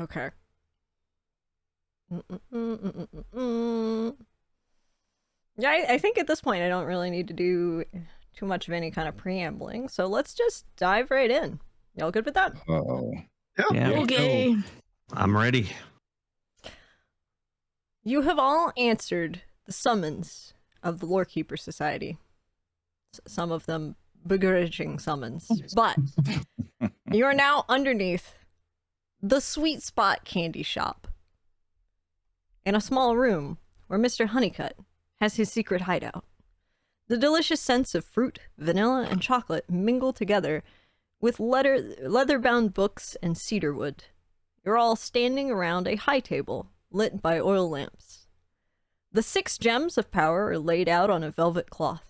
Okay. Yeah, I think at this point I don't really need to do too much of any kind of preambling, so let's just dive right in. Y'all good with that? Uh-oh. Yeah. Okay. I'm ready. You have all answered the summons of the Lorekeeper Society. Some of them begrudging summons, but you are now underneath the Sweet Spot Candy Shop in a small room where Mr. Honeycutt has his secret hideout. The delicious scents of fruit, vanilla, and chocolate mingle together with leather-bound books and cedar wood. You're all standing around a high table lit by oil lamps. The 6 gems of power are laid out on a velvet cloth.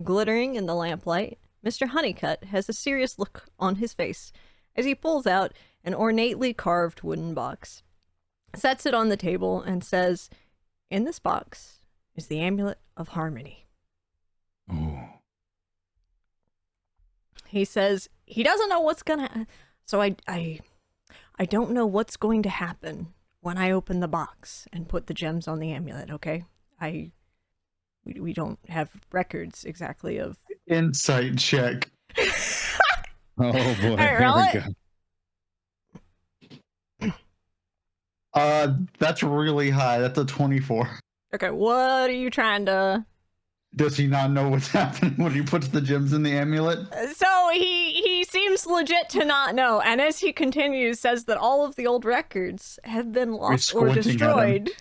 Glittering in the lamplight, Mr. Honeycutt has a serious look on his face as he pulls out an ornately carved wooden box, sets it on the table, and says, "In this box is the Amulet of Harmony." Oh. He says he doesn't know what's gonna... So I don't know what's going to happen when I open the box and put the gems on the amulet, okay? We don't have records exactly of... Insight check. Oh boy. Hey, Here we go. That's really high. That's a 24. Okay, what are you trying to... Does he not know what's happening when he puts the gems in the amulet? So he seems legit to not know, and as he continues, says that all of the old records have been lost or squinting at him. destroyed.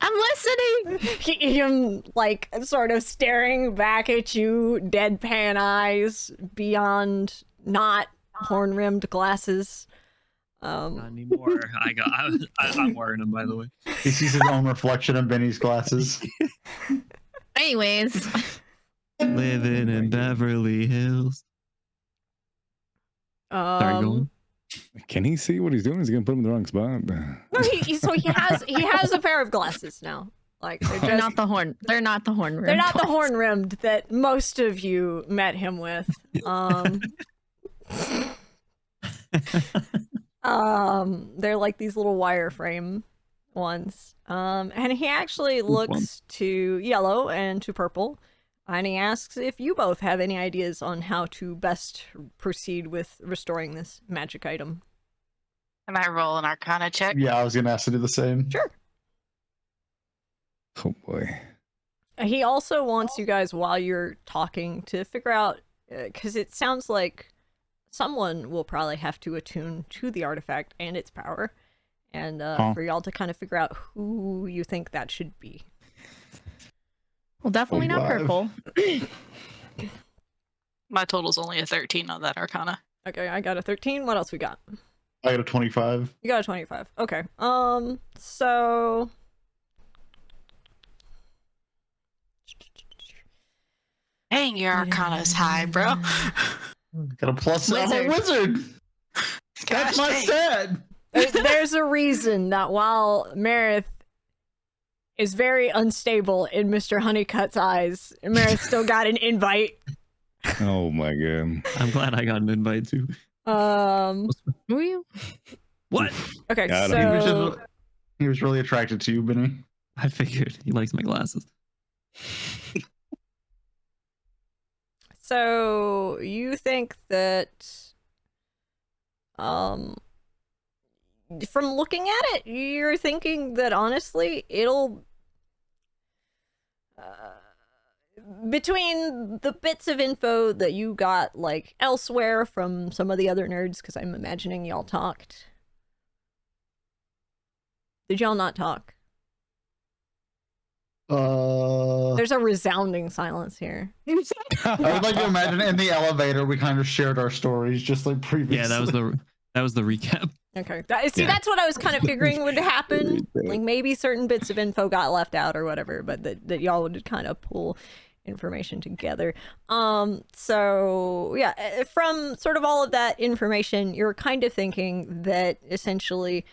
I'm listening. Him, like, sort of staring back at you, deadpan eyes, beyond not horn-rimmed glasses. Not anymore. I'm wearing them, by the way. He sees his own reflection in Benny's glasses. Anyways, Living in Beverly Hills. Sorry, go on. Can he see what he's doing? Is he gonna put him in the wrong spot? No, he has a pair of glasses now. Like they're not the horn. They're not the horn rimmed. They're not the horn rimmed that most of you met him with. They're like these little wireframe ones. And he actually looks to yellow and to purple, and he asks if you both have any ideas on how to best proceed with restoring this magic item. Can I roll an Arcana check? Yeah, I was gonna ask to do the same. Sure. Oh boy. He also wants you guys, while you're talking, to figure out, because it sounds like someone will probably have to attune to the artifact and its power, and for y'all to kind of figure out who you think that should be. Well, definitely not purple. My total's only a 13 on that Arcana. Okay, I got a 13. What else we got? I got a 25. You got a 25. Okay. So... Dang, your Arcana is high, bro. Got a plus. I'm a wizard. That's my stat. There's a reason that while Meredith is very unstable in Mr. Honeycutt's eyes, Meredith still got an invite. Oh my god. I'm glad I got an invite too. Were you? What? Okay, Got so... He was really attracted to you, Benny. I figured he likes my glasses. So you think that, from looking at it, you're thinking that honestly, it'll, between the bits of info that you got like elsewhere from some of the other nerds, because I'm imagining y'all talked. Did y'all not talk? There's a resounding silence here. I would like to imagine in the elevator we kind of shared our stories just like previously. Yeah, that was the recap. Okay. That's what I was kind of figuring would happen. Like maybe certain bits of info got left out or whatever, but that y'all would kind of pull information together. So yeah, from sort of all of that information, you're kind of thinking that essentially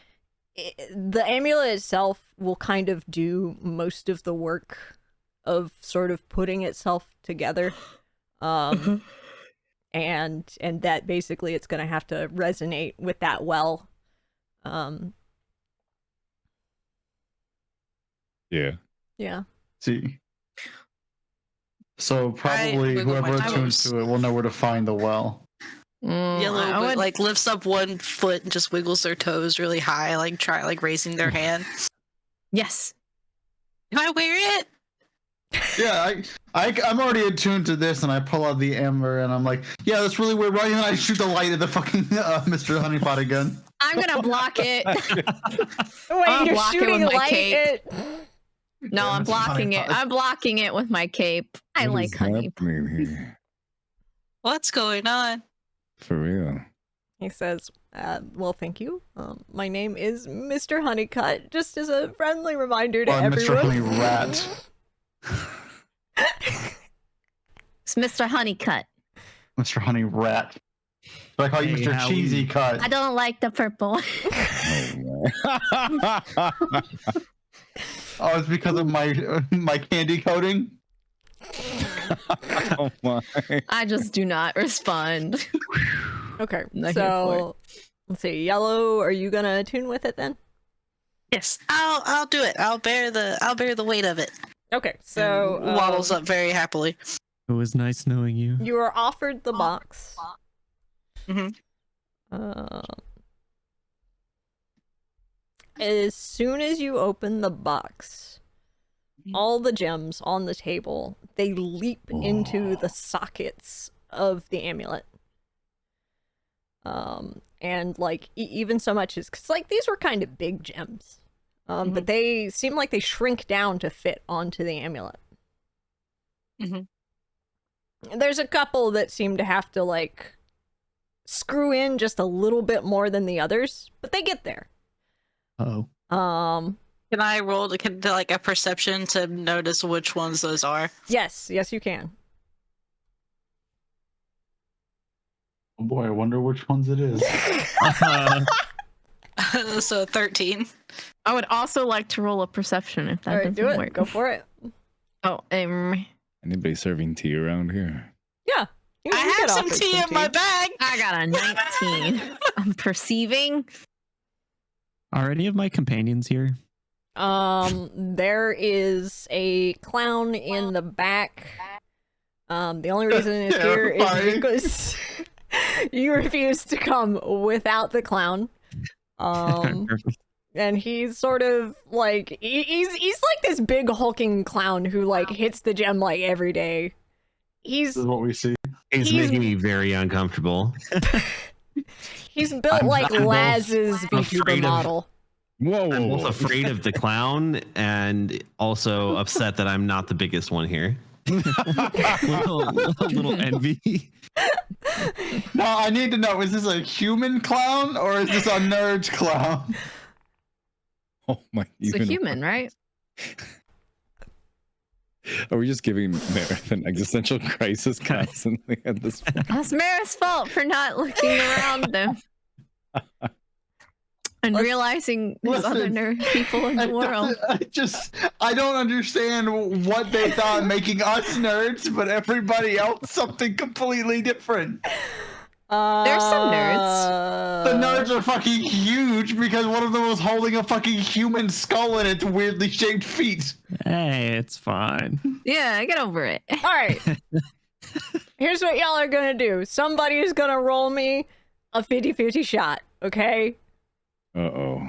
the amulet itself will kind of do most of the work of sort of putting itself together. And that basically it's going to have to resonate with that well. Yeah. Yeah. See. So probably wiggle my whoever attunes toes. to it will know where to find the well. Yellow I would, like lifts up one foot and just wiggles their toes really high, like try like raising their hand. yes. Can I wear it? Yeah, I'm already attuned to this, and I pull out the ember, and I'm like, yeah, that's really weird. Right, and I shoot the light at the fucking Mr. Honeypot again. I'm gonna block it. Wait, I'll you're block it shooting with my light cape. at... No, I'm Mr. blocking it. Honeypot. I'm blocking it with my cape. I What like is honey. happening here? What's going on? For real. He says, well, thank you. My name is Mr. Honeycutt, just as a friendly reminder to Or Mr. everyone. Honey Rat. It's Mr. Honeycutt. Mr. Honey Rat. So I call you Hey, Mr. Howie. Cheesy Cut. I don't like the purple. Oh, man. Oh, it's because of my candy coating. Oh my. I just do not respond. Okay, Not here for so let's see. Yellow, are you gonna attune with it then? Yes, I'll do it. I'll bear the weight of it. Okay, so Waddles up very happily. It was nice knowing you. you are offered the box. Mhm. As soon as you open the box, all the gems on the table, they leap into the sockets of the amulet. And like even so much as, cause like these were kind of big gems, but they seem like they shrink down to fit onto the amulet. Mhm. There's a couple that seem to have to like screw in just a little bit more than the others, but they get there. Oh. Can I roll to like a perception to notice which ones those are? Yes, you can. Oh boy, I wonder which ones it is. So 13. I would also like to roll a perception if that All right, doesn't do it. work. Go for it. Oh, Anybody serving tea around here? Yeah. You I get have some offered tea in my bag. I got a 19. I'm perceiving. Are any of my companions here? There is a clown in the back. The only reason it's here is Terrifying. because you refuse to come without the clown. And he's sort of like he's like this big hulking clown who like hits the gem like every day. This is what we see. It's making me very uncomfortable. He's built like I'm both Laz's afraid vtuber of- model. Whoa. I'm both afraid of the clown and also upset that I'm not the biggest one here. little envy. No, I need to know, is this a human clown or is this a nerd clown? Oh my. It's a even- human, right? Are we just giving Meredith an existential crisis constantly at this point? That's Mara's fault for not looking around them. And Listen- realizing there's other listen, nerd people in the world. I don't understand what they thought making us nerds, but everybody else something completely different. There's some nerds. The nerds are fucking huge because one of them was holding a fucking human skull in its weirdly shaped feet. Hey, it's fine. Yeah, get over it. All right. Here's what y'all are gonna do. Somebody is gonna roll me a 50-50 shot, okay? Uh-oh.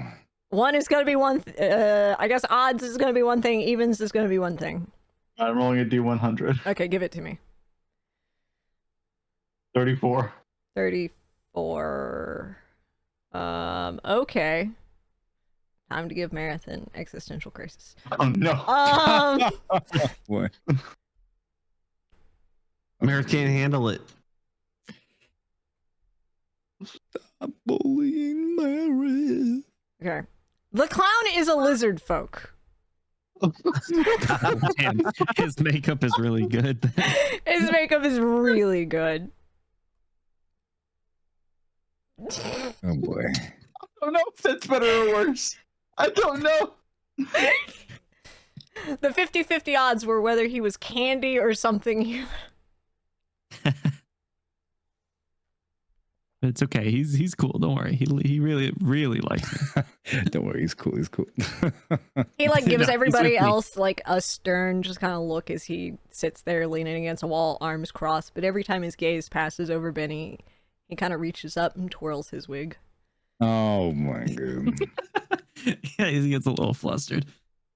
One is gonna be one. I guess odds is gonna be one thing. Evens is gonna be one thing. I'm rolling a D100. Okay, give it to me. 34. 34. Okay. Time to give Marathon existential crisis. Oh no. Boy. Merrick can't handle it. I'm bullying Meredith. Okay. The clown is a lizard folk. And his makeup is really good. His makeup is really good. Oh boy. I don't know if that's better or worse. I don't know. The 50-50 odds were whether he was candy or something. It's okay. He's cool. Don't worry. He really likes me. Don't worry, he's cool. He's cool. He like gives No, he's everybody with me. else like a stern, just kind of look as he sits there leaning against a wall, arms crossed. But every time his gaze passes over Benny, he kind of reaches up and twirls his wig. Oh my god. Yeah, he gets a little flustered.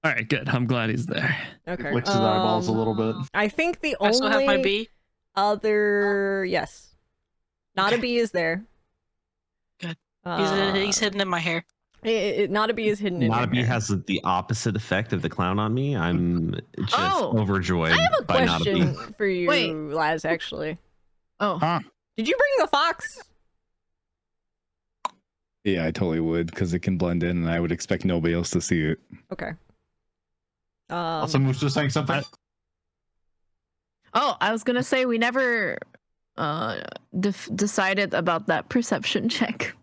All right, good. I'm glad he's there. Okay. Licks his eyeballs a little bit. I think the I still have my only bee. other yes, not a bee is there. Good. Uh, He's hidden in my hair. not a bee is hidden in your Nanabe hair. has the opposite effect of the clown on me. I'm just Oh. overjoyed I have a by question Nanabe. for you, Wait. Laz. Actually, Oh, Huh? did you bring the fox? Yeah, I totally would because it can blend in, and I would expect nobody else to see it. Okay. Also, Moose just saying something. oh, I was gonna say we never decided about that perception check.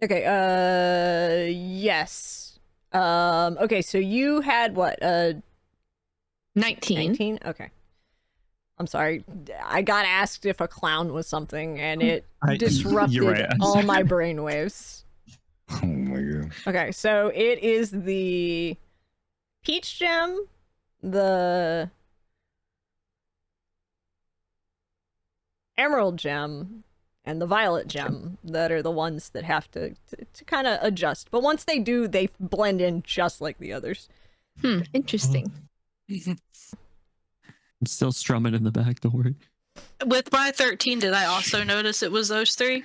Okay, yes. Okay, so you had what, 19. 19? Okay. I'm sorry. I got asked if a clown was something, and it disrupted You're right. I'm all sorry. my brainwaves. Oh my god. Okay, so it is the peach gem, the emerald gem, and the violet gem that are the ones that have to kind of adjust. But once they do, they blend in just like the others. Interesting. I'm still strumming in the back. Don't worry. With my 13, did I also notice it was those three?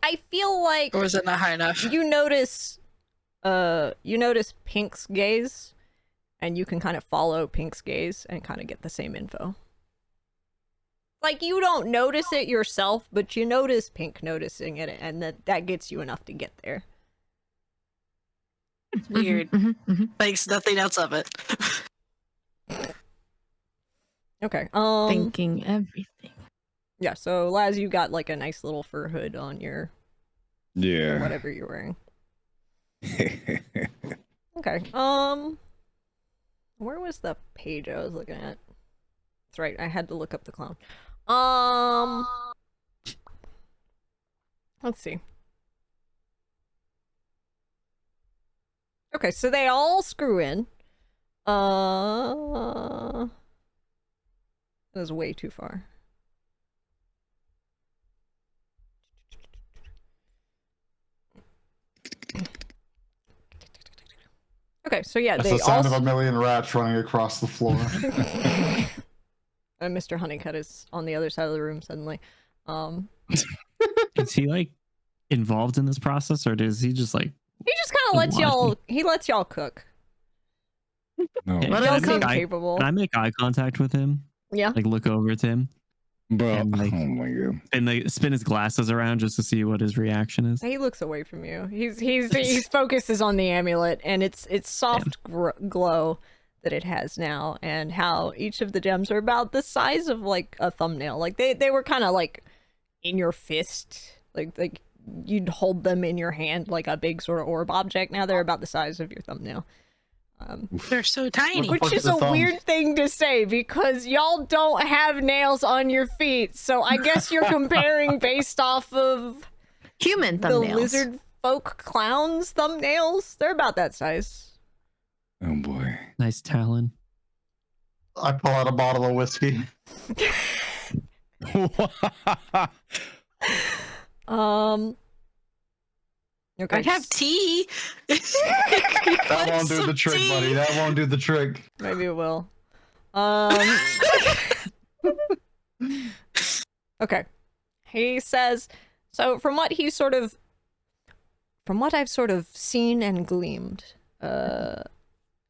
I feel like Or was it not high enough? you notice Pink's gaze, and you can kind of follow Pink's gaze and kind of get the same info. Like, you don't notice it yourself, but you notice Pink noticing it, and that gets you enough to get there. It's weird. Thanks, nothing else of it. Okay. Thinking everything. Yeah, so Laz, you got like a nice little fur hood on your Yeah. whatever you're wearing. Okay. Where was the page I was looking at? That's right, I had to look up the clown. Let's see. Okay, so they all screw in. That was way too far. Okay, so yeah, That's they the sound all. of a million rats running across the floor. And Mr. Honeycutt is on the other side of the room suddenly. Is he like involved in this process, or does he just like? He just kind of lets y'all. He lets y'all cook. No. Can What Y'all I else seem make eye- capable. Can I make eye contact with him? Yeah. Like look over to him Bro. And, like- Oh my god. and like spin his glasses around just to see what his reaction is. He looks away from you. His focus is on the amulet and its soft glow that it has now, and how each of the gems are about the size of like a thumbnail. Like they were kind of like in your fist, like you'd hold them in your hand like a big sort of orb object. Now they're about the size of your thumbnail. They're so tiny. What the Which fuck is is the a thumb? weird thing to say because y'all don't have nails on your feet. So I guess you're comparing based off of Human the thumbnails. lizard folk clowns thumbnails. They're about that size. Oh boy. Nice talon. I pull out a bottle of whiskey. Okay. I have tea. That won't do the trick, buddy. That won't do the trick. Maybe it will. Okay. He says, so from what I've sort of seen and gleamed,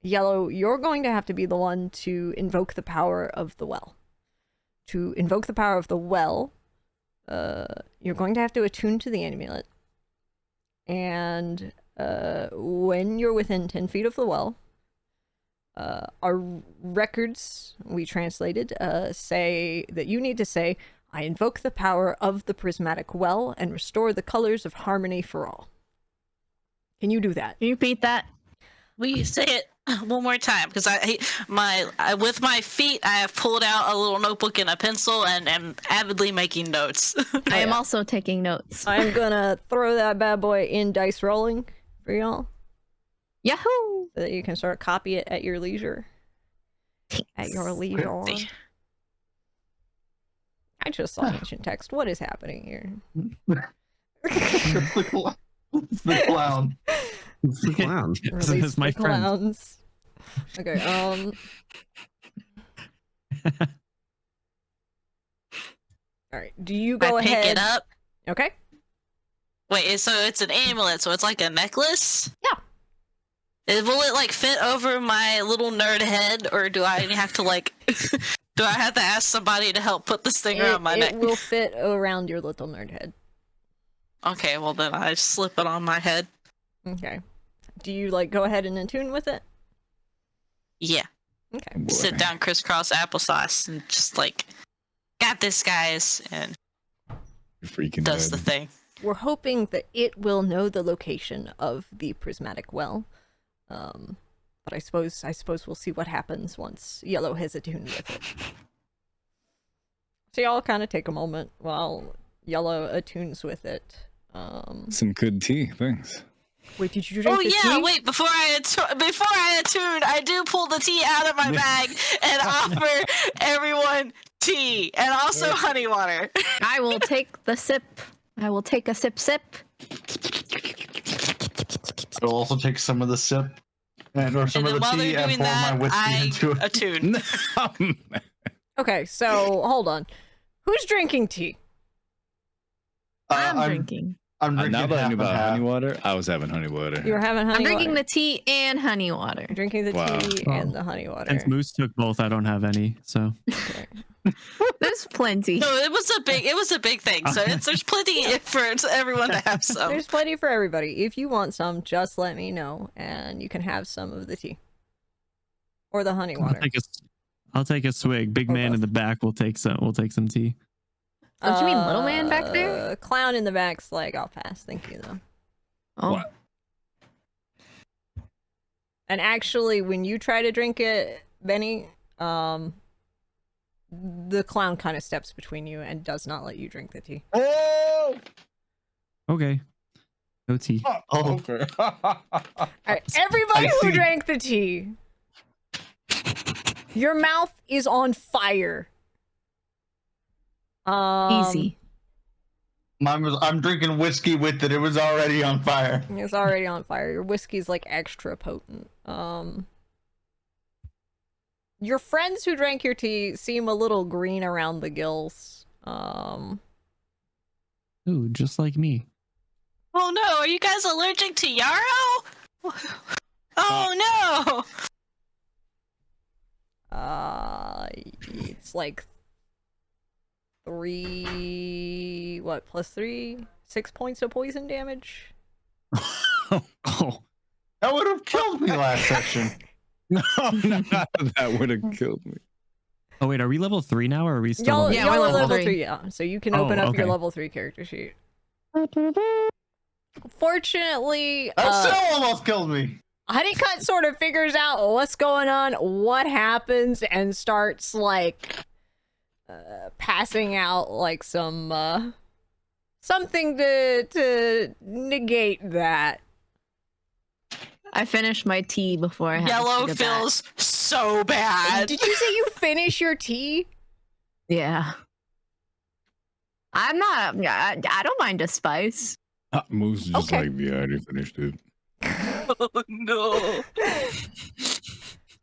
Yellow, you're going to have to be the one to invoke the power of the well. To invoke the power of the well, you're going to have to attune to the amulet. And when you're within 10 feet of the well, our records, we translated, say that you need to say, I invoke the power of the prismatic well and restore the colors of harmony for all. Can you do that? Can you repeat that? We say it. One more time, because with my feet, I have pulled out a little notebook and a pencil and am avidly making notes. I am also taking notes. I'm gonna throw that bad boy in dice rolling for y'all, Yahoo! so that you can sort of copy it at your leisure. At your leisure. I just saw ancient text. What is happening here? It's the clown. It's the clown. It's the clown. This Release is my the friend. clowns. Okay, Alright, do you go I ahead? pick it up. Okay. Wait, so it's an amulet, so it's like a necklace? Yeah. Will it like fit over my little nerd head, or do I have to like do I have to ask somebody to help put this thing around my neck? It will fit around your little nerd head. Okay, well then I slip it on my head. Okay. Do you like go ahead and attune with it? Yeah. Okay. Boy. Sit down crisscross applesauce and just like got this, guys, and You're freaking does dead. the thing. We're hoping that it will know the location of the prismatic well. But I suppose we'll see what happens once Yellow has attuned with it. So y'all kind of take a moment while Yellow attunes with it. Some good tea, thanks. Wait, did you drink Oh the yeah, tea? wait, before I attune, I do pull the tea out of my bag and offer everyone tea and also honey water. I will take the sip. I will take a sip. I'll also take some of the sip or some And of then the while tea they're and doing pour my that, whiskey I into it. attune. Okay, so hold on. Who's drinking tea? I'm drinking. I'm drinking Now that I half knew and about half. honey water, I was having honey water. You were having honey I'm drinking water. the tea and honey water. You're drinking the Wow. tea Wow. and the honey water. Since Moose took both, I don't have any. So Okay. There's plenty. No, it was a big thing. So there's plenty for everyone to have some. There's plenty for everybody. If you want some, just let me know, and you can have some of the tea or the honey water. I'll take a swig. Big Or man both. in the back will take some. We'll take some tea. Don't you mean little man back there? Clown in the back's like, I'll pass. Thank you, though. Oh, What? And actually, when you try to drink it, Benny, the clown kind of steps between you and does not let you drink the tea. Oh! Okay. No tea. Oh. Okay. All right, everybody I who see. drank the tea, your mouth is on fire. easy. I'm drinking whiskey with it. It was already on fire. It's already on fire. Your whiskey's like extra potent. Your friends who drank your tea seem a little green around the gills. Ooh, just like me. Oh no, are you guys allergic to yarrow? Oh no! It's like 3 plus 3? 6 points of poison damage. Oh, That would have killed me last session. No, that would have killed me. oh wait, are we level 3 now, or are we still? Y'all, level- Yeah, y'all we're are level level 3. 3, yeah. So you can Oh, open up your okay. level 3 character sheet. Fortunately, That still almost killed me. Honeycutt sort of figures out what's going on, what happens, and starts like passing out like some something to negate that. I finished my tea before I had Yellow to go back. feels so bad. Did you say you finish your tea? Yeah. I'm not. I don't mind a spice. Moose is just Okay. like, yeah, I already finished it. Oh no!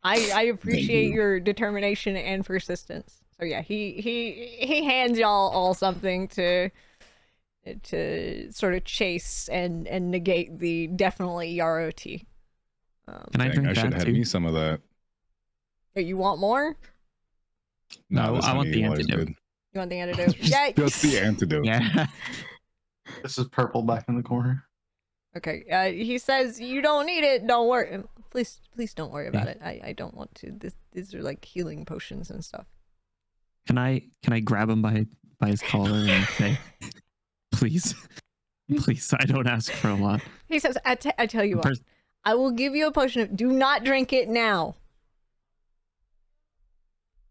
I appreciate you. your determination and persistence. So yeah, he hands y'all all something to sort of chase and negate the definitely yarrow tea. Can I Dang, drink I should that have had too? me some of that. You want more? No, this I want honey the water's antidote. good. You want the antidote? Yeah. Just the antidote. Yeah. This is purple back in the corner. Okay. He says you don't need it. Don't worry. Please don't worry about it. I don't want to. These are like healing potions and stuff. Can I grab him by his collar and say, please, I don't ask for a lot. He says, I tell you what. I will give you a potion of do not drink it now.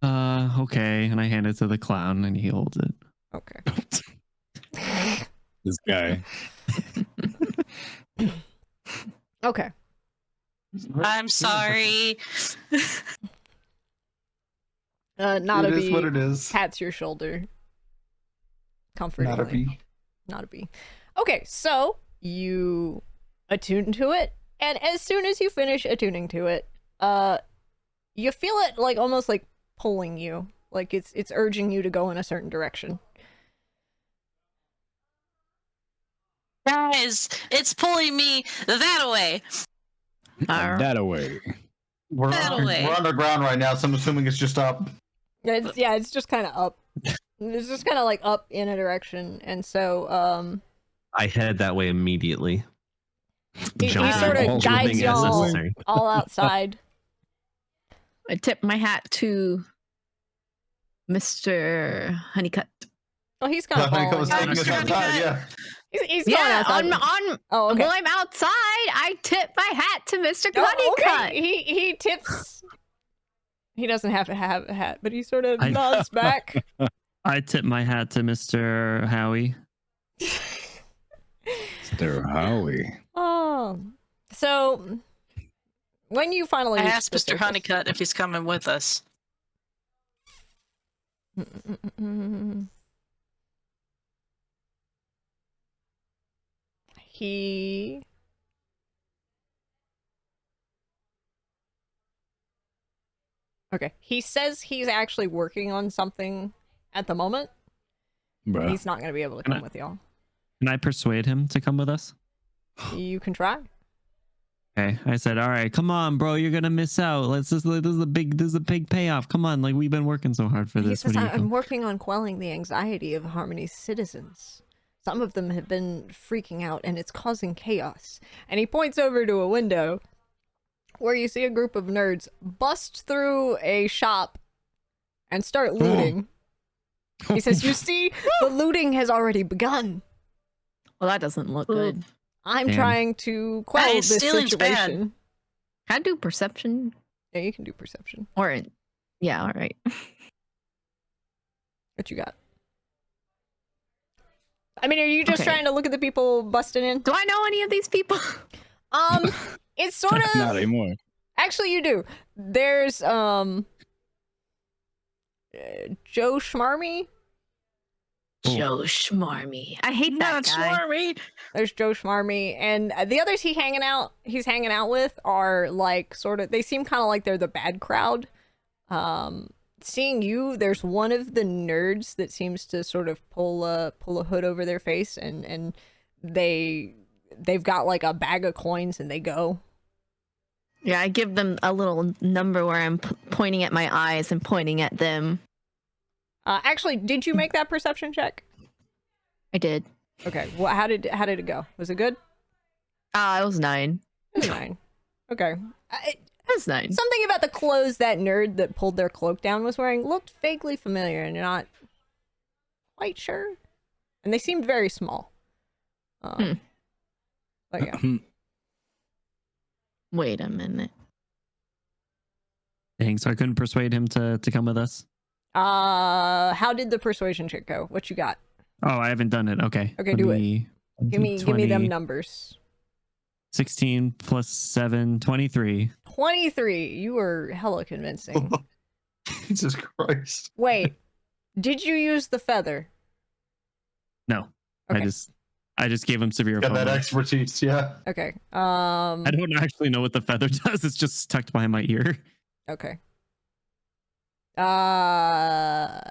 Okay. And I hand it to the clown and he holds it. Okay. This guy. Okay. I'm sorry. Not It a is bee what it is. pats your shoulder comfortingly. Not a bee. Not a bee. Okay, so you attune to it, and as soon as you finish attuning to it, you feel it like almost like pulling you, like it's urging you to go in a certain direction. Guys, it's pulling me that way. That away. We're That way. underground right now, so I'm assuming it's just up. It's just kind of up. It's just kind of like up in a direction, and so I head that way immediately. he Jumping sort of all guides jumping as y'all necessary. all outside. I tip my hat to Mr. Honeycutt. Well, he's kind I of think I was following. taking us Mr. outside, Honeycutt. yeah. He's going Yeah, outside. on Oh, okay. while I'm outside, I tip my hat to Mr. Oh, Honeycutt. okay. He tips. He doesn't have to have a hat, but he sort of I- nods back. I tip my hat to Mr. Howie. Mr. Howie. Oh, so when you finally I reach asked the Mr. surface- Honeycutt if he's coming with us. He okay. He says he's actually working on something at the moment. Bruh. He's not going to be able to Can come I- with y'all. Can I persuade him to come with us? You can try. Okay. I said, all right, come on, bro. You're gonna miss out. This is a big payoff. Come on, like we've been working so hard for He this. says, What do you I'm come-" working on quelling the anxiety of Harmony's citizens. Some of them have been freaking out and it's causing chaos. And he points over to a window where you see a group of nerds bust through a shop and start looting. He says, you see, the looting has already begun. Well, that doesn't look good. I'm Damn. trying to quell Hey, this stealing's bad. situation. Can I do perception? Yeah, you can do perception. Or, yeah, all right. What you got? I mean, are you just Okay. trying to look at the people busting in? Do I know any of these people? It's sort of Not anymore. actually you do. There's Joe Schmarmy. Joe Schmarmy. I hate that Not guy. swarmy. There's Joe Schmarmy, and the others he's hanging out with are like sort of. They seem kind of like they're the bad crowd. Seeing you, there's one of the nerds that seems to sort of pull a hood over their face, and they've got like a bag of coins, and they go. Yeah, I give them a little number where I'm pointing at my eyes and pointing at them. Actually, did you make that perception check? I did. Okay. Well, how did it go? Was it good? It was 9. It was 9. Okay. It was 9. Something about the clothes that nerd that pulled their cloak down was wearing looked vaguely familiar, and you're not quite sure. And they seemed very small. But yeah. Wait a minute. Dang, so I couldn't persuade him to come with us. How did the persuasion check go? What you got? Oh, I haven't done it. Okay. Okay, do it. Give me them 20, numbers. 16 plus 7, 23. 23. You were hella convincing. Jesus Christ. Wait, did you use the feather? No. Okay. I just gave him severe Got that FOMO. expertise, yeah. Okay. I don't actually know what the feather does. It's just tucked behind my ear. Okay. By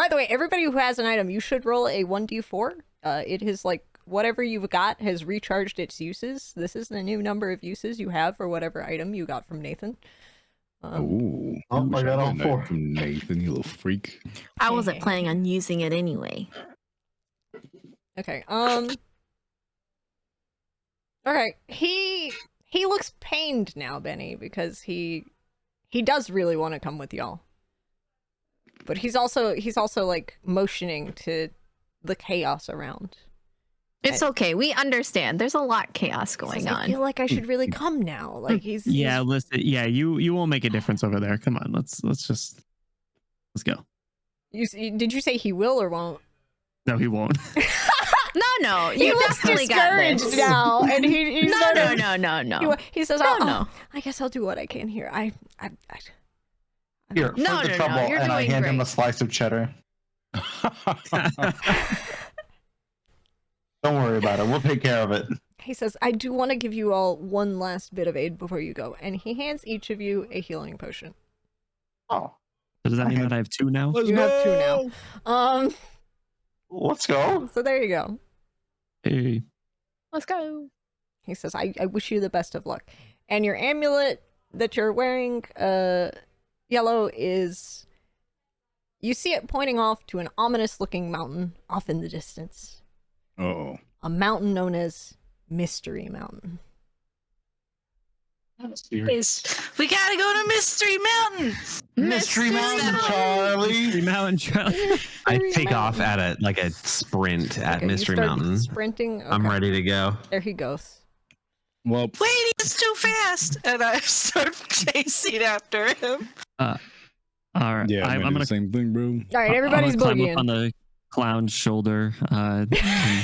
the way, everybody who has an item, you should roll a 1d4. It is like whatever you've got has recharged its uses. This is the new number of uses you have for whatever item you got from Nathan. Ooh. Oh, I got all that 4. From Nathan, you little freak. I wasn't planning on using it anyway. Okay. Okay. He looks pained now, Benny, because he does really want to come with y'all. But he's also like motioning to the chaos around. It's okay. We understand. There's a lot of chaos going I on. feel like I should really come now. Like Yeah, listen. Yeah, you won't make a difference over there. Come on, let's go. Did you say he will or won't? No, he won't. No, He you looks definitely got this. discouraged now, and he No. He says, No, "Oh, no. I guess I'll do what I can here. I Here, for No, the no, trouble, you're and I doing hand him a great. slice of cheddar. Don't worry about it. We'll take care of it. He says, I do want to give you all one last bit of aid before you go. And he hands each of you a healing potion. Oh, So does that mean that I have 2 now? You have 2 now. let's go. So there you go. Hey. Let's go. He says, I wish you the best of luck. And your amulet that you're wearing, yellow, is... You see it pointing off to an ominous-looking mountain off in the distance. Oh. A mountain known as Mystery Mountain. We gotta go to Mystery Mountain. Mystery Mountain, Charlie. Mountain Charlie. I take off at a sprint at Okay, you Mystery start Mountain. sprinting. I'm Okay. ready to go. There he goes. Well, Wait, he's too fast, and I start chasing after him. All right. yeah, I'm I'm gonna the same thing, bro. All right, everybody's I'm gonna climb up boogieing. on the clown's shoulder. And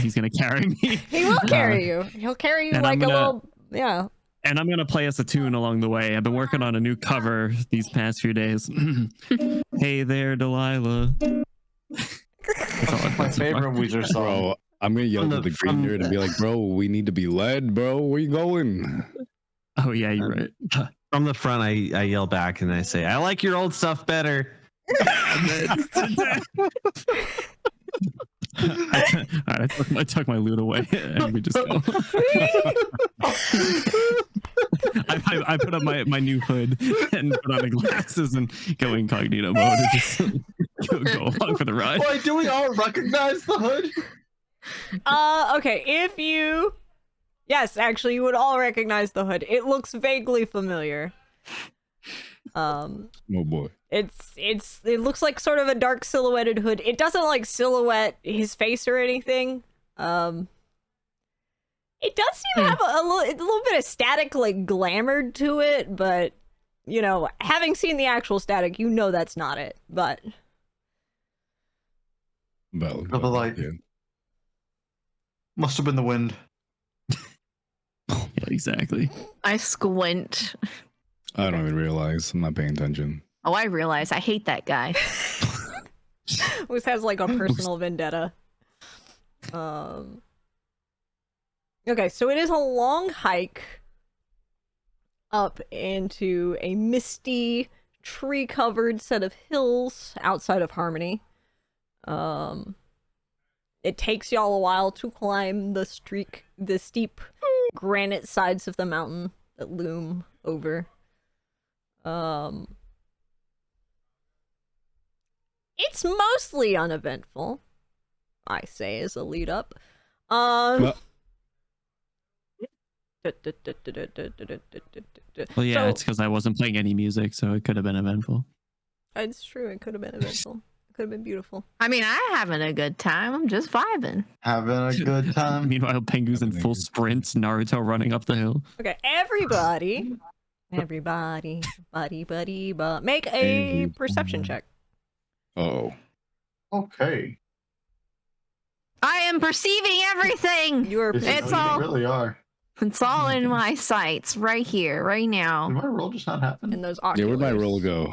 he's gonna carry me. He will carry you. He'll carry you and like I'm a gonna- little, yeah. And I'm gonna play us a tune along the way. I've been working on a new cover these past few days. Hey there, Delilah. That's all I've My done so far. favorite Weezer song. Bro, I'm gonna yell to the green nerd and be like, bro, we need to be led, bro. Where you going? Oh yeah, you're right. From the front, I yell back and I say, "I like your old stuff better." I took my loot away and we just go. I put up my new hood and put on the glasses and go incognito mode and just go along for the ride. Why do we all recognize the hood? Okay, if you... Yes, actually, you would all recognize the hood. It looks vaguely familiar. Oh boy. It looks like sort of a dark silhouetted hood. It doesn't like silhouette his face or anything. It does seem to have a little bit of static like glamour to it, but you know, having seen the actual static, you know that's not it. But Well, For the light. yeah. Must have been the wind. Yeah, exactly. I squint. I don't even realize. I'm not paying attention. Oh, I realize. I hate that guy. This has like a personal vendetta. Okay, so it is a long hike up into a misty, tree-covered set of hills outside of Harmony. It takes y'all a while to climb the steep granite sides of the mountain that loom over. It's mostly uneventful, I say, as a lead up. Well- Well, yeah, So- it's because I wasn't playing any music, so it could have been eventful. It's true, it could have been eventful. It could have been beautiful. I mean, I'm having a good time. I'm just vibing. Having a good time. Meanwhile, Pengu's in full sprints, Naruto running up the hill. Okay, everybody, buddy, make a perception check. Oh. Okay. I am perceiving everything. You are. It's You all- really are. It's all in my sights right here, right Did now. my roll just not happen? in those Yeah, oculars. where'd my roll go?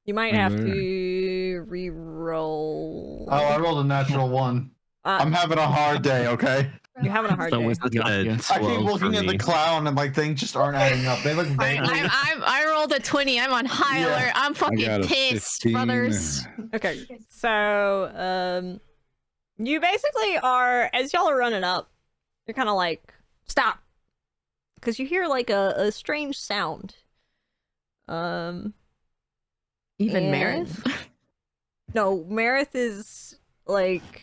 You might Right have there. to re-roll. Oh, I rolled a natural 1. I'm having a hard day, okay? You're having a hard So day. was the Good. Gakia. I keep 12 looking for at the me. clown and like things just aren't adding up. They look vaguely. I rolled a 20. I'm on high Yeah. alert. I'm I fucking got a pissed, 15. brothers. Okay, so you basically are, as y'all are running up, you're kind of like, stop, because you hear like a strange sound. Even And- Marith? No, Marith is like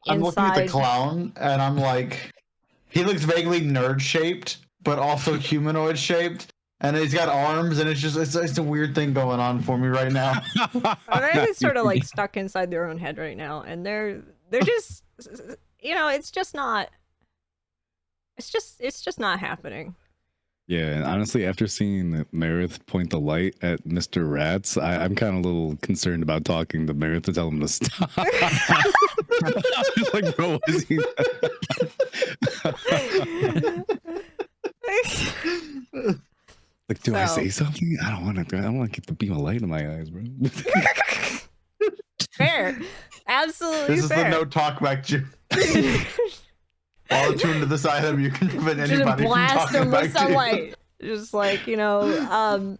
I'm looking at the inside. clown and I'm like, he looks vaguely nerd shaped, but also humanoid shaped. And he's got arms, and it's a weird thing going on for me right now. Marith is sort of like stuck inside their own head right now, and they're just, you know, it's just not It's just not happening. Yeah, and honestly, after seeing Meredith point the light at Mr. Rats, I'm kind of a little concerned about talking to Meredith to tell him to stop. I was like, bro, what is he? Like, do I say something? I don't want to get the beam of light in my eyes, bro. Fair. Absolutely This is fair. the no talk back, Jim. While attuned to this item, you can prevent Just anybody from blast talking them back with to you. sunlight. Just like, you know,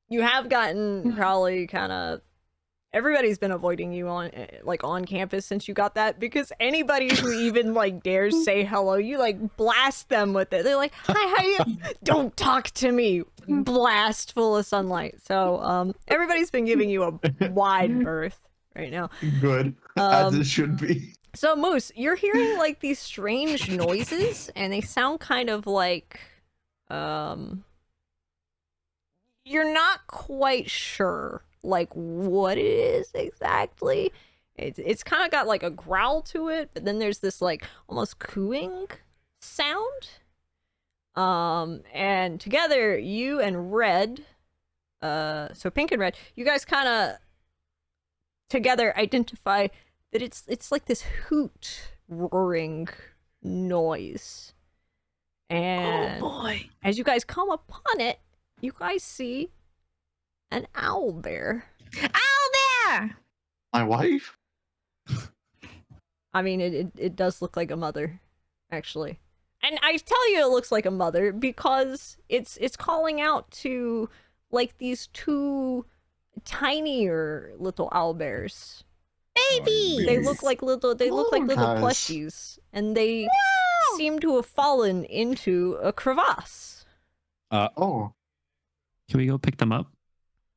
you have gotten probably kind of everybody's been avoiding you on campus since you got that, because anybody who even like dares say hello, you like blast them with it. They're like, hi, how you? Don't talk to me. Blast full of sunlight. So everybody's been giving you a wide berth right now. Good, as it should be. So Moose, you're hearing like these strange noises, and they sound kind of like you're not quite sure like what it is exactly. It's kind of got like a growl to it, but then there's this like almost cooing sound. And together you and Red, so Pink and Red, you guys kind of together identify that it's like this hoot roaring noise. And Oh boy. as you guys come upon it, you guys see an owl bear. Ow there! My wife? I mean, it does look like a mother, actually. And I tell you it looks like a mother because it's calling out to like these two tinier little owl bears. Baby! They look like little Guys. plushies, and they seem to have fallen into a crevasse. Oh, Can we go pick them up?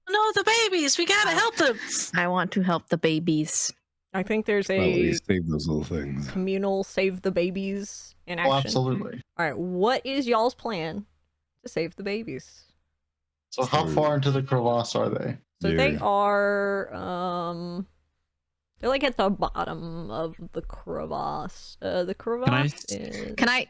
No, the babies. We gotta help them. I want to help the babies. I think there's Probably a save those little things. communal save the babies in action. oh, absolutely. All right, what is y'all's plan to save the babies? So how far into the crevasse are they? So they Yeah. are they're like at the bottom of the crevasse. The crevasse is Can I?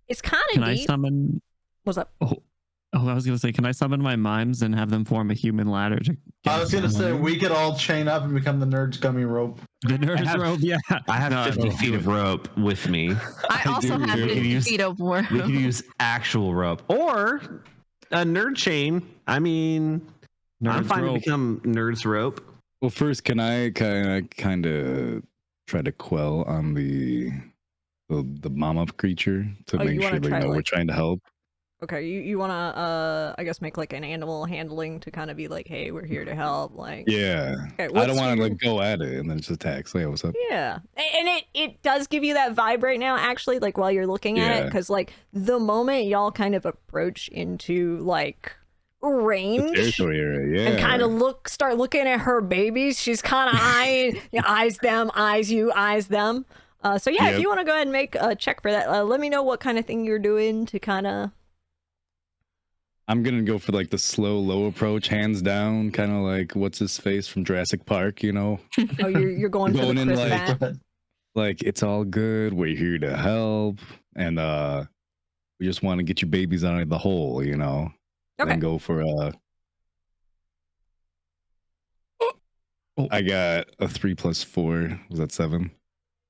it's kind Can of I deep. summon? What's up? Oh, I was gonna say, can I summon my mimes and have them form a human ladder to? Get I was gonna us say down? we could all chain up and become the nerds gummy rope. The nerds have- rope. Yeah, I have No, 50 don't feet do of it. rope with me. I also do. have We can 50 use- feet of rope. We could use actual rope or a nerd chain. I mean, I'm Nerds fine to rope. become nerds rope. Well, first, can I kind of try to quell on the mom up creature to Oh, you make wanna sure they try, know we're like- trying to help? Okay, you wanna I guess make like an animal handling to kind of be like, hey, we're here to help. Like Yeah. Okay, I what's don't want to your- like go at it and then just attack. So yeah, what's up? Yeah, and it does give you that vibe right now, actually, like while you're looking at it, Yeah. because like the moment y'all kind of approach into like The range territory area. Yeah. and kind of start looking at her babies, she's kind of eyeing, eyes them, eyes you, eyes them. So yeah, if Yep. you want to go ahead and make a check for that, let me know what kind of thing you're doing to kind of. I'm gonna go for like the slow, low approach, hands down, kind of like what's his face from Jurassic Park, you know? Oh, you're going for Going the in Chris like- Bat. Like it's all good. We're here to help, and we just want to get your babies out of the hole, you know. Okay. Then go for I got a 3 + 4. Was that 7?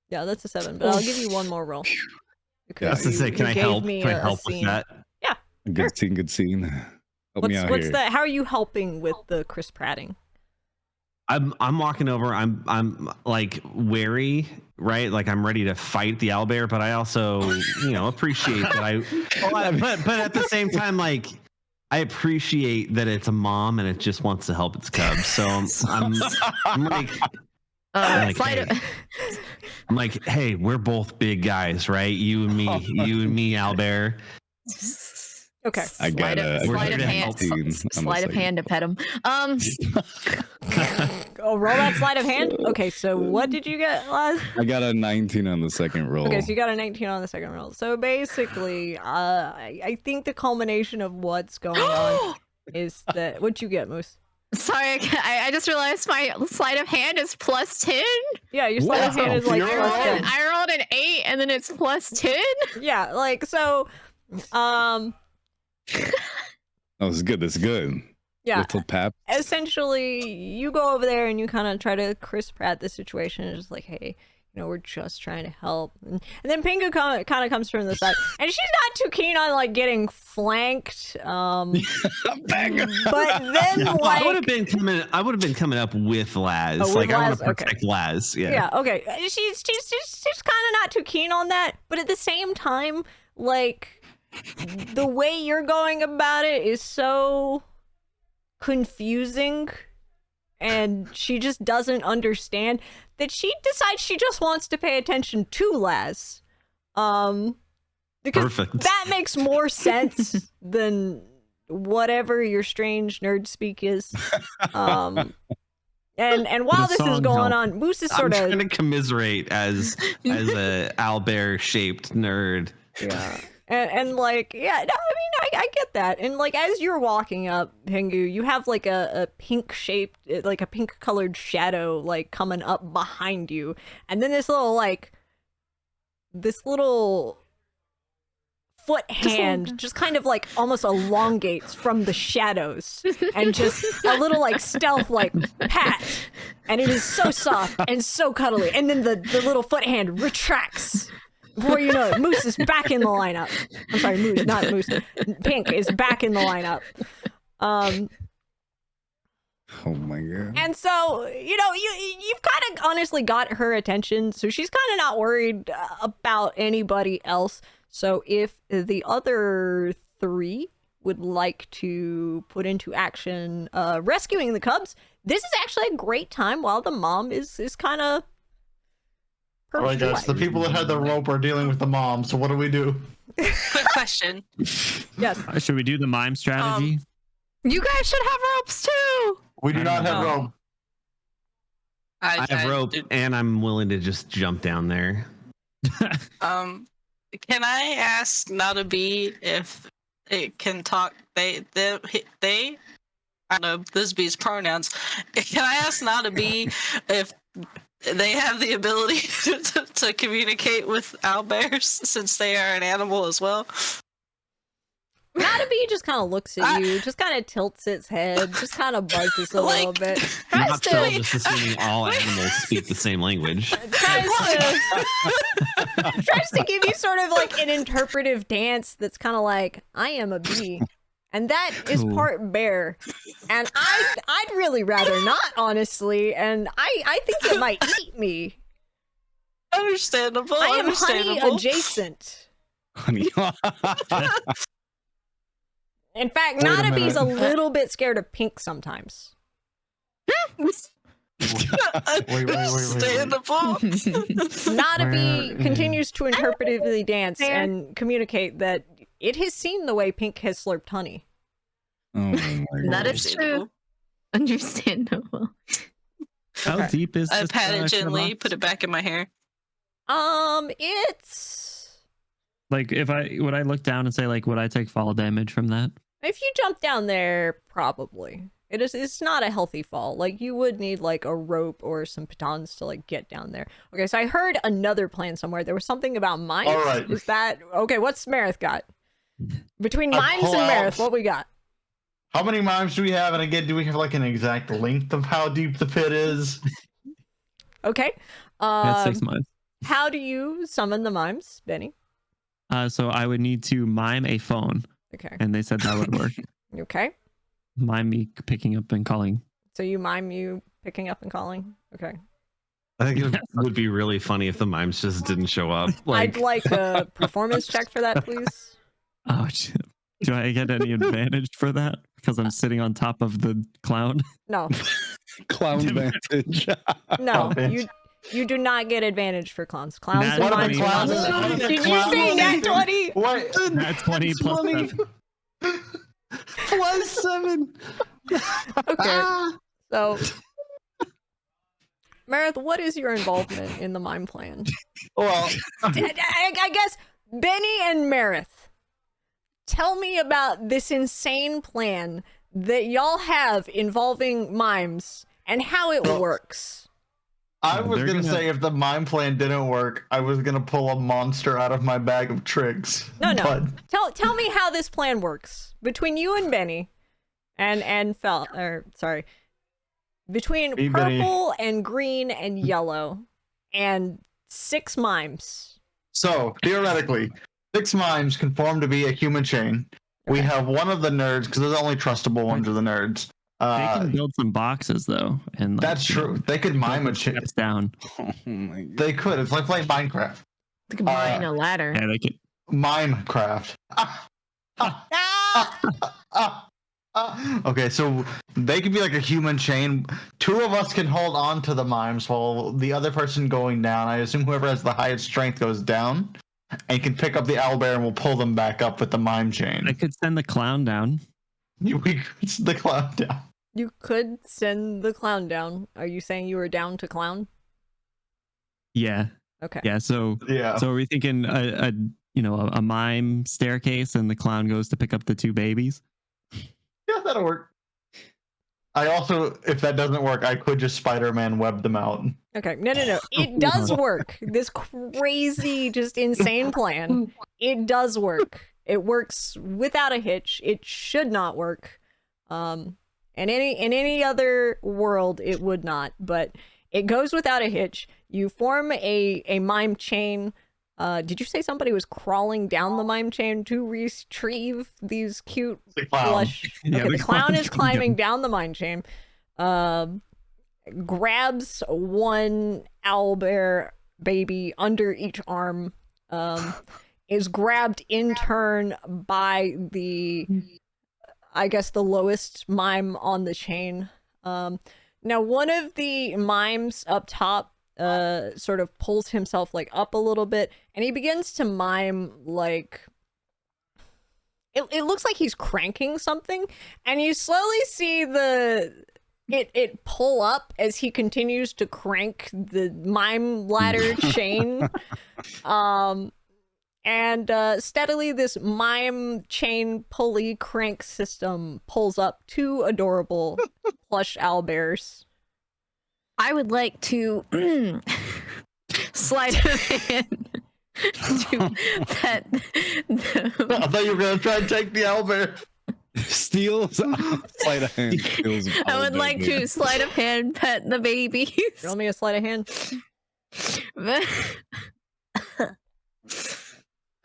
Yeah, that's a 7, but I'll give you one more roll. Yeah, I was to say, can I gave help? me Can I a help with scene. that? Good scene. Good scene. Help me out What's here. the? How are you helping with the Chris Prating? I'm walking over. I'm like wary, right? Like I'm ready to fight the owlbear, but I also, appreciate that but at the same time, like I appreciate that it's a mom and it just wants to help its cubs. So I'm like, like, Slide hey. I'm like, hey, we're both big guys, right? You and me, owlbear. Okay. I got a sleight of here to hand. help. Sleight of hand to pet him. Oh, roll that sleight of hand. Okay, so what did you get last? I got a 19 on the second roll. Okay, so you got a 19 on the second roll. So basically, I think the culmination of what's going on is that what'd you get, Moose? Sorry, I just realized my sleight of hand is +10. Yeah, your sleight of hand is like You're plus wrong. 10. I rolled an 8 and And then it's +10? Yeah, like, so, Oh, this is good. This is good. yeah. Little pap. Essentially, you go over there and you kind of try to crisp at the situation. And just like, hey, you know, we're just trying to help. And then Pingu kind of comes from the side, and she's not too keen on like getting flanked. But then I would have like, been coming up with Laz. with Like I want Laz, to protect Laz. Yeah. yeah, okay, she's kind of not too keen on that. But at the same time, like the way you're going about it is so confusing, and she just doesn't understand that she decides she just wants to pay attention to Laz. Because Perfect. that makes more sense than whatever your strange nerd speak is. And while the this is song going helped. on, Moose is I'm sort of trying to commiserate as a owlbear shaped nerd. yeah. And like, yeah, no, I mean, I get that. And like, as you're walking up, Pingu, you have like a pink shaped, like a pink colored shadow, like coming up behind you. And then this little foot hand just kind of like almost elongates from the shadows and just a little like stealth like pat. And it is so soft and so cuddly. And then the little foot hand retracts. Before you know it, Moose is back in the lineup. I'm sorry, Moose, not Moose. Pink is back in the lineup. Oh my god. And so, you know, you've kind of honestly got her attention, so she's kind of not worried about anybody else. So if the other three would like to put into action rescuing the cubs, this is actually a great time while the mom is kind of... Oh my gosh, the people that had the rope are dealing with the mom, so what do we do? Quick question. Yes. Should we do the mime strategy? You guys should have ropes too. We do not have rope. I have rope, and I'm willing to just jump down there. Can I ask Not a Bee if it can talk? They I don't know this bee's pronouns. Can I ask Not a Bee if they have the ability to communicate with owlbears since they are an animal as well? Not a bee just kind of looks at you, just kind of tilts its head, just kind of buzzes a little bit. Not Phel, just assuming all animals speak the same language. Tries to give you sort of like an interpretive dance that's kind of like, I am a bee. And that is part bear. And I'd really rather not, honestly. And I think it might eat me. Understandable. I am honey adjacent. Honey. In fact, Wait a Not a Bee's a minute. little bit scared of pink sometimes. Wait. Understandable. Not a Bee continues to interpretively dance and communicate that it has seen the way Pink has slurped honey. Oh my That god. is true. Understandable. How deep is I this? pat it gently, crevasse? put it back in my hair. It's Like, would I look down and say, like, would I take fall damage from that? if you jump down there, probably. It's not a healthy fall. Like, you would need like a rope or some pitons to like get down there. Okay, so I heard another plan somewhere. There was something about mines. All right. Is that okay? What's Marith got? Between I mines pull and out- Marith, what we got? How many mimes do we have? And again, do we have like an exact length of how deep the pit is? Okay. That's 6 months. How do you summon the mimes, Benny? So I would need to mime a phone, Okay. and they said that would work. Okay. Mime me picking up and calling. So you mime you picking up and calling. Okay. I think it would be really funny if the mimes just didn't show up. Like, I'd like a performance check for that, please. Oh, shit. Do I get any advantage for that? Because I'm sitting on top of the clown? No, Clown vantage. no, bitch. you do not get advantage for clowns. Clowns Nat and What are mimes. the What clowns? are What are the Did you clowns? say nat 20? What? Nat 20 plus 7. +7. Okay. So, Marith, what is your involvement in the mime plan? Well, I guess Benny and Marith, tell me about this insane plan that y'all have involving mimes and how it Well, works. I was they're gonna gonna- say if the mime plan didn't work, I was gonna pull a monster out of my bag of tricks. No. But Tell me how this plan works between you and Benny, and Phel. Or sorry, between Me, Benny. purple and green and yellow, and 6 mimes. so theoretically, 6 mimes can form to be a human chain. We Okay. have one of the nerds because the only trustable ones are the nerds. They can build some boxes though, and like, That's you know, true. They could mime a chain. steps down. Oh my god. They could. It's like playing Minecraft. They could mine a ladder. Yeah, they could. Minecraft. Okay, so they could be like a human chain. 2 of us can hold on to the mimes while the other person going down. I assume whoever has the highest strength goes down and can pick up the owlbear and we'll pull them back up with the mime I chain. could send the clown down. We the clown down. You could send the clown down. Are you saying you were down to clown? Yeah, Okay. yeah. So Yeah. are we thinking a mime staircase, and the clown goes to pick up the 2 babies? Yeah, that'll work. I also, if that doesn't work, I could just Spider-Man web them out. Okay. No. It does work. This crazy, just insane plan. It does work. It works without a hitch. It should not work. In any other world, it would not. But it goes without a hitch. You form a mime chain. Did you say somebody was crawling down the mime chain to retrieve these cute The clown. flush? Yeah, Okay, the the clown clown's is coming climbing down. down the mine chain, grabs one owlbear baby under each arm, is grabbed in turn by I guess the lowest mime on the chain. Now one of the mimes up top sort of pulls himself like up a little bit, and he begins to mime like it looks like he's cranking something, and you slowly see it pull up as he continues to crank the mime ladder chain. And steadily this mime chain pulley crank system pulls up 2 adorable plush owlbears. I would like to slide a hand to pet I thought you were gonna try and take the owlbear. Steals sleight of hand. Steals I would all like baby. to slide of hand pet the babies. You want me to sleight of hand?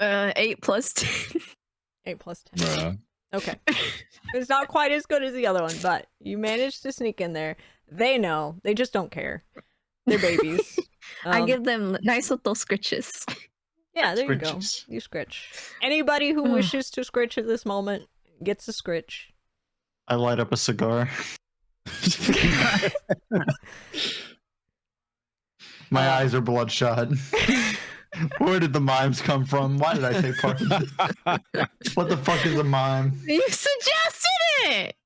8 plus 10. 8 plus 10. Bruh. Okay. It's not quite as good as the other one, but you managed to sneak in there. They know. They just don't care. They're babies. I give them nice little scritches. Yeah, there you go. Scritches. You scritch. Anybody who wishes to scritch at this moment gets a scritch. I light up a cigar. My eyes are bloodshot. Where did the mimes come from? Why did I take part in this? What the fuck is a mime? You suggested it.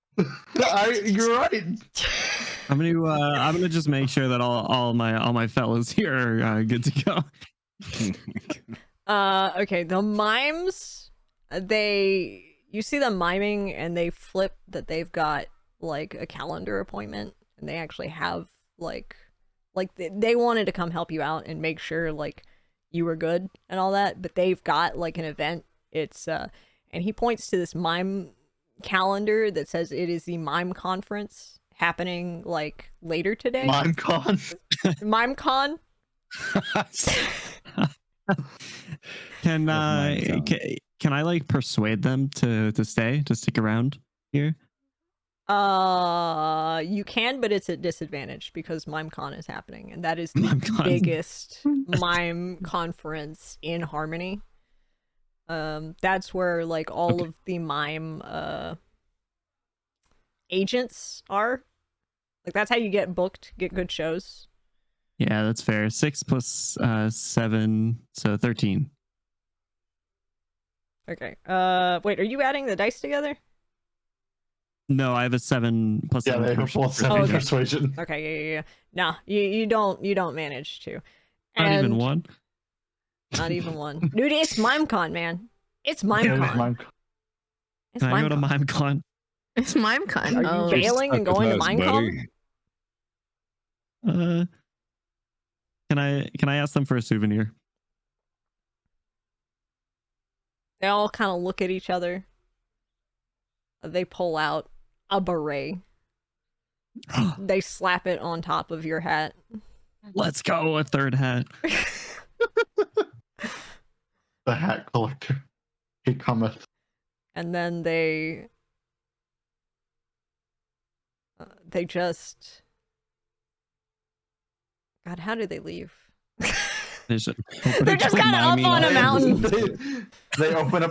You're right. I'm gonna just make sure that all my fellows here are good to go. Okay, the mimes, you see them miming and they flip that they've got like a calendar appointment, and they actually have like they wanted to come help you out and make sure like you were good and all that, but they've got like an event. It's and he points to this mime calendar that says it is the mime conference happening like later today. Mime con. Can MimeCon. can Mime I like persuade them to stick around here? You can, but it's at disadvantage because MimeCon is happening, and that is the MimeCon. biggest mime conference in Harmony. That's where like all Okay. of the mime agents are. Like that's how you get booked, get good shows. Yeah, that's fair. 6 plus 7, so 13. Okay. Wait, are you adding the dice together? No, I have a 7 plus Yeah, 7. they have a full seven okay. persuasion. Okay, yeah. No, you don't manage to. Not even And- one. Not even one. Dude, it's MimeCon, man. It's Yeah, it was MimeCon. mime. It's Can I go to MimeCon. MimeCon? It's MimeCon. Are you Oh. bailing and Stuck with going to us, MimeCon? buddy. Can I ask them for a souvenir? They all kind of look at each other. They pull out a beret. They slap it on top of your hat. Let's go, a third hat. The hat collector. He cometh. And then they just... God, how did they leave? They should They're just kind of up on a mountain. They open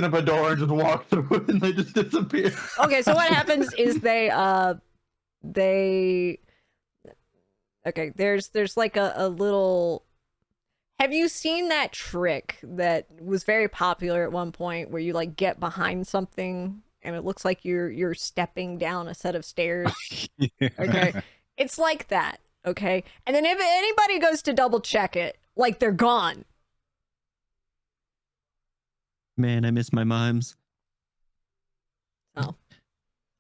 up a door and just walk through it, and they just disappear. Okay, so what happens is okay, there's like a little... Have you seen that trick that was very popular at one point where you like get behind something and it looks like you're stepping down a set of stairs? Yeah. Okay. It's like that, okay? And then if anybody goes to double check it, like they're gone. Man, I miss my mimes. Oh.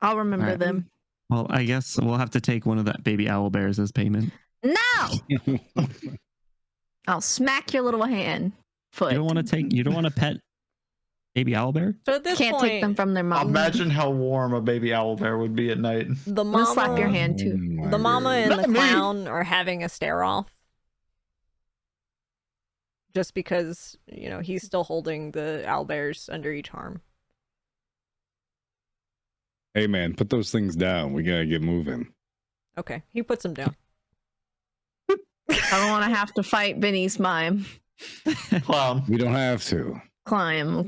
I'll remember Alright. them. Well, I guess we'll have to take one of that baby owl bears as payment. No! I'll smack your little hand. Foot. You don't want to pet baby owl bear? So at this Can't point, take them from their mom. Imagine how warm a baby owl bear would be at night. the I'm gonna slap your mama, hand too. Oh the my mama God. and the Not me. clown are having a stare off. Just because, you know, he's still holding the owlbears under each arm. Hey man, put those things down. We gotta get moving. Okay, he puts them down. I don't want to have to fight Benny's mime. Clown. We don't have to. Clown.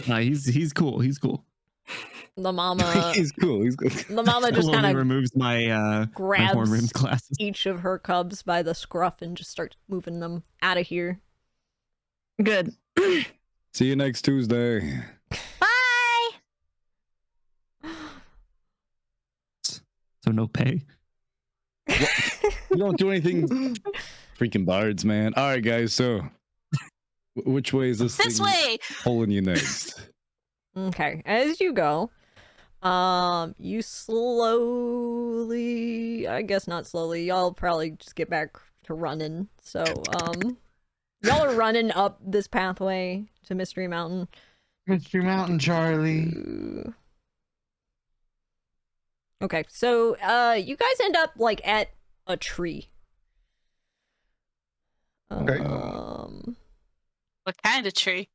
Nah, he's cool. He's cool. The mama, He's cool. He's good. the mama just Slowly kind of removes my grabs horn rimmed glasses. each of her cubs by the scruff and just starts moving them out of here. Good. See you next Tuesday. Bye! So no pay. You don't do anything. Freaking bards, man. All right, guys. So, which way is this? This thing way. pulling you next? Okay, as you go, you slowly, I guess not slowly, y'all probably just get back to running. So, y'all are running up this pathway to Mystery Mountain. Mystery Mountain, Charlie. Ooh. Okay, so, you guys end up, like, at a tree. Okay. What kind of tree?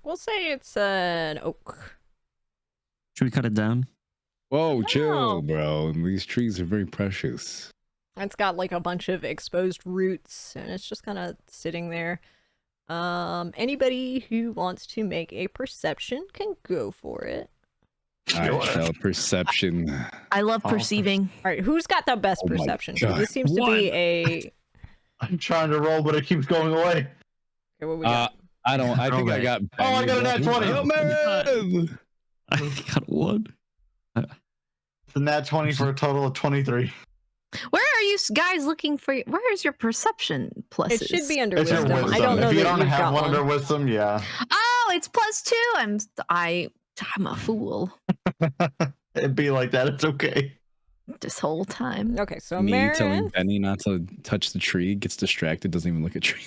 We'll say it's an oak. Should we cut it down? Whoa, No. chill, bro. These trees are very precious. It's got like a bunch of exposed roots and it's just kind of sitting there. Anybody who wants to make a perception can go for it. I shall perception. I love Oh, perceiving. All right, who's got the best Oh my perception? 'Cause God. this seems to be a... I'm trying to roll, but it keeps going away. Okay, what we got? I don't. I think I Okay. got. Oh, I got a nat 20. Oh, man! I got one. It's a nat 20 for a total of 23. Where are you guys looking for? Where is your perception pluses? It should be under It's your wisdom. wisdom. I don't know if you that don't you've have got one one. under wisdom, yeah. Oh, it's +2. I'm a fool It'd be like that. It's okay. this whole time. Okay, so Me telling Meredith... Benny not to touch the tree, gets distracted, doesn't even look at tree.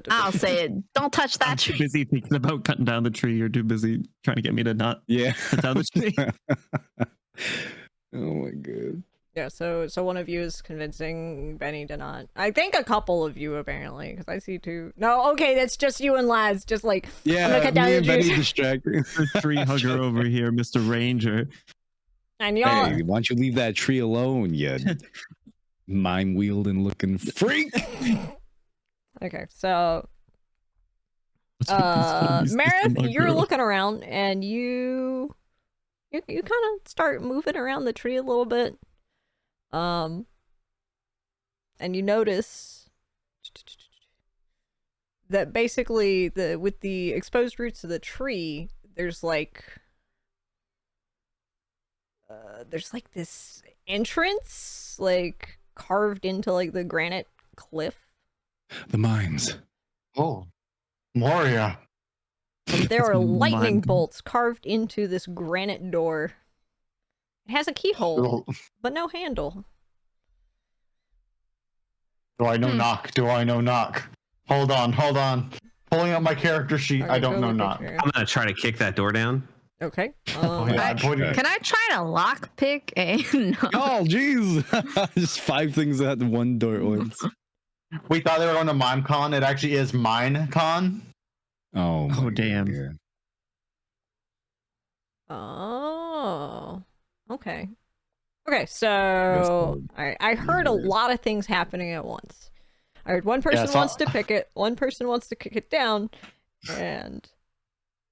I'll say it. Don't touch I'm that too tree. busy thinking about cutting down the tree. You're too busy trying to get me to not Yeah. cut down the tree. Oh my god. Yeah, so one of you is convincing Benny to not. I think a couple of you apparently, because I see two. No, okay, that's just you and Laz. Just like Yeah, gonna cut down me the and Benny trees. distracted. The tree hugger over here, Mr. Ranger. and y'all. Hey, why don't you leave that tree alone, you mime wielding looking freak? Okay, so What's with these ponies? Meredith, This you're girl. looking around and you kind of start moving around the tree a little bit. And you notice that basically with the exposed roots of the tree, there's like this entrance like carved into like the granite cliff. The mimes. Oh, Moria. And there That's are lightning mind- bolts carved into this granite door. It has a keyhole, but no handle. Do I know knock? Do I know knock? Hold on. Pulling up my character sheet. Okay, I don't go know look knock. at your- I'm gonna try to kick that door down. Okay. Oh, yeah, I'm pointing- Can I try to lockpick a no. Oh, jeez. Just 5 things at one door at once. We thought they were going to MimeCon. It actually is MineCon. Oh, my damn. God. Oh. Okay. Okay, so all right, I heard a lot of things happening at once. I heard one person wants to pick it, one person wants to kick it down, and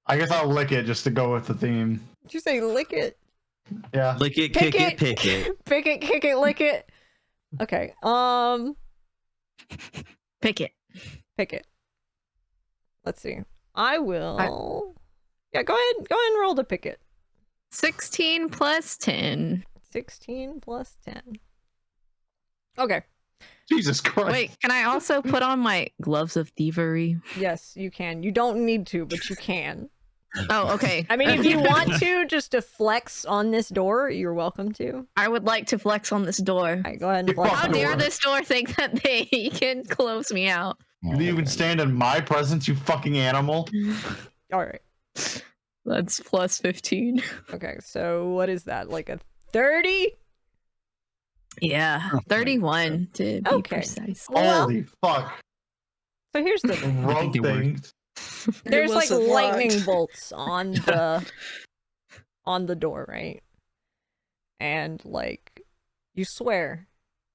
I guess I'll lick it just to go with the theme. did you say lick it? Yeah. Lick it, Pick kick it, pick it. Pick it, kick it, lick it. Okay. Pick it. Pick it. Let's see. I will. Yeah, go ahead and roll to pick it. 16 plus 10. 16 plus 10. Okay. Jesus Christ. Wait, can I also put on my gloves of thievery? Yes, you can. You don't need to, but you can. Oh, okay. I mean, if you want to, just to flex on this door, you're welcome to. I would like to flex on this door. All right, go ahead and flex How on the dare door. this door think that they can close me out? You didn't even stand in my presence, you fucking animal. All right. That's plus 15. Okay, so what is that? Like a 30? Yeah, 31 to be Okay. precise. Well, Holy fuck. so here's the Rogue it worked. things. there's like wasn't lightning locked. bolts on the door, right? And like you swear,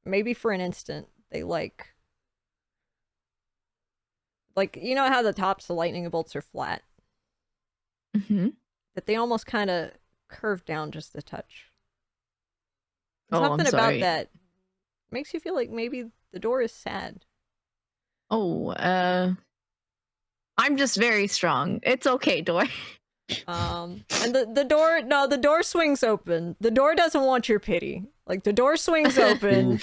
maybe for an instant, they like you know how the tops of lightning bolts are flat? Mm-hmm. That they almost kind of curve down just a touch. Oh, I'm Something about sorry. that makes you feel like maybe the door is sad. Oh, I'm just very strong. It's okay, door. And the door swings open. The door doesn't want your pity. Like the door swings open.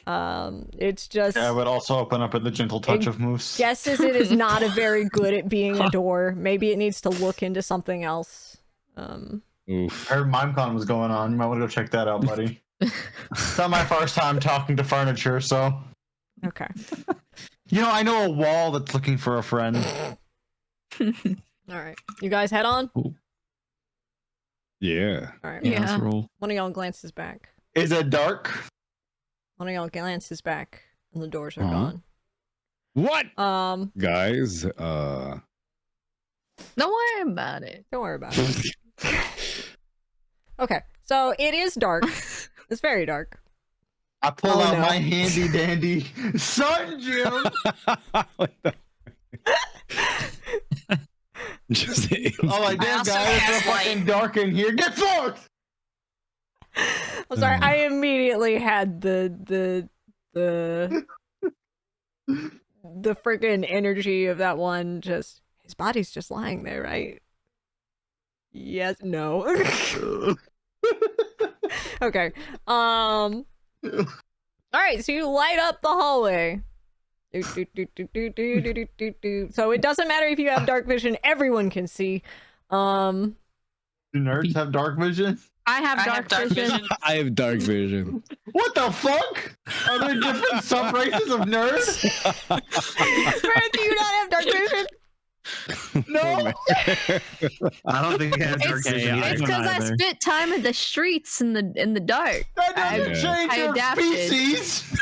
It's just Yeah, I would also open up with the gentle touch of moose. guesses it is not a very good at being a door. Maybe it needs to look into something else. Oof. I heard MimeCon was going on. You might want to go check that out, buddy. It's not my first time talking to furniture, so. Okay. You know, I know a wall that's looking for a friend. All right. You guys head on? Yeah. All right. Yeah. Let's roll. One of y'all glances back. Is it dark? One of y'all glances back and the doors are Uh-huh. What? gone. Guys, Don't worry about it. Don't worry about it. Okay. So it is dark. It's very dark. I pull Oh, out no. my handy dandy sun gem. Just Oh, like, damn, also guys, it's cast so fucking light. dark in here. Get fucked! I'm sorry. I immediately had the freaking energy of that one. Just his body's just lying there, right? Yes. No. Okay. All right. So you light up the hallway. Do, do, do, do, do, do, do, do, do. So it doesn't matter if you have dark vision. Everyone can see. Do nerds have dark vision? I have dark vision. I have dark vision. What the fuck? Are there different sub-races of nerds? Brad, do you not have dark vision? No! I don't think it has dark It's, vision yeah, either. it's don't because I either. spent time in the streets in the dark. That doesn't Yeah. change I your adapted. species!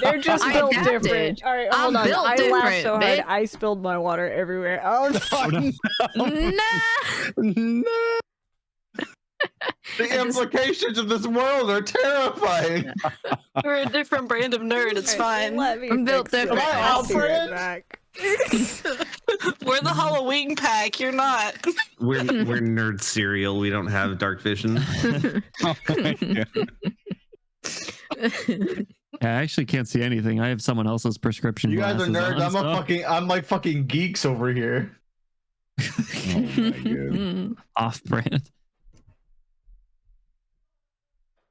They're just I built adapted. different. All right, I'm hold on. built I laughed different, so hard, bitch. I spilled my water everywhere. Oh, no. Nah. No! The implications of this world are terrifying. We're a different brand of nerd. It's fine. Let me I'm built fix it. different. I'll be right Alfred? back. We're the Halloween pack. You're not. We're nerd cereal. We don't have dark vision. Oh my God. I actually can't see anything. I have someone else's prescription. You guys are glasses nerds. on, so- I'm like fucking geeks over here. Oh my God. off-brand.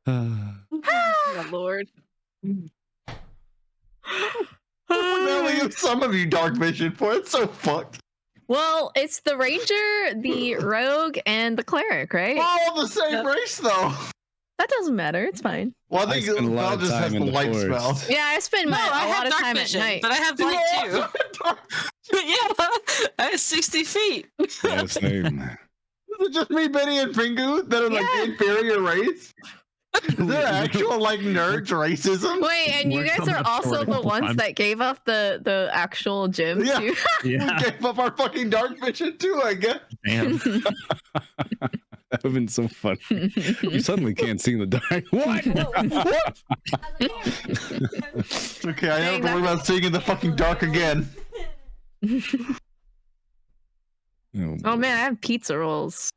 Oh, Lord. What the hell use some of you dark vision for? It's so fucked. Well, it's the ranger, the rogue, and the cleric, right? We're all the same race, though. That doesn't matter. It's fine. Well, I think spend a lot Phel of just time has in the the light spell. forest. Yeah, I spend No, a I lot have of dark time vision, at night. but I have light too. Yeah, I have 60 feet. Yeah, same. Is it just me, Benny, and Pingu that are like the inferior race? Is there actual like nerds racism? Wait, and you We're guys coming are up short also a the couple ones times. that gave up the actual gym Yeah. too. Yeah. We gave up our fucking dark vision too, I guess. Damn. That would have been so funny. You suddenly can't see in the dark. What? Okay, I Dang, never worry about seeing in the fucking dark again. Oh man, I have pizza rolls.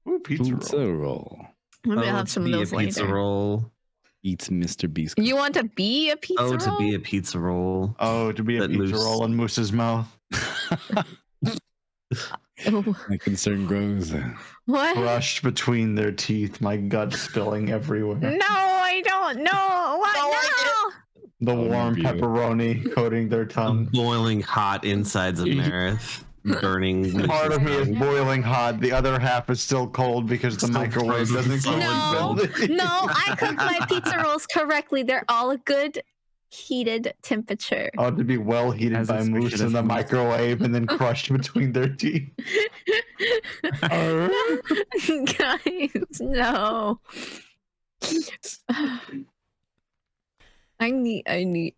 Ooh, pizza Pizza roll. roll. Maybe I'll Oh, have to some of be a those pizza later. roll. Eats Mr. Beast. You want to be a pizza Oh, roll? to be a pizza roll. Oh, to be a That pizza moose. roll in Moose's mouth. Oh, My concern grows. what? Crushed between their teeth, my gut spilling everywhere. No, I don't know. What? The Oh, warm review. pepperoni coating their The tongue. boiling hot insides of Marith. Burning. Part of me is boiling hot. The other half is still cold because the Still microwave frozen doesn't solid. No, cool. no, I cook my pizza rolls correctly. They're all a good heated temperature. Oh, to be well heated As by expected Moose of in the Moose. microwave and then crushed between their teeth. Guys, no. I need.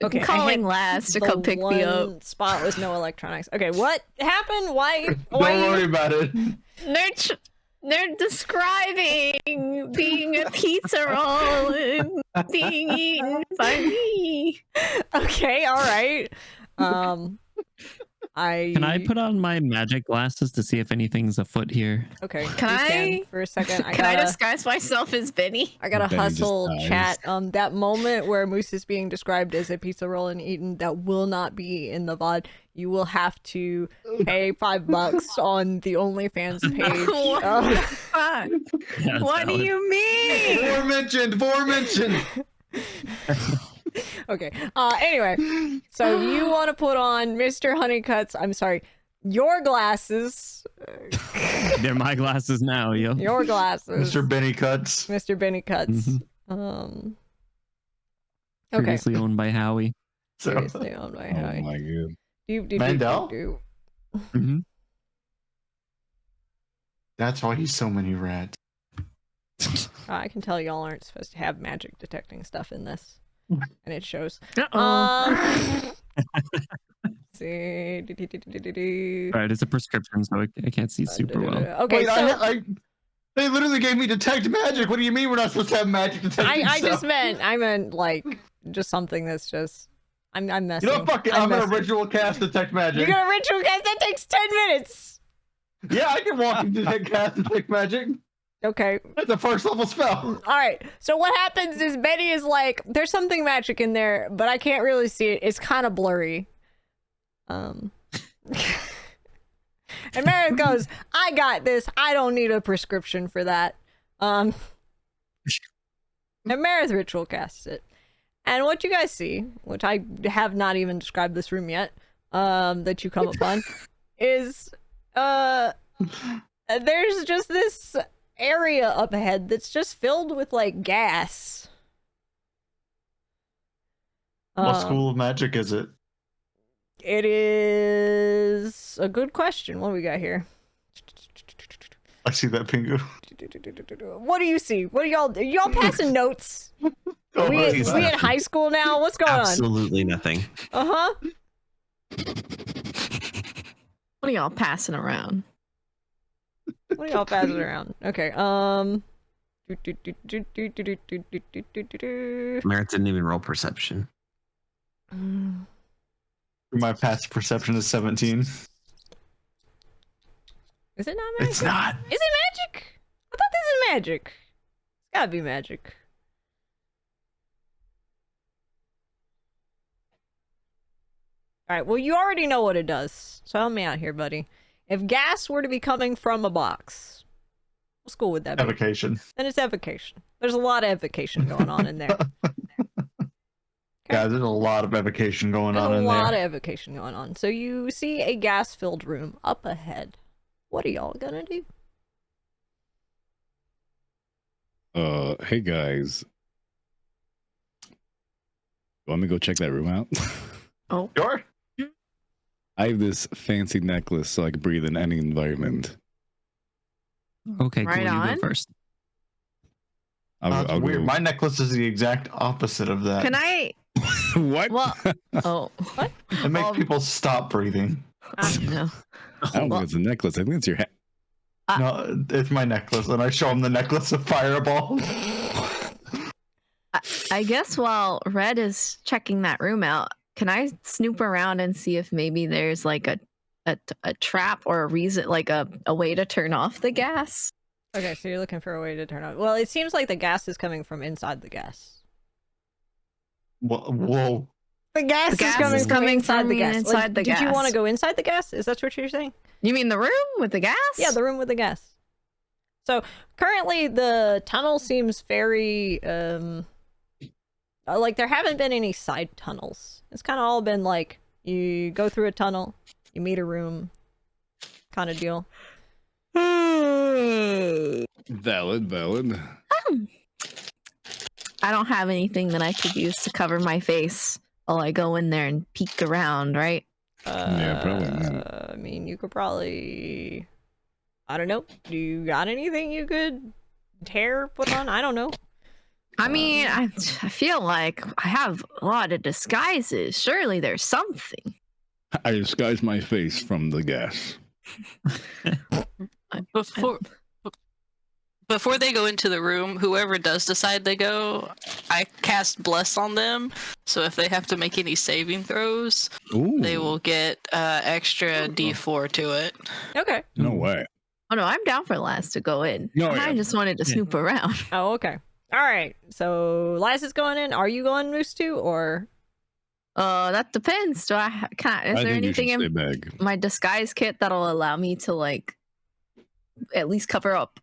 Okay, I calling hit last to the come pick me up. one spot with no electronics. Okay, what happened? Why? Don't Why? worry about it. They're describing being a pizza roll and being eaten by me. Okay, all right. Can I put on my magic glasses to see if anything's afoot here? Okay, Can you I- for a second? Can I disguise myself as Benny? I gotta Benny just hustle dies. chat. That moment where Moose is being described as a pizza roll and eaten, that will not be in the VOD. You will have to pay $5 on the OnlyFans page. What the fuck? Yeah, What do valid. you mean? Forementioned. Okay. Anyway, so you want to put on Mr. Honeycutt's, I'm sorry, your glasses. They're my glasses now, yo. Your glasses. Mr. Benny Cuts. Mr. Benny Cuts. Mhm. Okay. Previously owned by Howie. So, Seriously, oh my Oh God. my god. Mandel? Mhm. that's why he's so many rats. I can tell y'all aren't supposed to have magic detecting stuff in this. And it shows. Uh-oh. See. Alright, it's a prescription, so I can't see super well. Okay, Wait, so they literally gave me detect magic. What do you mean we're not supposed to have magic detecting I stuff? I meant like just something that's just I'm messing. You know, fuck it. I'm gonna ritual cast detect magic. You're gonna ritual cast? That takes 10 minutes. Yeah, I can walk and detect cast detect magic. Okay. That's a first level spell. All right. So what happens is Betty is like, there's something magic in there, but I can't really see it. It's kind of blurry. And Meredith goes, I got this. I don't need a prescription for that. And Meredith ritual casts it. And what you guys see, which I have not even described this room yet, that you come upon, is there's just this area up ahead that's just filled with like gas. What school of magic is it? It is a good question. What do we got here? I see that Pingu. What do you see? What are y'all passing notes? Oh, we right. in high school now? What's going Absolutely nothing. on? Uh-huh. What are y'all passing around? What are y'all passing around? Okay, Merritt didn't even roll perception. My passive perception is 17. Is it not magic? It's not. Is it magic? I thought this is magic. It's gotta be magic. Alright, well, you already know what it does. So help me out here, buddy. If gas were to be coming from a box, what school would that be? Evocation. Then it's evocation. There's a lot of evocation going on in there. Guys, there's a lot of evocation going There's on a in lot there. of evocation going on. So you see a gas-filled room up ahead. What are y'all gonna do? Hey guys, want me to go check that room out? Oh, Sure. I have this fancy necklace so I can breathe in any environment. Okay, Right cool. You on. go first. That's I'll weird. go. My necklace is the exact opposite of that. can I? What? Well, oh, what? It makes Well, people stop breathing. I don't know. I don't think it's a necklace. I think it's your hat. No, it's my necklace, and I show him the necklace of fireball. I guess while Red is checking that room out, can I snoop around and see if maybe there's like a trap or a reason, like a way to turn off the gas? Okay, so you're looking for a way to turn on. Well, it seems like the gas is coming from inside the gas. Whoa. The gas, The gas is coming is from coming inside from the gas. inside the did you want to gas. go inside the gas? Is that what you're saying? You mean the room with the gas? Yeah, the room with the gas. So currently the tunnel seems very like there haven't been any side tunnels. It's kind of all been like you go through a tunnel, you meet a room, kind of deal. Valid. I don't have anything that I could use to cover my face while I go in there and peek around, right? Yeah, probably not. I mean, you could probably. I don't know. Do you got anything you could put on? I don't know. I mean, I feel like I have a lot of disguises. Surely there's something. I disguise my face from the gas. Before they go into the room, whoever does decide they go, I cast Bless on them. So if they have to make any saving throws, Ooh. they will get extra D4 to it. Okay. No way. Oh no, I'm down for Laz to go in. No, I yeah. just wanted to snoop around. Oh, okay. All right. So Liz is going in. Are you going, Moose, too, or? That depends. Do I is I there think you should anything stay in back. my disguise kit that'll allow me to like at least cover up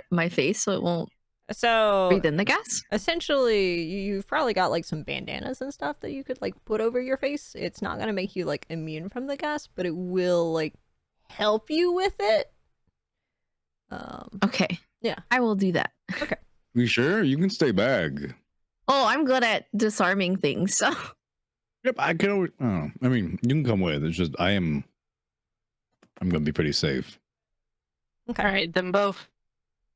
my face so it won't So breathe in the gas? essentially, you've probably got like some bandanas and stuff that you could like put over your face. It's not gonna make you like immune from the gas, but it will like help you with it. Okay. Yeah. I will do that. You sure? You can stay back. Oh, I'm good at disarming things, so Yep, I can always. Oh, I mean, you can come with. It's just I'm gonna be pretty safe. Okay. All right, then both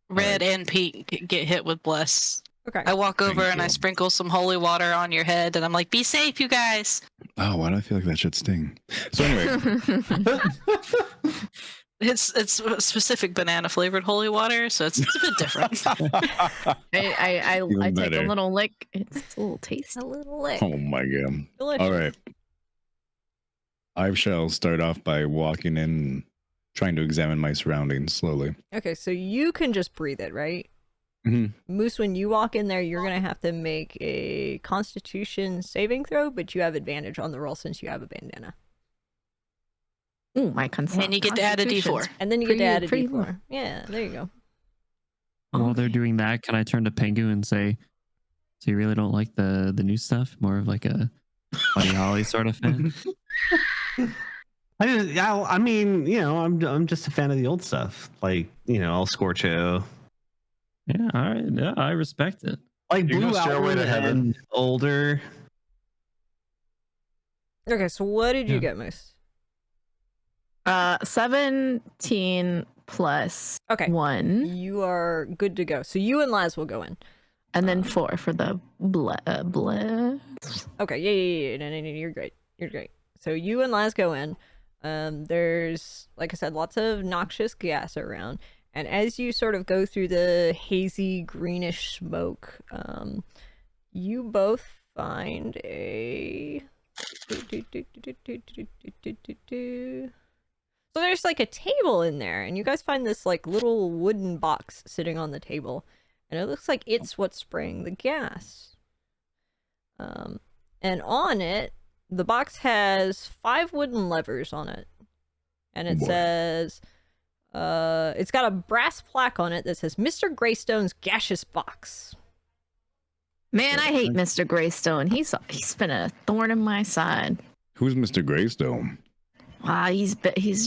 Red and Pete get hit with Bless. Okay. I walk over Thank and I you. sprinkle some holy water on your head, and I'm like, "Be safe, you guys." Oh, why do I feel like that should sting? So anyway, It's specific banana flavored holy water, so it's a bit different. I Even take better. a little lick. It's a little taste. A little lick. oh my god. Delicious. All right. I shall start off by walking in, trying to examine my surroundings slowly. Okay, so you can just breathe it, right? Mhm. Moose, when you walk in there, you're gonna have to make a Constitution saving throw, but you have advantage on the roll since you have a bandana. Ooh, my And you get to add a D4. And then you get to Pretty- add a pretty D4. Yeah, there you go. While they're doing that, can I turn to Pengu and say, "So you really don't like the new stuff? More of like a Buddy Holly sort of fan?" I mean, you know, I'm just a fan of the old stuff, like El Scorcho, Yeah, all right. Yeah, I respect it. like You're Blue no stairway to Outward heaven. and older. Okay, so what did you Yeah. get, Moose? 17 plus Okay. 1, You are good to go. So you and Laz will go in. and then 4 for the bless. Okay, yeah. No, you're great. You're great. So you and Laz go in. There's, like I said, lots of noxious gas around. And as you sort of go through the hazy greenish smoke, you both find a... So there's like a table in there, and you guys find this like little wooden box sitting on the table. And it looks like it's what's spraying the gas. And on it, the box has 5 wooden levers on it. And it Boy. says, it's got a brass plaque on it that says Mr. Greystone's gaseous box. Man, I hate Mr. Greystone. He's been a thorn in my side. Who's Mr. Greystone? He's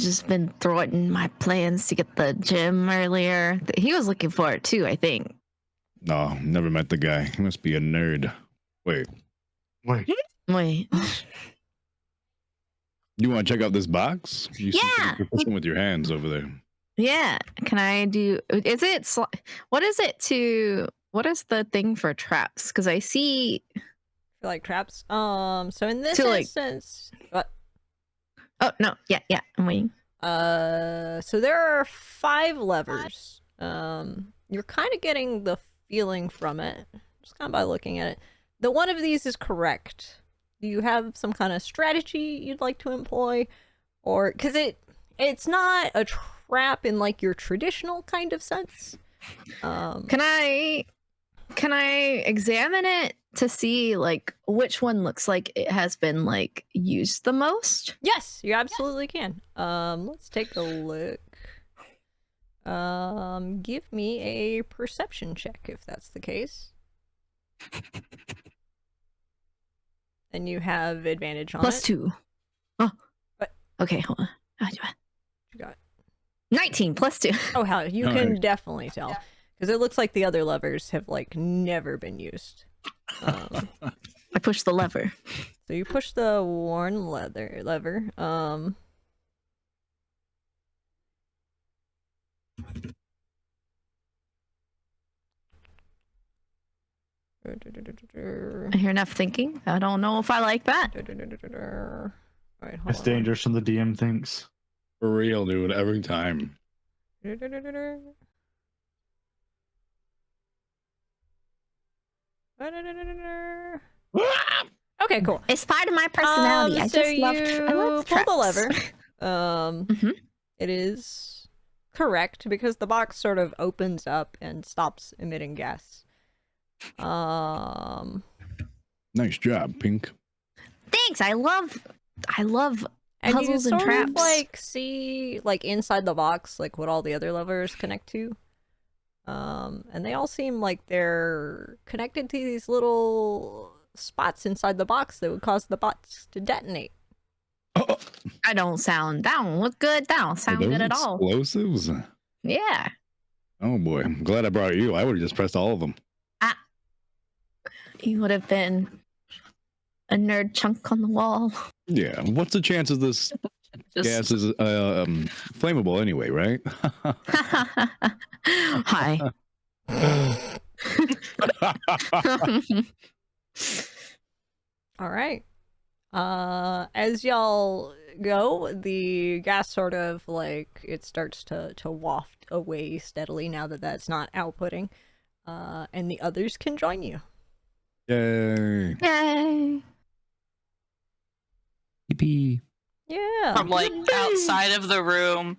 just been thwarting my plans to get the gem earlier. He was looking for it too, I think. No, never met the guy. He must be a nerd. Wait, Wait. Wait. you want to check out this box? You seem Yeah. pretty proficient with your hands over there. Yeah. Can I do? Is it? What is it to? What is the thing for traps? Because I see. For like traps. So in this To, like- instance, what? Oh no. Yeah. Yeah. I'm waiting. So there are 5 levers. You're kind of getting the feeling from it, just kind of by looking at it, that one of these is correct. Do you have some kind of strategy you'd like to employ, or because it's not a trap in like your traditional kind of sense? Can I examine it to see like which one looks like it has been like used the most? Yes, you absolutely can. Let's take a look. Give me a perception check if that's the case. And you have advantage on it. +2. Oh. What? Okay, hold on. You got 19 +2. Oh hell, you All can right. definitely tell because it looks like the other levers have like never been used. I pushed the lever. So you push the worn lever. I hear enough thinking. I don't know if I like that. Alright, hold It's on. dangerous when the DM thinks. For real, dude. Every time. Okay, cool. It's part of my personality. I So just love, I love pull the traps. lever. Mhm. It is correct because the box sort of opens up and stops emitting gas. Nice job, Pink. Thanks. I love And puzzles you and sort traps. of like see like inside the box like what all the other levers connect to. And they all seem like they're connected to these little spots inside the box that would cause the box to detonate. I don't sound. That don't look good. That don't Are sound those good at all. explosives? Yeah. Oh boy, I'm glad I brought you. I would have just pressed all of them. You would have been a nerd chunk on the wall. Yeah. What's the chances this gas is flammable anyway, right? Hi. All right. As y'all go, the gas sort of like it starts to waft away steadily now that that's not outputting, and the others can join you. Yay. Yay. Yippee. Yeah. From like outside of the room.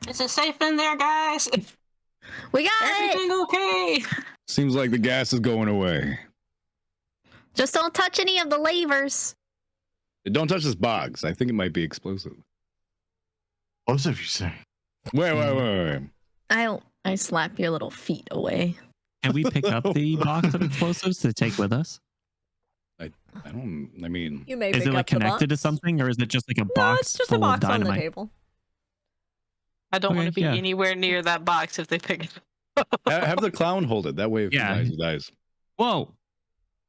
Is it safe in there, guys? We got it. Everything okay? Seems like the gas is going away. Just don't touch any of the levers. Don't touch this box. I think it might be explosive. Explosive, you say? Wait. I slap your little feet away. Can we pick up the box of explosives to take with us? I mean, You may Is pick it like up the connected to box. something, or is it just like a No, box it's just full a box of on the dynamite? table. I don't want to Okay, be yeah. anywhere near that box if they pick it up. have the clown hold it. That way, if Yeah. he dies. Whoa.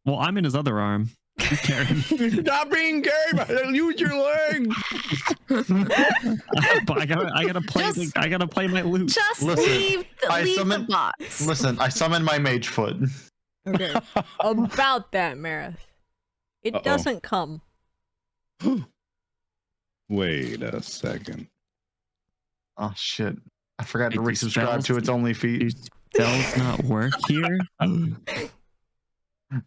Well, I'm in his other arm. He's carrying. Stop being gay. Use your leg. I gotta play. Just- I gotta play my loot. Just Listen, leave I the summon- box. Listen, I summoned my mage foot. Okay. About that, Marith. It Uh-oh. doesn't come. Wait a second. Oh shit! I forgot to It resubscribe to dispels- its only Do feed. spells not work here?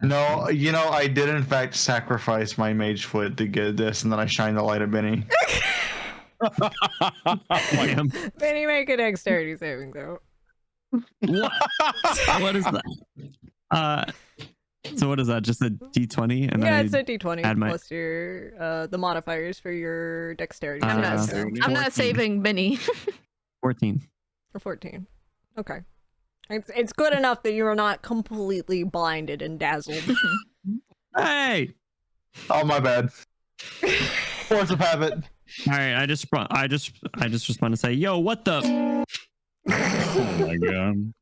No, you know I did in fact sacrifice my mage foot to get this, and then I shined the light at Benny. Damn. Benny, make a dexterity saving throw. What is that? So what is that? Just a D20? And Yeah, then it's a d20 add my- plus your the modifiers for your dexterity. I'm Uh, not. saving I'm 14. not saving Benny. 14. for 14. Okay. It's good enough that you are not completely blinded and dazzled. Hey! Oh my bad. Force of habit. All right, I just respond to say, "Yo, what the?" Oh my god.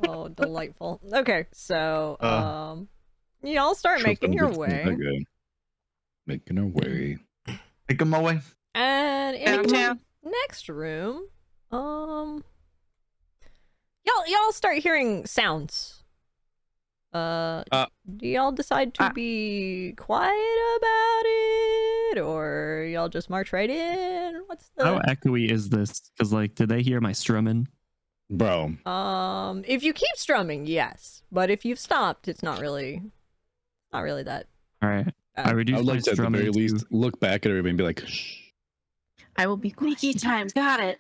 Oh, delightful. Okay, so y'all start making your way, Okay. Making our way. Take them away. and in Downtown. the next room, y'all start hearing sounds. Do y'all decide to be quiet about it, or y'all just march right in? What's How the echoey is this? Because like, did they hear my strumming? Bro. if you keep strumming, yes, but if you've stopped, it's not really that. All right, I bad. I reduced would my like to at the strumming very to least look back at everybody and be like, shh. I will be quiet. Sneaky time. Got it.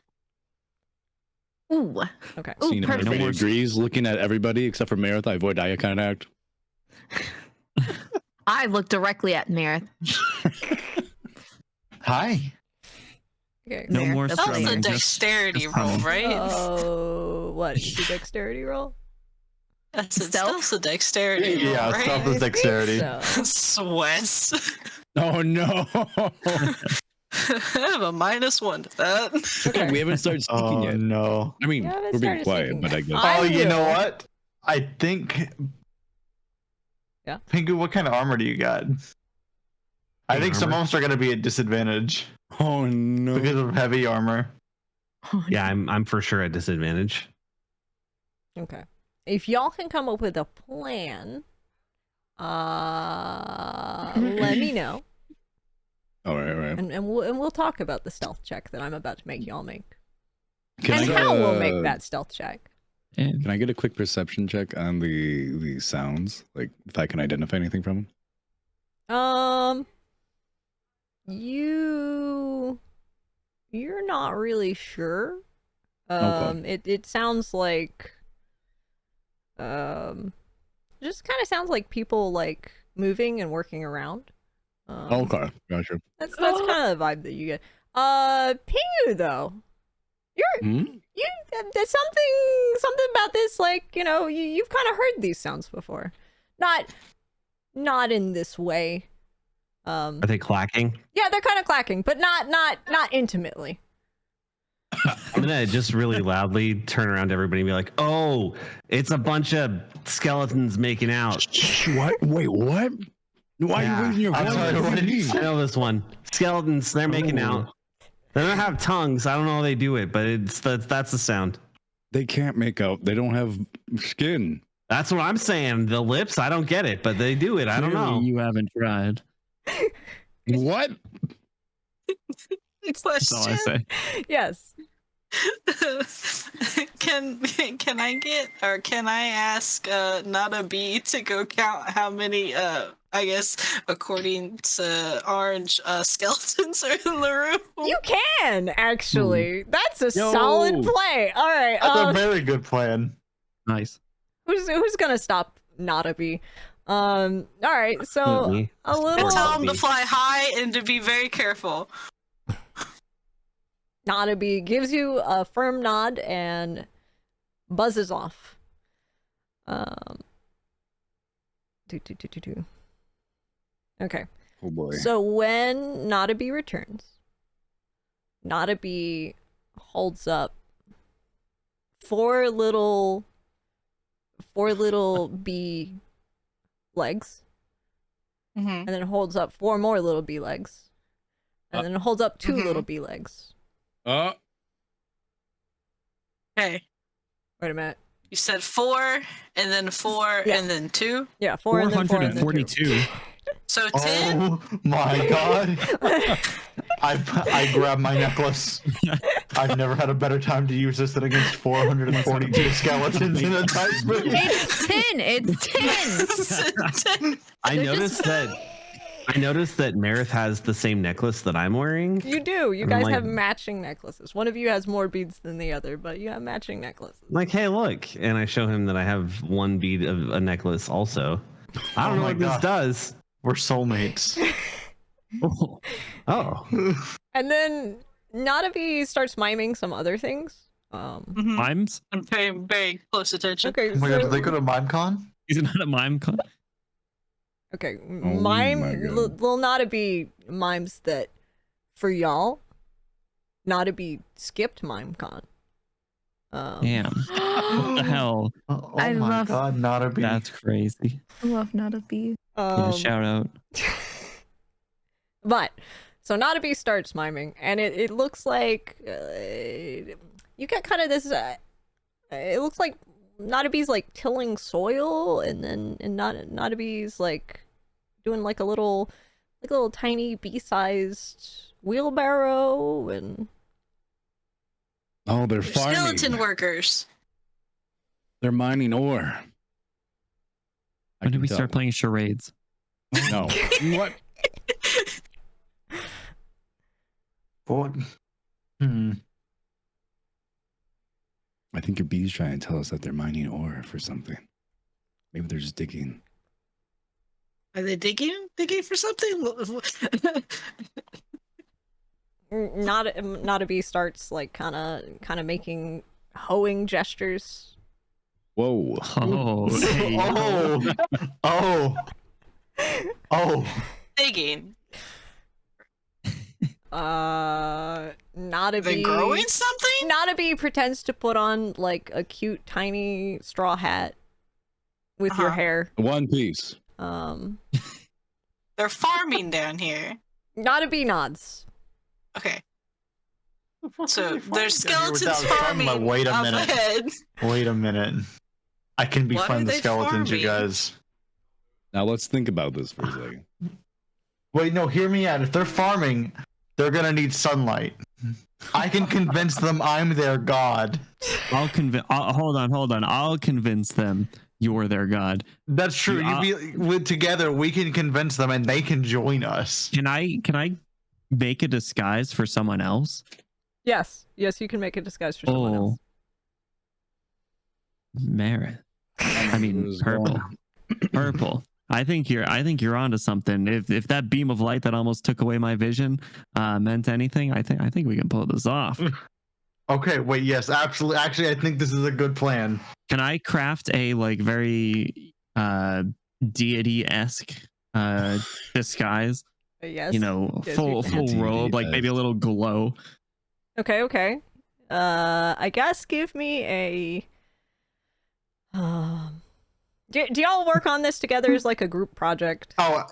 Ooh. Okay. Ooh, Seeing if perfect. everybody more- agrees, looking at everybody except for Meredith, I avoid eye contact. I look directly at Marith. Hi. Okay. No There, more that's That was a strumming. just- dexterity just roll, humming. right? Oh, what? Is the dexterity roll? That's a Stealth? stealth's a dexterity roll, Yeah, right? stealth is dexterity. Sweats. Oh no. I have a -1 to that. Okay. We haven't started speaking Oh yet. no. I mean, Yeah, we're being started quiet, speaking but yet. I guess. I Oh, you know will- what? I think. Yeah. Pingu, what kind of armor do you got? I think some of us are going to be at disadvantage Oh no. because of heavy armor. Yeah, I'm for sure at disadvantage. Okay. If y'all can come up with a plan, let me know, All right. and we'll talk about the stealth check that I'm about to make y'all make, Can and I how get we'll a- make that stealth check. And Can I get a quick perception check on the sounds? Like if I can identify anything from them? You're not really sure. Okay. It sounds like just kind of sounds like people like moving and working around. Okay, gotcha. That's kind of the vibe that you get. Pingu though, Hmm? there's something about this, like, you know, you've kind of heard these sounds before, not in this way. Are they clacking? Yeah, they're kind of clacking, but not intimately. I'm gonna just really loudly turn around to everybody and be like, "Oh, it's a bunch of skeletons making out." What? Wait, what? Why Yeah. are you raising your I'm voice? sorry, what did you I know this one. Skeletons, they're making out. They don't have tongues. I don't know how they do it, but that's the sound. They can't make out. They don't have skin. That's what I'm saying. The lips, I don't get it, but they do it. I don't clearly know. you haven't tried. What? That's all I say. Yes. Can I get, or can I ask Nada B to go count how many I guess according to Orange skeletons are in the room? You can actually. That's a Yo. solid play. All right. That's a very good plan. Nice. Who's gonna stop Nadabi? All right. So Me. a And little tell them to fly high and to be very careful. Nadabi gives you a firm nod and buzzes off. Okay. Oh boy. So when Nadabi returns, Nadabi holds up four little bee legs, Mm-hmm. and then holds up four more little bee legs, and then holds up two Mhm. little bee legs. Okay, Wait a minute. you said 4, and then 4, Yeah. and then 2. Yeah, four and then 4 and then 2. 442. So 10. Oh my god. I grabbed my necklace. I've never had a better time to use this than against 442 skeletons in a time space. It's 10. It's 10. I They're noticed that Marith has the same necklace that I'm wearing. You do. You I'm guys like- have matching necklaces. One of you has more beads than the other, but you have matching necklaces. I'm like, hey, look, and I show him that I have one bead of a necklace also. I don't Oh know my what this God. does. We're soulmates. Oh, Oh, And then Nadabi starts miming some other things. Mhm. mimes? I'm paying very close attention. Okay, Oh my god, so, did they go to MimeCon? Is it not a mime con? okay, my mime God. will Nadabi mimes that for y'all. Nadabi skipped MimeCon. Damn. What the hell? Oh I my love- god, not a bee. That's crazy. I love not a bee. Yeah, shout out. But so Nadabi starts miming, and it looks like you get kind of this. It looks like Nadabi's like tilling soil, and then Nadabi's like doing like a little tiny bee-sized wheelbarrow, and Oh, they're farming. Skeleton workers. They're mining ore. When did we start playing charades? No. What? What? I think your bee's trying to tell us that they're mining ore for something. Maybe they're just digging. Are they digging for something? Nadabi starts like kind of making hoeing gestures. Whoa. Oh, hey. Oh. Digging. Nadabi They growing something? Nadabi pretends to put on like a cute tiny straw hat with your hair. One piece. They're farming down here. Nadabi nods. Okay. So there's skeletons Without farming sunlight, wait a up minute. ahead. Wait a minute. I can Why befriend are the they skeletons, you farming? guys. Now let's think about this for a second. Wait, no, hear me out. If they're farming, they're gonna need sunlight. I can convince them I'm their god. Hold on. I'll convince them you're their god. That's true. Together we can convince them and they can join us. Can I make a disguise for someone else? Yes, you can make a disguise for someone else. Merit. I mean, purple. Purple. I think you're onto something. If that beam of light that almost took away my vision meant anything, I think we can pull this off. Okay, wait, yes, absolutely. Actually, I think this is a good plan. Can I craft a like very deity-esque disguise? Yes. You know, Yes, full you can. robe, like maybe a little glow. Okay. I guess give me a. Do y'all work on this together as like a group project? Oh,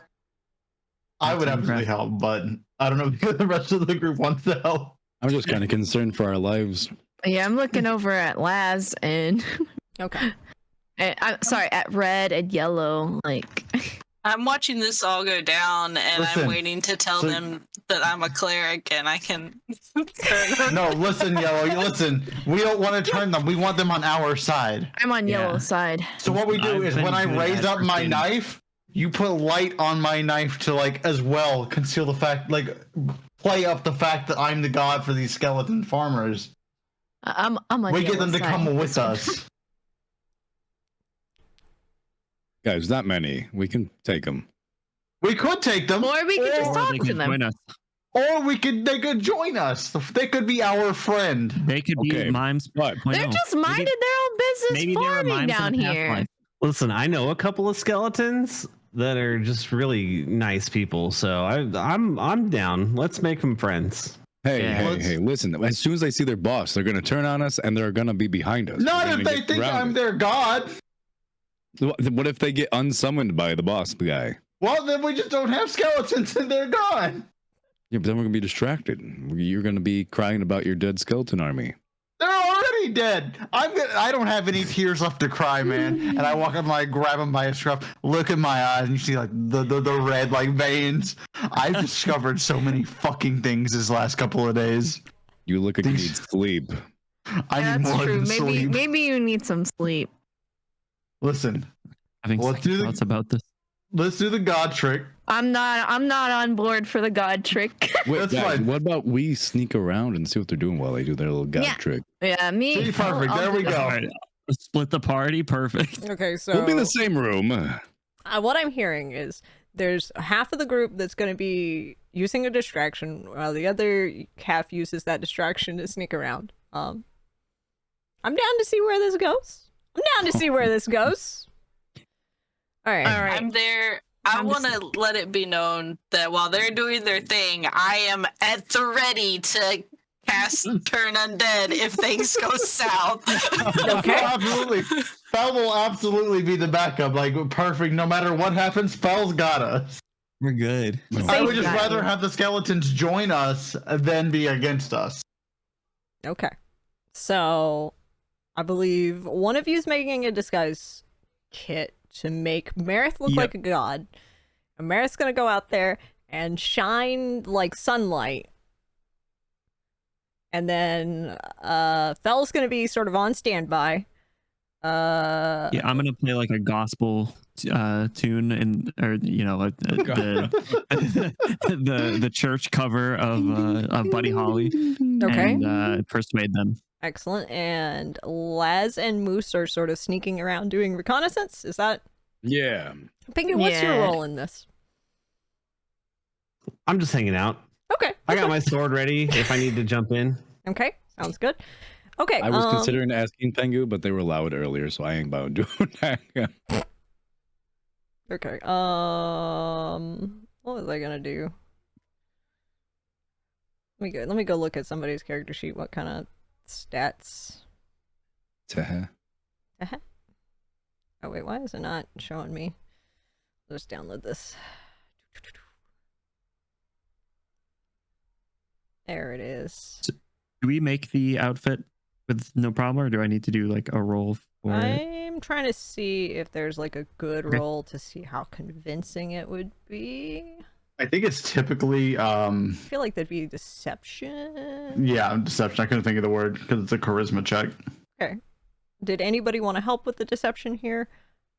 I would absolutely help, but I don't know if the rest of the group wants to help. I'm just kind of concerned for our lives. Yeah, I'm looking over at Laz and Okay. I'm sorry, at Red and Yellow. Like, I'm watching this all go down, and Listen, I'm waiting to tell them that I'm a cleric and I can turn them. No, listen, Yellow. Listen, we don't want to turn them. We want them on our side. I'm on Yeah. Yellow's side. So what we do I've is been when I doing raise that up for my kids. knife, you put light on my knife to like as well conceal the fact, like play up the fact that I'm the god for these skeleton farmers. I'm on We get them Yellow's to come side. with us. Guys, not many. We can take them. We could take them, Or we could just Or talk they to could them. join us. or they could join us. They could be our friend. They could Okay, be mimes. but They're just minded their own business Maybe they were farming mimes down in a past here. life. Listen, I know a couple of skeletons that are just really nice people, so I'm down. Let's make them friends. hey, Yeah. hey, listen. As soon as they see their boss, they're gonna turn on us and they're gonna be behind us. Not We're if gonna they get think I'm surrounded. their god. What if they get unsummoned by the boss guy? Well, then we just don't have skeletons and they're gone. Yeah, but then we're gonna be distracted. You're gonna be crying about your dead skeleton army. They're already dead. I don't have any tears left to cry, man. And I walk up, I grab him by his scruff, look in my eyes, and you see like the red like veins. I've discovered so many fucking things this last couple of days. You look like you These- need sleep. I Yeah, need that's more true. than sleep. Maybe you need some sleep. Listen, Having Let's do second the- thoughts about this. let's do the god trick. I'm not on board for the god trick. Wait, That's guys, fine. what about we sneak around and see what they're doing while they do their little god Yeah. trick? Yeah, me. See, perfect. I'll There do we that. go. All right, let's split the party. Perfect. Okay, so We'll be in the same room. what I'm hearing is there's half of the group that's going to be using a distraction, while the other half uses that distraction to sneak around. I'm down to see where this goes. All right. All right. I'm there. I I'm want to let it be known that while they're doing their thing, I am at the ready to cast turn undead if things go south. Okay. Absolutely. Phel will absolutely be the backup. Like, perfect. No matter what happens, Phel's got us. We're good. I would just Safe rather bet. have the skeletons join us than be against us. Okay. So, I believe one of you is making a disguise kit to make Marith look Yep. like a god. And Marith's gonna go out there and shine like sunlight. And then Phel's gonna be sort of on standby. Yeah, I'm gonna play like a gospel tune, and or the church cover of Buddy Holly. Okay. And persuade them. Excellent. And Laz and Moose are sort of sneaking around doing reconnaissance. Is that Yeah. Pinky? What's your Yeah. role in this? I'm just hanging out. Okay. I got my sword ready if I need to jump in. Okay. Sounds good. Okay. I was considering asking Pengu, but they were loud earlier, so I ain't about doing that. Okay. What was I gonna do? Let me go look at somebody's character sheet. What kind of stats? Teh. Oh wait, why is it not showing me? I'll just download this. There it is. Do we make the outfit with no problem, or do I need to do like a roll for it? I'm trying to see if there's like a good Okay. roll to see how convincing it would be. I think it's typically, I feel like that'd be deception. yeah, deception. I couldn't think of the word because it's a charisma check. Okay. Did anybody want to help with the deception here?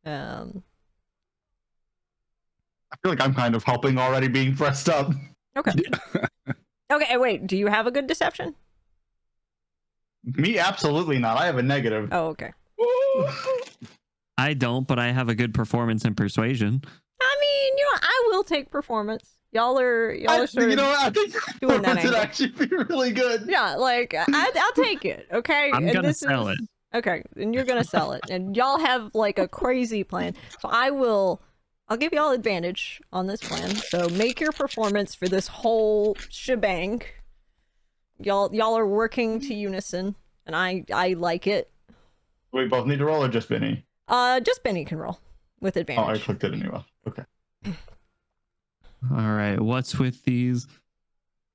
I feel like I'm kind of helping already being dressed up. Okay. Okay, wait. Do you have a good deception? Me, absolutely not. I have a negative. Oh, okay. I don't, but I have a good performance in persuasion. I mean, I will take performance. Y'all are sort You of know what? I think doing that would angle. actually be really good. Yeah, like I'll take it. Okay, I'm and gonna this sell is- it. Okay, and you're gonna sell it, and y'all have like a crazy plan. So I'll give y'all advantage on this plan. So make your performance for this whole shebang. Y'all are working to unison, and I like it. We both need to roll or just Benny? Just Benny can roll with Oh, I advantage. clicked it anyway. Okay. All right, what's with these?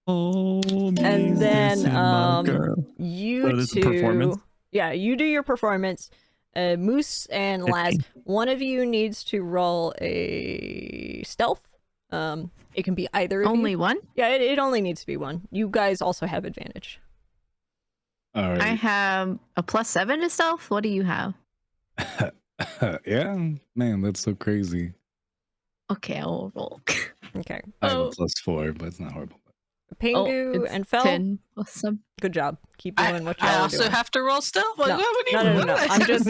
Oh, And then girl. you So this is two, performance? yeah, you do your performance. Moose and Laz, one of you needs to roll a stealth. It can be either of Only you. one? Yeah, it only needs to be one. You guys also have advantage. All right. I have a +7 to stealth. What do you have? Yeah, man, that's so crazy. Okay, I'll roll. Okay. I have Oh. a +4, but it's not horrible. Pingu it's and Phel, 10 +7. good job. Keep doing what y'all I are also doing. have to roll still. Like, No. what do you No. I'm just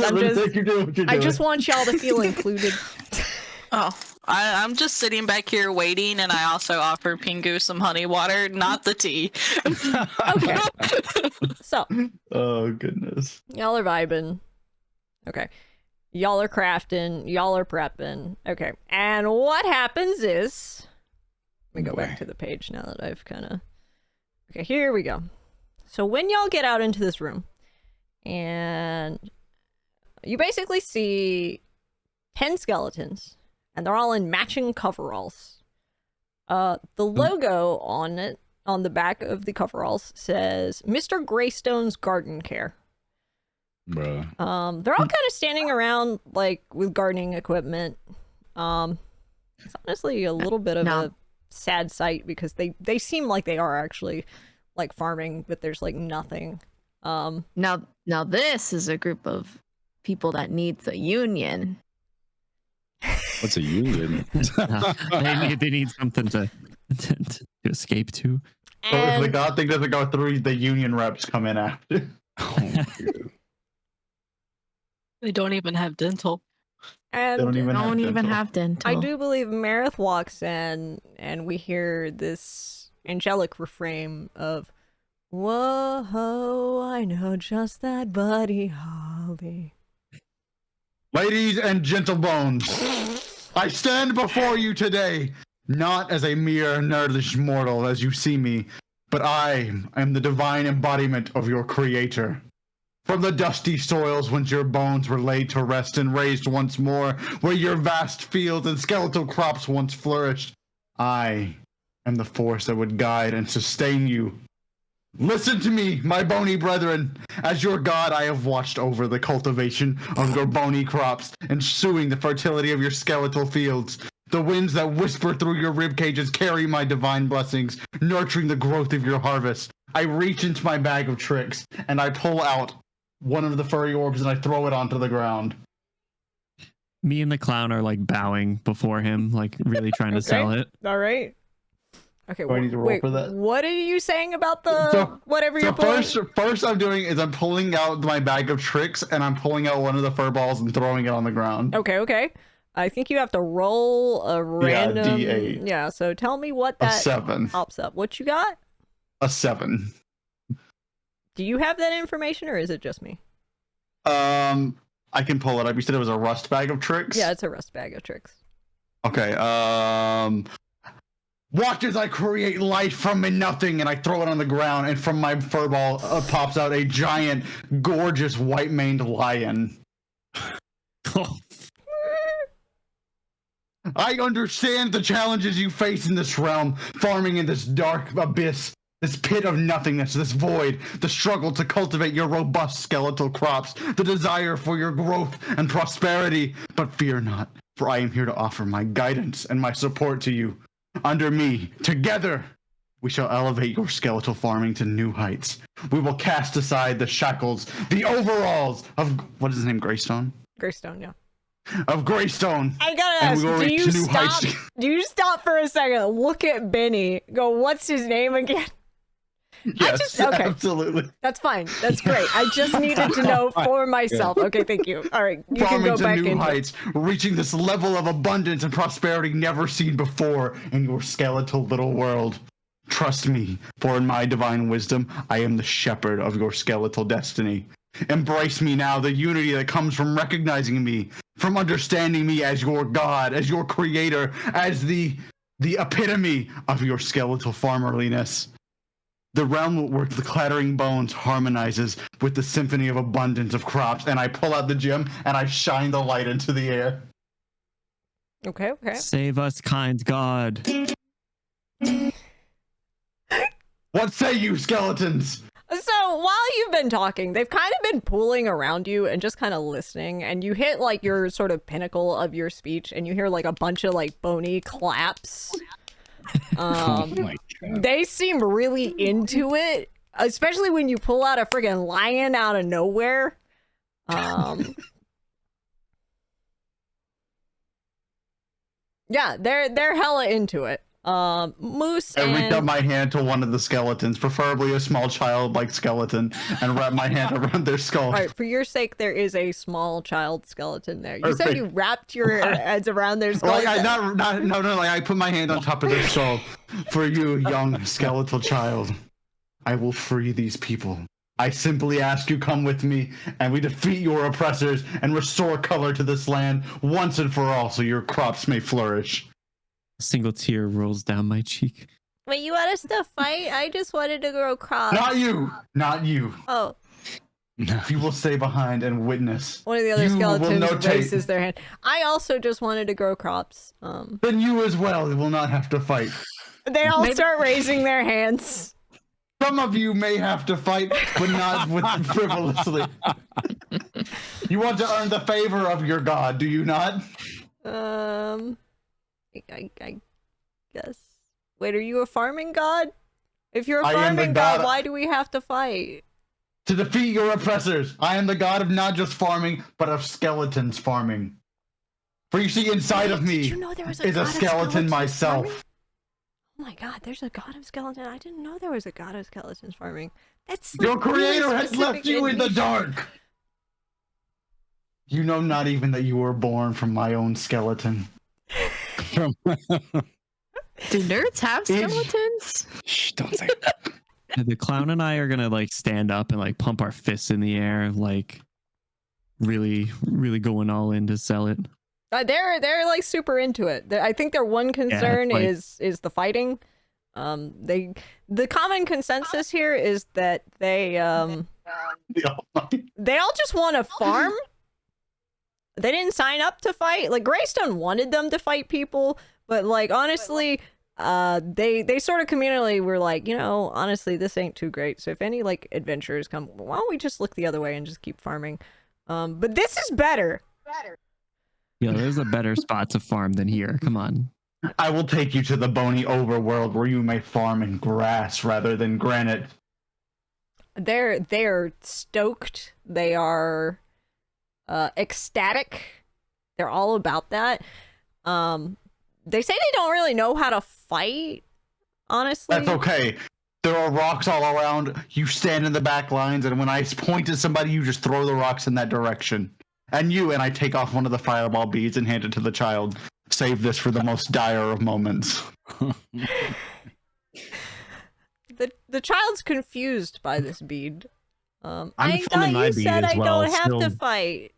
You're doing what you're I doing. just want y'all to feel included. Oh, I'm just sitting back here waiting, and I also offer Pingu some honey water, not the tea. Okay. So, Oh goodness. y'all are vibing. Okay. Y'all are crafting. Y'all are prepping. Okay. And what happens is... Let me go back Boy. to the page now that I've kind of... Okay, here we go. So when y'all get out into this room, and you basically see 10 skeletons, and they're all in matching coveralls. The logo on it, on the back of the coveralls, says Mr. Greystone's Garden Care. Bruh. They're all kind of standing around like with gardening equipment. It's honestly a little bit of No. a sad sight because they seem like they are actually like farming, but there's like nothing. Now this is a group of people that needs a union. What's a union? They need something to escape to. So if the And god thing doesn't go through, the union reps come in after. Oh my God. They don't even have dental. They don't even Don't even dental. have dental. I do believe Marith walks in and we hear this angelic refrain of "Whoa, I know just that Buddy Holly." Ladies and gentlebones, I stand before you today, not as a mere nerdish mortal as you see me, but I am the divine embodiment of your creator. From the dusty soils whence your bones were laid to rest and raised once more, where your vast fields and skeletal crops once flourished, I am the force that would guide and sustain you. Listen to me, my bony brethren. As your god, I have watched over the cultivation of your bony crops, ensuing the fertility of your skeletal fields. The winds that whisper through your rib cages carry my divine blessings, nurturing the growth of your harvest. I reach into my bag of tricks, and I pull out one of the furry orbs, and I throw it onto the ground. Me and the clown are like bowing before him, like really trying to sell it. All right. Okay. Do I need to roll wait, for that? what are you saying about the whatever you're pulling? First I'm doing is I'm pulling out my bag of tricks, and I'm pulling out one of the fur balls and throwing it on the ground. Okay. I think you have to roll a random. Yeah, D8. Yeah. So tell me what A that 7. pops up. What you got? A 7. Do you have that information, or is it just me? I can pull it up. You said it was a rust bag of tricks? Yeah, it's a rust bag of tricks. Okay, watch as I create light from nothing, and I throw it on the ground, and from my furball pops out a giant, gorgeous, white-maned lion. I understand the challenges you face in this realm, farming in this dark abyss, this pit of nothingness, this void, the struggle to cultivate your robust skeletal crops, the desire for your growth and prosperity. But fear not, for I am here to offer my guidance and my support to you. Under me, together, we shall elevate your skeletal farming to new heights. We will cast aside the shackles, the overalls of, what is his name, Greystone? Greystone, yeah. Of Greystone. I gotta ask, do you stop for a second, look at Benny, go, what's his name again? Yes, okay. Absolutely. That's fine. That's great. I just needed to know for myself. Okay, thank you. All right, you can go back new in. heights, reaching this level of abundance and prosperity never seen before in your skeletal little world. Trust me, for in my divine wisdom, I am the shepherd of your skeletal destiny. Embrace me now, the unity that comes from recognizing me, from understanding me as your god, as your creator, as the epitome of your skeletal farmerliness. The realm where the clattering bones harmonizes with the symphony of abundance of crops, and I pull out the gem and I shine the light into the air. Okay. Save us, kind God. What say you, skeletons? So while you've been talking, they've kind of been pooling around you and just kind of listening, and you hit like your sort of pinnacle of your speech, and you hear like a bunch of like bony claps. Oh my God. They seem really into it, especially when you pull out a friggin' lion out of nowhere. Yeah, they're hella into it. Moose I reach out my hand to one of the skeletons, preferably a small child-like skeleton, and wrap my hand around their skull. All right, for your sake, there is a small child skeleton there. You Perfect. said you wrapped your heads around their skull. Like I put my hand on top of their skull. For you, young skeletal child, I will free these people. I simply ask you come with me, and we defeat your oppressors and restore color to this land once and for all, so your crops may flourish. A single tear rolls down my cheek. Wait, you want us to fight? I just wanted to grow crops. Not you. Oh. You will stay behind and witness. One of the other You will skeletons notate. raises their hand. I also just wanted to grow crops. Then you as well will not have to fight. They all start raising their hands. Some of you may have to fight, but not with frivolously. You want to earn the favor of your god, do you not? I guess. Wait, are you a farming god? If you're a I am the farming god, god- why do we have to fight? To defeat your oppressors, I am the god of not just farming, but of skeletons farming. For you see, inside of me Did you know there was is a god of skeleton skeletons myself. farming? Oh my god, there's a god of skeleton. I didn't know there was a god of skeletons farming. That's like, Your creator really has left specific you in the niche. dark. You know not even that you were born from my own skeleton. From Do nerds have skeletons? Shh, don't say that. The clown and I are gonna like stand up and like pump our fists in the air, like really going all in to sell it. They're like super into it. I think their one concern like- is the fighting. The common consensus here is that they all just want to farm. They didn't sign up to fight. Like, Greystone wanted them to fight people, but like honestly, they sort of communally were like, you know, honestly, this ain't too great. So if any like adventurers come, why don't we just look the other way and just keep farming? But this is better. Yeah, there's a better spot to farm than here. Come on. I will take you to the bony overworld where you may farm in grass rather than granite. They're stoked. They are ecstatic. They're all about that. They say they don't really know how to fight, honestly. That's okay. There are rocks all around. You stand in the back lines, and when I point at somebody, you just throw the rocks in that direction. And I take off one of the fireball beads and hand it to the child. Save this for the most dire of moments. The child's confused by this bead. I'm filming my bead said as I well, don't have to still- fight.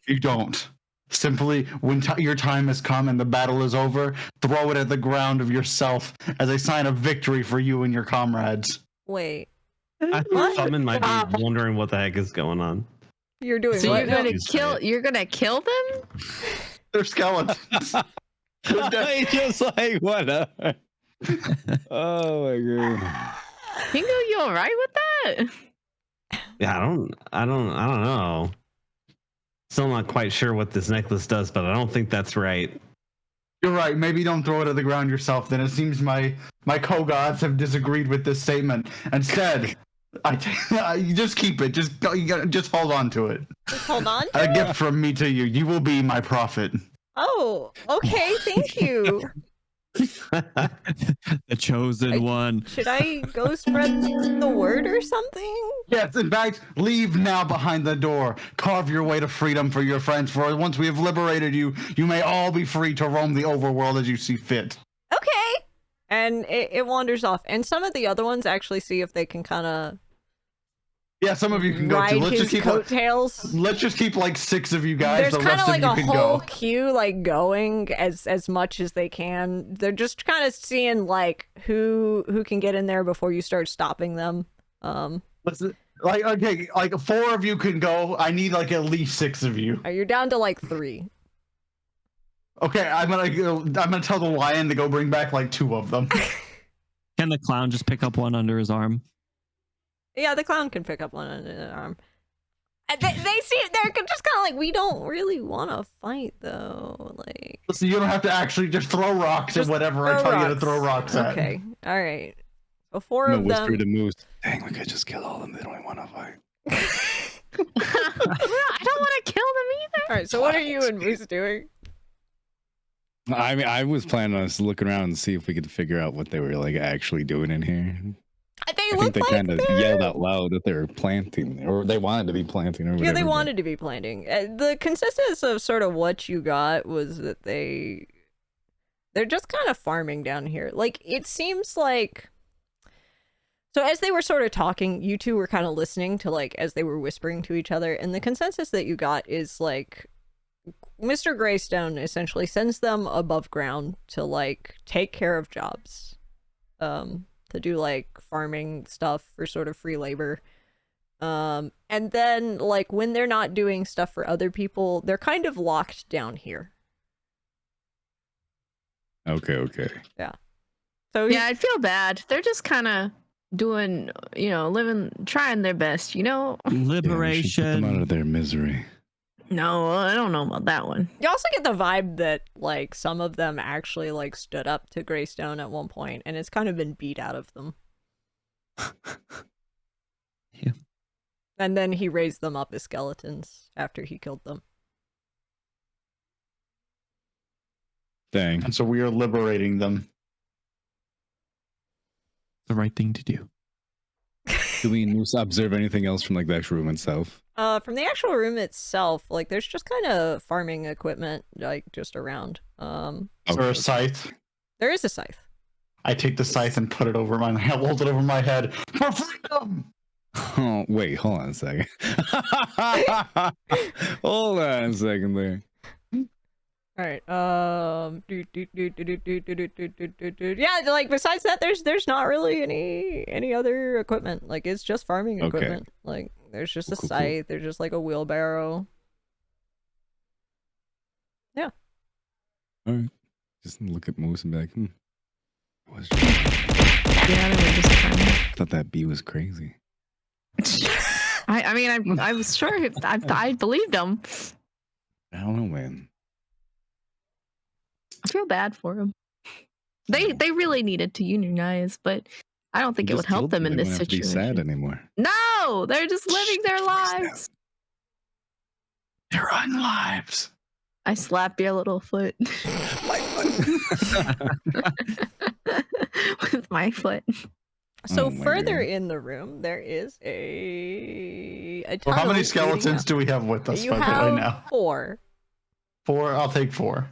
You don't. Simply, when your time has come and the battle is over, throw it at the ground of yourself as a sign of victory for you and your comrades. Wait, I'm What? filming my bead, wondering what the heck is going on. you're doing So what? you're gonna you say kill? it. You're gonna kill them? They're skeletons. I just like whatever. Oh my god. Pingo, you all right with that? Yeah, I don't know. Still not quite sure what this necklace does, but I don't think that's right. You're right. Maybe don't throw it at the ground yourself. Then it seems my co-gods have disagreed with this statement. Instead, you just keep it. Just hold on to it. Just hold on to A it? gift from me to you. You will be my prophet. Oh, okay, thank you. The chosen one. Should I go spread the word or something? Yes, in fact, leave now behind the door. Carve your way to freedom for your friends. For once we have liberated you, you may all be free to roam the overworld as you see fit. Okay. And it wanders off. And some of the other ones actually see if they can kind of Yeah, some of you can go ride too. Let's his just keep like 6 of you guys. There's The kind rest of like of a you can whole go. queue like going as much as they can. They're just kind of seeing like who can get in there before you start stopping them. Okay, like 4 of you can go. I need like at least 6 of you. You're down to like 3. Okay, I'm gonna tell the lion to go bring back like 2 of them. Can the clown just pick up one under his arm? Yeah, the clown can pick up one under the arm. They see they're just kind of like, we don't really want to fight though. Like, So you don't have to actually just throw rocks at whatever I throw tell you to rocks. throw rocks at. Okay, all right. So 4 I'm of gonna whisper them. to Moose. Dang, we could just kill all of them. They don't even want to fight. I don't want to kill them either. All right. So what are you and Moose doing? I mean, I was planning on us looking around and see if we could figure out what they were like actually doing in here. They I think look they like kind of they're- yelled out loud that they were planting, or they wanted to be planting, or whatever. Yeah, they but- wanted to be planting. The consistency of sort of what you got was that they're just kind of farming down here. Like, it seems like. So as they were sort of talking, you two were kind of listening to like as they were whispering to each other, and the consensus that you got is like Mr. Greystone essentially sends them above ground to like take care of jobs, to do like farming stuff for sort of free labor. And then like when they're not doing stuff for other people, they're kind of locked down here. Okay. So Yeah, I'd feel bad. They're just kind of doing, trying their best, Yeah, we should put them out Liberation. of their misery. No, I don't know about that one. you also get the vibe that like some of them actually like stood up to Greystone at one point, and it's kind of been beat out of them. Yeah. And then he raised them up as skeletons after he killed them. Dang. And so we are liberating them. The right thing to do. Do we observe anything else from like the actual room itself? From the actual room itself, like there's just kind of farming equipment like just around. Is there a scythe? There is a scythe. I take the scythe and put it over hold it over my head for freedom. Oh, wait, hold on a second. Hold on a second there. All right. Yeah, like besides that, there's not really any other equipment. Like it's just farming Okay. equipment. Like there's just a Cool. scythe. There's just like a wheelbarrow. Yeah. All right. Just look at Moose and be like, What's Yeah, they were just I thought that bee was crazy. I mean, I was sure I believed them. I don't know, man. I feel bad for them. They really needed to unionize, but I don't think it would help them in this They situation. won't have to be sad anymore. No, they're just living their lives. Their own lives. I slap your little foot with my foot. So Oh my further God. in the room, there is a Well, how tunnel many leading skeletons up. do we have with us, You by the way, have now? 4. 4? I'll take 4.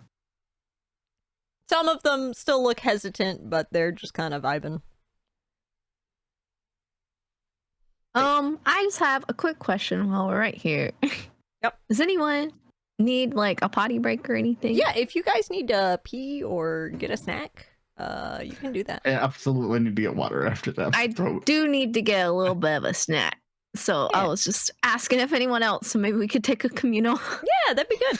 Some of them still look hesitant, but they're just kind of vibing. I just have a quick question while we're right here. Yep. Does anyone need like a potty break or anything? Yeah, if you guys need to pee or get a snack, you can do that. I absolutely need to get water after that. I throat. do need to get a little bit of a snack. So I Yeah. was just asking if anyone else, so maybe we could take a communal. Yeah, that'd be good.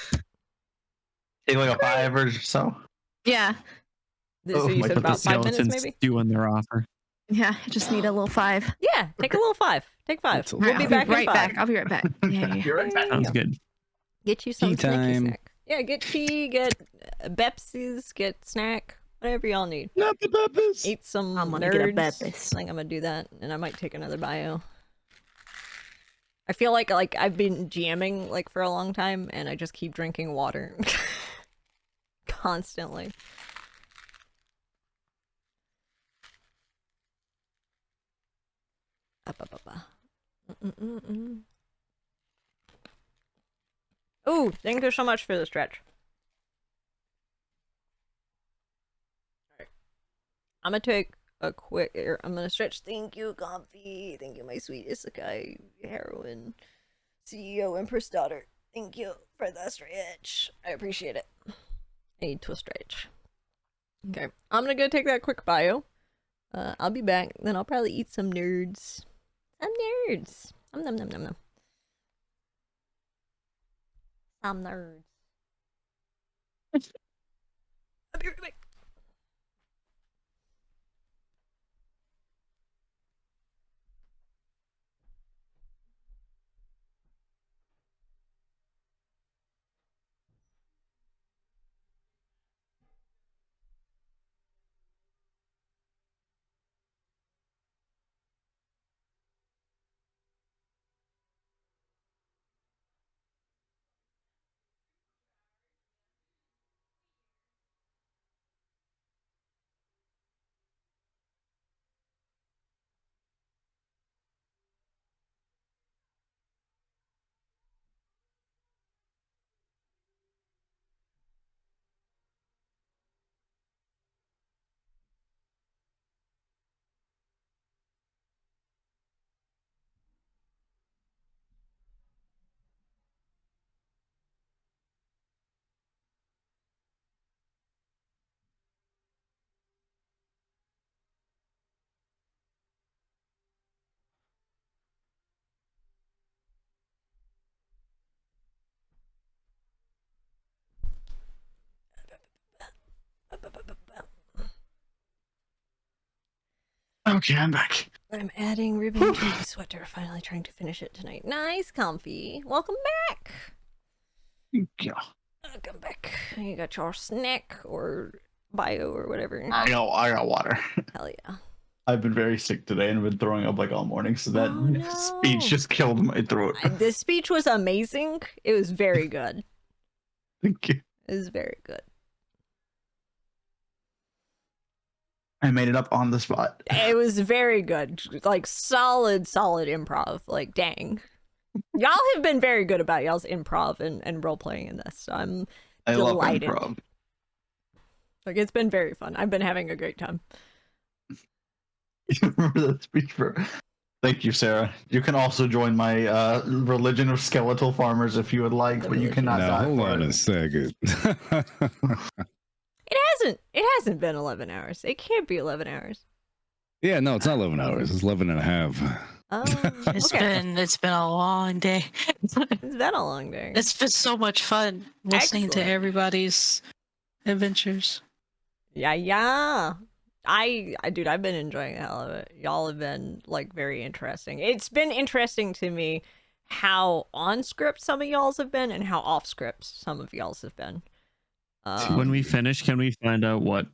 Take like a 5 or so. Yeah. So you my said God, about the 5 minutes, Skeletons maybe? doing their offer. Yeah, I just need a little 5. Yeah, take a little 5. Take 5. That's a We'll lot. be I'll back be in right 5. back. I'll be right back. Yeah. You're right back. There you Sounds go. good. Get you some Tea snacky time. snack. Yeah, get tea, get Bepsies, get snack, whatever y'all need. Not the purpose. Eat some I'm gonna nerds. get a Bepis. I think I'm gonna do that, and I might take another bio. I feel like I've been jamming like for a long time, and I just keep drinking water constantly. Ooh, thank you so much for the stretch. Alright. I'm gonna take a quick I'm gonna stretch. Thank you, Comfy. Thank you, my sweet Isekai heroine, CEO, Empress daughter. Thank you for the stretch. I appreciate it. I need to stretch. Okay, I'm gonna go take that quick bio. I'll be back. Then I'll probably eat some nerds. Some nerds. Nom nom nom nom nom. Some nerds. I'll be right back. Okay, I'm back. I'm adding ribbon to the sweater. Finally trying to finish it tonight. Nice, Comfy. Welcome back. Yeah. Welcome back. You got your snack or bio or whatever. I got water. Hell yeah. I've been very sick today and been throwing up like all morning, so that Oh, no. speech just killed my throat. The speech was amazing. It was very good. Thank you. It was very good. I made it up on the spot. It was very good. Like solid improv. Like dang. Y'all have been very good about y'all's improv and role playing in this. So I'm I delighted. love improv. like it's been very fun. I've been having a great time. You remember that speech for Thank you, Sarah. You can also join my religion of skeletal farmers if you would like, but you cannot Now die hold for on it. a second. It hasn't been 11 hours. It can't be 11 hours. Yeah, no, it's not 11 hours. It's 11 and a half. Oh, It's okay. been a long day. It's been a long day. It's been so much fun listening to Excellent. everybody's adventures. Yeah. Dude, I've been enjoying the hell of it. Y'all have been like very interesting. It's been interesting to me how on script some of y'all's have been and how off script some of y'all's have been. When we finish, can we find out what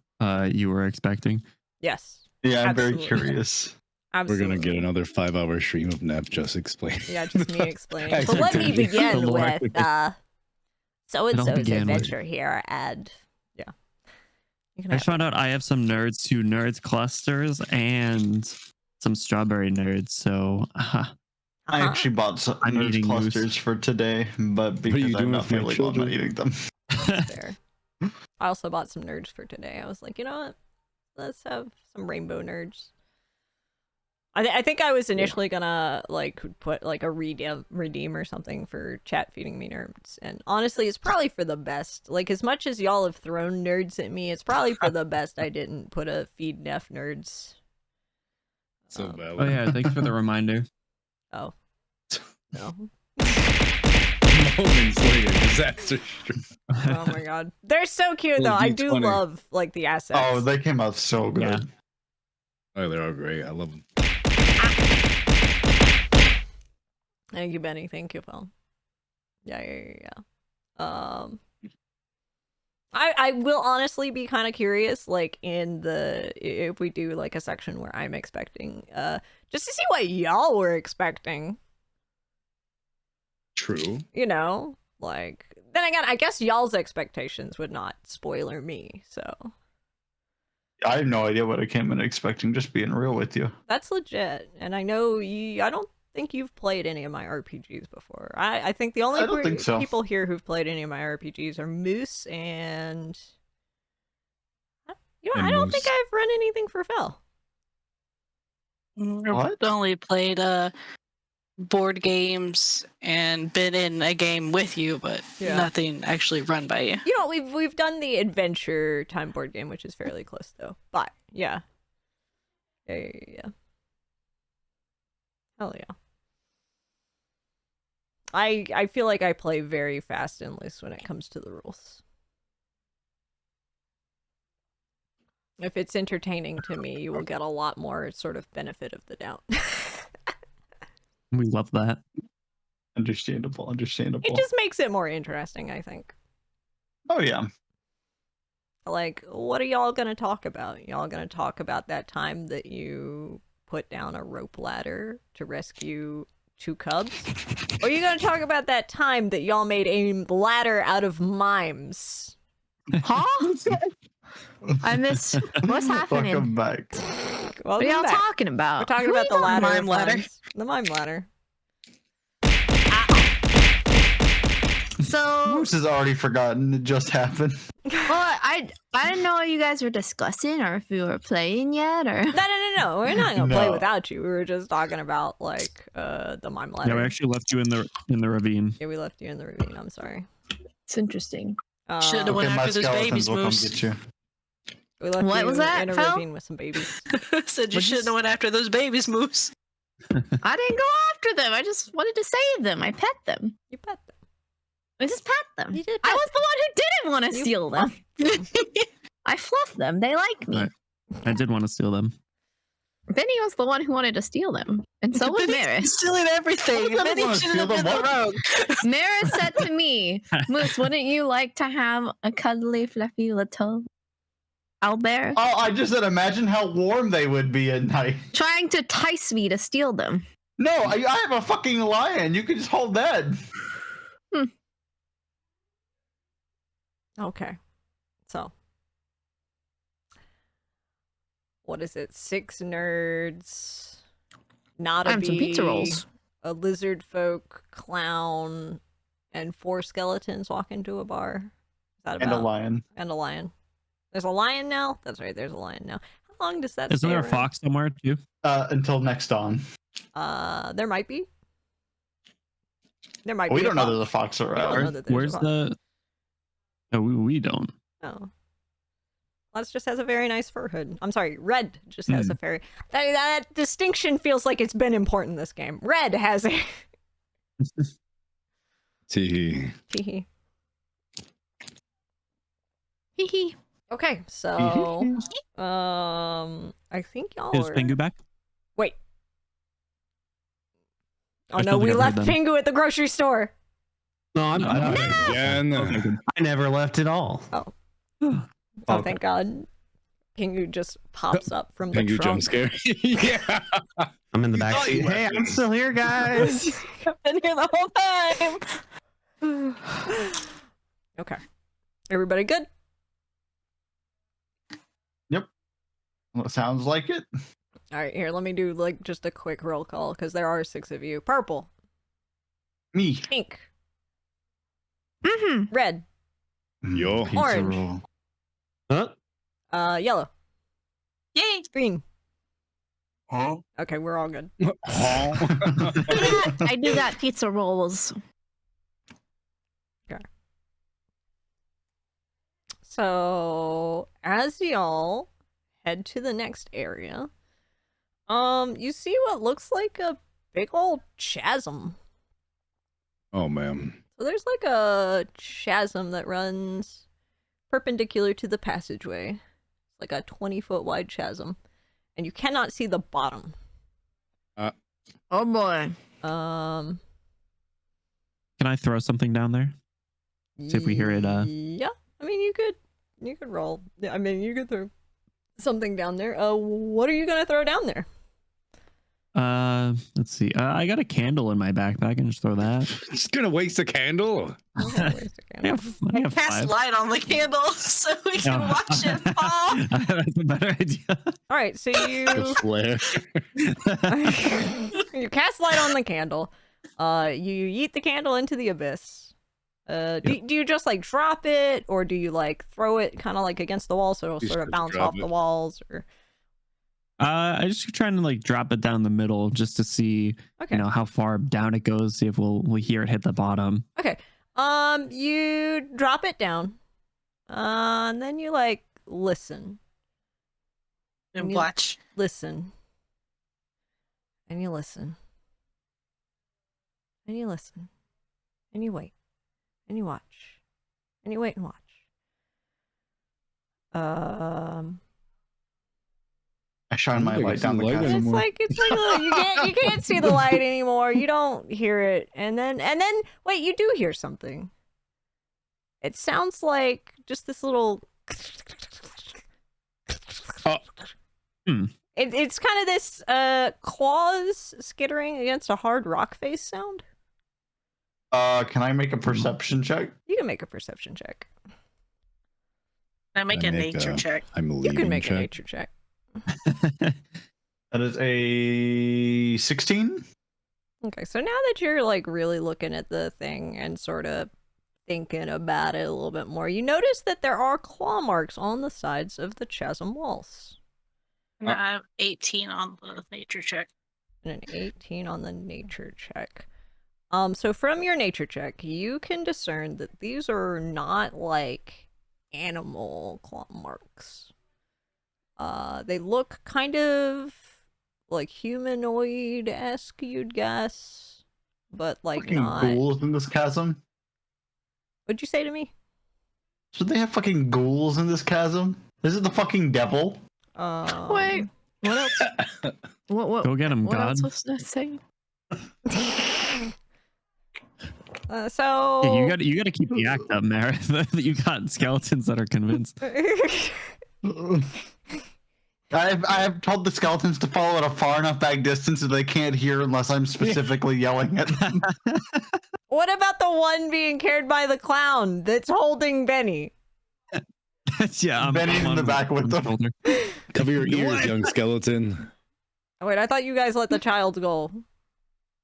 you were expecting? Yes. Yeah, I'm Absolutely. very curious. Absolutely. We're gonna get another 5-hour stream of Neph just explaining. Yeah, just me explaining. So let me begin The lore. with so-and-so's begin with- adventure here, and yeah. You can I just found out I have some nerds who nerds clusters and some strawberry nerds. So I actually bought some I'm nerd eating clusters for today, but are you because doing I'm not with my feeling well, I'm not children? eating them. Fair. I also bought some nerds for today. I was like, you know what? Let's have some rainbow nerds. I think I was initially gonna like put like a redeem or something for chat feeding me nerds, and honestly, it's probably for the best. Like as much as y'all have thrown nerds at me, it's probably for the best I didn't put a feed Neph nerds. So Um, bad. oh yeah, thanks for the reminder. Oh no. Moments later, disaster. Oh my god, they're so cute though. I do D20. love like the assets. Oh, they came out so good. Yeah. Oh, they're all great. I love them. Thank you, Benny. Thank you, Phel. Yeah. I will honestly be kind of curious, like if we do like a section where I'm expecting, just to see what y'all were expecting. True. You know, like then again, I guess y'all's expectations would not spoiler me, so I have no idea what I came in expecting, just being real with you. that's legit. And I know I don't think you've played any of my RPGs before. I think the only I don't think so. people here who've played any of my RPGs are Moose and And I don't Moose. think I've run anything for Phel. What? I've only played board games and been in a game with you, but Yeah. nothing actually run by you. You know, we've done the Adventure Time board game, which is fairly close though. But yeah. Yeah. Hell yeah. I feel like I play very fast and loose when it comes to the rules. If it's entertaining to me, you will get a lot more sort of benefit of the doubt. We love that. Understandable. It just makes it more interesting, I think. Oh yeah. Like, what are y'all gonna talk about? Y'all gonna talk about that time that you put down a rope ladder to rescue 2 cubs? Or are you gonna talk about that time that y'all made a ladder out of mimes? Huh? I miss what's happening. Welcome back. What are y'all talking about? We're talking Who are about the you talking ladder. Mime ladder. mimes. The mime ladder. So, Moose has already forgotten. It just happened. well, I didn't know what you guys were discussing or if you were playing yet or. No. We're not gonna play No. without you. We were just talking about like the mime ladder. Yeah, we actually left you in the ravine. Yeah, we left you in the ravine. I'm sorry. It's interesting. Should've went Okay, my after those skeletons babies, will come Moose. get you. We left What you was that, in a Phel? ravine with some babies. Said you What'd you shouldn't have went after those babies, Moose. I didn't go after them. I just wanted to save them. I pet them. You pet them. I just pet them. You did I pet was the one who didn't want to You steal them. I fluff them. They like me. Right. I did want to steal them. Benny was the one who wanted to steal them, and so was Maris. He's stealing everything. I Then he wanna should steal have been them the all. rogue. Maris said to me, Moose, wouldn't you like to have a cuddly, fluffy little owlbear? Oh, I just said imagine how warm they would be at night. Trying to entice me to steal them. No, I have a fucking lion. You can just hold that. Okay. So. What is it? 6 nerds. Not a And some pizza rolls. A lizard folk, clown, and 4 skeletons walk into a bar. Is that And a about? lion. And a lion. There's a lion now? That's right, there's a lion now. How long does that Isn't stay there a around? fox somewhere too? Until next dawn. There might be. There might be. We don't know fox. there's a fox We don't know around. that there's Where's a fox. the? No, we don't. Oh. Lex just has a very nice fur hood. I'm sorry, Red just has a very... That distinction feels like it's been important in this game. Red has a... Tee. Teehee. Hee Okay, so... I think y'all Is are... Pingu back? Wait. Oh I no, still we think I left heard them. Pingu at the grocery store! No, I'm Again. I never left at all. Oh, Okay. thank God. Pingu just pops up from the Pingu jump trunk. scare. Yeah. I'm in the You back thought seat. you Hey, left I'm me. still here, guys. I've been here the whole time. Okay. Everybody good? Well, it sounds like it. Alright, here, let me do like just a quick roll call, because there are 6 of you. Purple, Me. pink, Mm-hmm. red, Yo. Pizza Orange. roll. Huh? yellow, Yay! green. Huh? Okay, we're all good. I do that pizza rolls. So, as y'all head to the next area, you see what looks like a big old chasm. Oh man. So there's like a chasm that runs perpendicular to the passageway. It's like a 20-foot wide chasm, and you cannot see the bottom. Oh boy. Um, Can I throw something down there? See if we hear it, Yeah, I mean you could roll. Yeah, I mean you could throw something down there. What are you gonna throw down there? Let's see. I got a candle in my backpack. I can just throw that. Just gonna waste a candle. Okay, wait a second. I have Cast 5. light on the candle so we can No. watch it fall. That's a better idea. All right, so you The flare. you cast light on the candle. You yeet the candle into the abyss. Do you just like drop it, or do you like throw it kind of like against the wall so it'll Just sort of bounce drop off it. the walls? Or I just trying to like drop it down the middle just to see, okay, you know, how far down it goes. See if we'll hear it hit the bottom. okay. You drop it down, and then you like listen, And You- watch. listen, and you listen, and you listen, and you wait, and you watch, and you wait and watch. I shine my I don't think I light see down the the light chasm. anymore. It's like look, you can't see the light anymore. You don't hear it, and then wait, you do hear something. It sounds like just this little. Oh. It's kind of this claws skittering against a hard rock face sound. Can I make a perception check? You can make a perception check. I make I a make nature a- check. I'm You leaving. can make check. a nature check. That is a 16. Okay, so now that you're like really looking at the thing and sort of thinking about it a little bit more, you notice that there are claw marks on the sides of the chasm walls. And I have 18 on the nature check. And an 18 on the nature check. So from your nature check, you can discern that these are not like animal claw marks. They look kind of like humanoid-esque, you'd guess, but like Fucking not. ghouls in this chasm. What'd you say to me? Should they have fucking ghouls in this chasm? Is it the fucking devil? Wait. What else? What? Go get him, What God. else was I saying? So Yeah, you got to keep the act up, Meredith. You got skeletons that are convinced. I have told the skeletons to follow at a far enough back distance so they can't hear unless I'm specifically yelling at them. What about the one being carried by the clown that's holding Benny? Yeah, I'm Benny's in on the back with one them. shoulder. Cover your ears, What? young skeleton. Oh, wait, I thought you guys let the child go.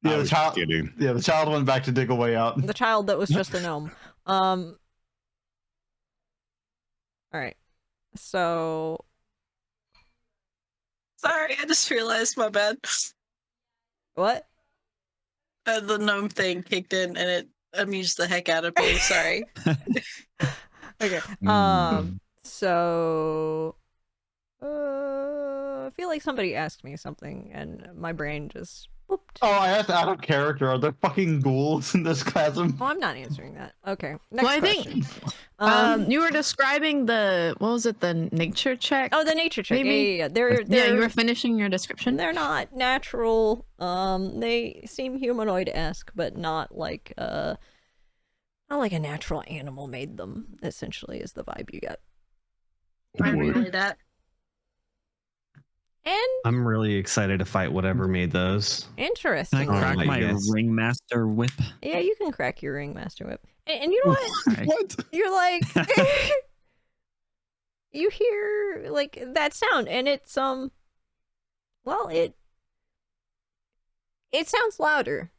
Yeah, I the was child. kidding. Yeah, the child went back to dig a way out. The child that was just a gnome. All right. So Sorry, I just realized my bad. What? The gnome thing kicked in and it amused the heck out of me. Sorry. Okay. Mm. So I feel like somebody asked me something and my brain just whooped. Oh, I asked out of character. Are there fucking ghouls in this chasm? Oh, I'm not answering that. Okay. Next Well, I question. think you were describing the the nature check. Oh, the nature check. maybe? Yeah. They're You were finishing your description. they're not natural. They seem humanoid-esque, but not like a natural animal made them. Essentially, is the vibe you get. I relay that. And I'm really excited to fight whatever made those. Can I interesting. crack my my guess. ringmaster whip? Yeah, you can crack your ringmaster whip. And you know what? Alright. What? You're like you hear like that sound and it's well it sounds louder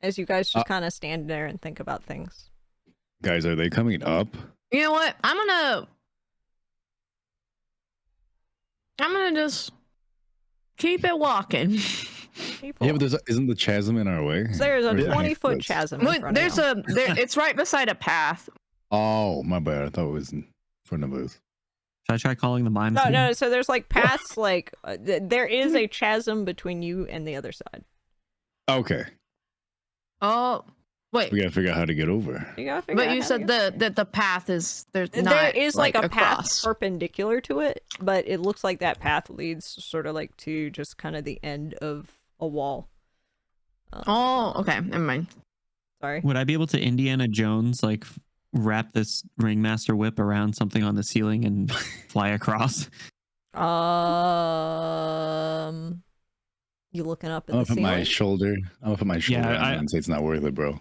as you guys just kind of stand there and think about things. Guys, are they coming up? You know what? I'm gonna just keep it walking. People. Yeah, but isn't the chasm in our way? So there's a Or is it 20-foot next to us? chasm in Look, front there's of you. it's right beside a path. Oh, my bad. I thought it was in front of us. Should I try calling the mimes? No, again? no, so there's like paths like there is a chasm between you and the other side. Okay. Oh, wait. We gotta figure out how to get over. You gotta figure But out you how to said get- that the path is there's there not is like a path across. perpendicular to it, but it looks like that path leads sort of like to just kind of the end of a wall. Oh, okay. Never mind. Sorry. Would I be able to Indiana Jones like wrap this ringmaster whip around something on the ceiling and fly across? You looking up at I'm the gonna put ceiling? my shoulder. I'm gonna put my shoulder Yeah, on and say it's not worth it, bro.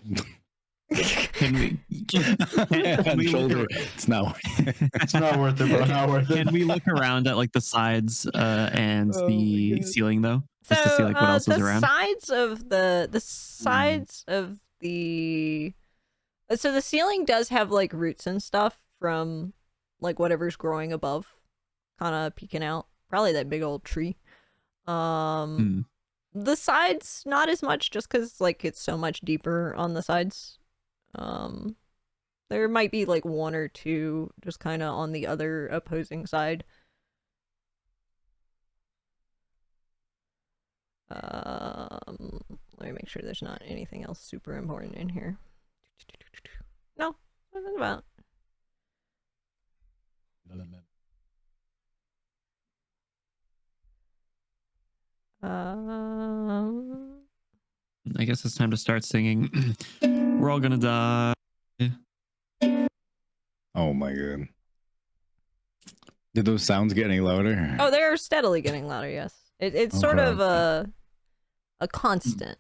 Can we? Can we shoulder. look, It's not worth it. It's not worth it, bro. Not worth it. can we look around at like the sides and Oh the my God. ceiling though, just to see like what else is the around? sides of the sides of the so the ceiling does have like roots and stuff from like whatever's growing above, kind of peeking out. Probably that big old tree. The sides not as much, just because like it's so much deeper on the sides. There might be like one or two just kind of on the other opposing side. Let me make sure there's not anything else super important in here. No, nothing about. I guess it's time to start singing. We're all gonna die. Oh my god. Did those sounds get any louder? Oh, they're steadily getting louder. Yes, it's sort Okay. of a constant.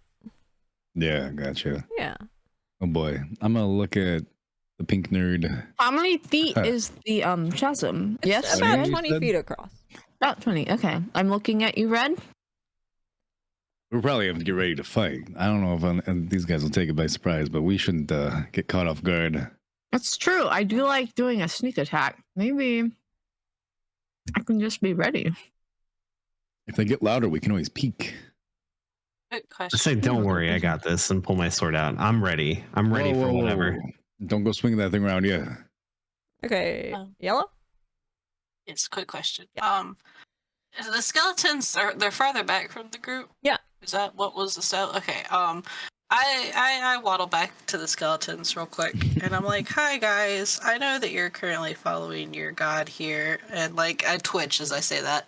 Yeah, gotcha. Yeah. Oh boy. I'm gonna look at the pink nerd. How many feet is the chasm? It's Yes, about you 20 said? feet across. about 20. Okay, I'm looking at you, Red. We'll probably have to get ready to fight. I don't know if these guys will take it by surprise, but we shouldn't get caught off guard. That's true. I do like doing a sneak attack. Maybe I can just be ready. If they get louder, we can always peek. Good I question. say, don't worry, I got this, and pull my sword out. I'm ready. I'm ready Whoa, for whoa, whoa, whatever. whoa. Don't go swinging that thing around yet. Okay. Oh. Yellow? Yes, quick question. The skeletons they're farther back from the group. Yeah. Is that what was the cell? Okay. I waddle back to the skeletons real quick, and I'm like, "Hi guys, I know that you're currently following your god here," and like I twitch as I say that.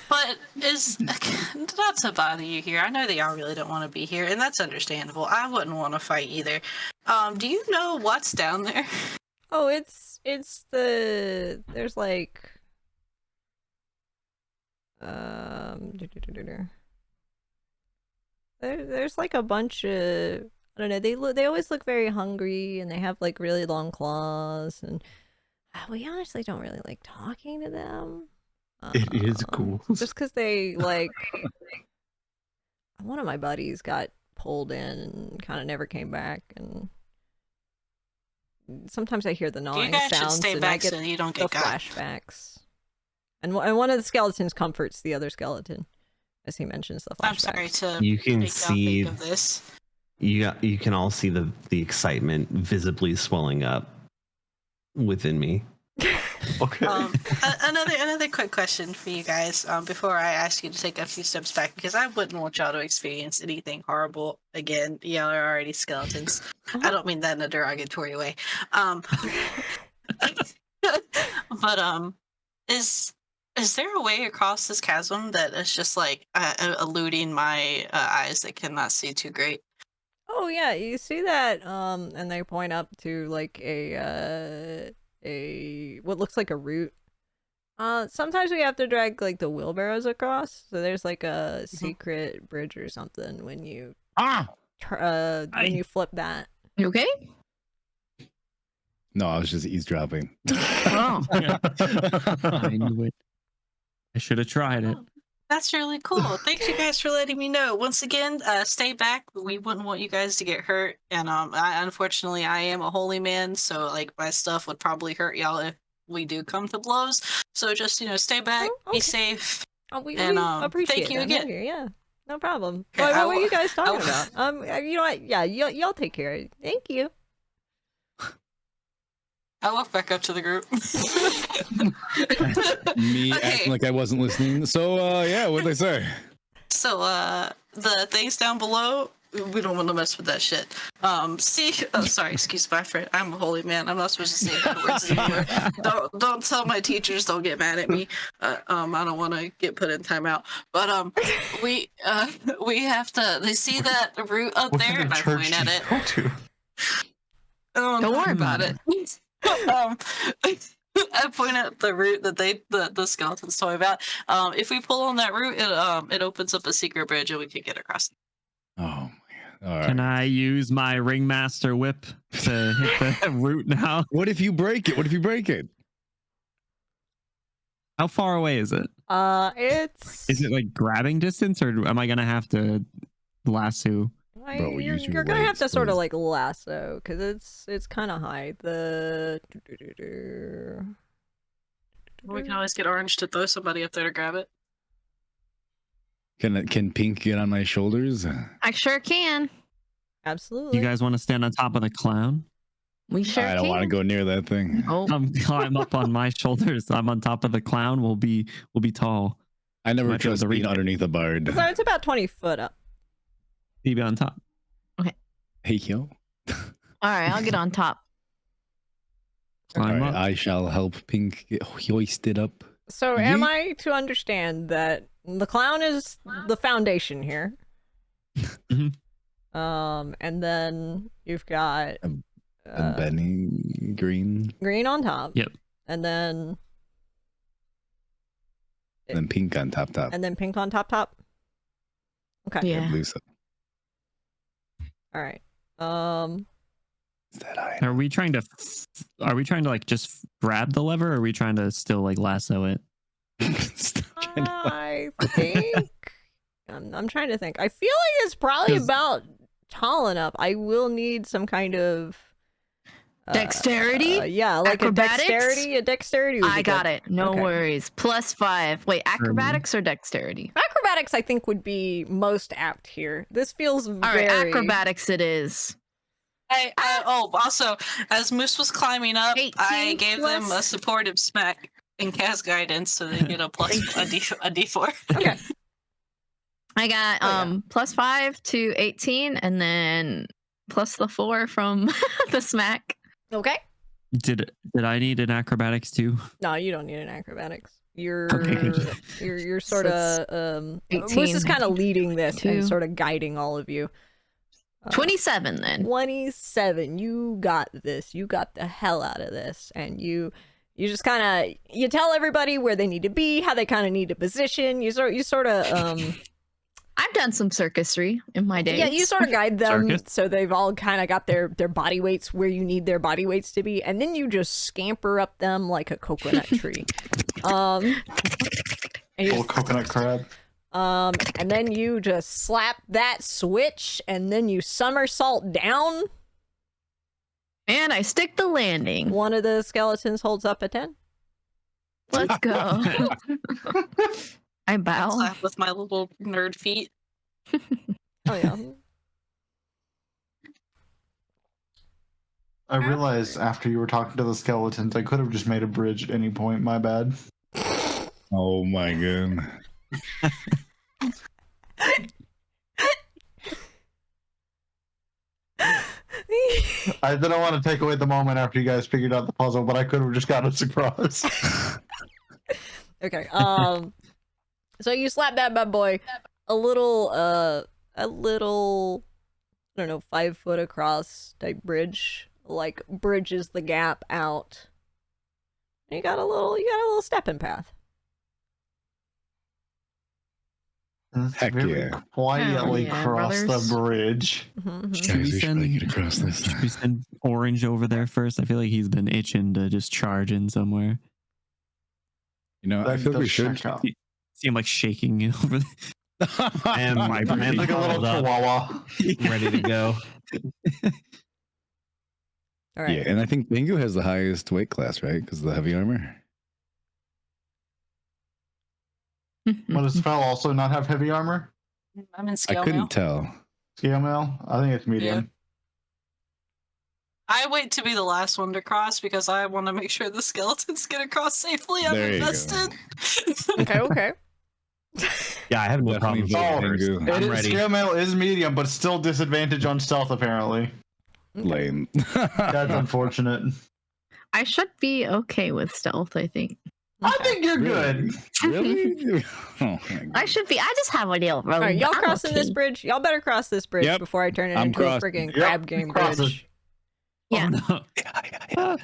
But is not to bother you here. I know that y'all really don't want to be here, and that's understandable. I wouldn't want to fight either. Do you know what's down there? Oh, it's there's like there's like a bunch of, I don't know, they always look very hungry and they have like really long claws, and we honestly don't really like talking to them. It is cool. Just because they like one of my buddies got pulled in and kind of never came back, and sometimes I hear the You gnawing guys should sounds stay and I back get so you don't the get got. flashbacks. And one of the skeletons comforts the other skeleton as he mentions the flashbacks. I'm sorry to You can make y'all see think of this. you can all see the excitement visibly swelling up within me. Okay. Another quick question for you guys before I ask you to take a few steps back, because I wouldn't want y'all to experience anything horrible again. Y'all are already skeletons. I don't mean that in a derogatory way. But is there a way across this chasm that is just like eluding my eyes that cannot see too great? Oh yeah, you see that, and they point up to like a what looks like a route. Sometimes we have to drag like the wheelbarrows across, so there's like a secret bridge or something when you when you flip that. You okay? No, I was just eavesdropping. Oh. I knew it. I should have tried it. That's really cool. Thanks, you guys, for letting me know. Once again, stay back. We wouldn't want you guys to get hurt. And unfortunately, I am a holy man, so like my stuff would probably hurt y'all if we do come to blows. So just stay back, be safe. Oh, we thank appreciate you that. again. Thank you. Yeah, no problem. Okay, What were you guys talking about? You know what? Yeah, y'all take care of it. Thank you. I walk back up to the group. Me Okay. acting like I wasn't listening. So yeah, what'd they say? So the things down below, we don't want to mess with that shit. Sorry, excuse my friend. I'm a holy man. I'm not supposed to say bad words anymore. Don't tell my teachers. Don't get mad at me. I don't want to get put in timeout. But we have to. They see that route up What there, kind and of I church point do at you it. go to? Don't worry about it. I point at the route that the skeletons told me about. If we pull on that route, it opens up a secret bridge and we can get across. Oh man. All right. Can I use my ringmaster whip to hit the route now? What if you break it? What if you break it? How far away is it? It's. Is it like grabbing distance, or am I gonna have to lasso? Bro, we use your you're gonna have legs, to sort of please. like lasso, because it's kind of high. We can always get Orange to throw somebody up there to grab it. Can Pink get on my shoulders? I sure can. Absolutely. You guys want to stand on top of the clown? We sure I don't can. want to go near that thing. Oh, Climb up on my shoulders. I'm on top of the clown. We'll be tall. I never Might be able trust to being reach it. underneath a bard. So it's about 20 foot up. You be on top. Hey yo. all right. I'll get on top. Climb All right, up. I shall help Pink get hoisted up. So am I to understand that the clown is the foundation here? Mhm. And then you've got And Benny Green, green on top. Yep. And then and then Pink on top. pink on top. Okay. I Yeah. believe so. All right. Is that I? Are we trying to like just grab the lever, or are we trying to still like lasso it? I think I'm trying to think. I feel like it's probably 'Cause- about tall enough. I will need some kind of Dexterity? yeah, like Acrobatics? a dexterity. Would I be got good. it. No Okay. worries. +5. Wait, acrobatics or dexterity? Acrobatics, I think, would be most apt here. This feels All right, very acrobatics it is. Also, as Moose was climbing up, 18 I gave them a plus- supportive smack and cast guidance, so they get a D4. Okay. I got Oh, yeah. +5 to 18, and then plus the 4 from the smack. Okay. Did I need an acrobatics too? No, you don't need an acrobatics. You're Okay, good. you're So sort it's of Moose 18, is kind of leading this and 2. sort of guiding all of you. 27 then. 27. You got this. You got the hell out of this. And you just kind of you tell everybody where they need to be, how they kind of need to position. You sort of I've done some circusry in my days. yeah, you sort of guide them Circus. so they've all kind of got their body weights where you need their body weights to be, and then you just scamper up them like a coconut tree. And you Little coconut crab. and then you just slap that switch, and then you somersault down. And I stick the landing. One of the skeletons holds up a 10. Let's go. I bow. Slap with my little nerd feet. Oh yeah. I realized after you were talking to the skeletons, I could have just made a bridge at any point. My bad. Oh my god. I didn't want to take away the moment after you guys figured out the puzzle, but I could have just got us across. Okay. So you slap that bad boy. A little, I don't know, 5 foot across type bridge, like bridges the gap out. And you got a little stepping path. Let's Heck very yeah. quietly yeah, cross brothers. the bridge. Guys, we should probably get across this. Should we send Orange over there first? I feel like he's been itching to just charge in somewhere. You know, I That feel like we does should. check out. See him like shaking over there. I am My brain. Like a little huddled up, chihuahua. ready to go. All right. Yeah, and I think Bingo has the highest weight class, right? Because of the heavy armor. What does Phel also not have heavy armor? I'm in I scale couldn't mail. tell. Scale mail? I think it's medium. I wait to be the last one to cross because I want to make sure the skeletons get across safely. I'm There you go. invested. Okay, okay. Yeah, I have no Definitely problem. vote Bingo. I'm It is, ready. scale mail is medium, but still disadvantage on stealth apparently. Lame. That's unfortunate. I should be okay with stealth, I think. I think you're good. Really? Oh, my I God. should be. I just have a deal. All right, y'all crossing this bridge? Y'all better cross this bridge Yep. before I turn it I'm into a crossing. friggin' Yep, crab game cross bridge. Yeah. Oh, no. All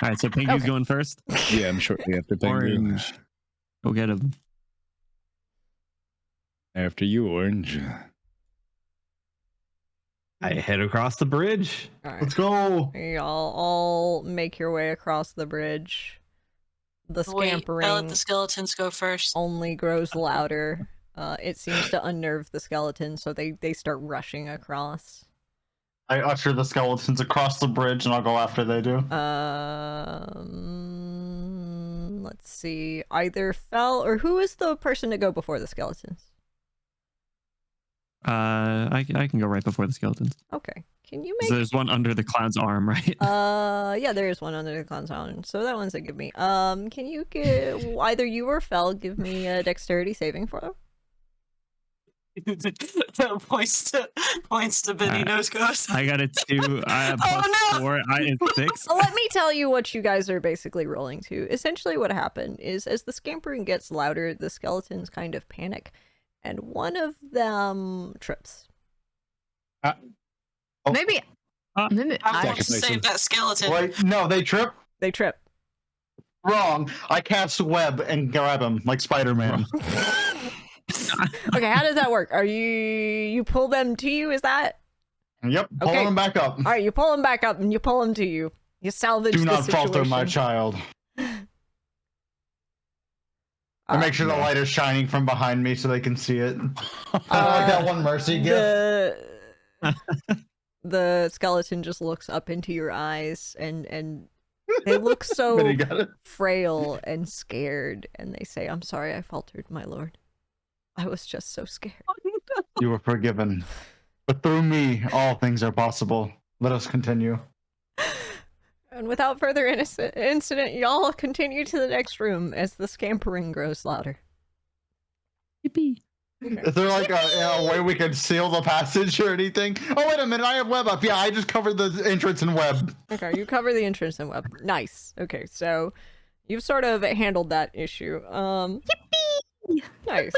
right, so Pingu's Okay. going first. Yeah, I'm shortly after Bingo. Orange. Go get him. After you, Orange. I head across the bridge. All right. Let's go. Y'all all make your way across the bridge. The Wait, I let scampering the skeletons go first. only grows louder. It seems to unnerve the skeletons, so they start rushing across. I usher the skeletons across the bridge, and I'll go after they do. Let's see. Either Phel or who is the person to go before the skeletons? I can go right before the skeletons. Okay. Can you So make? there's one under the clown's arm, right? Yeah, there is one under the clown's arm. So that one's a give me. Can you give either you or Phel give me a dexterity saving throw? points to Benny Nose Ghost. I got a 2. I have Oh, plus no! 4. I is 6. Let me tell you what you guys are basically rolling to. Essentially, what happened is as the scampering gets louder, the skeletons kind of panic, and one of them trips. Maybe. Ah. Maybe I I, want to save that skeleton. Wait, no, they trip. They trip. Wrong. I cast web and grab him like Spider-Man. Okay, how does that work? Are you pull them to you? Is that Yep, pulling Okay. them back up. all right? You pull them back up and you pull them to you. You salvage Do the not situation. falter, my child. I make sure the light is shining from behind me so they can see it. Like that one mercy gift. The skeleton just looks up into your eyes and they look But so he got it. frail and scared, and they say, "I'm sorry I faltered, my lord. I was just so scared." You were forgiven. But through me, all things are possible. Let us continue. And without further incident, y'all continue to the next room as the scampering grows louder. Yippee. Is there like a way we can seal the passage or anything? Oh, wait a minute. I have web up. Yeah, I just covered the entrance in web. Okay, you cover the entrance and web. Nice. Okay, so you've sort of handled that issue. Yippee! Nice.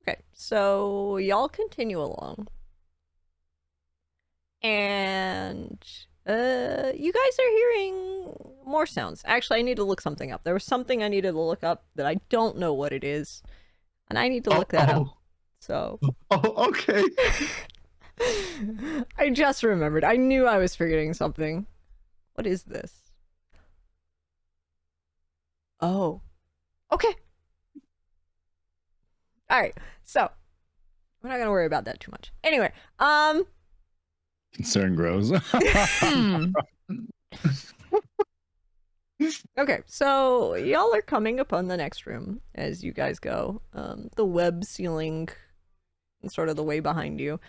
Okay, so y'all continue along. And you guys are hearing more sounds. Actually, I need to look something up. There was something I needed to look up that I don't know what it is. And I need to look that up. So Oh, okay. I just remembered. I knew I was forgetting something. What is this? Oh. Okay. All right. So, we're not gonna worry about that too much. Anyway, Concern grows. okay, so y'all are coming upon the next room as you guys go. The web ceiling, sort of the way behind you.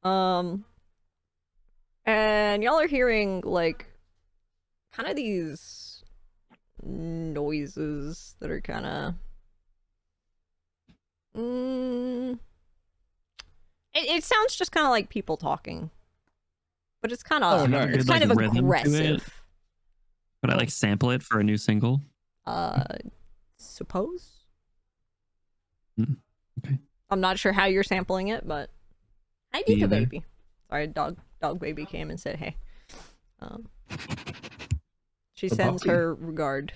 And y'all are hearing like kind of these noises that are kind of it sounds just kind of like people talking, but it's kind of nice. it's Good, kind like, of rhythm to it. aggressive. Could I like sample it for a new single? Suppose. Okay. I'm not sure how you're sampling it, but hi, Me Nika either. baby. Sorry, dog baby came and said hey. She The sends puppy. her regard,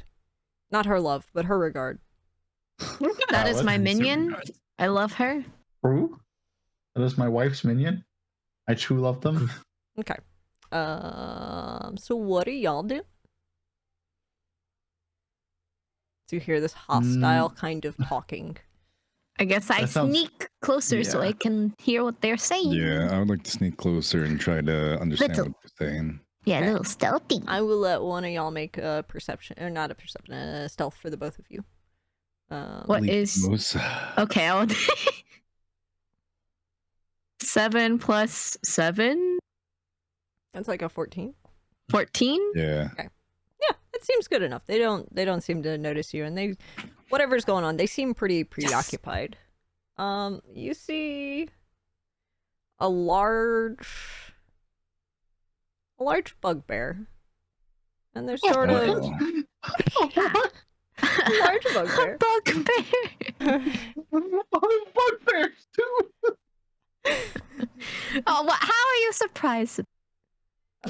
not her love, but her regard. That is What? my minion. I love her. Who? That is my wife's minion. I too love them. Okay. So what do y'all do? Do you hear this hostile kind of talking? I guess I That sounds- sneak closer so Yeah. I can hear what they're saying. Yeah, I would like to sneak closer and try to understand Little. what they're saying. Yeah, Okay. a little stealthy. I will let one of y'all make a perception, or not a perception, a stealth for the both of you. What Leap is moose. okay? I'll 7 plus 7, That's like a 14. 14. Yeah. Yeah, it seems good enough. They don't seem to notice you, and they, whatever's going on, they seem pretty preoccupied. You see a large bugbear, and they're sort of Oh. a large bugbear. Bugbear. Bugbears too. Oh, how are you surprised?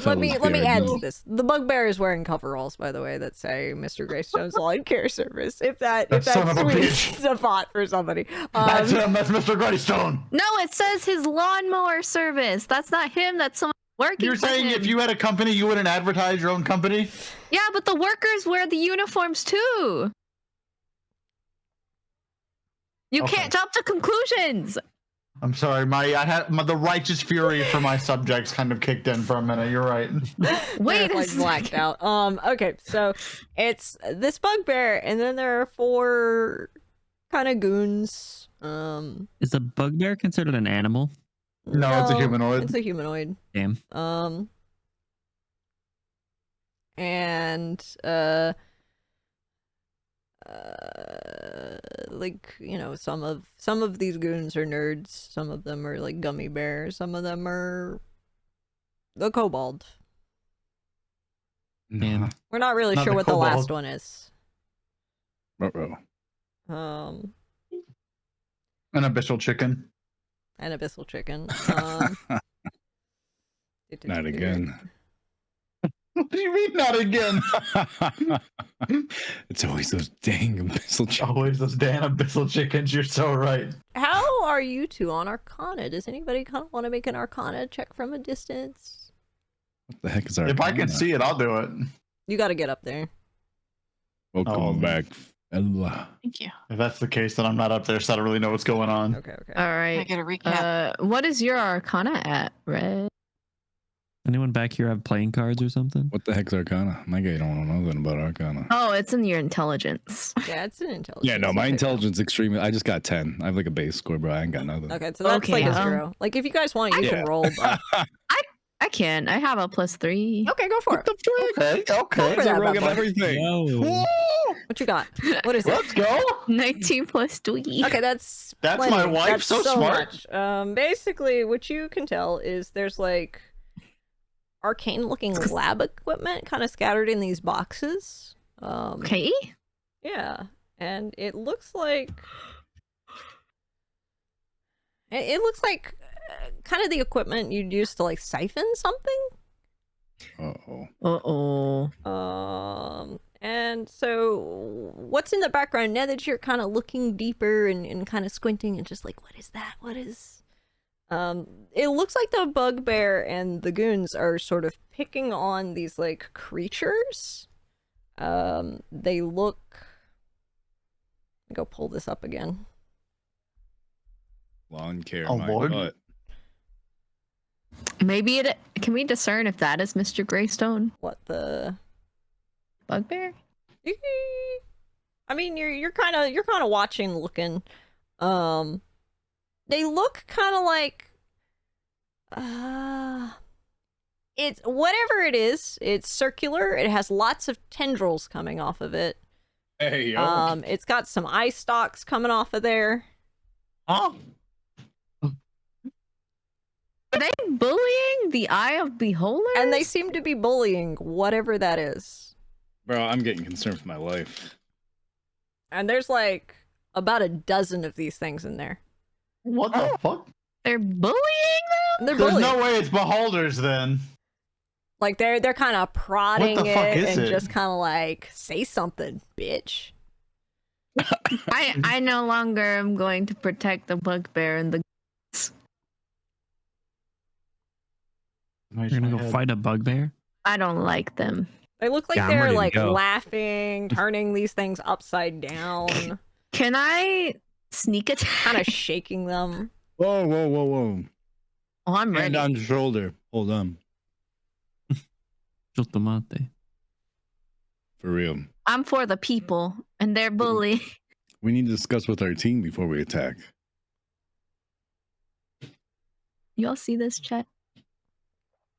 Let me Fellas add to beard. this. The bugbear is wearing coveralls, by the way, that say Mr. Greystone's Lawn Care Service. If that Son of a sweets the thought for somebody. That's him. That's Mr. Greystone. No, it says his lawnmower service. That's not him. That's someone working. You're for saying him. if you had a company, you wouldn't advertise your own company? Yeah, but the workers wear the uniforms too. You Okay. can't jump to conclusions. I'm sorry, the righteous fury for my subjects kind of kicked in for a minute. You're right. Wait a like blacked second. out. Okay, so it's this bugbear, and then there are 4 kind of goons. Is a bugbear considered an animal? No, it's a humanoid. It's a humanoid. Damn. And like, you know, some of these goons are nerds, some of them are like gummy bears, some of them are the kobold. Damn. We're not really Not sure the what the last kobold. one is. Uh-oh. An abyssal chicken. An abyssal chicken. Not again. What do you mean not again? It's always those dang abyssal chickens. Always those damn abyssal chickens. You're so right. How are you two on Arcana? Does anybody kind of want to make an Arcana check from a distance? What the heck is our? If I can see it, I'll do it. You got to get up there. Welcome back, Ella. Thank you. If that's the case, then I'm not up there, so I don't really know what's going on. Okay. All I right. get a recap. What is your Arcana at, Red? Anyone back here have playing cards or something? What the heck's Arcana? My guy don't know nothing about Arcana. Oh, it's in your intelligence. Yeah, it's an intelligence. Yeah, no, my Okay. intelligence extremely. I just got 10. I have like a base score, bro. I ain't got nothing. Okay, so that's Okay, like a um, 0. Like if you guys want, you Yeah. can roll. But... I can. I have a +3. Okay, go for it. Okay, Go okay. for that, rogue bad of boy. everything. Yo. What you got? What is it? Let's go. 19 plus 3. Okay, that's That's plenty. my wife, That's so smart. much. Basically, what you can tell is there's like arcane-looking lab equipment kind of scattered in these boxes. Okay. Yeah, and it looks like it looks like kind of the equipment you'd use to like siphon something. Uh-oh. And so what's in the background now that you're kind of looking deeper and kind of squinting and just like, what is that? What is it looks like the bugbear and the goons are sort of picking on these like creatures. They look, go pull this up again. Lawn care, Oh, my Lord. butt. Maybe it. Can we discern if that is Mr. Greystone? What the? Bugbear? I mean, you're kind of watching, looking. They look kind of like. It's whatever it is. It's circular. It has lots of tendrils coming off of it. Hey, yo. It's got some eye stalks coming off of there. Oh, Are they bullying the Eye of Beholder? And they seem to be bullying whatever that is. Bro, I'm getting concerned for my life. And there's like about a dozen of these things in there. what the fuck? They're bullying them? They're There's bullying. no way it's beholders then. Like they're kind of prodding What the fuck it is and it? just kind of like, say something, bitch. I no longer am going to protect the bugbear and the. You're gonna go fight a bugbear? I don't like them. They look like Yeah, I'm they're ready to like go. laughing, turning these things upside down, Can I sneak attack? kind of shaking them. Whoa, whoa, whoa, whoa. Oh, I'm Hand ready. on the shoulder. Hold on. Chotomate. For real. I'm for the people, and they're bullying. We need to discuss with our team before we attack. Y'all see this chat?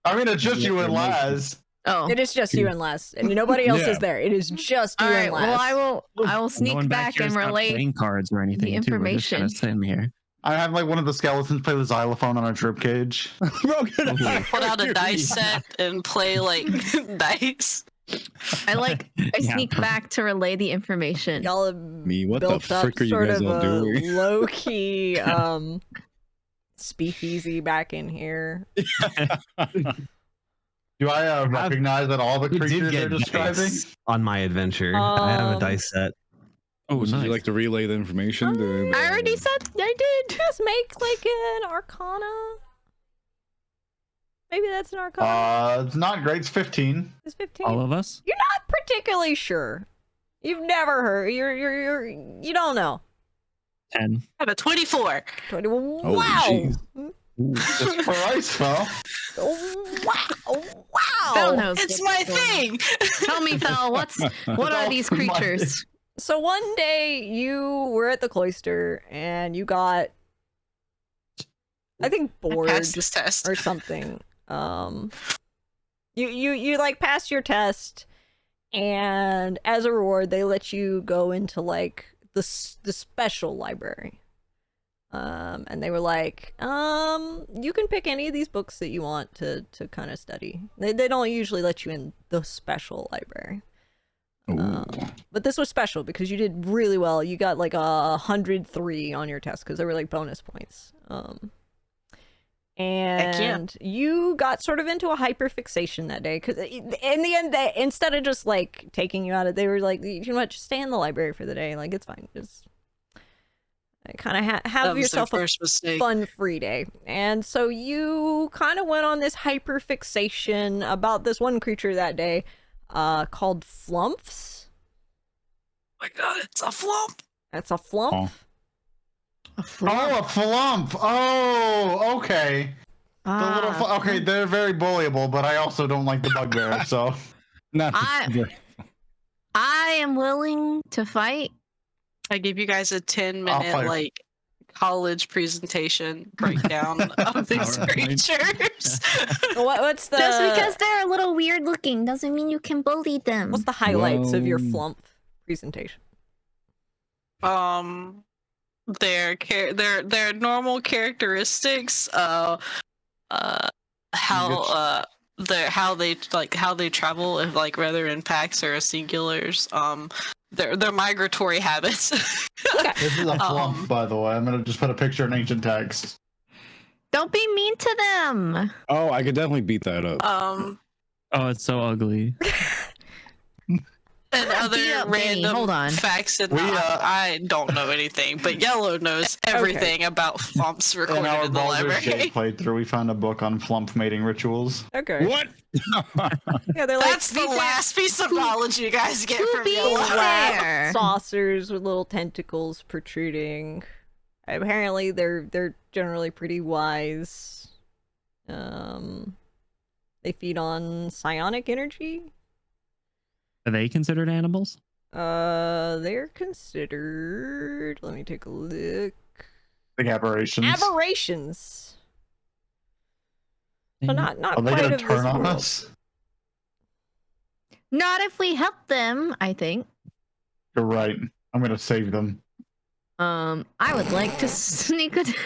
I mean, it's just you and Laz. Oh. It is just you and Les, and nobody else Yeah. is there. It is just you All and right. Les. Well, I will No sneak one back here and is not relay. playing cards or anything. the Too. We're just kind information. of sitting here. I have like one of the skeletons play the xylophone on a drip cage. Bro, can I Put out a hear dice you? set and play like dice. I Yeah. sneak back to relay the information. Y'all have Me, what the built up frick are you sort guys of all a doing? low key speakeasy back in here. Do I recognize that all the We did creatures get they're describing? dice on my adventure. I have a Um, dice set. Oh, Would nice. you like to relay the information? To, I already said I did. Just make like an arcana. Maybe that's an arcana. It's not great. It's 15. It's 15. All of us? You're not particularly sure. You've never heard. You don't know. 10. I have a 24. 20, Oh, wow. jeez. Just for ice, Phel. Wow. Phel Wow. knows. It's what's my going on. thing. Tell me, Phel. What are these My- creatures? So one day you were at the cloister and you got, I think, bored Pass this test. or something. You like passed your test, and as a reward, they let you go into like the special library. And they were like, you can pick any of these books that you want to kind of study. They don't usually let you in the special library. Ooh. But this was special because you did really well. You got like 103 on your test because they were like bonus points. And you got sort of into a hyperfixation that day because in the end, they, instead of just like taking you out of, they were like, you know what, just stay in the library for the day. Like, it's fine. Just kind of That have was their yourself a first mistake. fun free day. And so you kind of went on this hyperfixation about this one creature that day called Flumps. Oh my god, it's a flump. That's a flump. Oh. A flump. Oh, a flump. Oh, okay. The little okay, they're very bullyable, but I also don't like the bugbear, so. Not I am willing to fight. I give you guys a 10-minute fight. like college presentation breakdown of these PowerPoint. creatures. What's the Just because they're a little weird looking doesn't mean you can bully them. what's the highlights of your Well- flump presentation? Their normal characteristics. How they travel, if like whether in packs or as singulars. Their migratory habits. This is a flump, by the way. I'm gonna just put a picture in ancient text. Don't be mean to them. Oh, I could definitely beat that up. Oh, it's so ugly. And other Beat up Benny, random hold on. facts. And We, I don't know anything, but Yellow knows everything about flumps In recorded our in the Baldur's library. Gate playthrough, we found a book on flump mating rituals. Okay. What? Yeah, they're like That's the last piece of knowledge you guys get to from be Yellow. fair. saucers with little tentacles protruding Apparently, they're generally pretty wise. They feed on psionic energy. Are they considered animals? They're considered. Let me take a look. Like aberrations. Aberrations. So not Are they quite gonna of this turn on world. us? Not if we help them, I think. You're right. I'm gonna save them. I would like to sneak attack.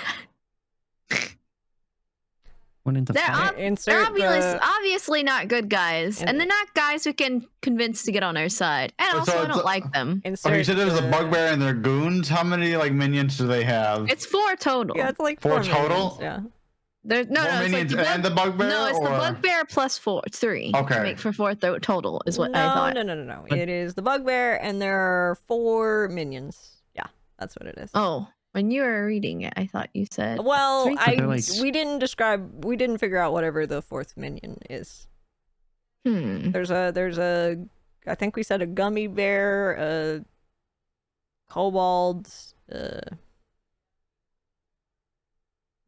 Went into They're, fight. they're Insert obviously not good guys, and they're not guys we can convince to get on our side. And So also, I it's don't a- like them. Insert Okay, you said there's a bugbear and their goons. How many like minions do they have? It's 4 total. Yeah, it's like Four 4 total? minions, yeah. There's no, Four no, it's like minions the and the bugbear. No, it's the or- bugbear plus 4. It's 3. Okay. To make for 4 total is what no, I thought. No. It is the bugbear, and there are 4 minions. Yeah, that's what it is. Oh, when you were reading it, I thought you said. Well, 3? But they're like- we didn't figure out whatever the 4th minion is. There's a I think we said a gummy bear, a kobold,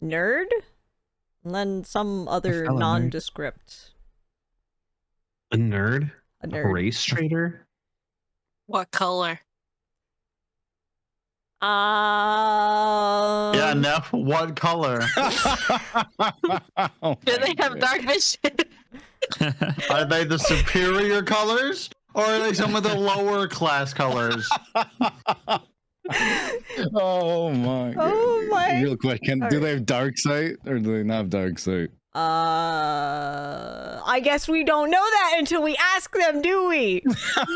nerd, and then some other fellow nerd. nondescript. A nerd? A A nerd. race trader? What color? Yeah, Neph. What color? Oh Do my they have God. dark vision? Are they the superior colors, or are they some of the lower class colors? Oh my. Oh God. my- Real quick, do Alright. they have dark sight or do they not have dark sight? I guess we don't know that until we ask them, do we?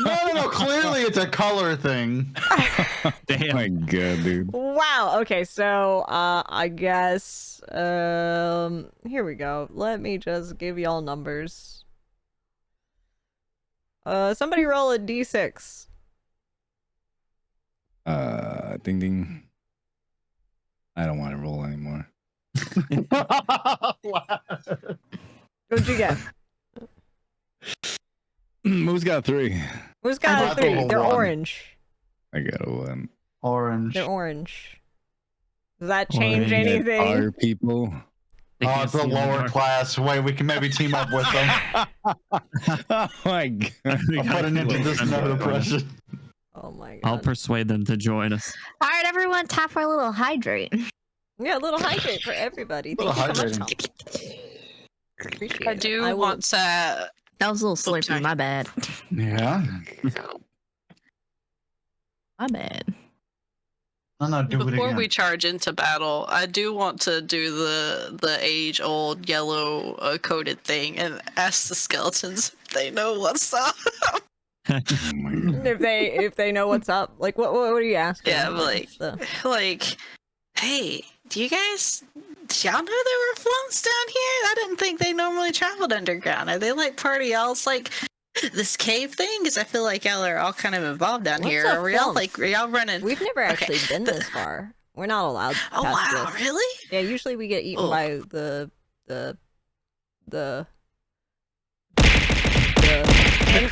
No. Clearly, it's a color thing. Oh my God, dude. Wow. Okay, so I guess here we go. Let me just give y'all numbers. Somebody roll a d6. Ding ding. I don't want to roll anymore. What'd you get? Who's got 3? Who's got a got 3? the They're one. orange. I got a 1. Orange. They're orange. Does that change Orange. anything? Are people? They Oh, can't it's see the in the lower dark. class. Wait, we can maybe team up with them. Oh my God. I'll put an end to this no depression. Oh my I'll god. persuade them to join us. All right, everyone, tap our little hydrate. Yeah, a little hydrate for everybody. Little Thank you so hydrating. much. Appreciate I it. do will- want to. That was a little slurpy. sorry. My bad. Yeah. My bad. No, do it Before again. we charge into battle, I do want to do the age-old yellow coated thing and ask the skeletons if they know what's up. Oh my God. if they know what's up, like what are you asking? Yeah, but like, What's the- like, hey, do y'all know there were floats down here? I didn't think they normally traveled underground. Are they like part of y'all's like this cave thing? Because I feel like y'all are all kind of involved down What's here. a Are y'all flump? like, are y'all running? We've never Okay, actually been the- this far. We're not allowed. Oh past wow, this. really? Yeah, usually we get eaten Oh. by the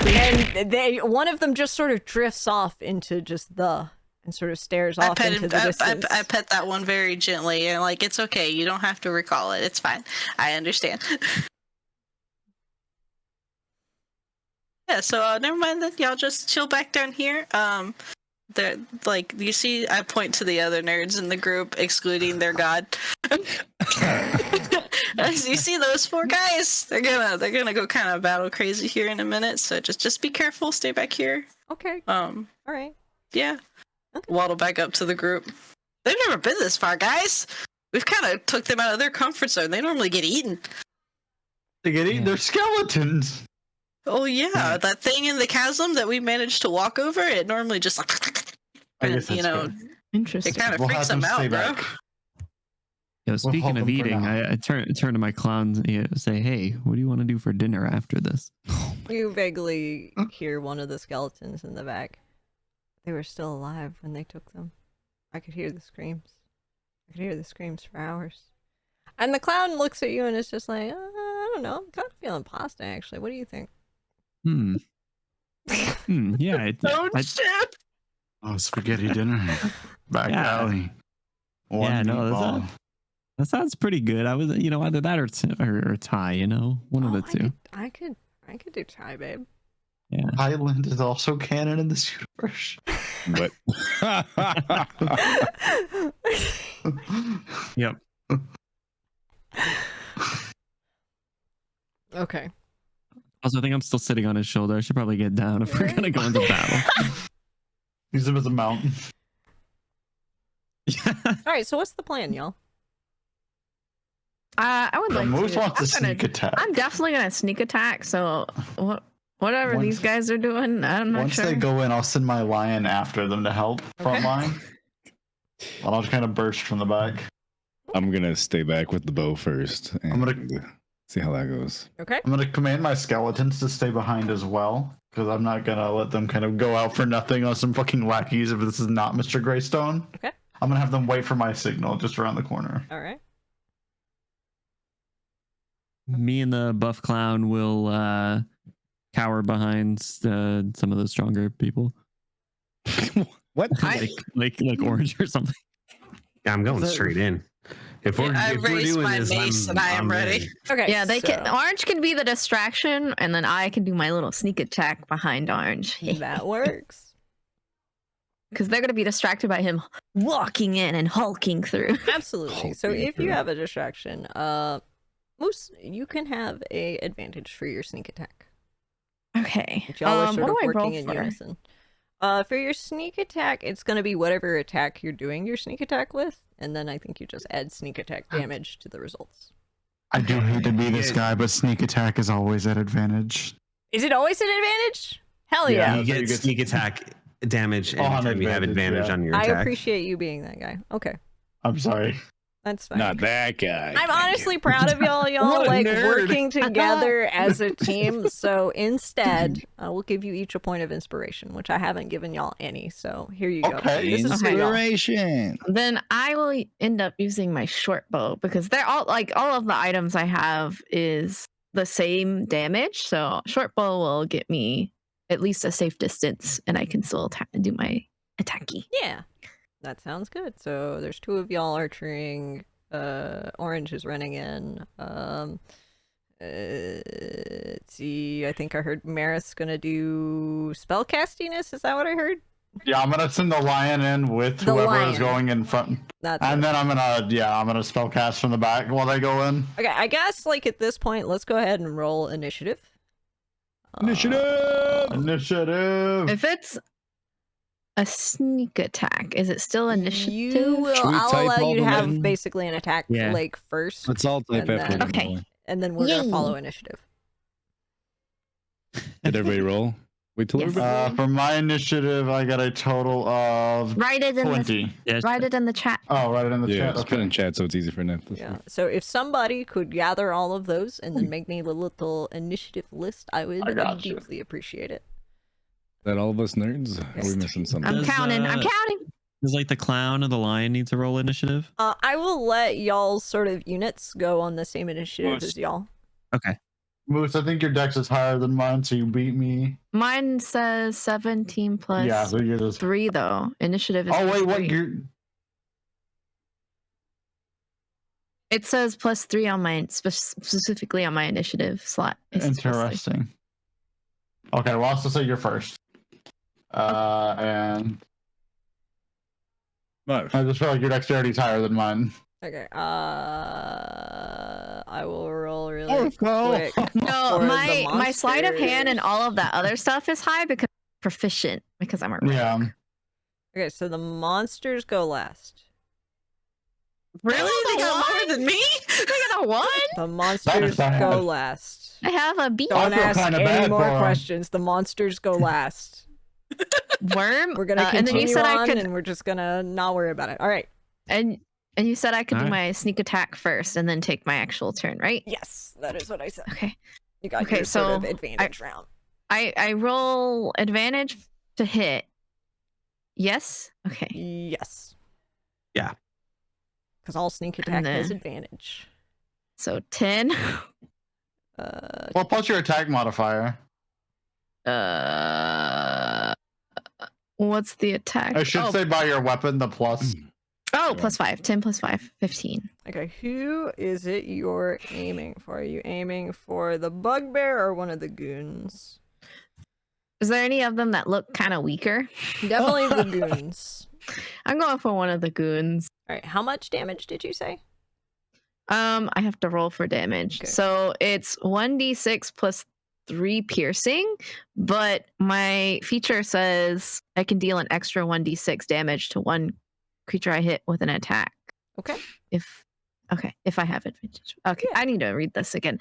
and they one of them just sort of drifts off into just and sort of stares I off pet into him, the distance. I pet that one very gently and like it's okay. You don't have to recall it. It's fine. I understand. Yeah. So never mind that. Y'all just chill back down here. They're like you see. I point to the other nerds in the group, excluding their god. As you see those 4 guys, they're gonna go kind of battle crazy here in a minute. So just be careful. Stay back here. Okay, All right. yeah. Okay. Waddle back up to the group. They've never been this far, guys. We've kind of took them out of their comfort zone. They normally get eaten. They get eaten. They're skeletons. Oh yeah, that thing in the chasm that we managed to walk over, it normally just like, I guess you that's know, good. Interesting. it kind of We'll freaks have them them stay out, bro. back. Yo, speaking hold of them for eating, now. I turn to my clowns and say, "Hey, what do you want to do for dinner after this?" You vaguely hear one of the skeletons in the back. They were still alive when they took them. I could hear the screams. I could hear the screams for hours. And the clown looks at you and is just like, I don't know. I'm kind of feeling pasta, actually. What do you think? Yeah. Oh shit! Oh, spaghetti dinner. Back Yeah. alley. Yeah, no, meatball. that sounds pretty good. I was, either that or tie. One of the two. I could do tie, babe. Yeah. Highland is also canon in this universe. But Yep. Okay. Also, I think I'm still sitting on his shoulder. I should probably get down if we're gonna go into battle. Use him as a mountain. All right. So what's the plan, y'all? I would like Moose to. wants to I'm gonna- sneak attack. I'm definitely gonna sneak attack. So whatever Once- these guys are doing, I'm not Once sure. they go in, I'll send my lion after them to help front Okay. line. And I'll just kind of burst from the back. I'm gonna stay back with the bow first. And I'm gonna- see how that goes. Okay. I'm gonna command my skeletons to stay behind as well, because I'm not gonna let them kind of go out for nothing on some fucking lackeys if this is not Mr. Greystone. Okay. I'm gonna have them wait for my signal just around the corner. All right. Me and the buff clown will cower behind some of the stronger people, What? like Orange or something. Yeah, I'm going straight in. If we're, I if we're raised doing my this, mace and I am I'm ready. in. Okay. Yeah, they can. so Orange can be the distraction, and then I can do my little sneak attack behind Orange. That works. Because they're gonna be distracted by him walking in and hulking through. Absolutely. So if you have a distraction, Moose, you can have a advantage for your sneak attack. Okay. Which y'all are sort what of do I roll working in for? unison. For your sneak attack, it's going to be whatever attack you're doing your sneak attack with, and then I think you just add sneak attack damage to the results. I do hate to be this guy, but sneak attack is always at advantage. Is it always an advantage? Hell Yeah. yeah. You so you get get- sneak attack damage On anytime you have advantage, advantage yeah. on your I attack. appreciate you being that guy. Okay, I'm sorry. that's fine. Not that guy. I'm honestly proud of y'all. Y'all What a like nerd. working together as a team. So instead, I will give you each a point of inspiration, which I haven't given y'all any. So here you go. Okay. This is for y'all. Inspiration. Then I will end up using my short bow because they're all of the items I have is the same damage. So short bow will get me at least a safe distance, and I can still do my attacky. Yeah, that sounds good. So there's two of y'all archering. Orange is running in. Let's see. I think I heard Marith's gonna do spellcastiness. Is that what I heard? Yeah, I'm gonna send the lion in with The whoever lion. is going in front. That's And it. then I'm gonna spellcast from the back while they go in. Okay. I guess like at this point, let's go ahead and roll initiative. Initiative. Initiative. If it's a sneak attack, is it still initiative? You will. Should we I'll type allow all you to them have in? basically an attack Yeah. like first, Let's all type And after then- the Okay. rolling. and then we're gonna Yay. follow initiative. Did everybody roll? Wait till Yes. everybody. For my initiative, I got a total of Write it in the 20. write it in the chat. Oh, write it in the Yeah, chat. just put it in chat so it's easy for Neph. Yeah. So if somebody could gather all of those and then make me a little initiative list, I would I got you. deeply appreciate it. Is that all of us nerds? Are we Yes. missing something? I'm Does, counting. I'm uh, counting. Does like the clown or the lion need to roll initiative? I will let y'all's sort of units go on the same initiative Moose. as y'all. Okay. Moose, I think your dex is higher than mine, so you beat me. Mine says 17 plus Yeah, so you're just. 3 though. Initiative is Oh plus wait, what? 3. You're. It says plus 3 on my specifically on my initiative slot. It's plus 3. Interesting. Okay, well, I'll still say you're first. And No. I just feel like your dexterity is higher than mine. Okay. I will roll really Oh, quick. No, for my the my sleight of hand and monsters. all of that other stuff is high because I'm proficient because I'm a rogue. Yeah. Okay, so the monsters go last. Really? They got more than me? They got a 1? The monsters bad. go last. I have a B. Don't feel ask kinda any bad more for 'em. questions. The monsters go last. Worm. We're gonna and then you continue said on, I could and we're just gonna not worry about it. All right. and you said I could do Alright. my sneak attack first and then take my actual turn, right? Yes, that is what I said. Okay. You got Okay, your sort of so advantage round. I roll advantage to hit. Yes. Okay. Yes. Yeah. Because all sneak attack has then- advantage. So 10. Well, plus your attack modifier. What's the attack? I should oh, say by your weapon, the plus. oh, Oh, plus 5. 10 plus 5. 15. Okay, who is it you're aiming for? Are you aiming for the bugbear or one of the goons? Is there any of them that look kind of weaker? Definitely the goons. I'm going for one of the goons. All right, how much damage did you say? I have to roll for damage. Okay. So it's 1d6 plus 3 piercing, but my feature says I can deal an extra 1d6 damage to one creature I hit with an attack. Okay. If I have advantage. Okay, Yeah. I need to read this again.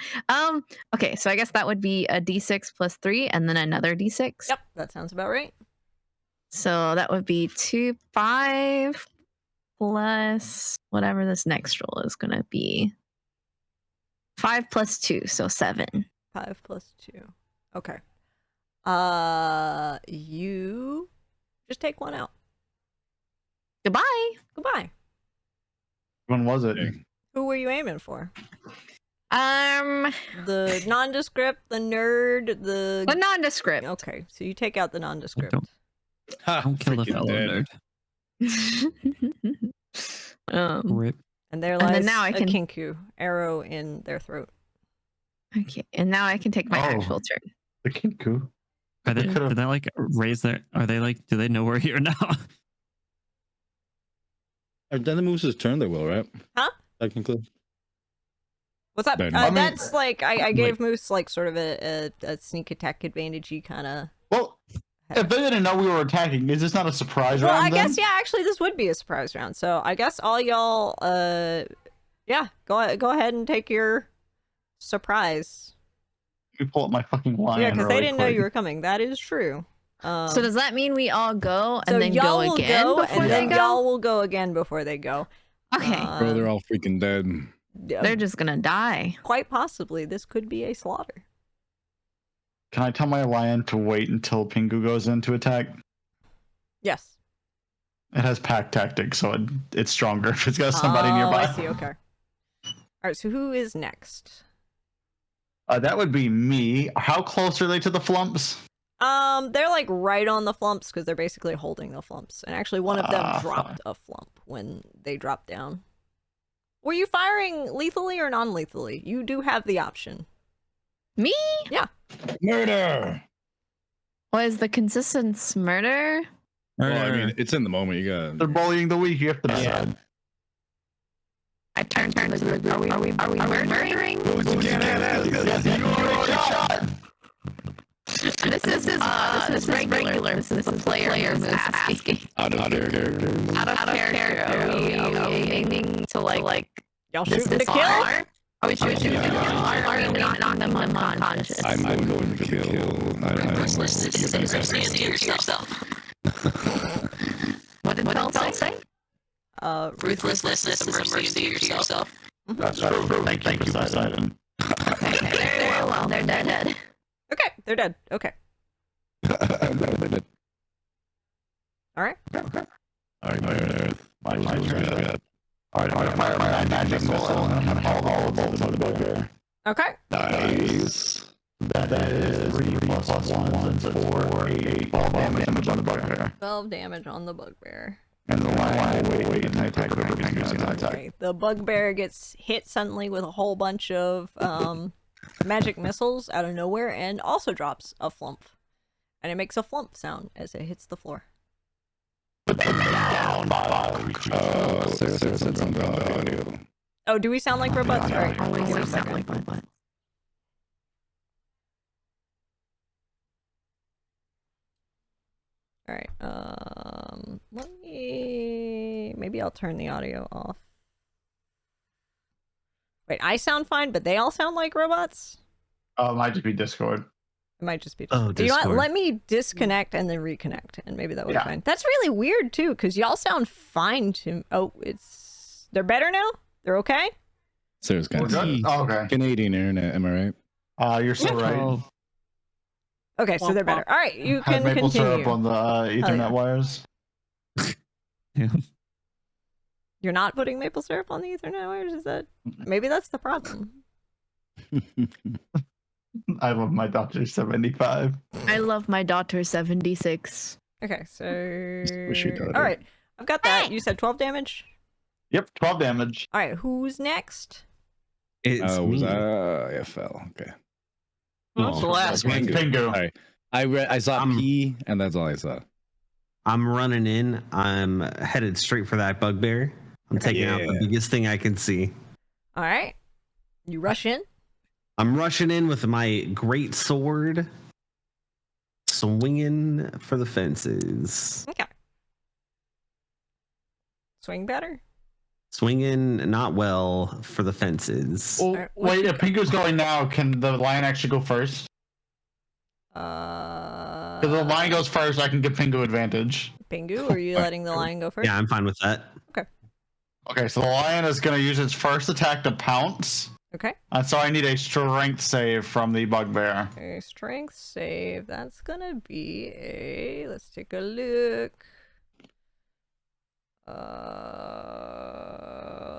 Okay, so I guess that would be a d6 plus 3 and then another d6. Yep, that sounds about right. So that would be 2, 5 plus whatever this next roll is gonna be. 5 plus 2, so 7. 5 plus 2. Okay. You just take one out. Goodbye. Goodbye. When was it? Who were you aiming for? The The nondescript, the nerd, the nondescript. Okay, so you take out the nondescript. Don't- Don't kill the freaking fellow dead. nerd. Rip. And there And lies then now I a can- kinku arrow in their throat. Okay, and now I can take my Oh. actual turn. The Kinku. Are they? could've- Did they like raise their? Are they like? Do they know we're here now? Then the moose's turn, they will, right? Huh? Technically. What's up? Fair Uh, enough. I mean- that's like I gave Moose like sort of a sneak attack advantage-y kind of. Well, if they didn't know we were attacking, is this not a surprise Well, round? I guess then? yeah. Actually, this would be a surprise round. So I guess all y'all, yeah, go ahead and take your surprise. Let me pull up my fucking line. Yeah, because they really didn't know quick. you were coming. That is true. So does that mean we all go and so then y'all go will again go, before and they then go? y'all will go again before they go. Okay, Bro, they're all freaking dead. they're just gonna die. Quite possibly, this could be a slaughter. Can I tell my lion to wait until Pingu goes in to attack? Yes. It has pack tactics, so it's stronger if it's got somebody nearby. I see. Okay. All right. So who is next? That would be me. How close are they to the flumps? They're like right on the flumps because they're basically holding the flumps. And actually, one of them Ah, dropped a flump when they dropped down. Were you firing lethally or non-lethally? You do have the option. Me? Murder! Was the consistence murder? Well, I mean, it's in the moment. You got. They're bullying the weak. You have to decide. I turn to the group. Are we murdering? This is regular. This is player who's asking. Out of character. Out of character. Are we aiming to like Y'all this shooting to kill? far? Are we shooting to kill? Are we knocking them unconscious? I'm going to kill. I don't know. What did Phel say? Ruthlessness is mercy to yourself. That's true. Thank you, Poseidon. Well, they're dead. Okay, they're dead. Okay. All right. Alright, my earth. My turn. Alright, fire my magic missile and I'm gonna all of bolts on the bugbear. Okay. Nice. That is 3 plus 1 is 4, 8, 12 damage on the bugbear. 12 damage on the bugbear. And the lion will wait and attack whatever Pingu's gonna attack. Okay. The bugbear gets hit suddenly with a whole bunch of magic missiles out of nowhere and also drops a flump. And it makes a flump sound as it hits the floor. Down by creatures. Sarah said something about audio. Oh, do we sound like robots? All right. Always Wait a sound second. like one. All right. Let me. Maybe I'll turn the audio off. Wait, I sound fine, but they all sound like robots? Oh, it might just be Discord. It might just be. Oh, You know what? Discord. Let me disconnect and then reconnect, and maybe that will be Yeah. fine. That's really weird too, because y'all sound fine to. Oh, they're better now. They're okay. Sarah's kind We're of good? Oh, okay. Canadian internet, am I right? You're so right. Okay, so they're better. All right, you Had can maple syrup continue. on the Ethernet yeah. wires. Yeah. You're not putting maple syrup on the Ethernet wires? Is that maybe that's the problem? I love my Doctor 75. I love my daughter 76. Okay, so Squishy daughter. all right, I've got that. You said 12 damage. Yep, 12 damage. All right, who's next? It's was me. yeah, Phel. Okay. What's the last one? Pingu. All right. I saw P, and that's all I saw. I'm running in. I'm headed straight for that bugbear. I'm taking out the biggest thing I can see. All right, you rush in. I'm rushing in with my great sword, swinging for the fences. Okay. Swing better. Swinging not well for the fences. Oh, Alright, wait, if Pingu's going now, can the lion actually go first? If the lion goes first, I can give Pingu advantage. Pingu, are you letting the lion go first? Yeah, I'm fine with that. Okay, so the lion is going to use its first attack to pounce. Okay. And so I need a strength save from the bugbear. A strength save. That's gonna be a. Let's take a look.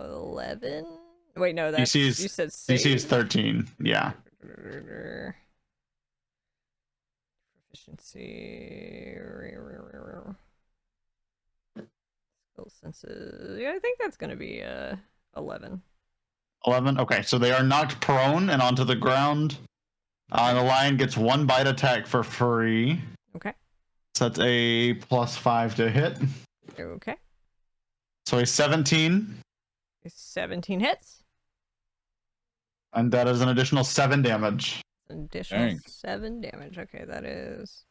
11. Wait, no, that's DC is- you said save. DC is 13. Yeah. Proficiency. Skill senses. Yeah, I think that's gonna be 11. 11. Okay, so they are knocked prone and onto the ground. The lion gets 1 bite attack for free. Okay. So that's a +5 to hit. Okay. So a 17. 17 hits. And that is an additional 7 damage. Additional Dang. 7 damage. Okay, that is.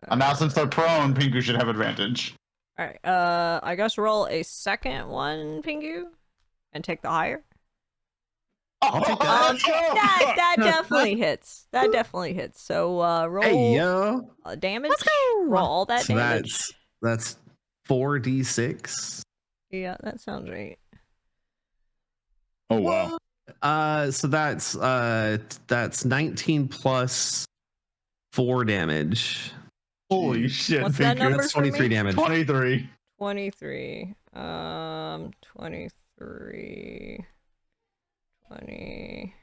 And now since they're prone, Pingu should have advantage. Alright, I guess roll a second one, Pingu, and take the higher. Oh, That definitely hits. That definitely hits. So roll Hey yo, damage. Let's go. Roll all that so damage. that's 4d6. Yeah, that sounds right. Oh wow. So that's 19 plus 4 damage. Holy shit, What's that Pingu. number That's for 23 me? damage. 23. 23. 23. 20.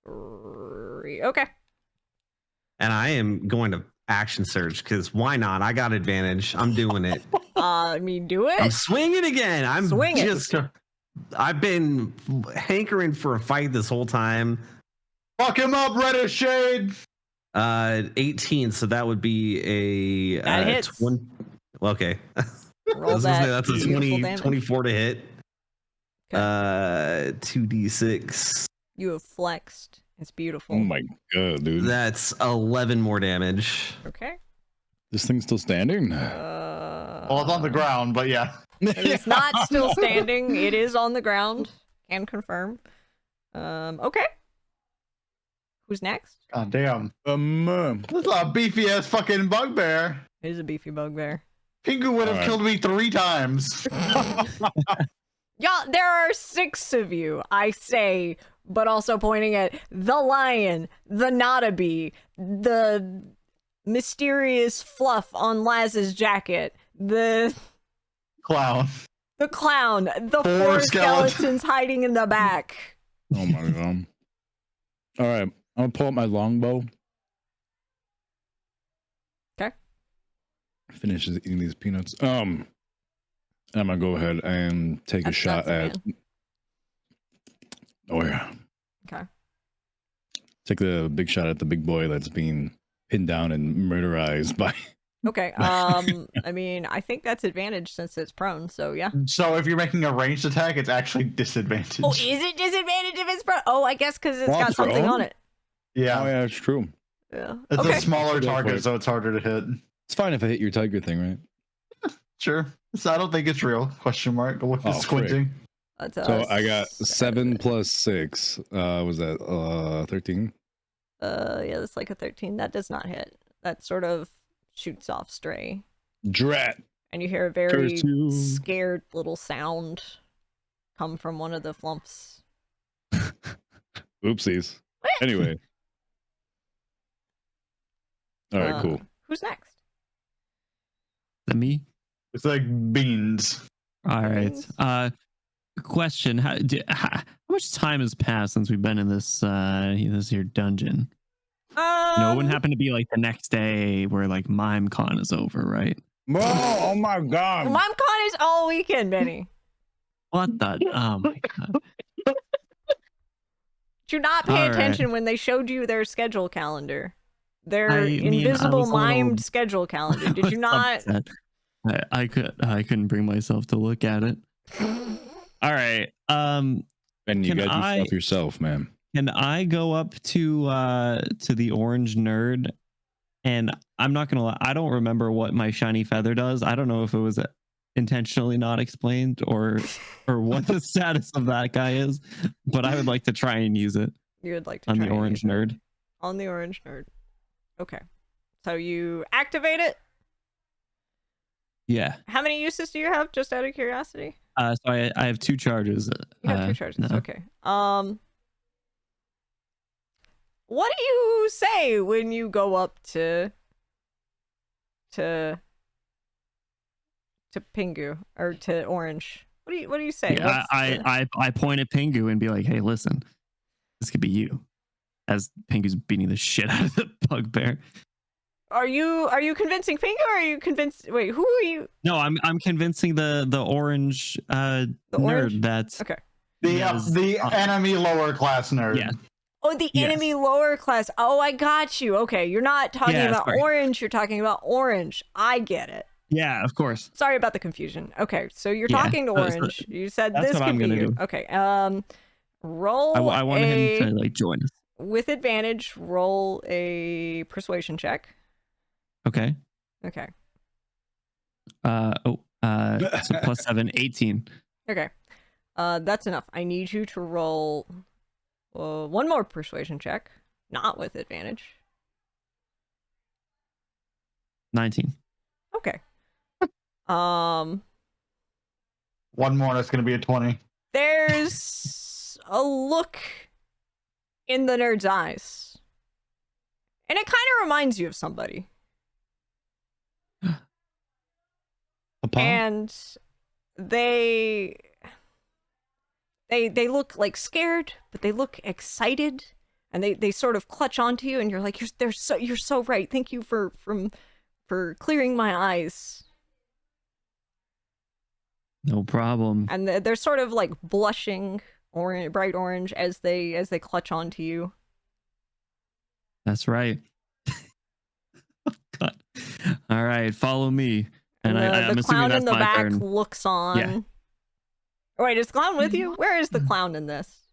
3. Okay. And I am going to action surge because why not? I got advantage. I'm doing it. I mean, do it. I'm swinging again. I'm Swing it. just. I've been hankering for a fight this whole time. Fuck him up, Reddish Shade. 18. So that would be a That hits. 20. Well, okay. Roll That's a beautiful 20, damage. 24 to hit. Okay. 2d6. You have flexed. It's beautiful. Oh my god, dude. That's 11 more damage. Okay. This thing's still standing? Well, it's on the ground, but yeah. It's not still standing. It is on the ground. Can confirm. Okay. Who's next? God damn. Um, This is a beefy ass fucking bugbear. It is a beefy bugbear. Pingu would have Alright. killed me 3 times. Y'all, there are 6 of you, I say, but also pointing at the lion, the Nodabee, the mysterious fluff on Laz's jacket, the Clown. clown, the 4 4 skeletons. skeletons hiding in the back. oh my god. All right, I'm gonna pull up my longbow. Okay. Finish eating these peanuts. I'm gonna go ahead and take a That's shot nuts, at. Oh yeah. Okay. Take the big shot at the big boy that's being pinned down and murderized by. Okay. I mean, I think that's advantage since it's prone, so yeah. So if you're making a ranged attack, it's actually disadvantage. Oh, is it disadvantage if it's prone? Oh, I guess because it's Well, got something prone? on it. Yeah. Oh yeah, it's true. Yeah. It's Okay. a smaller Go for target, it. so it's harder to hit. It's fine if I hit your tiger thing, right? Sure. So I don't think it's real. Question mark. Look Oh, at squinting. That's So I got 7 plus 6. Was that 13? Yeah, that's like a 13. That does not hit. That sort of shoots off stray. Drat. And you hear a very Curse you. scared little sound come from one of the flumps. Oopsies. Anyway. All right, cool. Who's next? Is that me? It's like beans. All right. Thanks. Question: how much time has passed since we've been in this this here dungeon? No, it wouldn't happen to be like the next day where like MimeCon is over, right? Bro, oh my god. MomCon is all weekend, Benny. What the? Oh my god. Do not pay All right. attention when they showed you their schedule calendar. Their I mean, I invisible was a little- mimed schedule calendar. Did you not? upset. I couldn't bring myself to look at it. All right. And you Can gotta do I- stuff yourself, man. Can I go up to the orange nerd? And I'm not gonna lie, I don't remember what my shiny feather does. I don't know if it was intentionally not explained or what the status of that guy is, but I would like to try and use it You would like to on try the and orange use it. nerd. On the orange nerd. Okay. So you activate it. Yeah. How many uses do you have, just out of curiosity? So I have 2 charges. You have 2 charges. no. Okay. What do you say when you go up to Pingu or to Orange? What do you say? Yeah, What's the- I point at Pingu and be like, hey, listen, this could be you. As Pingu's beating the shit out of the bugbear. Are you convincing Pingu or are you convinced? Wait, who are you? No, I'm convincing the orange nerd orange? that Okay. The enemy lower class nerd. Yeah. Oh, the Yes. enemy lower class. Oh, I got you. Okay, you're not talking Yeah, about sorry. Orange. You're talking about Orange. I get it. Yeah, of course. Sorry about the confusion. Okay, so you're Yeah, talking to so- so Orange. You said that's this what could I'm be gonna you. do. Okay. Roll I want a him to like join us. with advantage. Roll a persuasion check. Okay. Okay. So plus 7, 18. Okay. That's enough. I need you to roll one more persuasion check, not with advantage. 19. Okay. One more, that's going to be a 20. There's a look in the nerd's eyes, and it kind of reminds you of somebody. Papa? And they look like scared, but they look excited, and they sort of clutch onto you, and you're like, you're so right. Thank you for clearing my eyes. No problem. And they're sort of like blushing orange, bright orange as they clutch onto you. That's right. Oh, God. All right, follow me. And I'm the assuming clown that's in the my back turn. looks on. Yeah. Wait, is the clown with you? Where is the clown in this?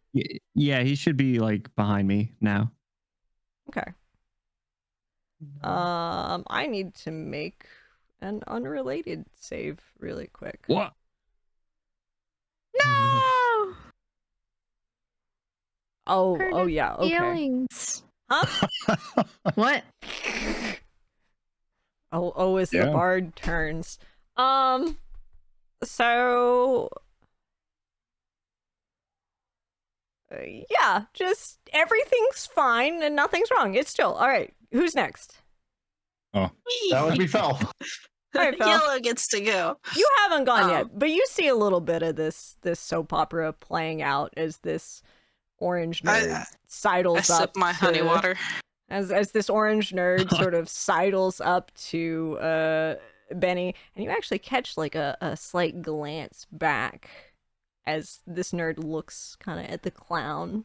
Yeah, he should be like behind me now. Okay. I need to make an unrelated save really quick. What? No. Oh yeah, okay. Feelings. Huh? What? Oh, as the Yeah. bard turns. So yeah, just everything's fine and nothing's wrong. It's chill. All right, who's next? That would be Phel. All right, Phel. Yellow gets to go. You haven't gone Oh. yet, but you see a little bit of this soap opera playing out as this orange nerd I sidles sip up my honey to- water. as this orange nerd sort of sidles up to Benny, and you actually catch like a slight glance back as this nerd looks kind of at the clown.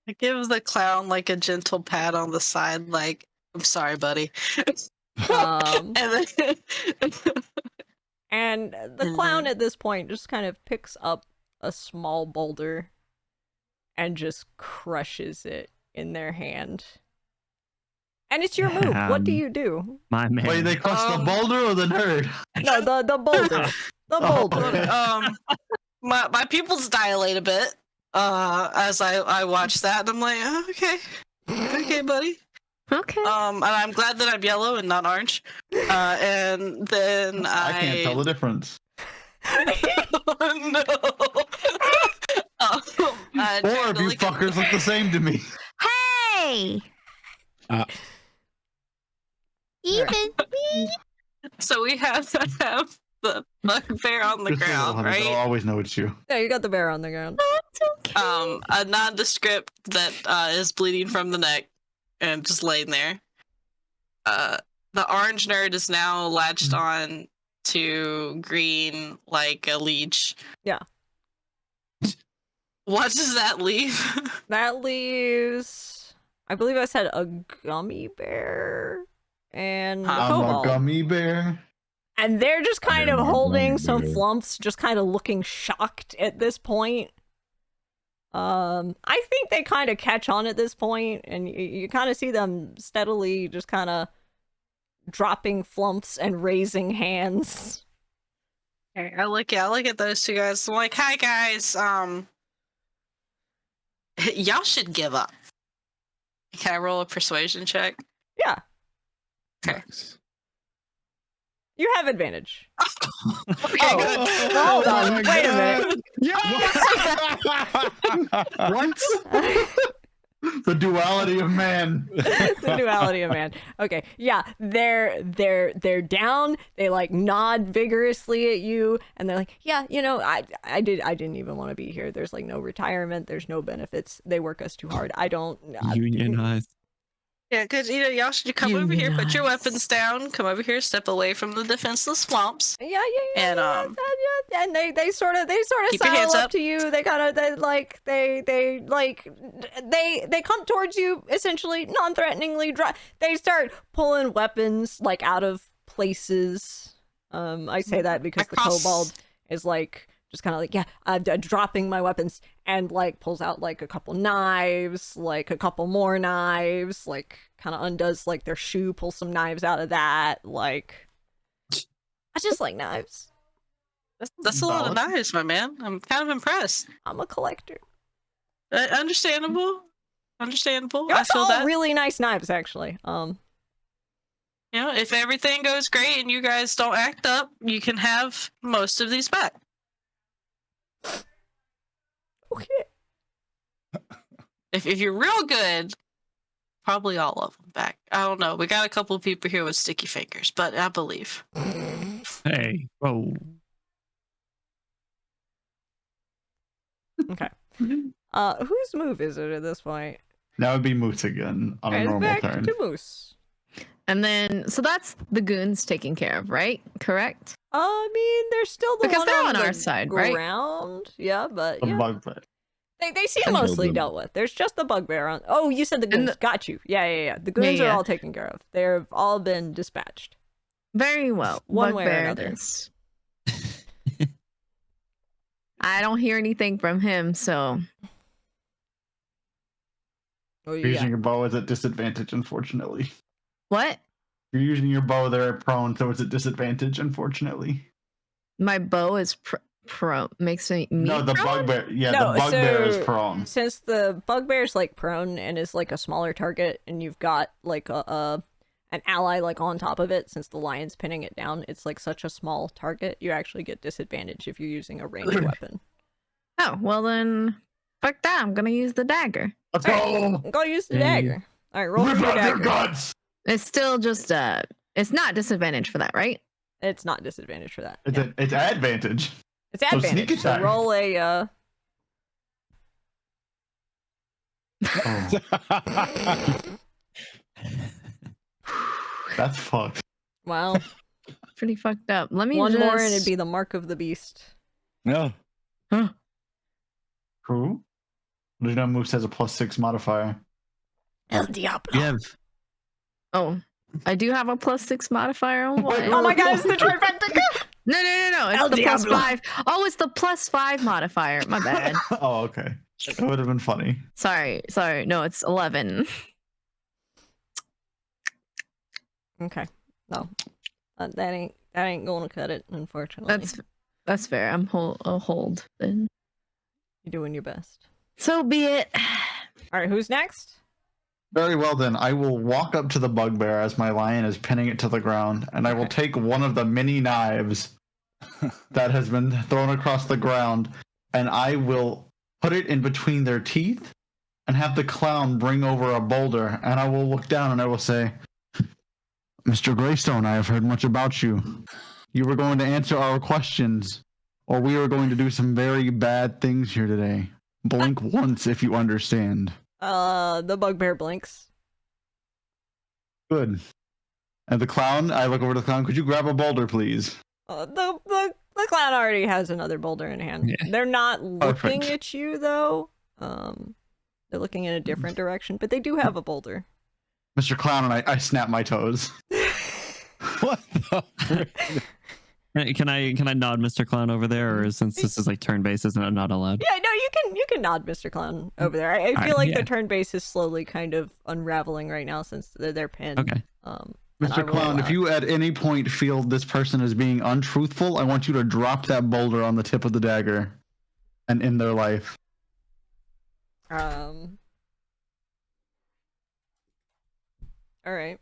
I give the clown like a gentle pat on the side, like, I'm sorry, buddy. Um, And then and the clown at this point just kind of picks up a small boulder and just crushes it in their hand. And it's your move. What do you do? My man. Wait, they crushed the boulder or the nerd? No, the boulder. The Oh. boulder. my pupils dilate a bit as I watch that, and I'm like, oh, okay, buddy. Okay. And I'm glad that I'm yellow and not orange. And then I can't tell the difference. Oh, no. I Four turned of to you look at- fuckers look the same to me. Hey. Uh. Even me. So we have the bugbear on the Just a little ground, honey, I'll right? always know it's you. Yeah, you got the bear on the ground. That's okay. A nondescript that is bleeding from the neck and just laying there. the orange nerd is now latched on to green like a leech. Yeah. What does that leave? That leaves, I believe I said a gummy bear and a I'm a kobold. gummy bear. And they're just kind Yeah, of I'm a holding gummy some bear. flumps, just kind of looking shocked at this point. I think they kind of catch on at this point, and you kind of see them steadily just kind of dropping flumps and raising hands. Okay, I look at those two guys. I'm like, hi guys. Y'all should give up. Can I roll a persuasion check? Yeah, Nice. you have advantage. Okay, good. Hold on, my wait a minute. What? The duality of man. The duality of man. Okay, yeah, they're down. They like nod vigorously at you, and they're like, yeah, you know, I didn't even want to be here. There's like no retirement. There's no benefits. They work us too hard. I don't. Unionized. Yeah, because y'all should come over here, put your weapons down, come over here, step away from the defenseless swamps. Yeah, And, and they sort of keep your hands sidle up up. to you. They kind of they come towards you essentially non-threateningly. They start pulling weapons like out of places. I say that because the kobold is like just kind of like, yeah, dropping my weapons, and like pulls out like a couple knives, like a couple more knives, like kind of undoes like their shoe, pulls some knives out of that. Like, I just like knives. That's a lot of knives, my man. I'm kind of impressed. I'm a collector. Understandable. Understandable. They're I feel all that. really nice knives, actually. You know, if everything goes great and you guys don't act up, you can have most of these back. Okay. If you're real good, probably all of them back. I don't know. We got a couple of people here with sticky fingers, but I believe. Hey, whoa. Okay. Whose move is it at this point? That would be Moose again on a Alright, normal back turn. to Moose. And then, so that's the goons taken care of, right? Correct? I mean, they're still the Because one they're on on the our side, right? ground. Yeah, but The yeah. bugbear. They seem I mostly killed them. dealt with. There's just the bugbear on. Oh, you said the And goons. Got you. Yeah. The goons Yeah, are yeah. all taken care of. They've all been dispatched. Very well. One way or Bugbear another. it is. I don't hear anything from him, so Oh, You're yeah. using your bow is at disadvantage, unfortunately. what? You're using your bow there at prone, so it's at disadvantage, unfortunately. My bow is prone. Makes me No, the prone? bugbear. Yeah, No, the bugbear is so- prone. Since the bugbear's like prone and is like a smaller target, and you've got like an ally like on top of it, since the lion's pinning it down, it's like such a small target. You actually get disadvantage if you're using a ranged weapon. Oh, well then, fuck that. I'm gonna use the dagger. Let's go! Go use the Dang. dagger. All right, roll for Rip your out their dagger. guts! It's still just it's not disadvantage for that, right? It's not disadvantage for that. It's, Yeah. it's advantage. It's so sneak advantage. So attack. roll a That's fucked. well, Pretty fucked up. Let me one just... more and it'd be the mark of the beast. No. Who? Legion Moose has a +6 modifier. El Diablo. You have Oh, I do have a +6 modifier on what? Oh my god, it's the trifecta! No. It's El the Diablo. +5. Oh, it's the +5 modifier. My bad. Oh, okay. That would have been funny. Sorry. No, it's 11. Okay. No. That ain't gonna cut it, unfortunately. That's fair. I'll hold then. You're doing your best. So be it. Alright, who's next? Very well then. I will walk up to the bugbear as my lion is pinning it to the ground, and I will Okay. take one of the mini knives that has been thrown across the ground, and I will put it in between their teeth and have the clown bring over a boulder, and I will look down and I will say, Mr. Greystone, I have heard much about you. You were going to answer our questions, or we are going to do some very bad things here today. Blink once if you understand. The bugbear blinks. Good. And the clown, I look over to the clown. Could you grab a boulder, please? The clown already has another boulder in hand. Yeah. They're not looking Perfect. at you though. They're looking in a different direction, but they do have a boulder. Mr. Clown, and I snap my toes. What the frick? Can I nod Mr. Clown over there, or since this is like turn based, isn't it not allowed? Yeah, no, you can nod Mr. Clown over there. I feel Alright, like yeah. the turn base is slowly kind of unraveling right now since they're pinned. Okay. And I Mr. will Clown, allow if it. you at any point feel this person is being untruthful, I want you to drop that boulder on the tip of the dagger and end their life. All right.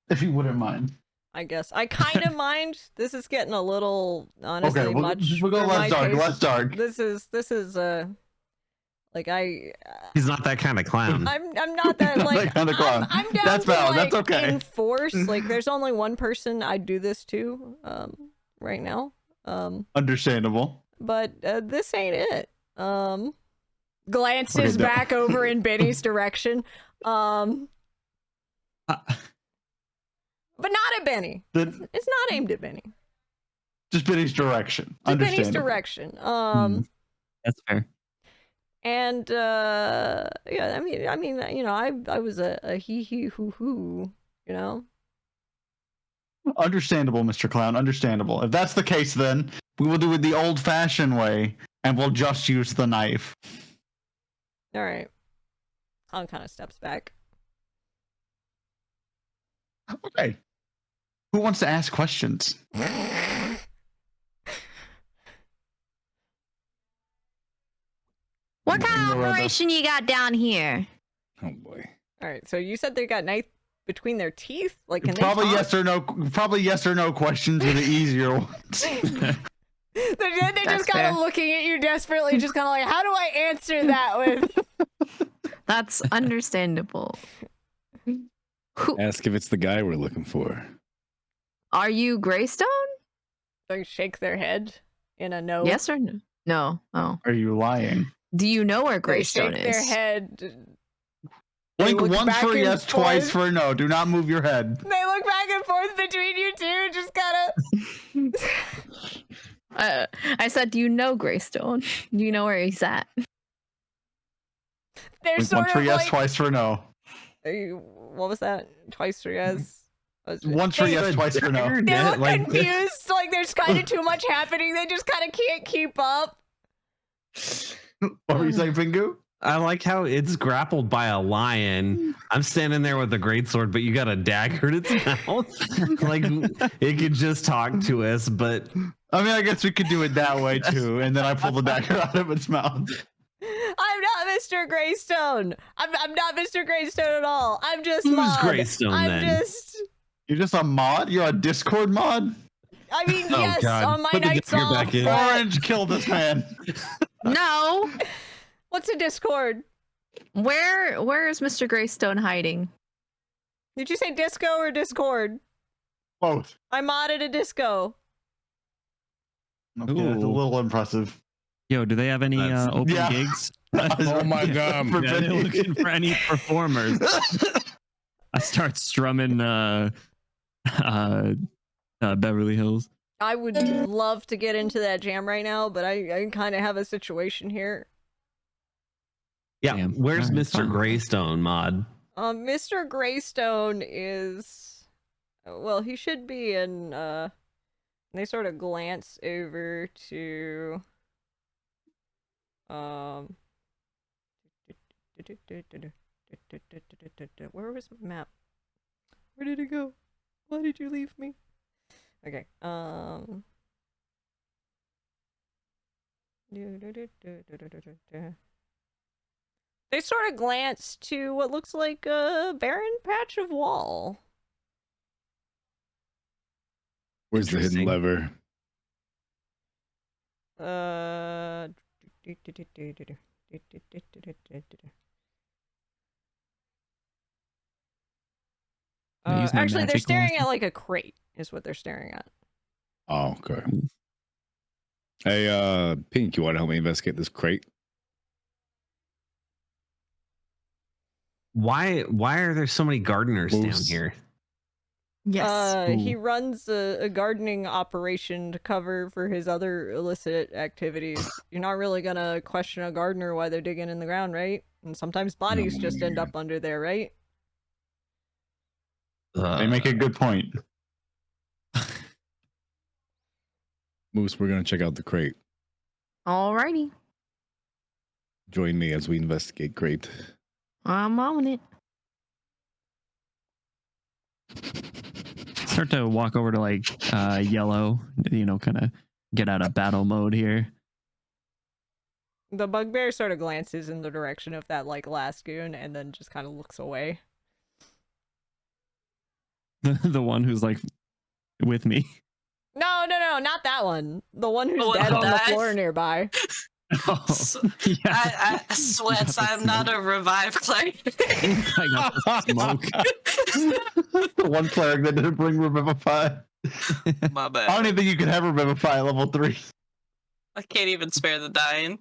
If you wouldn't mind. I guess I kind of mind. This is getting a little honestly Okay, much. we'll go for less my dark, taste. less dark. This is like He's not that kind of clown. I'm not that like That kind of clown. I'm down That's to valid, like that's okay. enforce. Like there's only one person I'd do this to right now. Understandable. But this ain't it. Glances Okay, no. back over in Benny's direction. But not at Benny. Then It's not aimed at Benny. just Benny's direction. To Benny's Understandable. direction. That's fair. And yeah, I mean, you know, I was a hee hoo hoo, you know. Understandable, Mr. Clown. Understandable. If that's the case, then we will do it the old-fashioned way, and we'll just use the knife. All right. Clown kind of steps back. Okay. Who wants to ask questions? What kind of Miranda. operation you got down here? Oh boy. All right. So you said they got knife between their teeth. Like, can Probably they talk? yes or no. Probably yes or no questions are the easier ones. They're That's just kind fair. of looking at you desperately, just kind of like, how do I answer that with? That's understandable. Who, Ask if it's the guy we're looking for. are you Greystone? They shake their head in a no. Yes or no? No. Oh. Are you lying? Do you know where They Greystone shake is? their head. Blink look once back for and yes, twice forth. for no. Do not move your head. They look back and forth between you two, just kind of. I said, do you know Greystone? Do you know where he's at? They're Blink sort once for of yes, like. twice for no. What was that? Twice for yes. Once for yes, twice for no. They look Like- confused. Like there's kind of too much happening. They just kind of can't keep up. What were you saying, Pingu? I like how it's grappled by a lion. I'm standing there with a greatsword, but you got a dagger in its mouth. Like it could just talk to us, but I mean, I guess we could do it that way too. And then I pull the dagger out of its mouth. I'm not Mr. Greystone. I'm not Mr. Greystone at all. I'm just Who's mod. Greystone, I'm then? just. You're just a mod? You're a Discord mod? I mean, Oh, yes, God. on my Put the nights dagger off. back in. but- Orange, kill this man. No. What's a Discord? Where is Mr. Greystone hiding? Did you say disco or Discord? Both. I modded a disco. Okay, that's a Ooh. little impressive. Yo, do they have any That's- open Yeah. gigs? Oh my god. For Yeah, they're Benny. looking for any performers. I start strumming Beverly Hills. I would love to get into that jam right now, but I kind of have a situation here. yeah. Damn. Where's Alright, Mr. fine. Greystone, mod? Mr. Greystone is, well, he should be in, they sort of glance over to, where was my map? Where did it go? Why did you leave me? Okay, they sort of glance to what looks like a barren patch of wall. Where's the hidden Interesting. lever? I use my Actually, they're magic staring last at like a crate, is what they're staring at. Oh, okay. Hey, Pink, you want to help me investigate this crate? Why are there so many gardeners down Moose. here? Yes. He runs a gardening operation to cover for his other illicit activities. You're not really gonna question a gardener while they're digging in the ground, right? And sometimes bodies just end up under there, right? They make a good point. Moose, we're gonna check out the crate. Alrighty. Join me as we investigate crate. I'm on it. Start to walk over to like yellow, kind of get out of battle mode here. The bugbear sort of glances in the direction of that like last goon and then just kind of looks away. The one who's like with me. No, not that one. The one who's The one dead who on the died? floor nearby. Oh, I sweats. I'm not a revive cleric. I got the smoke. The one cleric that didn't bring Revivify. My I bad. don't even think you can have Revivify at level 3. I can't even spare the dying.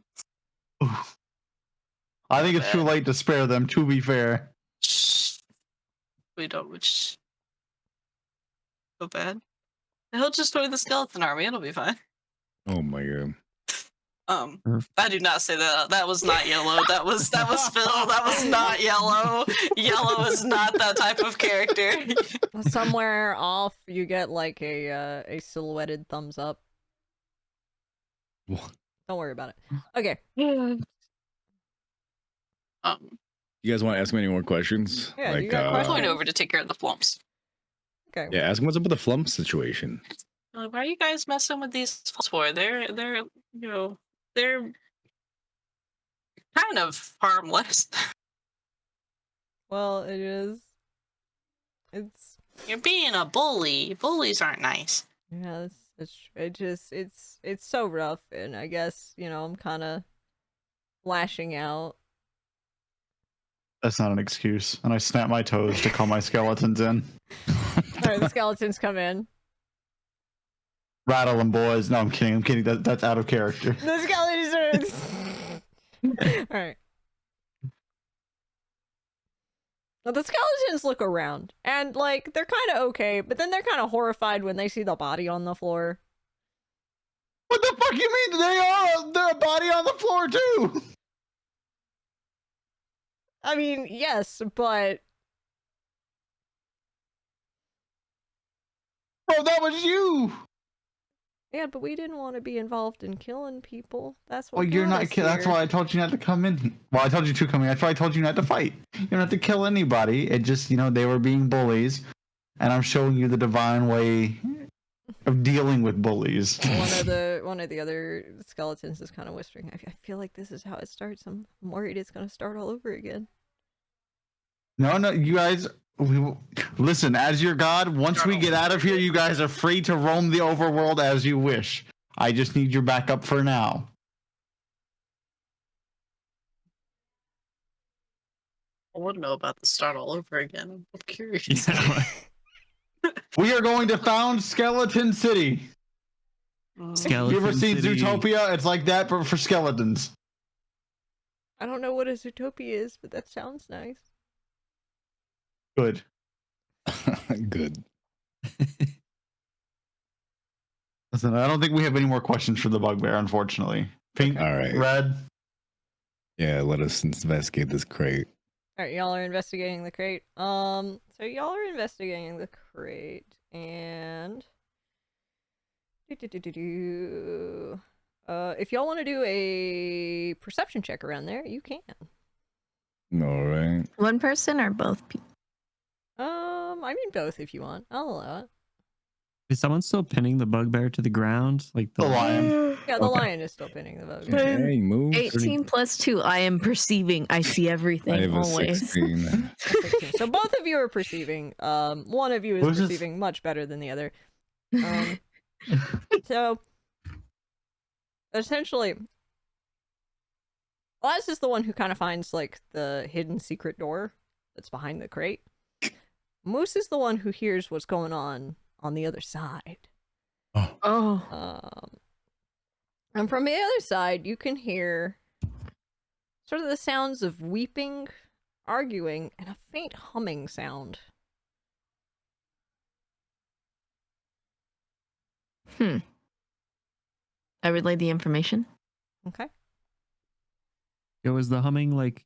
I think it's too late to spare them, to be fair. We don't. Which so bad. He'll just join the skeleton army. It'll be fine. Oh my god. I do not say that. That was not yellow. That was Phil. That was not yellow. Yellow is not that type of character. Somewhere off, you get like a silhouetted thumbs up. What? Don't worry about it. Okay. You guys want to ask me any more questions? Yeah, you got questions? Going over to take care of the flumps. Okay. Yeah, ask them what's up with the flump situation. Like, why are you guys messing with these flumps for? They're they're kind of harmless. Well, it is. You're being a bully. Bullies aren't nice. Yeah, it's so rough, and I guess I'm kind of lashing out. That's not an excuse. And I snap my toes to call my skeletons in. All right, the skeletons come in. Rattle them, boys. No, I'm kidding. That's out of character. The skeletons are. All right. Well, the skeletons look around, and like they're kind of okay, but then they're kind of horrified when they see the body on the floor. What the fuck you mean? They're a body on the floor too. I mean, yes, but Bro, that was you. yeah, but we didn't want to be involved in killing people. That's what. Well, you're got not. us That's here. why I told you not to come in. Well, I told you to come in. That's why I told you not to fight. You don't have to kill anybody. It just, they were being bullies, and I'm showing you the divine way of dealing with bullies. One of the other skeletons is kind of whispering. I feel like this is how it starts. I'm worried it's gonna start all over again. No, you guys. Listen, as your god, once we get out of here, you guys are free to roam the overworld as you wish. I just need your backup for now. I want to know about the start all over again. I'm curious. We are going to found Skeleton City. Skeleton You ever seen City. Zootopia? It's like that, but for skeletons. I don't know what a Zootopia is, but that sounds nice. Good. Good. Listen, I don't think we have any more questions for the bugbear, unfortunately. Pink, All right. red. Yeah, let us investigate this crate. All right, y'all are investigating the crate. So y'all are investigating the crate, and if y'all want to do a perception check around there, you can. All right. One person or both people? I mean both if you want. I'll allow it. Is someone still pinning the bugbear to the ground? Like The lion. Yeah, the Okay. lion is still pinning the vote. Hey, move. 18 plus 2. I am perceiving. I see I everything have a always. 16. 16. So both of you are perceiving. One of you is Who's this? perceiving much better than the other. So essentially, Laz is the one who kind of finds like the hidden secret door that's behind the crate. Moose is the one who hears what's going on the other side. Oh. And from the other side, you can hear sort of the sounds of weeping, arguing, and a faint humming sound. I relay the information. Okay. Yo, is the humming like,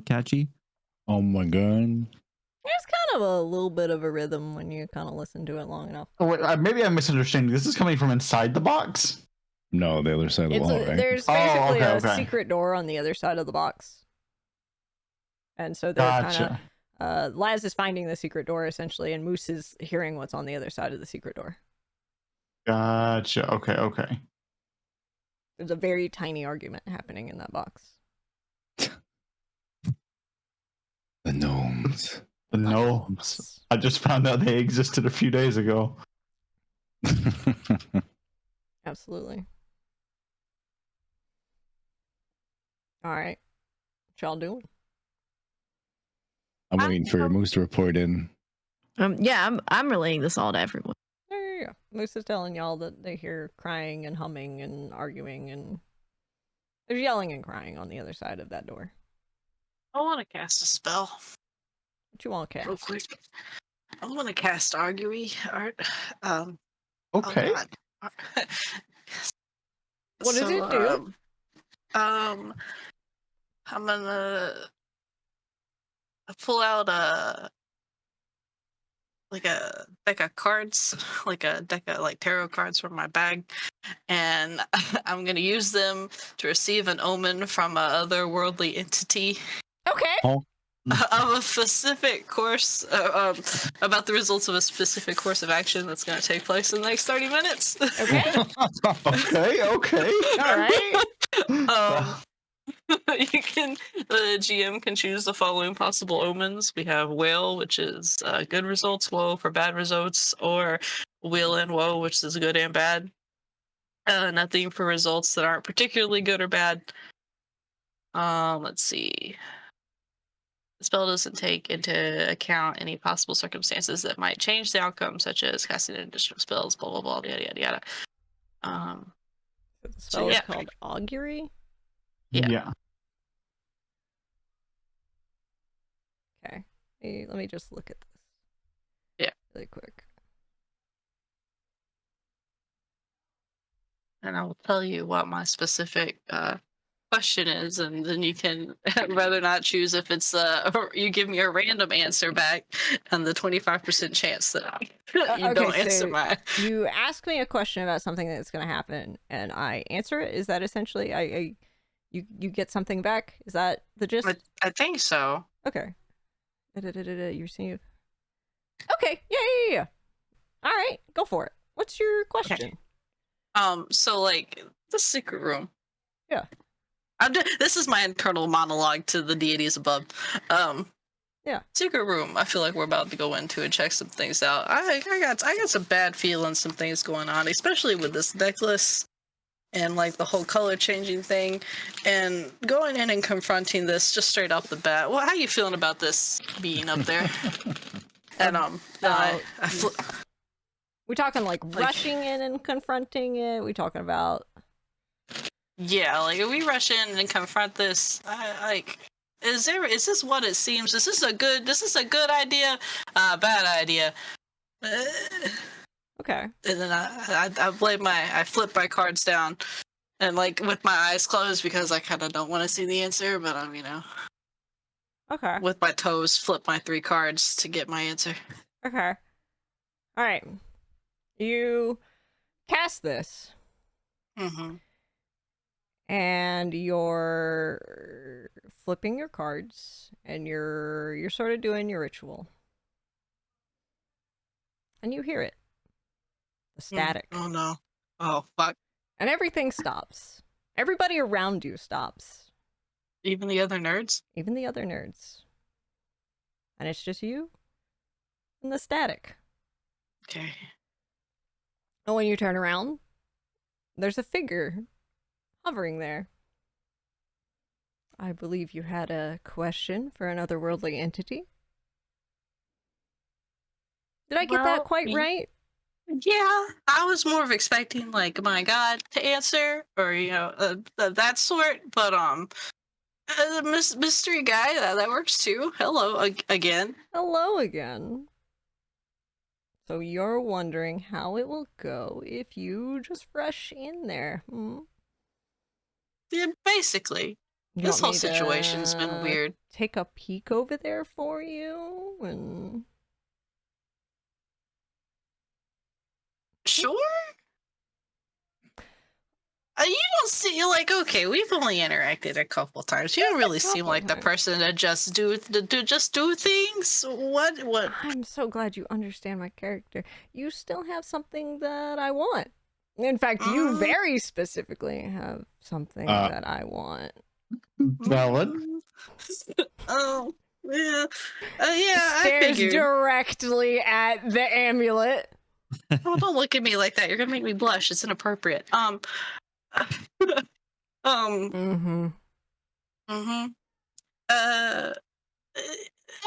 catchy? Oh my god. There's kind of a little bit of a rhythm when you kind of listen to it long enough. Oh, wait, maybe I'm misunderstanding. This is coming from inside the box? No, the other side of the wall, right? There's Oh, basically okay. a secret door on the other side of the box. And so they're Gotcha. kind of... Laz is finding the secret door, essentially, and Moose is hearing what's on the other side of the secret door. Gotcha. Okay. There's a very tiny argument happening in that box. The gnomes. The gnomes. I just found out they existed a few days ago. Absolutely. All right. What y'all doing? I'm waiting for Moose to report in. Yeah, I'm relaying this all to everyone. There you go. Moose is telling y'all that they hear crying and humming and arguing, and there's yelling and crying on the other side of that door. I want to cast a spell. What you want to Real cast? quick. I want to cast Augury Art. Okay. Oh God. What does it do? I'm gonna pull out a deck of cards, like a deck of tarot cards from my bag, and I'm gonna use them to receive an omen from a otherworldly entity. Okay. Oh. Of a specific course, about the results of a specific course of action that's going to take place in the next 30 minutes. Okay. okay. All right. The GM can choose the following possible omens. We have whale, which is good results, woe for bad results, or wheel and woe, which is good and bad. Nothing for results that aren't particularly good or bad. Let's see. The spell doesn't take into account any possible circumstances that might change the outcome, such as casting additional spells, blah, blah, blah, yada, yada, yada. The spell is called Augury? Yeah. Okay. Let me just look at this. Yeah. Really quick. And I will tell you what my specific question is, and then you can rather not choose if it's you give me a random answer back, and the 25% chance that you don't answer mine. You ask me a question about something that's going to happen, and I answer it. Is that essentially you get something back? Is that the gist? I think so. Okay. You're seeing. Okay. Yeah. All right, go for it. What's your question? Okay. So like the secret room. Yeah. This is my internal monologue to the deities above. Yeah. Secret room. I feel like we're about to go into and check some things out. I got some bad feelings, some things going on, especially with this necklace and like the whole color changing thing, and going in and confronting this just straight off the bat. Well, how you feeling about this being up there? And we talking like rushing in and confronting it? We talking about? Yeah, like if we rush in and confront this, is this what it seems? Is this a good idea? Bad idea. Okay. And then I flip my cards down, and like with my eyes closed because I kind of don't want to see the answer, but I'm Okay. With my toes, flip my 3 cards to get my answer. Okay. All right. You cast this. Mm-hmm. And you're flipping your cards, and you're sort of doing your ritual, and you hear it, the static. Oh no! Oh fuck! And everything stops. Everybody around you stops. Even the other nerds. Even the other nerds. And it's just you and the static. Okay. And when you turn around, there's a figure hovering there. I believe you had a question for an otherworldly entity. Did I get that quite right? Yeah, I was more of expecting like my god to answer, or that sort. But mystery guy that works too. Hello again. Hello again. So you're wondering how it will go if you just rush in there. Yeah, basically. You This want whole me situation's been to weird. take a peek over there for you? And Sure? You don't see, like, okay, we've only interacted a couple times. You don't really seem couple like the times. person to just do things. What? I'm so glad you understand my character. You still have something that I want. In fact, you very specifically have something that I want. Valid. Oh, yeah. I Stares figured. directly at the amulet. Oh, don't look at me like that. You're gonna make me blush. It's inappropriate. Mm-hmm.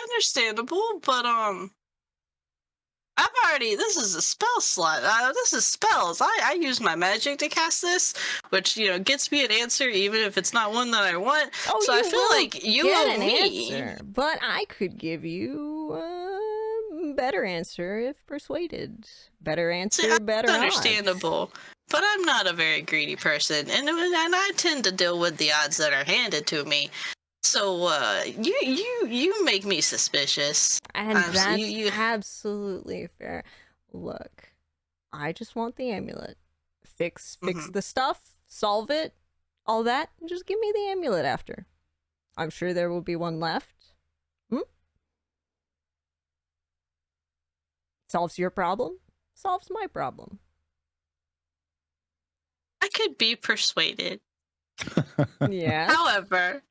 Understandable, but this is a spell slot. This is spells. I use my magic to cast this, which, gets me an answer even if it's not one that I want. Oh, so you I feel will like you get owe an me. answer, but I could give you a better answer if persuaded. Better answer, See, better that's odds. understandable. But I'm not a very greedy person, and I tend to deal with the odds that are handed to me. So you make me suspicious. And that's you absolutely fair. Look, I just want the amulet. Fix the stuff, solve it, all that, and just give me the amulet after. I'm sure there will be one left. Solves your problem, solves my problem. I could be persuaded. Yeah. However,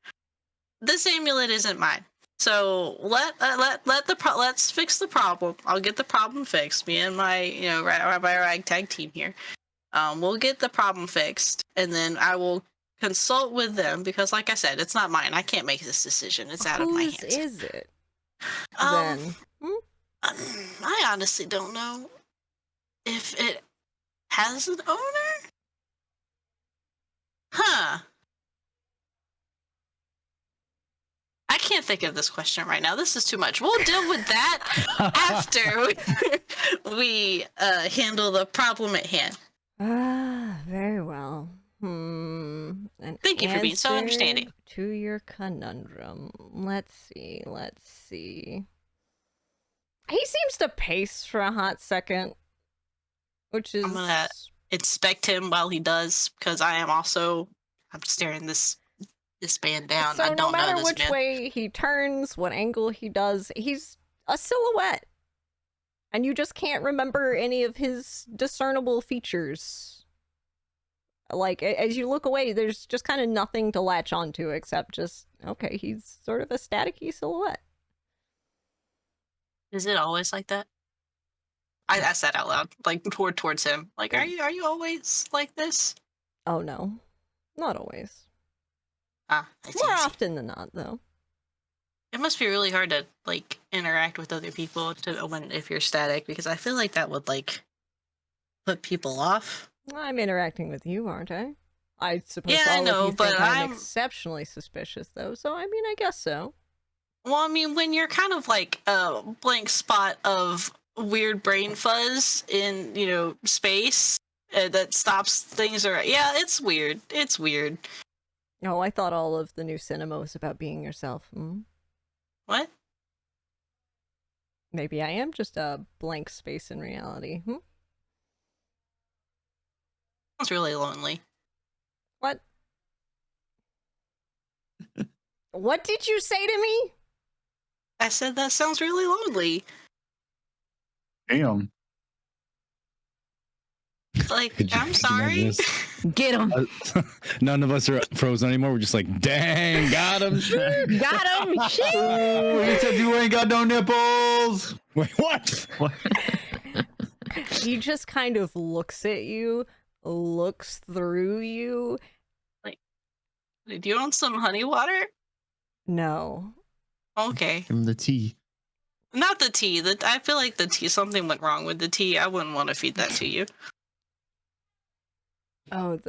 this amulet isn't mine. So let's fix the problem. I'll get the problem fixed. Me and my my ragtag team here. We'll get the problem fixed, and then I will consult with them because, like I said, it's not mine. I can't make this decision. It's out of my hands. Whose is it? Then Hmm? I honestly don't know if it has an owner. Huh. I can't think of this question right now. This is too much. We'll deal with that after we handle the problem at hand. Very well. An Thank you for being so answer understanding. to your conundrum. Let's see. He seems to pace for a hot second, which is... I'm gonna inspect him while he does, because I'm staring this man down. So I don't no matter know this which man. way he turns, what angle he does, he's a silhouette. And you just can't remember any of his discernible features. Like, as you look away, there's just kind of nothing to latch onto except just, okay, he's sort of a staticky silhouette. Is it always like that? I said out loud, like towards him. Like, are you always like this? Oh no, not always. I see, More I see. often than not, though. It must be really hard to like interact with other people if you're static, because I feel like that would like put people off. I'm interacting with you, aren't I? I suppose Yeah, I all know, of you but think I'm I'm- exceptionally suspicious, though. So I mean, I guess so. Well, I mean, when you're kind of like a blank spot of weird brain fuzz in space that stops things, or it's weird. It's weird. Oh, I thought all of the new cinema was about being yourself. What? Maybe I am just a blank space in reality. Sounds really lonely. What? What did you say to me? I said that sounds really lonely. Damn. Like, Could you I'm imagine sorry. this? Get him. None of us are frozen anymore. We're just like, dang, got him. Got him. Shit. You said you ain't got no nipples. Wait, what? He just kind of looks at you, looks through you. Do you want some honey water? No. Okay. Give him the tea. Not the tea. I feel like the tea, something went wrong with the tea. I wouldn't want to feed that to you. Oh,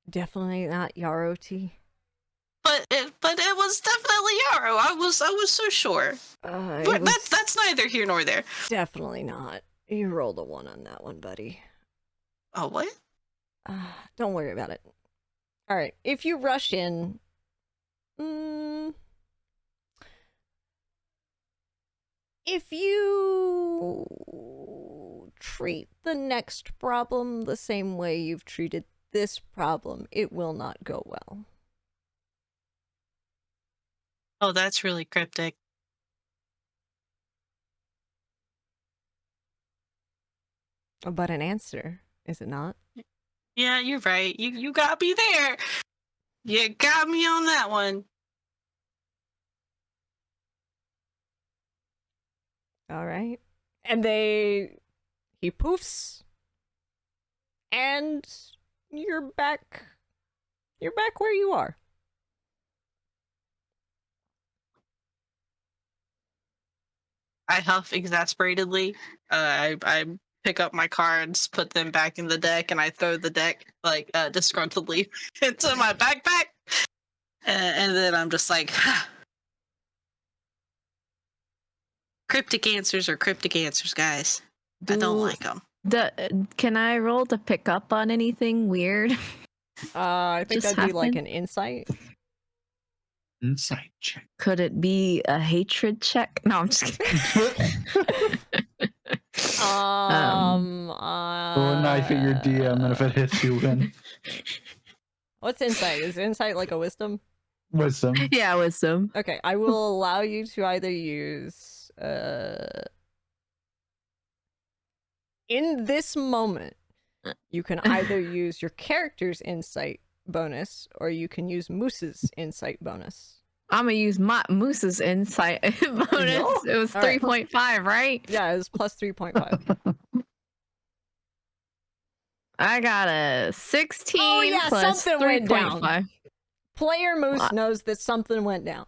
definitely not Yarrow tea. But it was definitely yarrow. I was so sure. But It was that's neither here nor there. definitely not. You rolled a 1 on that one, buddy. Oh, what? Don't worry about it. All right. If you rush in, if you treat the next problem the same way you've treated this problem, it will not go well. Oh, that's really cryptic. But an answer, is it not? Yeah, you're right. You got me there. You got me on that one. All right. And he poofs, and you're back where you are. I huff exasperatedly. I pick up my cards, put them back in the deck, and I throw the deck like disgruntledly into my backpack. And then I'm just like, cryptic answers are cryptic answers, guys. I don't like them. Can I roll to pick up on anything weird? I think Just that'd be like happened? an insight. Insight check. Could it be a hatred check? No, I'm just kidding. Throw a knife at your DM, and if it hits, you win. What's insight? Is insight like a wisdom? Wisdom. Yeah, wisdom. Okay, I will allow you to either use in this moment, you can either use your character's insight bonus or you can use Moose's insight bonus. I'm gonna use my Moose's insight bonus. It was All right. 3.5, right? Yeah, it was plus 3.5. I got a 16 Oh, yeah, plus something went down. 3.5. Player Moose What? knows that something went down.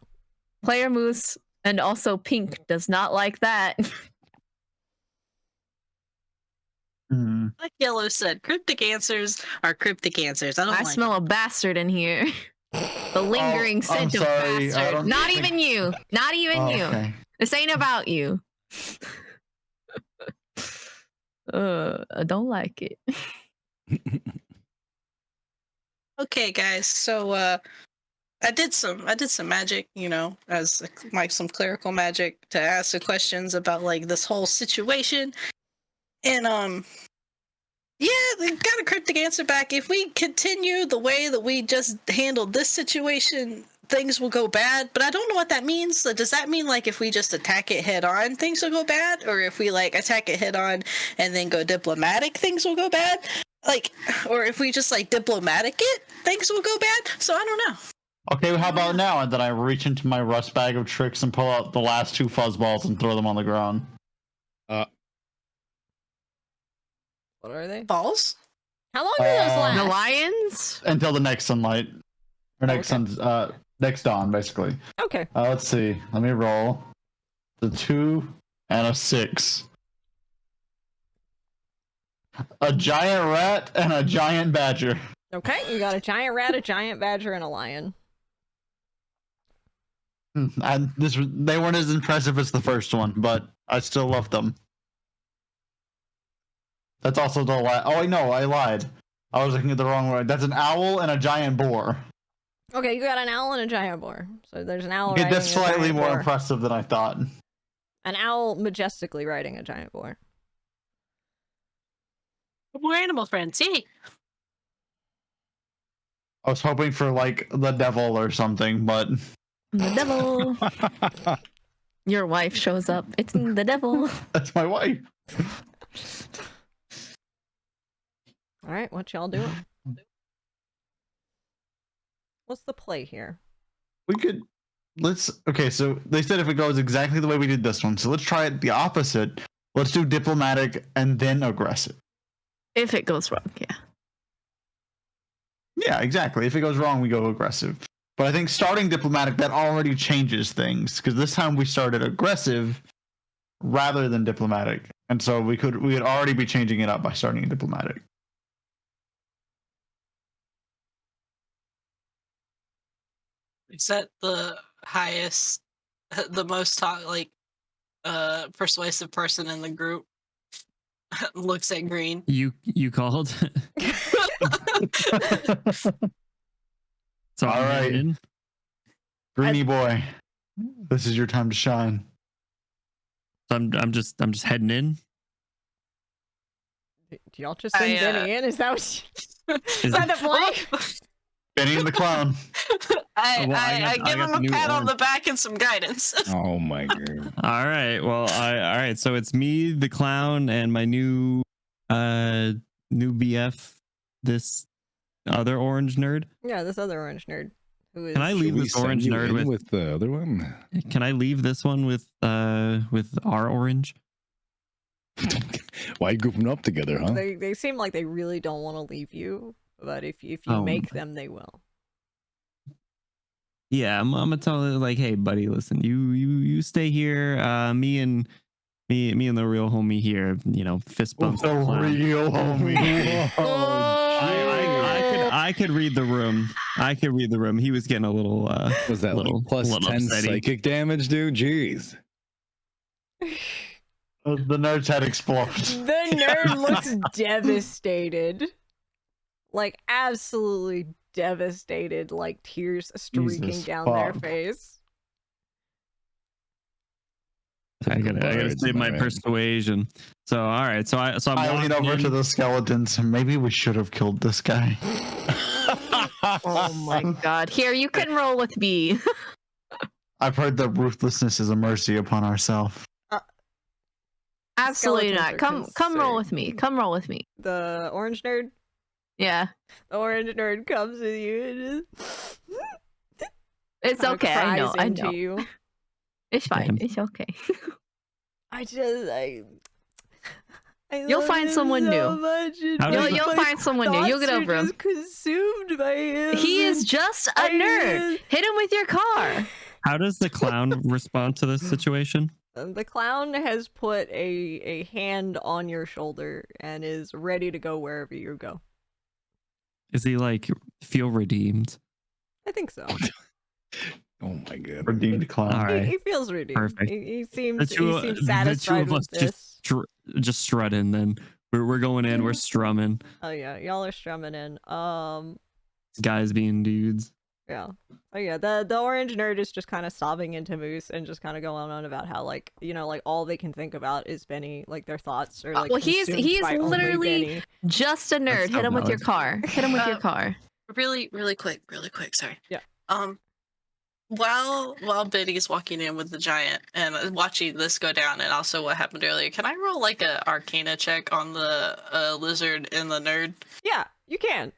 Player Moose and also Pink does not like that. Like Yellow said, cryptic answers are cryptic answers. I don't I like smell a bastard in here. The lingering I'm scent of sorry, I bastard. don't Not think- even you. Not even you. Okay. This ain't about you. I don't like it. Okay, guys. So I did some magic, you know, as like some clerical magic to ask the questions about like this whole situation. And yeah, they got a cryptic answer back. If we continue the way that we just handled this situation, things will go bad. But I don't know what that means. So does that mean like if we just attack it head on, things will go bad? Or if we like attack it head on and then go diplomatic, things will go bad? Like, or if we just like diplomatic it, things will go bad? So I don't know. Okay, well, how about now? And then I reach into my rust bag of tricks and pull out the last 2 fuzzballs and throw them on the ground. What are they? Balls? How long do those last? The lions? Until the next sunlight. Or next Okay. next dawn, basically. Okay. Let's see. Let me roll. The 2 and a 6. A giant rat and a giant badger. Okay, you got a giant rat, a giant badger, and a lion. And they weren't as impressive as the first one, but I still love them. That's also the Oh, wait, no, I lied. I was looking at the wrong one. That's an owl and a giant boar. Okay, you got an owl and a giant boar. So there's an owl Okay, riding that's a slightly giant more boar. impressive than I thought. An owl majestically riding a giant boar. More animal friends, yay! I was hoping for like the devil or something, but The devil. Your wife shows up. It's the devil. that's my wife. All right, what y'all doing? What's the play here? Okay, so they said if it goes exactly the way we did this one, so let's try it the opposite. Let's do diplomatic and then aggressive. If it goes wrong, yeah. Yeah, exactly. If it goes wrong, we go aggressive. But I think starting diplomatic, that already changes things, because this time we started aggressive rather than diplomatic. And so we could already be changing it up by starting diplomatic. Is that the highest, the most persuasive person in the group? Looks at green. You called. So All right. in. Greeny boy, this is your time to shine. So I'm just heading in. Do y'all just send Benny in? Is that what is that the plan? Benny and the clown. I give got him the a pat new on the back and some guidance. Oh my god. All right. Well, all right. So it's me, the clown, and my new BF, this other orange nerd. Yeah, this other orange nerd. Who is... Can I leave Should we this orange send you nerd in with the other one? Can I leave this one with our orange? Why grouping up together, huh? They seem like they really don't want to leave you, but if you make them, they will. Yeah, I'm gonna tell her like, hey, buddy, listen, you stay here. Me and the real homie here, fist bumps. The real homie. I could read the room. He was getting a little. Was that little, like plus 10 upsetting. psychic damage, dude? Jeez. The nerd's head explodes. The nerd looks devastated. Like, absolutely devastated, like tears streaking Jesus down their fuck. face. I gotta save my persuasion. So all right, so I'm I lean over to the skeletons. Maybe we should have killed this guy. Oh my god. Here, you can roll with me. I've heard that ruthlessness is a mercy upon ourselves. Absolutely Skeletons not. are Come roll concerned. with me. Come roll with me. The orange nerd? Yeah. The orange nerd comes with you and just... It's kinda okay. I know. cries I into know. you. It's fine. It's okay. You'll love find him someone so new. much, and How does- You'll find someone new. You'll get thoughts over are him. just consumed by him. He is just a nerd. Hit him with your car. How does the clown respond to this situation? The clown has put a hand on your shoulder and is ready to go wherever you go. Is he like feel redeemed? I think so. Oh my god. Redeemed clown. All right. He feels redeemed. Perfect. He seems The two satisfied of us with this. just strut in. Then we're going in. We're strumming. Oh yeah, y'all are strumming in. Guys being dudes. Yeah. Oh yeah, the orange nerd is just kind of sobbing into Moose and just kind of going on about how like all they can think about is Benny, like their thoughts are like. Well, he's consumed by only literally Benny. just a nerd. That's so Hit him with your valid. car. Hit him with your car. Really quick. Sorry. Yeah. While Benny's walking in with the giant and watching this go down, and also what happened earlier, can I roll like a Arcana check on the lizard and the nerd? Yeah, you can.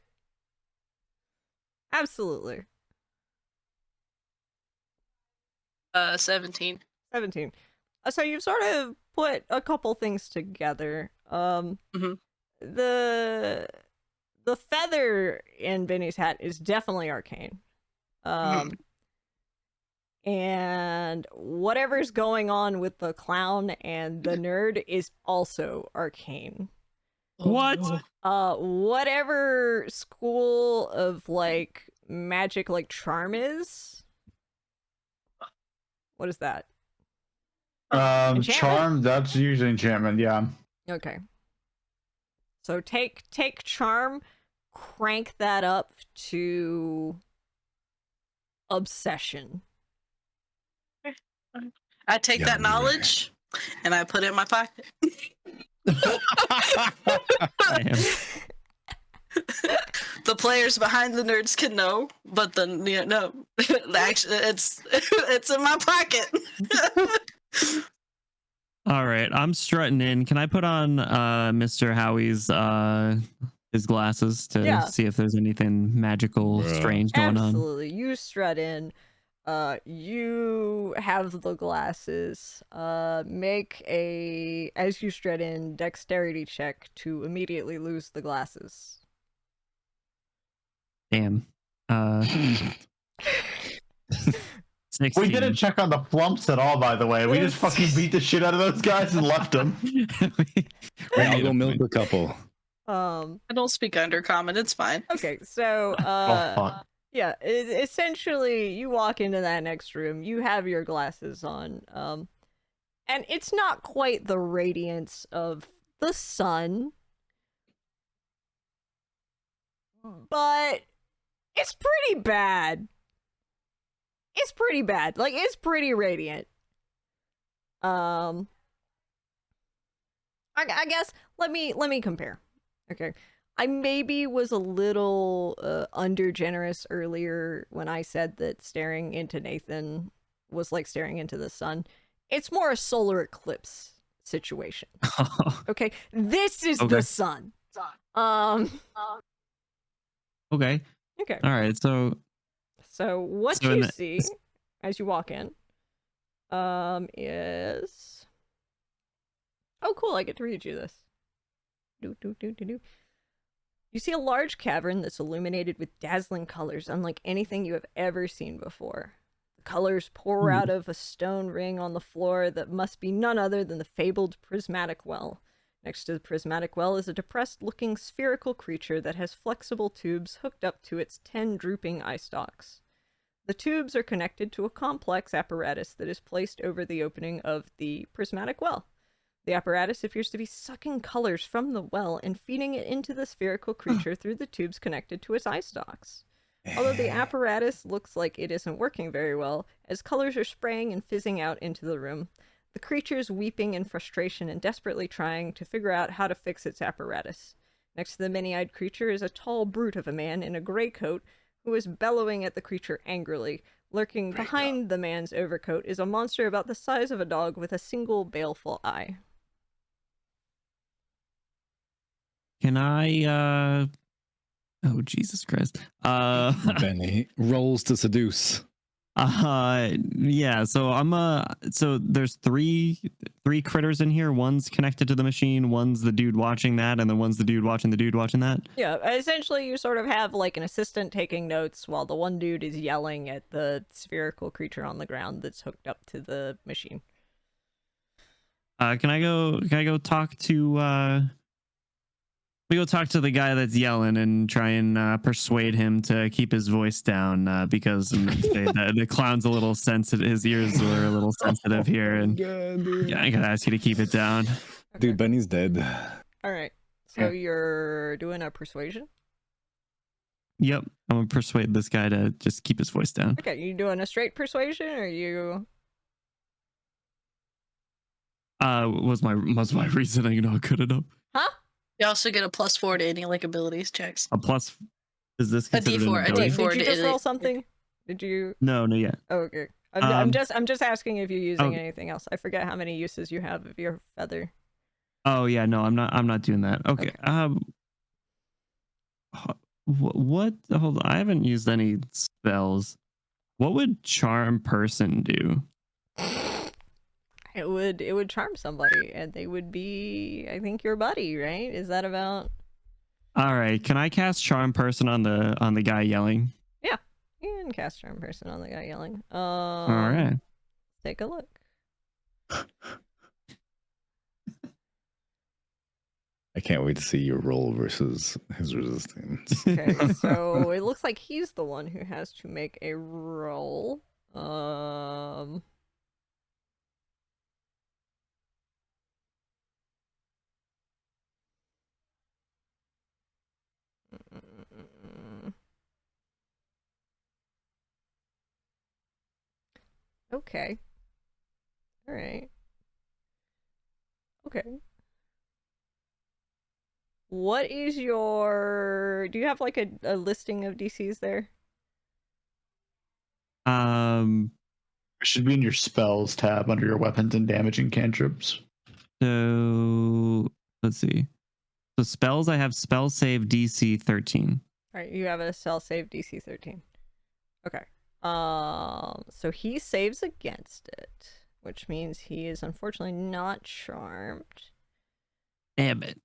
Absolutely. 17. 17. So you've sort of put a couple things together. Mhm. The feather in Benny's hat is definitely arcane. And whatever's going on with the clown and the nerd is also arcane. What? Whatever school of like magic like charm is. What is that? Enchantment? Charm, that's usually enchantment, yeah. Okay. So take charm, crank that up to obsession. I take that knowledge and I put it in my pocket. Damn. The players behind the nerds can know, but then no, actually, it's in my pocket. All right, I'm strutting in. Can I put on Mr. Howie's his glasses to see if there's anything magical, strange going on? Absolutely. You strut in. You have the glasses. Make as you strut in, dexterity check to immediately lose the glasses. Damn. 16. We didn't check on the flumps at all, by the way. We just fucking beat the shit out of those guys and left them. I'll go milk a couple. I don't speak Undercommon. It's fine. Okay, so fuck. yeah, essentially you walk into that next room, you have your glasses on, and it's not quite the radiance of the sun, but it's pretty bad. It's pretty bad. Like, it's pretty radiant. I guess let me compare. Okay. I maybe was a little under generous earlier when I said that staring into Nathan was like staring into the sun. It's more a solar eclipse situation. Okay. This is Okay. the sun. Okay. Okay. All right. So what So in you the- see as you walk in is, oh cool, I get to read you this. You see a large cavern that's illuminated with dazzling colors unlike anything you have ever seen before. The colors pour out of a stone ring on the floor that must be none other than the fabled prismatic well. Next to the prismatic well is a depressed-looking spherical creature that has flexible tubes hooked up to its 10 drooping eye stalks. The tubes are connected to a complex apparatus that is placed over the opening of the prismatic well. The apparatus appears to be sucking colors from the well and feeding it into the spherical creature through the tubes connected to its eye stalks. Although the apparatus looks like it isn't working very well, as colors are spraying and fizzing out into the room, the creature is weeping in frustration and desperately trying to figure out how to fix its apparatus. Next to the many-eyed creature is a tall brute of a man in a gray coat who is bellowing at the creature angrily. Lurking behind the man's overcoat is a monster about the size of a dog with a single baleful eye. Can I? Oh Jesus Christ! Benny rolls to seduce. Yeah. So so there's three critters in here. One's connected to the machine. One's the dude watching that, and then one's the dude watching the dude watching that. Yeah, essentially you sort of have like an assistant taking notes while the one dude is yelling at the spherical creature on the ground that's hooked up to the machine. Can I go talk to we go talk to the guy that's yelling and try and persuade him to keep his voice down because the clown's a little sensitive. His ears are a little sensitive here, and yeah, I gotta ask you to keep it down. Dude, Benny's dead. All right. So you're doing a persuasion? Yep, I'm gonna persuade this guy to just keep his voice down. Okay, you doing a straight persuasion or you Was my reasoning not good enough? Huh? You also get a +4 to any like abilities checks. A plus? Is this A considered D4, an a ability? D4. Did you just to- roll something? Did you No, yeah. Oh, okay. I'm just asking if you're using anything else. I forget how many uses you have of your feather. Oh yeah, no, I'm not doing that. Okay. What? Hold on, I haven't used any spells. What would charm person do? It would charm somebody and they would be, I think, your buddy, right? Is that about? All right, can I cast charm person on the guy yelling? Yeah, you can cast charm person on the guy yelling. All right. Take a look. I can't wait to see your roll versus his resistance. Okay, so it looks like he's the one who has to make a roll. Okay. All right. Okay. What is your... Do you have like a listing of DCs there? It should be in your spells tab under your weapons and damage and cantrips. So let's see. So spells, I have spell save DC 13. All right, you have a spell save DC 13. Okay. So he saves against it, which means he is unfortunately not charmed. Damn it.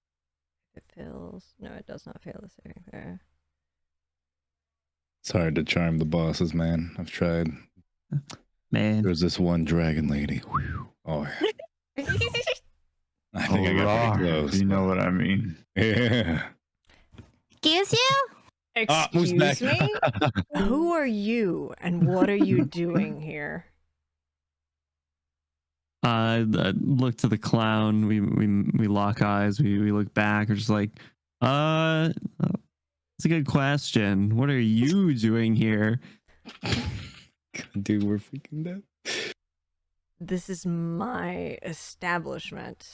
It fails. No, it does not fail the saving throw. It's hard to charm the bosses, man. I've tried. Man. There's this one dragon lady. Whew. Oh, yeah. I think I got pretty close. You know what I mean. Yeah. Excuse you? Moose Excuse back. me? Who are you and what are you doing here? look to the clown. We lock eyes. We look back. We're just like, it's a good question. What are you doing here? Dude, we're freaking dead. This is my establishment.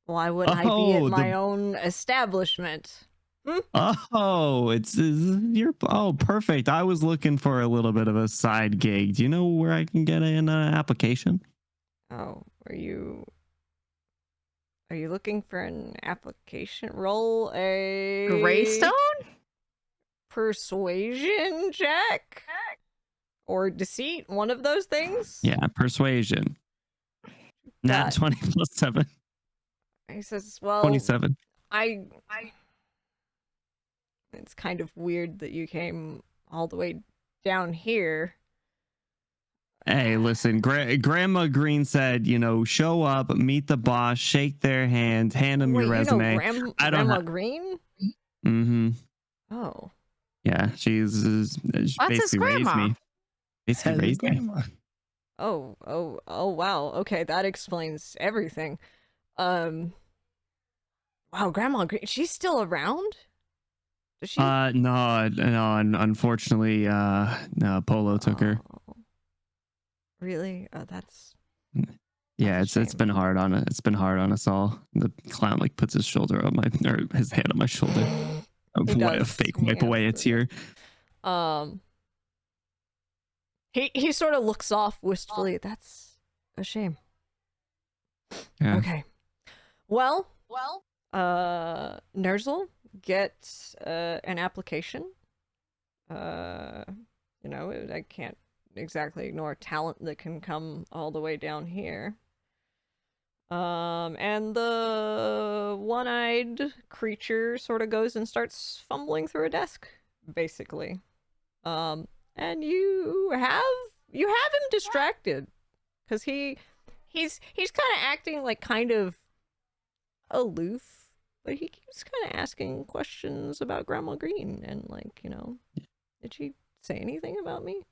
Why would I be at my own establishment? Oh, you're perfect. I was looking for a little bit of a side gig. Do you know where I can get an application? Oh, are you looking for an application? Roll a Greystone? Persuasion check or deceit, one of those things. Yeah, persuasion. Nat 20 plus 7. He says, well, 27. It's kind of weird that you came all the way down here. Hey, listen, Grandma Green said, show up, meet the boss, shake their hand, hand them your resume. Grandma Green? Mm-hmm. Oh. Yeah, she basically raised me. Basically raised me. Oh, wow. Okay, that explains everything. Wow, Grandma Green, she's still around? Does she? No, unfortunately, no, Polo took her. Really? That's Yeah, it's been hard on it. It's been hard on us all. The clown puts his shoulder on his hand on my shoulder. A fake wipe away a tear. He sort of looks off wistfully. That's a shame. Yeah. Okay. Well, Nerzel, get an application. I can't exactly ignore talent that can come all the way down here. And the one-eyed creature sort of goes and starts fumbling through a desk, basically. And you have him distracted, because he's kind of acting like kind of aloof, but he keeps kind of asking questions about Grandma Green and did she say anything about me?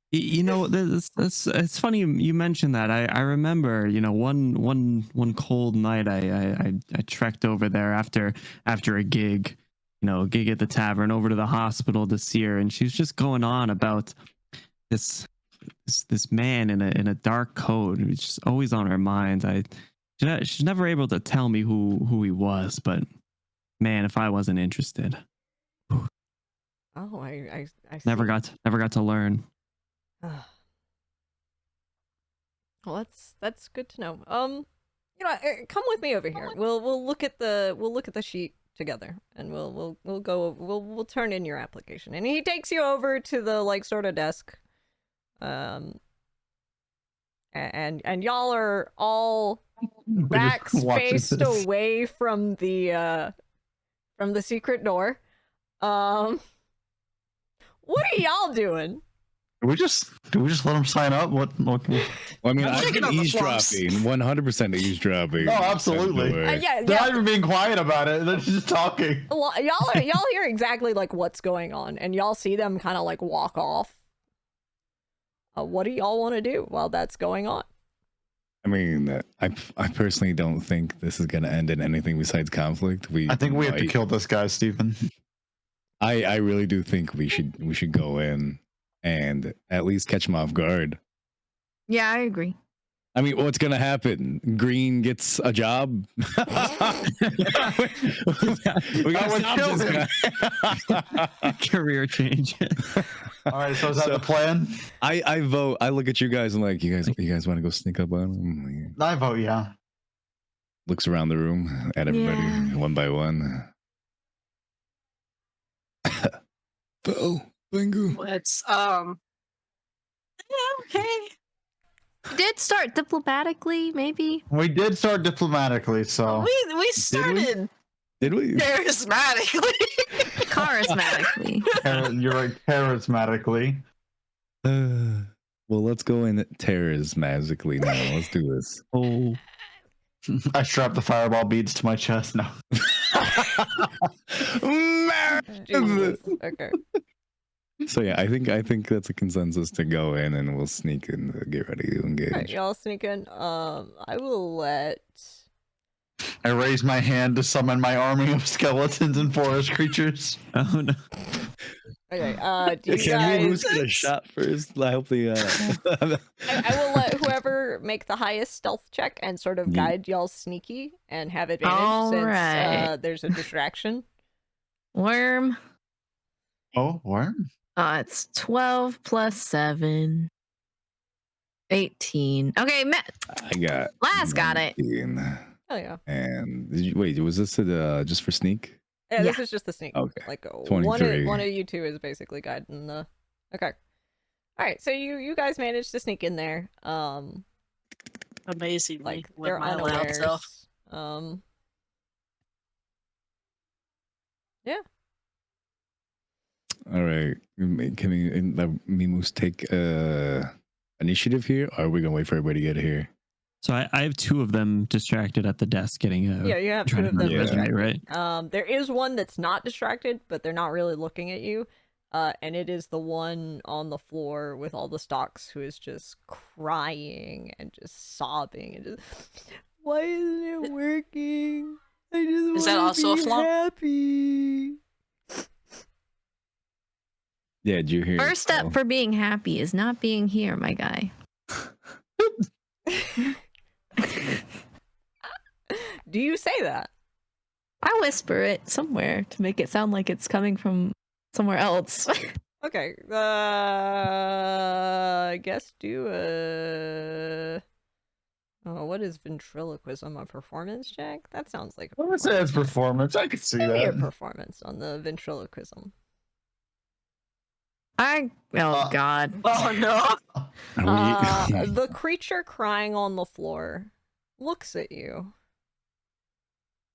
It's funny you mentioned that. I remember, one cold night I trekked over there after a gig, a gig at the tavern, over to the hospital to see her, and she was just going on about this man in a dark coat who's just always on her mind. She's never able to tell me who he was, but man, if I wasn't interested. Oh, I see. Never got to learn. Well, that's good to know. Come with me over here. We'll look at the sheet together, and we'll turn in your application. And he takes you over to the sort of desk. And y'all are all backs faced away from the secret door. What are y'all doing? Do we just let them sign up? What? Well, I mean, I'm I've checking been out the eavesdropping, 100% eavesdropping. Oh, absolutely. Yeah, They're not even being quiet about it. They're just talking. Y'all hear exactly what's going on, and y'all see them kind of walk off. What do y'all want to do while that's going on? I mean, I personally don't think this is going to end in anything besides conflict. I think we have to kill this guy, Stephen. I really do think we should go in and at least catch him off guard. Yeah, I agree. I mean, what's gonna happen? Green gets a job. We gotta stop this guy. Career change. All right, so is that the plan? I vote. I look at you guys and you guys want to go sneak up on him? I vote yeah. Looks around the room at everybody one by one. Oh, bingo. Let's yeah, okay. Did start diplomatically, maybe. We did start diplomatically, so We started Did we? charismatically. Charismatically. You're right, charismatically. Well, let's go in charismatically now. Let's do this. Oh, I strap the fireball beads to my chest now. Jesus. Okay. So yeah, I think that's a consensus to go in, and we'll sneak and get ready to engage. Alright, y'all sneak in. I will let. I raise my hand to summon my army of skeletons and forest creatures. Oh no. Okay. Do you Can we guys? get a shot first? I hope the. I will let whoever make the highest stealth check and sort of guide y'all sneaky and have advantage since there's a distraction. Worm. Oh, worm. It's 12 plus 7. 18. Okay, I got. Laz got it. 19. Oh yeah. And wait, was this just for sneak? Yeah, this is just the sneak. Okay. Like 23. one of you two is basically guiding the. Okay. All right, so you guys managed to sneak in there. Amazing. Like with they're my loud unawares. self. Yeah. All right. Can we let Mimus take initiative here, or are we gonna wait for everybody to get here? So I have two of them distracted at the desk getting a. Yeah, you have two trying of to them murder me, distracted. right? There is one that's not distracted, but they're not really looking at you. And it is the one on the floor with all the stocks who is just crying and just sobbing and just, why isn't it working? I just Is that wanna also a be flump? happy. Yeah, did you hear? First step for being happy is not being here, my guy. Do you say that? I whisper it somewhere to make it sound like it's coming from somewhere else. Okay. I guess do a. Oh, what is ventriloquism? A performance check? That sounds like. I would say it's performance. I could see Give me a that. performance on the ventriloquism. Oh god. Oh no! The creature crying on the floor looks at you.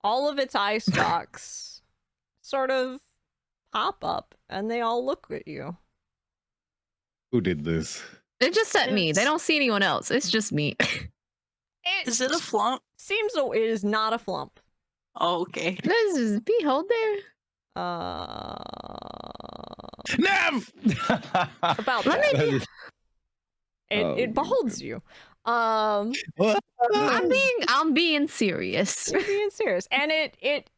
All of its eye stalks sort of pop up, and they all look at you. Who did this? It's just at me. They don't see anyone else. It's just me. Is it a flump? Seems it is not a flump. Oh, okay. This is behold there. Neph! About Let that. me It beholds you. I'm being serious. You're being serious, and it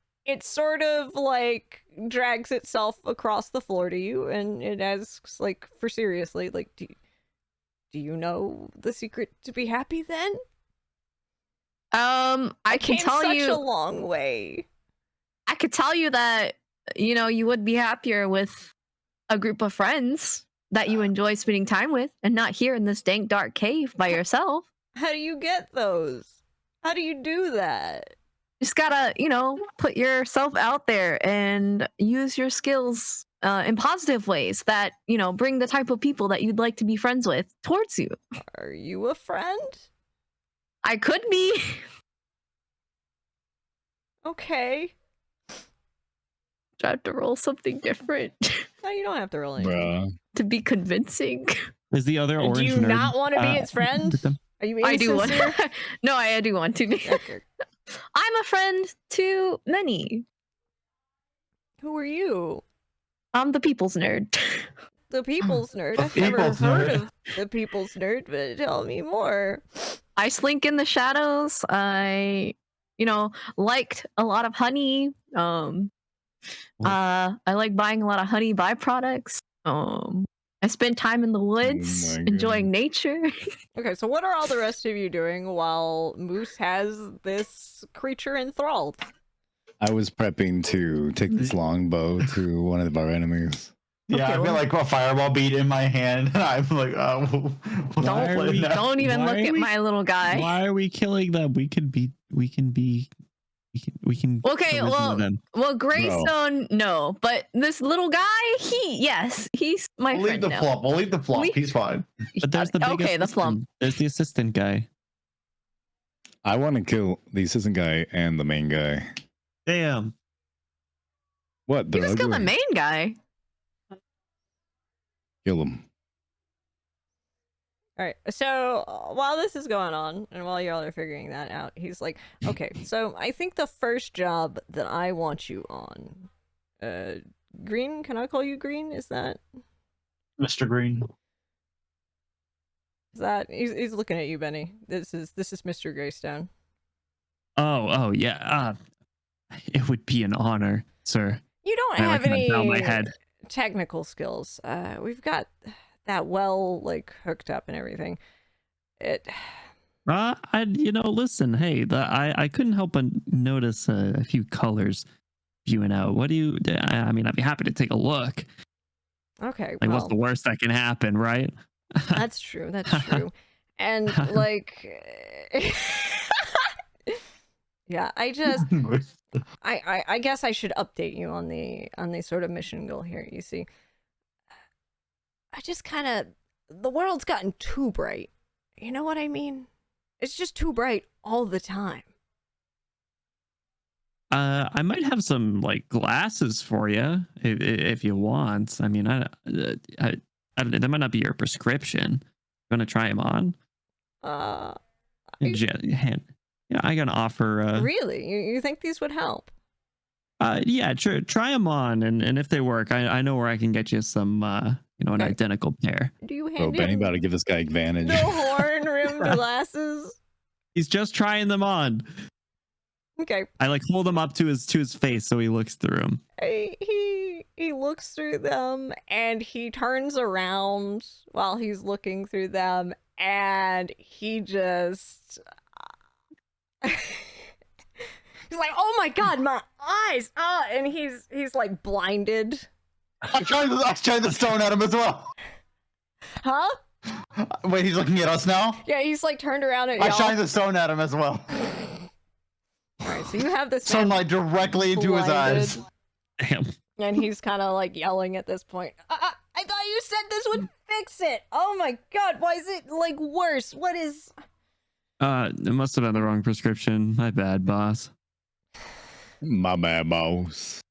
sort of like drags itself across the floor to you, and it asks like for seriously, like, do you know the secret to be happy? Then I can tell such you a long way. I could tell you that you would be happier with a group of friends that you enjoy spending time with, and not here in this dank dark cave by yourself. How do you get those? How do you do that? Just gotta, put yourself out there and use your skills in positive ways that, bring the type of people that you'd like to be friends with towards you. Are you a friend? I could be. Okay. Do I have to roll something different No, you don't have to roll anything. Bruh. to be convincing? Is the other orange Do you nerd, not want to be its friend? with them? Are you I do want. insincere? No, I do want to be. Okay. I'm a friend to many. Who are you? I'm the people's nerd. The people's nerd. I've never People's heard nerd. of the people's nerd, but tell me more. I slink in the shadows. I, liked a lot of honey. I like buying a lot of honey byproducts. I spend time in the woods, my enjoying nature. Okay, so what are all the rest of you doing while Moose has this creature enthralled? I was prepping to take this longbow to one of our enemies. Yeah, Okay, I feel like a fireball beat in my hand, and I'm like, Don't even look at my little guy. Why are we killing them? We can. Okay, kill well, them. Greystone, no, but this little guy, he's my We'll friend leave the now. flump. We'll leave the flump. He's fine. But there's the big Okay, the assistant. flump. There's the assistant guy. I want to kill the assistant guy and the main guy. Damn. What? You They're just killed the ugly? main guy. Kill him. All right, so while this is going on, and while y'all are figuring that out, he's like, okay, so I think the first job that I want you on, Green, can I call you Green? Is that? Mr. Green. Is that he's looking at you, Benny. This is Mr. Greystone. Oh yeah. It would be an honor, sir. You don't I have kinda any bow my head. technical skills. We've got that well like hooked up and everything. Listen, hey, I couldn't help but notice a few colors viewing out. What do you? I mean, I'd be happy to take a look. Okay, Like, well, what's the worst that can happen, right? that's true. That's true. And like, yeah, I guess I should update you on the sort of mission goal here. You see, I just kind of the world's gotten too bright. You know what I mean? It's just too bright all the time. I might have some like glasses for you if you want. I mean, I that might not be your prescription. You want to try them on? Yeah, I can offer. Really? You think these would help? Yeah, try them on, and if they work, I know where I can get you some, an Okay. identical pair. Do you Bro, hand Benny him about to give this guy advantage. the horn-rimmed glasses? He's just trying them on. Okay. I like hold them up to his face so he looks through them. He looks through them and he turns around while he's looking through them and he just he's like, oh my god, my eyes! And he's like blinded. I tried the stone at him as well. Huh? Wait, he's looking at us now? Yeah, he's like turned around at I y'all. shined the stone at him as well. Alright, so you have this man Sunlight directly into his eyes. Damn. and he's kind of like yelling at this point. I thought you said this would fix it. Oh my god, why is it like worse? What is... It must have been the wrong prescription. My bad, boss. My bad, boss.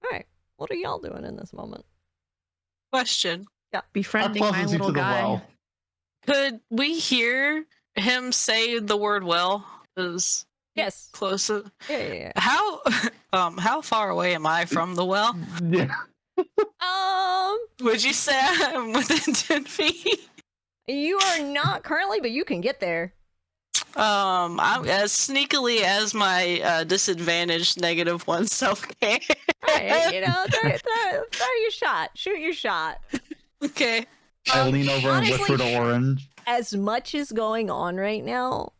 Alright, what are y'all doing in this moment? Question. Befriending How my close is he little to the guy. well? Could we hear him say the word well? Is Yes. close. Yeah. How far away am I from the well? Yeah. Would you say I'm within 10 feet? You are not currently, but you can get there. I'm as sneakily as my disadvantaged -1 self-care. Alright, throw your shot. Shoot your shot. Okay. I lean over and honestly, whisper to Orange. As much is going on right now,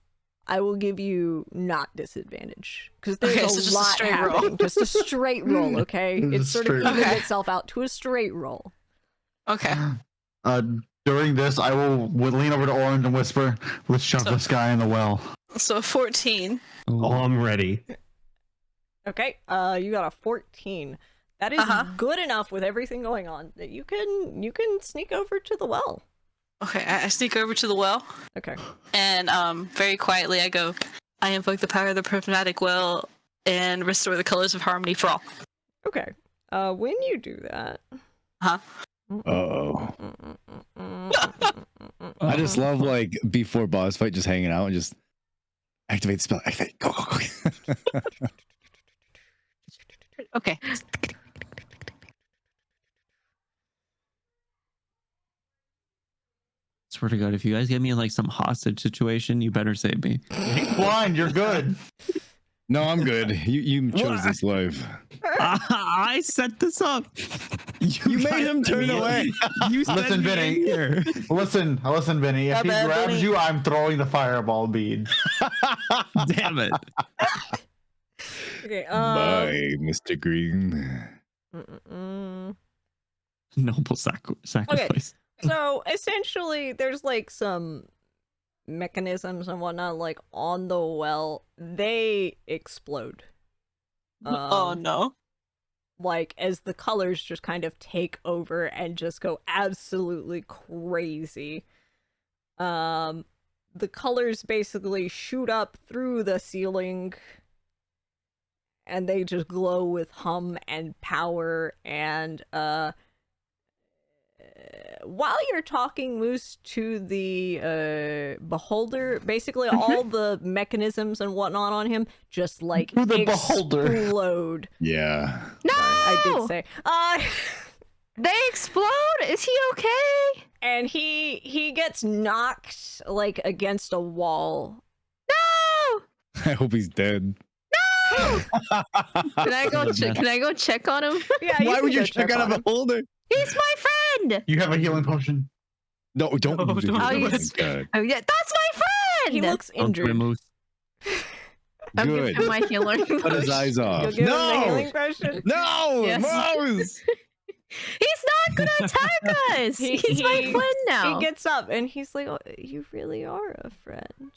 I will give you not disadvantage. Because there's Okay, a so just a lot straight happening. roll. Just a straight roll, okay? Just a It's sort of straight evened roll. itself out to a straight roll. Okay. During this, I will lean over to Orange and whisper, "Let's shove this guy in the well." So 14. Oh, I'm ready. Okay, you got a 14. That is good enough with everything going on that you can sneak over to the well. Okay, I sneak over to the well. Okay. And very quietly I go, I invoke the power of the prismatic well and restore the colors of harmony for all. Okay. When you do that... Huh? Uh-oh. I just love, like, before boss fight, just hanging out and just activate the spell. Activate. Go. Okay. Swear to God, if you guys get me in like some hostage situation, you better save me. Blind, you're good. No, I'm good. You chose this life. I set this up. You made him turn away. You sent Listen, me in Vinny. here. Listen, Vinny. If he bad, grabs Vinny. you, I'm throwing the fireball bead. Damn it. Okay, Bye, Mr. Green. Noble sacrifice. So essentially, there's like some mechanisms and whatnot, like on the well. They explode. Oh no. Like as the colors just kind of take over and just go absolutely crazy. The colors basically shoot up through the ceiling. And they just glow with hum and power and while you're talking, Moose, to the beholder, basically all the mechanisms and whatnot on him just like To the beholder. explode. Yeah. No! Sorry, I did say. They explode? Is he okay? And he gets knocked like against a wall. No! I hope he's dead. Can I go? Can I go check on him? Yeah, Why would you go check out of a holder? He's my friend. You have a healing potion. No, don't. No, use it. don't Oh do my it. God. Oh yeah, that's my friend. He looks injured. I'm Good. giving him my healing Cut his potion. eyes You'll off. give him the No, healing potion. no, Yes. Mose. He's not gonna attack us. He's my friend now. He gets up and he's like, oh, "You really are a friend."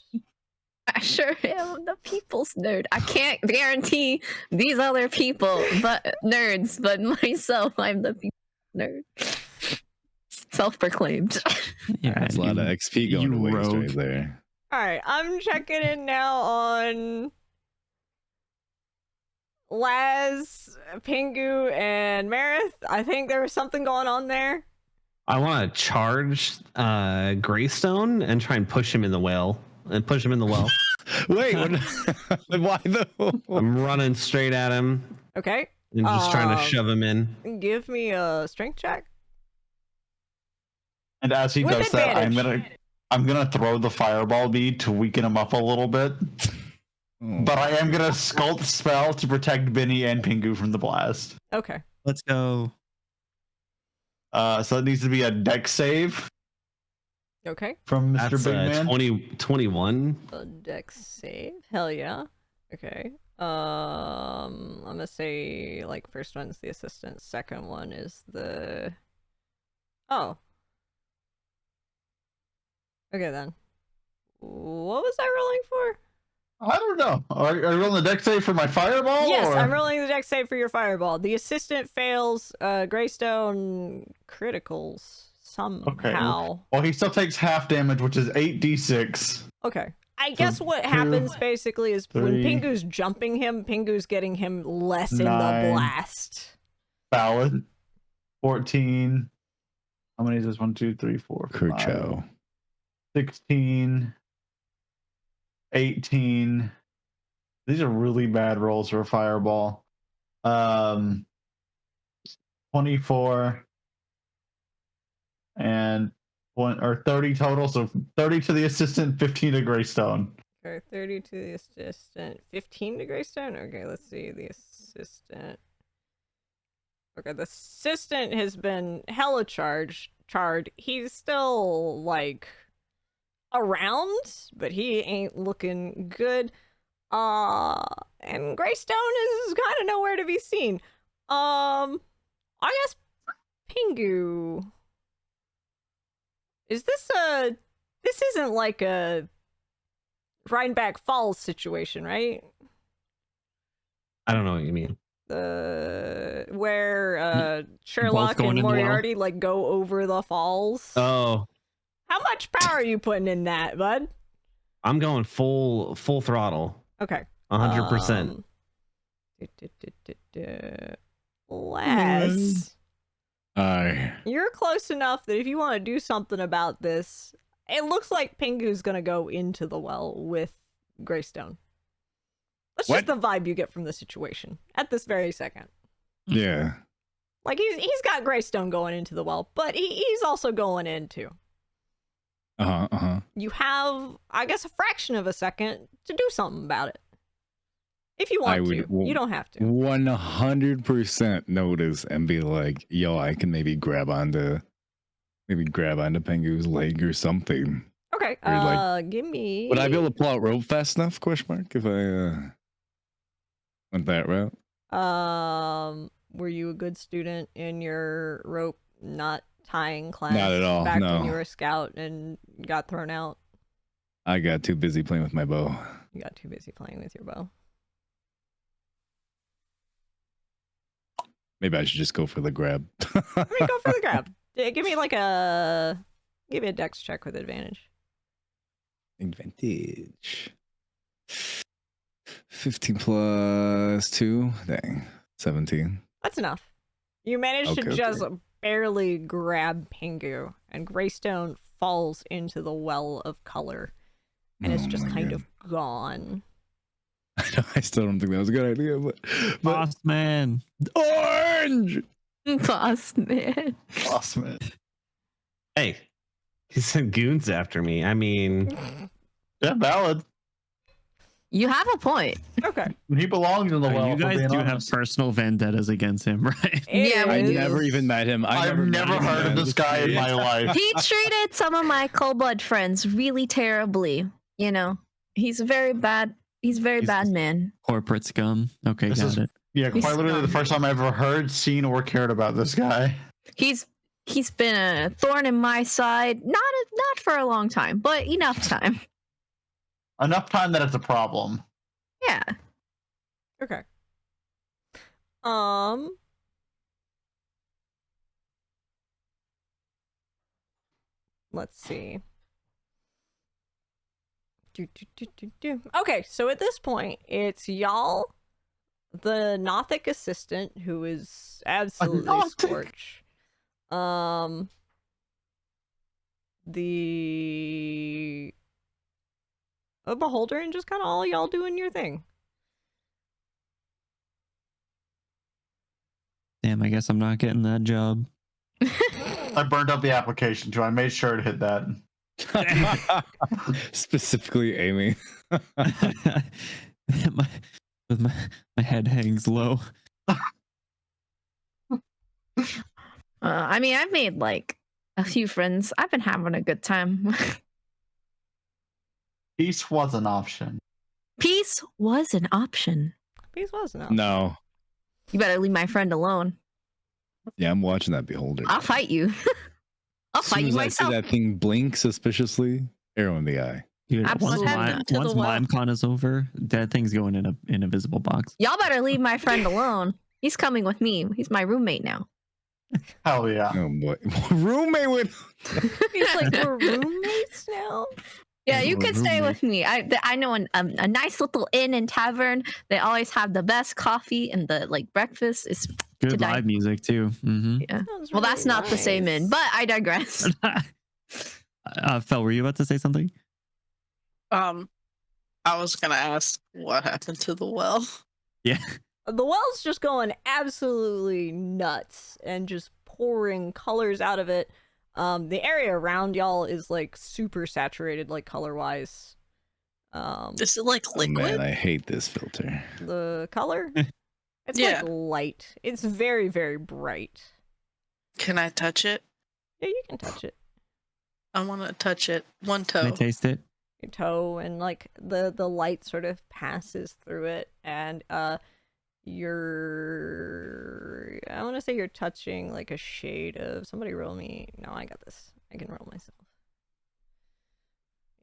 I sure am the people's nerd. I can't guarantee these other people, but nerds, but myself, I'm the people's nerd. Self-proclaimed. Yeah, That's a lot of XP going to waste right there. All right, I'm checking in now on Laz, Pingu, and Marith. I think there was something going on there. I want to charge Greystone and try and push him in the well. Wait, why though? I'm running straight at him Okay, and just trying to shove him in. give me a strength check. And as he With does that, advantage. I'm gonna throw the fireball bead to weaken him up a little bit. Oh. But I am gonna sculpt spell to protect Benny and Pingu from the blast. Okay, Let's go. So it needs to be a dex save okay, from Mr. That's Big Man. 21. a dex save. Hell yeah. Okay. I'm gonna say like first one's the assistant, second one is the. Oh. Okay then. What was I rolling for? I don't know. Are you rolling the dex save for my fireball? Yes, or? I'm rolling the dex save for your fireball. The assistant fails. Greystone criticals somehow. Well, he still takes half damage, which is 8d6. Okay. I guess what 2, happens basically is when 3, Pingu's jumping him, Pingu's getting him less in the 9. blast. Valid. 14. How many is this? 1, 2, 3, 4, 5, Kerchow. 16. 18. These are really bad rolls for a fireball. 24. And 30 total. So 30 to the assistant, 15 to Greystone. Okay, 30 to the assistant, 15 to Greystone. Okay, let's see. The assistant. Okay, the assistant has been hella charred. He's still like around, but he ain't looking good. And Greystone is kind of nowhere to be seen. I guess Pingu. Is this this isn't like a Rhinebeck Falls situation, right? I don't know what you mean. Where Sherlock going and in the well? Moriarty like go over the falls. Oh, How much power are you putting in that, bud? I'm going full throttle. Okay. 100%. Les, Aye. you're close enough that if you want to do something about this, it looks like Pingu's gonna go into the well with Greystone. That's just the vibe you get from the situation at this very second. Yeah. Like he's got Greystone going into the well, but he's also going in too. You have, I guess, a fraction of a second to do something about it. If you want to. You don't have to. 100% notice and be like, yo, I can maybe grab onto Pengu's leg or something. Okay, Or, like, give me... Would I be able to pull out rope fast enough, question mark, if I went that route? Were you a good student in your rope not tying class? Not at all, Back no. when you were a scout and got thrown out? I got too busy playing with my bow. You got too busy playing with your bow. Maybe I should just go for the grab. Go for the grab. Give me a dex check with advantage. Advantage. 15 plus 2. Dang. 17. That's enough. You managed to Okay, just okay. barely grab Pingu, and Greystone falls into the well of color, and it's Oh just my kind God. of gone. I still don't think that was a good idea, but Boss man. orange. Boss man. Awesome. Hey, he sent goons after me. I mean, Yeah, valid. You have a point. Okay. He belongs in the well. you if we're guys being do have honest. personal vendettas against him, right? Yeah, It I is. never even met him. I've never heard of this guy in my life. He treated some of my cold blood friends really terribly. You know, he's a very bad. He's a very He's bad just- man. Corporate scum. Okay, This got is- it. Yeah, He's quite literally the scum. first time I ever heard, seen, or cared about this guy. He's been a thorn in my side. Not for a long time, but enough time. Enough time that it's a problem. Yeah. Okay. Let's see. Okay, so at this point, it's y'all, the Nothic assistant, who is absolutely Nothic. scorch. The a beholder, and just kind of all y'all doing your thing. Damn, I guess I'm not getting that job. I burned up the application too. I made sure to hit that. Specifically Amy. my head hangs low. I mean, I've made like a few friends. I've been having a good time. Peace was an option. Peace was an option. Peace was enough. No. You better leave my friend alone. Yeah, I'm watching that beholder. I'll fight you. I'll As fight soon you as I see myself. that thing blink suspiciously, arrow in the eye. Dude, Absolutely. once, What happened to once the well? MimeCon is over, that thing's going in an invisible box. Y'all better leave my friend alone. He's coming with me. He's my roommate now. Hell yeah. Oh boy. Roommate with He's like, we're roommates now? Yeah, you We're can stay roommates. with me. I know a nice little inn and tavern. They always have the best coffee, and the like breakfast is Good die. live music too. Mm-hmm. yeah. Sounds Well, that's really not the same inn, nice. but I digress. Phel, were you about to say something? I was gonna ask what happened to the well. Yeah. The well's just going absolutely nuts and just pouring colors out of it. The area around y'all is like super saturated, like color wise. Is it like Oh, liquid? man, I hate this filter. The color, it's Yeah. like light. It's very, very bright. Can I touch it? Yeah, you can touch it. I want to touch it. One Can I toe. taste it? Your toe, and like the light sort of passes through it, and you're, I want to say you're touching like a shade of, somebody roll me. No, I got this. I can roll myself.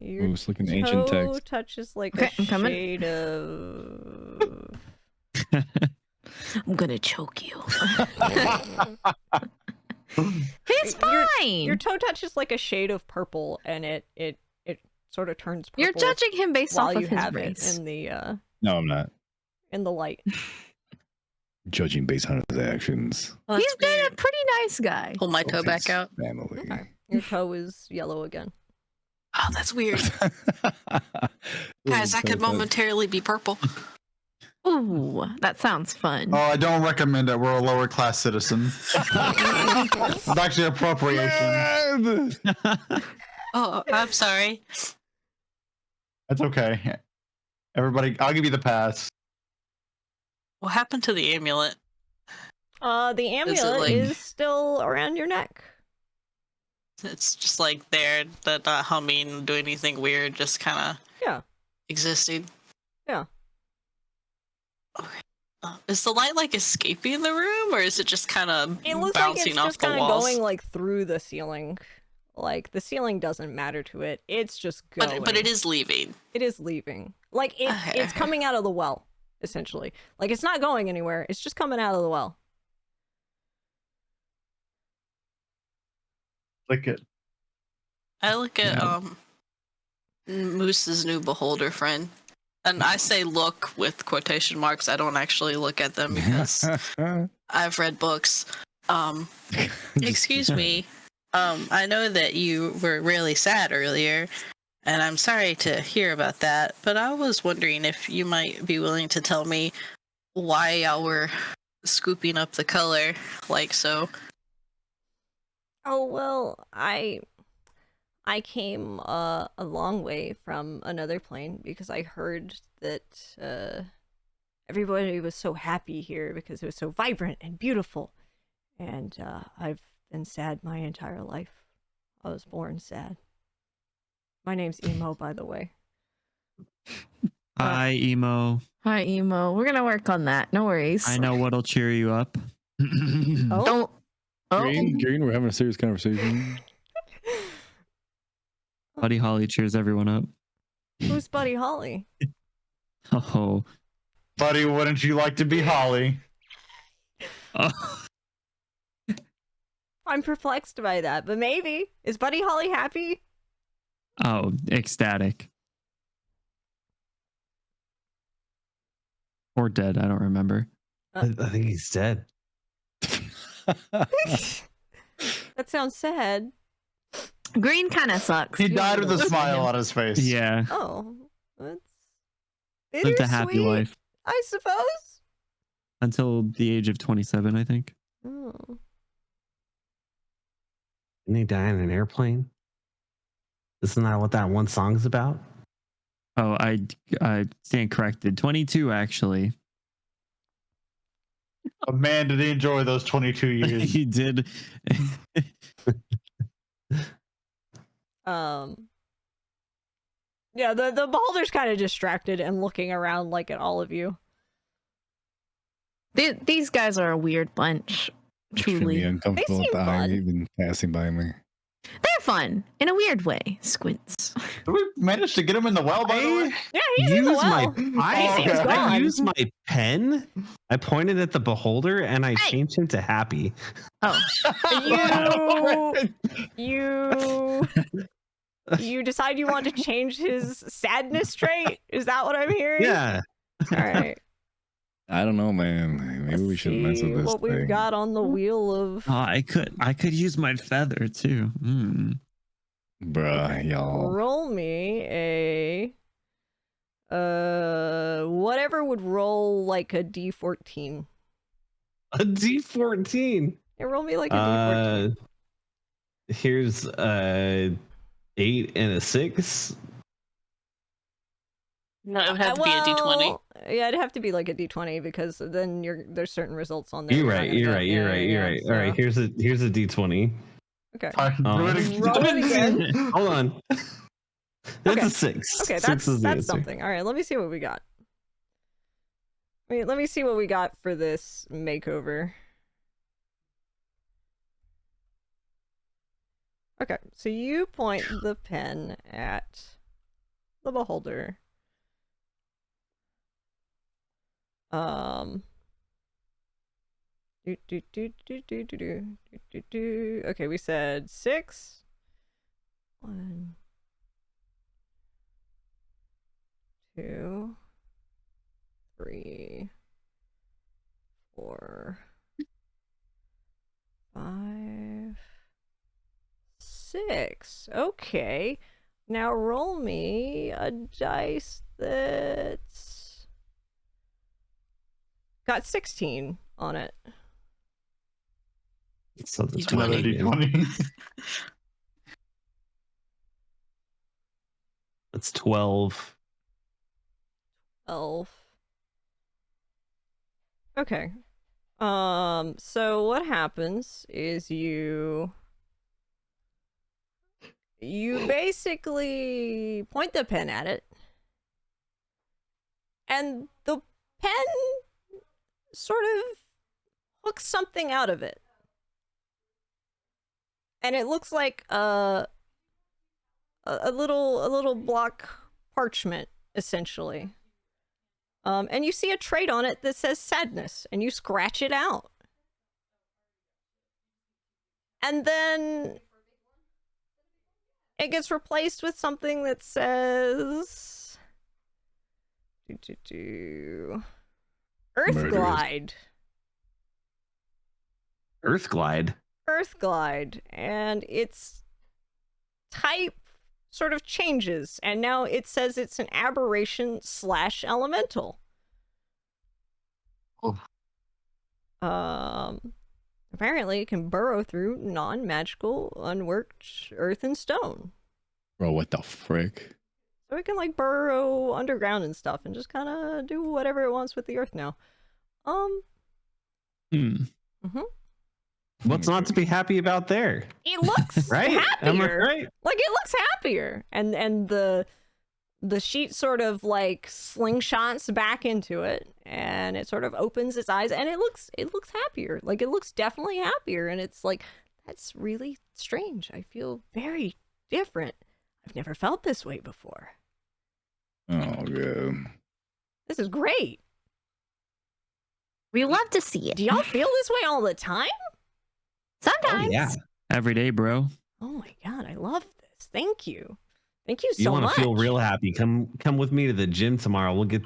Your Ooh, it's like an ancient toe text. touches like Okay, a I'm coming. shade of. I'm gonna choke you. It's fine. Your toe touches like a shade of purple, and it sort of turns purple. You're judging him based while off you of his have race. it in the No, I'm not. light. Judging based on his actions. Oh, He's that's been a weird. pretty nice guy. Pull my toe Of back his out. Family. Okay. Your toe is yellow again. Oh, that's weird. Guys, that could momentarily be purple. Ooh, that sounds fun. Oh, I don't recommend it. We're a lower class citizen. It's actually appropriation. Oh, I'm sorry. That's okay. Everybody, I'll give you the pass. What happened to the amulet? The amulet like- is still around your neck. It's just like there, not humming, doing anything weird, just kind of Yeah. existing. Yeah. Okay. Is the light like escaping the room, or is it just kind of It looks like bouncing it's off just the kind of walls? going like through the ceiling. Like the ceiling doesn't matter to it. It's just going. But it is leaving. It is leaving. Like Okay. it's coming out of the well, essentially. Like it's not going anywhere. It's just coming out of the well. Click it. I look at Yeah. Moose's new beholder friend, and I say look with quotation marks. I don't actually look at them because I've read books. Excuse me. I know that you were really sad earlier, and I'm sorry to hear about that, but I was wondering if you might be willing to tell me why y'all were scooping up the color like so? Oh well, I came a long way from another plane because I heard that everybody was so happy here because it was so vibrant and beautiful. And I've been sad my entire life. I was born sad. My name's Emo, by the way. Hi, emo. Hi, emo. We're gonna work on that. No worries. I know what'll cheer you up. Oh, Don't. Oh, Green, we're having a serious conversation. Buddy Holly cheers everyone up. who's Buddy Holly? Oh. Buddy, wouldn't you like to be Holly? Oh. I'm perplexed by that, but maybe. Is Buddy Holly happy? Oh, ecstatic. Or dead, I don't remember. I think he's dead. That sounds sad. green kind of sucks. He died with a Look at smile him. on his face. Yeah. Oh, that's Lived a happy bittersweet, life I suppose. until the age of 27, I think. Oh. Didn't he die in an airplane? Isn't that what that one song's about? Oh, I stand corrected. 22, actually. But man, did he enjoy those 22 years. He did. Yeah, the beholder's kind of distracted and looking around like at all of you. These guys are a weird bunch. Extremely Truly. uncomfortable They with the seem eye fun. even passing by me. They're fun in a weird way. Squints. Did we manage to get him in the well, by the way? Yeah, he's in the Use my well. I, He seems I gone. used my pen. I pointed at the beholder and I Hey. changed him to happy. Oh, You decide you want to change his sadness trait? Is that what I'm hearing? Yeah. All right. I don't know, man. Maybe we should mess See with this what thing. we've got on the wheel of Oh, I could use my feather too. Bruh, y'all. roll me a whatever would roll like a D14. A D14. Yeah, roll me like a D14. Here's a 8 and a 6. No, it would have to be a D20. Well, yeah, it'd have to be like a D20 because then there's certain results on there. You're not right. gonna You're get. right. You're Yeah, right. You're right. so- All right. Here's a D20. Okay. Do it again. Roll it again. Hold on. That's Okay. a 6. Okay, 6 that's is the answer. something. All right, let me see what we got. Let me see what we got for this makeover. Okay, so you point the pen at the beholder. Okay, we said 6. 1, 2, 3, 4, 5, 6. Okay. Now roll me a dice that's got 16 on it. So that's Another D20. That's 12. 12. Okay. So what happens is you basically point the pen at it, and the pen sort of hooks something out of it. And it looks like a little block parchment, essentially. And you see a trait on it that says sadness, and you scratch it out. And then it gets replaced with something that says Earth Murderous. Glide. Earth Glide. Earth Glide, and its type sort of changes, and now it says it's an aberration / elemental. Oh. Apparently it can burrow through non-magical, unworked earth and stone. Bro, what the frick? So it can like burrow underground and stuff and just kind of do whatever it wants with the earth now. What's not to be happy about there? It looks Right? Am I happier. right? Like it looks happier. And the sheet sort of like slingshots back into it and it sort of opens its eyes and it looks happier. Like it looks definitely happier and it's like that's really strange. I feel very different. I've never felt this way before. Oh, good. This is great. We love to see it. Do y'all feel this way all the time? Sometimes. Oh, yeah. Every day, bro. Oh my god, I love this. Thank you. Thank you You so want much. to feel real happy? Come with me to the gym tomorrow. We'll get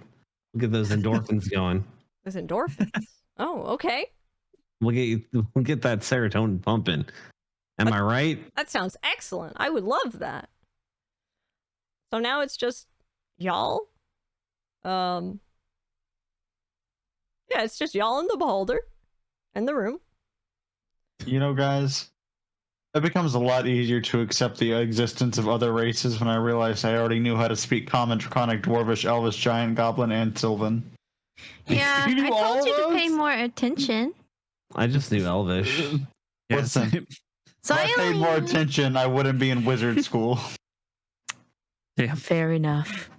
those endorphins going. Those endorphins. Oh, okay. We'll get that serotonin pumping. Am I right? That sounds excellent. I would love that. So now it's just y'all. Yeah, it's just y'all and the beholder and the room. You know, guys, it becomes a lot easier to accept the existence of other races when I realized I already knew how to speak Common, Draconic, Dwarvish, Elvish, Giant, Goblin, and Sylvan. Yeah, You knew I all told you to pay those? more attention. I just knew Elvish. Listen, So if I paid more only- attention, I wouldn't be in wizard school. Damn. Fair enough.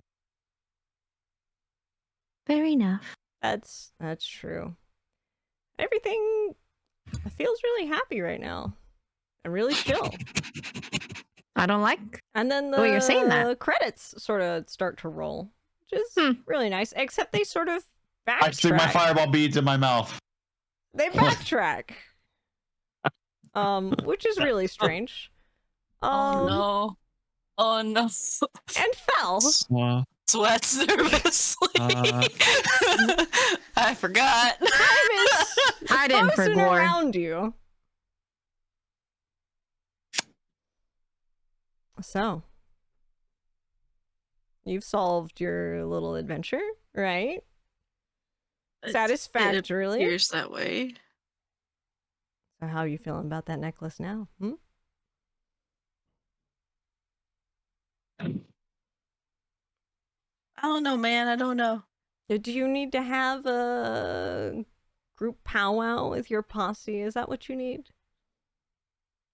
Fair enough. That's true. Everything feels really happy right now. And really chill. I don't like. And then the Oh, you're saying that. credits sort of start to roll, which is really nice. Except they sort of I stick my backtrack. fireball beads in my mouth. They backtrack. Which is really strange. Oh no. Oh no. And Phel. Sweats nervously. I forgot. I didn't Frozen forget. around you. So, you've solved your little adventure, right? Satisfactorily. It appears that way. So how are you feeling about that necklace now? I don't know, man. I don't know. Do you need to have a group powwow with your posse? Is that what you need?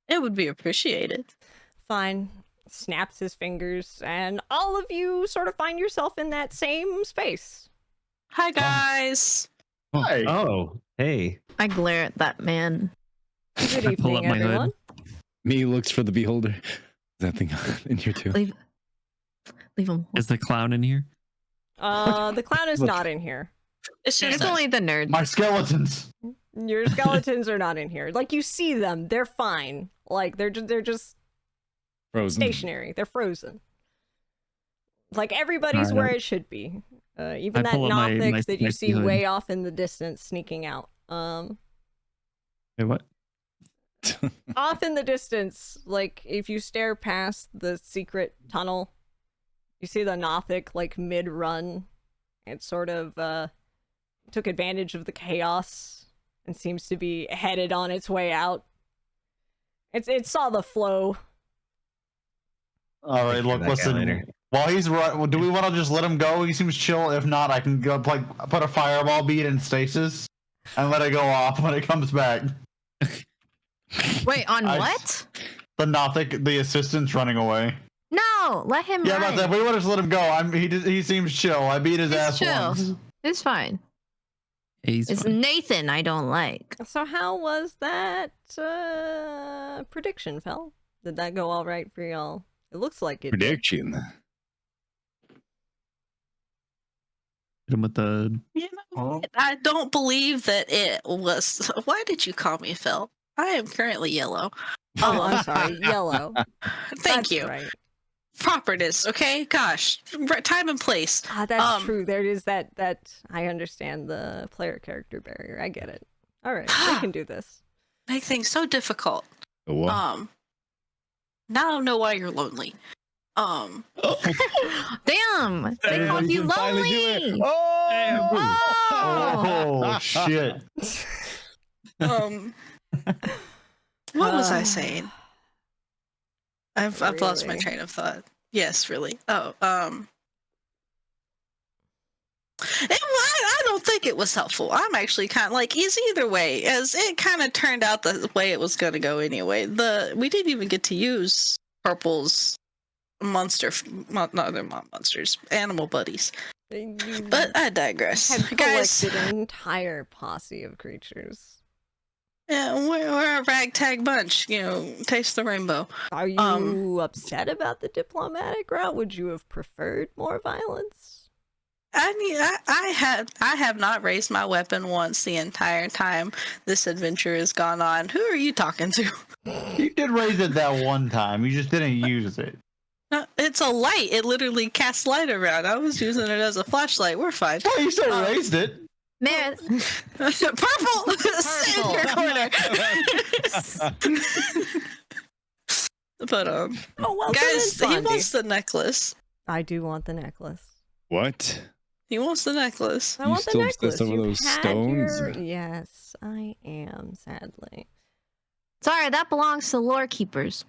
It would be appreciated. Fine. Snaps his fingers, and all of you sort of find yourself in that same space. Hi, guys. Hi. Oh, hey. I glare at that man. Good I pull up evening, my hood. everyone. Me looks for the beholder. Is that thing in here too? Leave him. Is the clown in here? The clown is Look. not in here. It's just It's us. only the nerds. My skeletons. Your skeletons are not in here. Like, you see them, they're fine. Like, they're just Frozen. stationary. They're frozen. Like, everybody's Alright, where it should be. Even I that pull up my Nothix that you spicy see hood. way off in the distance sneaking out. Wait, what? Off in the distance, like, if you stare past the secret tunnel, you see the Nothic, like, mid-run. It sort of, took advantage of the chaos and seems to be headed on its way out. It saw the flow. All right, look, That guy listen. later. While he's right, do we want to just let him go? He seems chill. If not, I can go like put a fireball bead in stasis and let it go off when it comes back. Wait, on I- what? The Nothic, the assistant's running away. No, let him Yeah, run. about that. We want to just let him go. He seems chill. I beat his He's ass chill. once. It's fine. He's It's fine. Nathan I don't like. So how was that prediction, Phel? Did that go all right for y'all? It looks like it did. Prediction. Hit him with the. You know, I don't believe that it was. Why did you call me Phil? I am currently yellow. Oh, I'm sorry, yellow. Thank That's you. Right. Properness, okay? Gosh, time and place. Ah, that's Um, true. There is that. I understand the player character barrier. I get it. All right, we can do this. Make things so difficult. The what? Now I don't know why you're lonely. Damn! They Everybody called you can finally do it. lonely. Oh! Oh! Oh shit! What was I saying? I've lost my Really? train of thought. Yes, really. I don't think it was helpful. I'm actually kind of like, it's either way, as it kind of turned out the way it was going to go anyway. We didn't even get to use Purple's monsters, animal buddies. But I digress. Had Guys, collected an entire posse of creatures. yeah, we're a ragtag bunch, taste the rainbow. Are you upset about the diplomatic route? Would you have preferred more violence? I mean, I have not raised my weapon once the entire time this adventure has gone on. Who are you talking to? You did raise it that one time. You just didn't use it. It's a light. It literally casts light around. I was using it as a flashlight. We're fine. Oh, you still raised it. Man, Purple, sit in your corner. But Oh, well, guys, he wants the necklace. I do want the necklace. What? He wants the necklace. I You want still the obsessed necklace. over You those had stones? Yes, I am. Sadly, sorry, that belongs to lore keepers.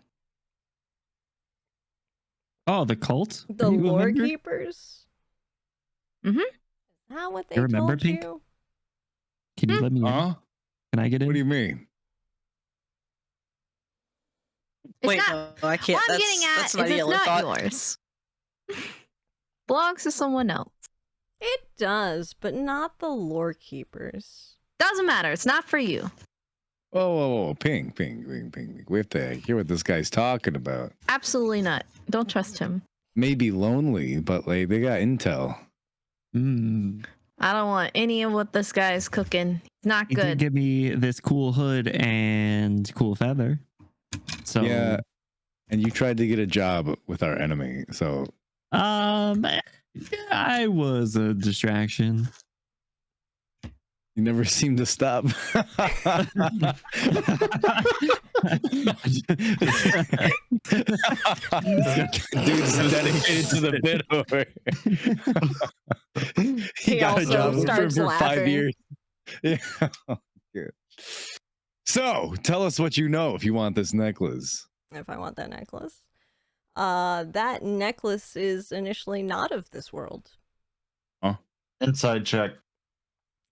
Oh, the cult? the Are you a lore member? keepers. Mhm. Is that what they You're a member, told Pink? you? Can you let me in? Huh? Can I get in? What do you mean? It's Wait, not. no, I can't. What I'm That's getting at that's is my it's yellow not thought. yours. Belongs to someone else. It does, but not the lore keepers. Doesn't matter. It's not for you. Whoa, Pink. We have to hear what this guy's talking about. Absolutely not. Don't trust him. Maybe lonely, but like they got intel. Mm. I don't want any of what this guy's cooking. It's not He did good. give me this cool hood and cool feather. So Yeah. And you tried to get a job with our enemy, so I was a distraction. you never seem to stop. Dude's dedicated to the bit over. He got a also job starts for 5 laughing. years. Yeah. Good. So tell us what you know if you want this necklace. If I want that necklace. That necklace is initially not of this world. Inside check.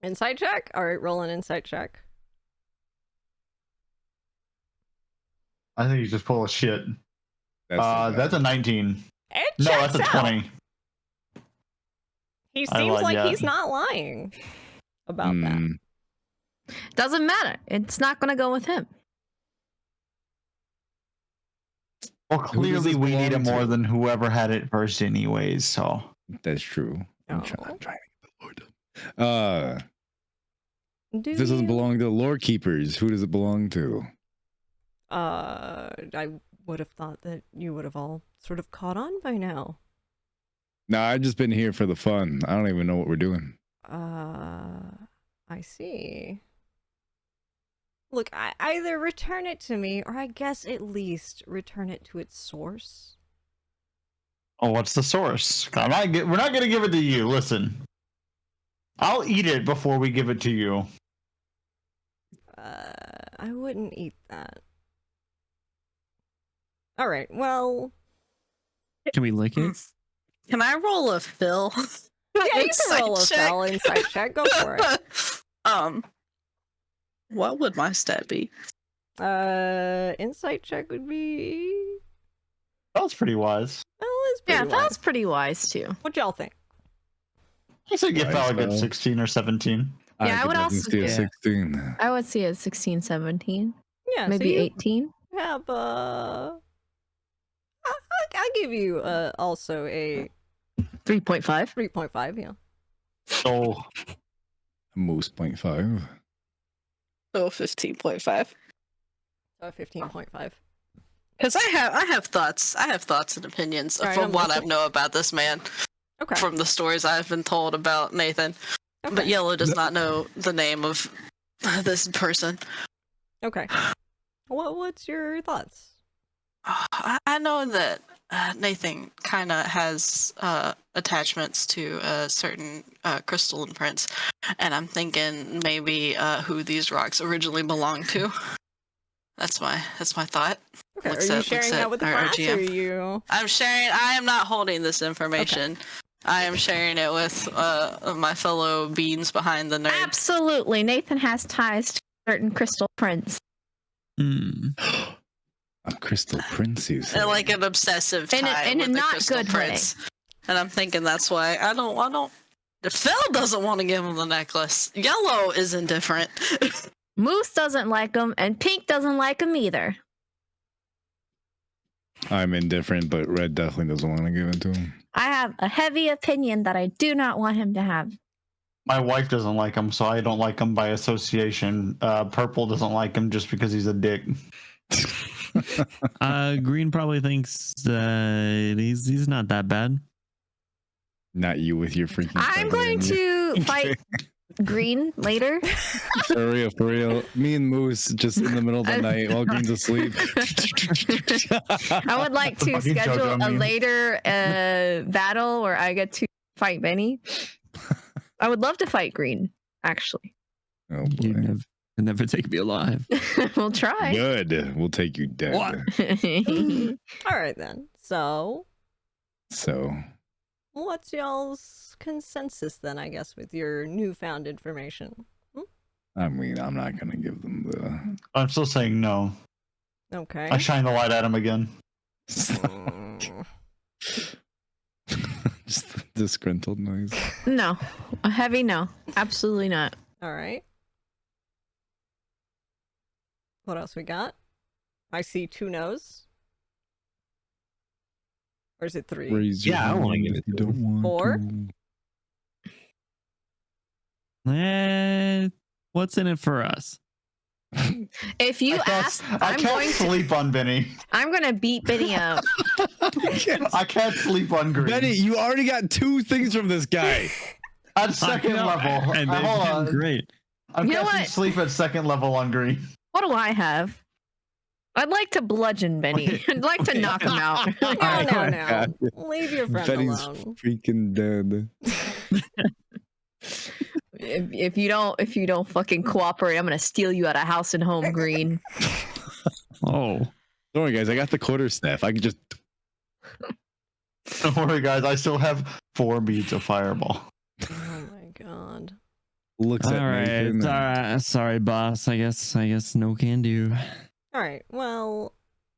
Insight check? Alright, roll an insight check. I think he's just full of shit. That's a 19. It No, checks that's a out. 20. He I seems like like that. he's not lying about that. Hmm. Doesn't matter. It's not going to go with him. Well, Who does clearly this we need it belong more to? than whoever had it first, anyways. So That's true. I'm Oh. trying to get the Lord. Do If this doesn't you? belong to the lore keepers, who does it belong to? I would have thought that you would have all sort of caught on by now. No, I've just been here for the fun. I don't even know what we're doing. I see. Look, either return it to me, or I guess at least return it to its source. oh, what's the source? We're not gonna give it to you. Listen, I'll eat it before we give it to you. I wouldn't eat that. All right, well, Can we lick it? Can I roll a Phil? yeah, you can Insight roll a check? Phel insight check. Go for it. What would my stat be? Insight check would be. That was pretty wise. Well, it's pretty Yeah, wise. Fel's pretty wise too. What y'all think? I say give Wise Phel a good Phel. 16 or 17. Yeah, I could would definitely also see a do- 16. I would see it 16, 17, Yeah, maybe so you 18. have I'll give you also a 3.5. 3.5. Yeah. So Moose 0.5. Oh, 15.5. So 15.5. Because I have thoughts. I have thoughts and opinions All right, from I'm what I listening. know about this man, Okay. from the stories I've been told about Nathan. Okay. But Yellow does not know the name of this person. Okay. What's your thoughts? I know that Nathan kind of has attachments to certain crystal imprints, and I'm thinking maybe who these rocks originally belonged to. That's my thought. Okay, are you sharing that with the class, or are you? I'm sharing. I am not holding this information. Okay. I am sharing it with my fellow beans behind the nerd. Absolutely, Nathan has ties to certain crystal prints. A crystal prince, you say? Like an obsessive tie in with a the not crystal good prince. Way. And I'm thinking that's why I don't. Phel doesn't want to give him the necklace. Yellow is indifferent. Moose doesn't like him, and Pink doesn't like him either. I'm indifferent, but Red definitely doesn't want to give it to him. I have a heavy opinion that I do not want him to have. My wife doesn't like him, so I don't like him by association. Purple doesn't like him just because he's a dick. Green probably thinks he's not that bad. Not you with your freaking. I'm going to fight Green later. For real. Me and Moose just in the middle of the night while Green's asleep. I would like to schedule a later battle where I get to fight Benny. I would love to fight Green, actually. Oh boy. You'll never take me alive. We'll try. Good. We'll take you dead. All right then. So what's y'all's consensus then, I guess, with your newfound information? I mean, I'm not gonna give them the. I'm still saying no. Okay. I shine the light at him again. Just the disgruntled noise. No. A heavy no. Absolutely not. All right. What else we got? I see 2 no's. Or is it 3? Yeah, I want to give it to him. 4? What's in it for us? If you ask, I can't sleep on Benny. I'm going to beat Benny up. I can't sleep on Green. Benny, you already got 2 things from this guy. At second level. And Hold on. Great. I'm catching sleep at second level on Green. What do I have? I'd like to bludgeon Benny. I'd like to knock him out. No. Leave your friend Benny's alone. freaking dead. If you don't fucking cooperate, I'm gonna steal you out of house and home, Green. Oh. Don't worry, guys. I got the quarterstaff. I can just. Don't worry, guys. I still have 4 beads of fireball. Oh my god. Looks at Nathan. All right. Sorry, boss. I guess no can do. All right. Well,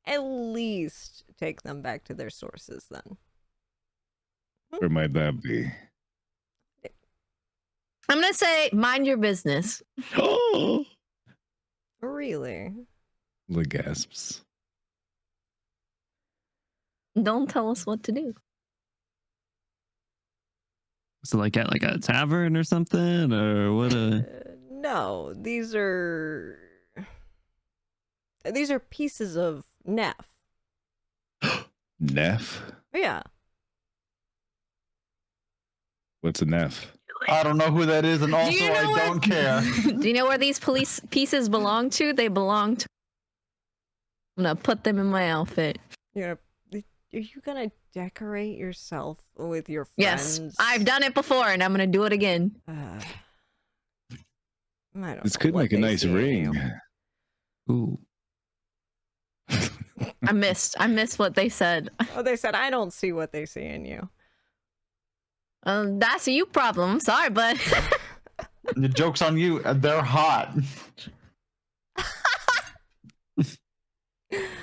at least take them back to their sources then. Where might that be? I'm gonna say, mind your business. Really? The gasps. Don't tell us what to do. So like at like a tavern or something, or what? No, these are pieces of Neph. Neph? Yeah. What's a Neph? I don't know who that is, and also I don't care. Do you know where these police pieces belong to? They belong to. I'm gonna put them in my outfit. Yeah. Are you gonna decorate yourself with your Yes, friends? I've done it before, and I'm gonna do it again. I don't This know could what make a they nice see in ring. you. Ooh. I missed what they said. Oh, they said I don't see what they see in you. That's a you problem. I'm sorry, but The joke's on you. They're hot.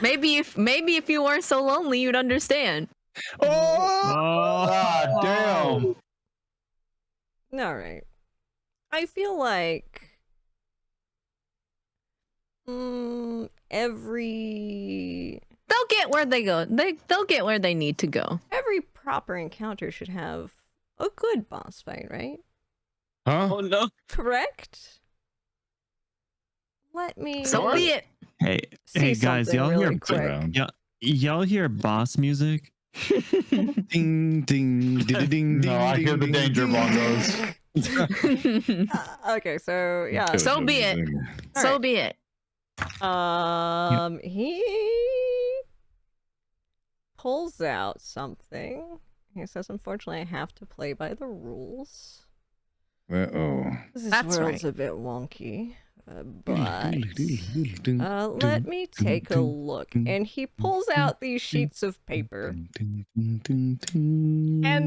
maybe if you weren't so lonely, you'd understand. God damn. All right. I feel like every They'll get where they go. They'll get where they need to go. every proper encounter should have a good boss fight, right? Huh? Oh no. Correct? Let me So be it. Hey, see hey guys, something y'all really hear quick. y'all hear boss music? Ding, ding, ding, ding. No, I hear the danger bongos. Okay, so yeah. So be it. All So right. be it. He pulls out something. He says, "Unfortunately, I have to play by the rules. Uh-oh. This That's world's right. a bit wonky, but let me take a look." And he pulls out these sheets of paper, and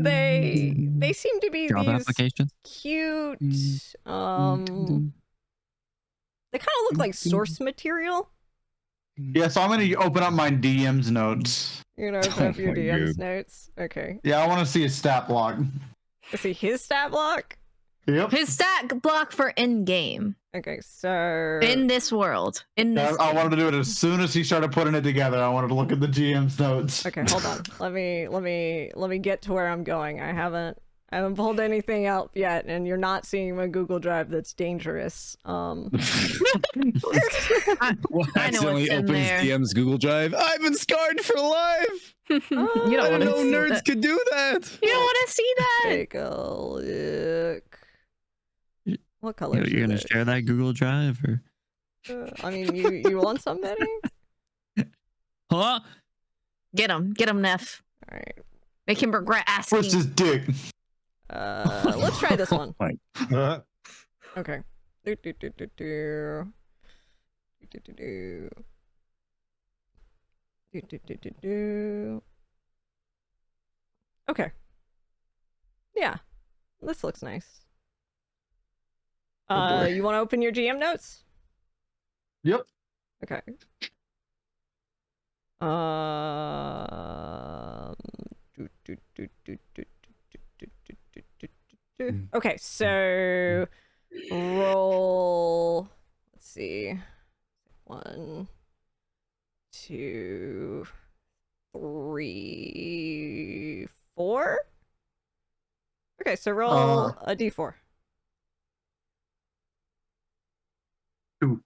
they seem to be Job these application. cute. They kind of look like source material. Yeah, so I'm gonna open up my DM's notes. You know, open Oh up your my DM's God. notes. Okay. Yeah, I want to see a stat block. Is he his stat block? Yep. His stat block for in game, Okay, so in this world, in this. I wanted to do it as soon as he started putting it together. I wanted to look at the GM's notes. okay, hold on. Let me get to where I'm going. I haven't pulled anything out yet, and you're not seeing my Google Drive. That's dangerous. I know Accidentally what's in opens there. DM's Google Drive. I've been scarred for life. You I don't didn't want know to see nerds that. could do that. You don't want to see that. Take a look. What color? You're gonna share that Google Drive or? I mean, you want some, Betty? Huh? Get him, Neph. All right. Make him regret asking. What's his dick? Let's try this one. Like, Okay. Do, do, do, do, do. Do, do, do. Do, do, do, do, do. Okay. Yeah. This looks nice. Oh, boy. You want to open your GM notes? Yep. Okay. Do, do, do, do, do, do, do, do, do, do, do. Okay, so roll. Let's see. 1, 2, 3, 4. Okay, so roll a d4. 2.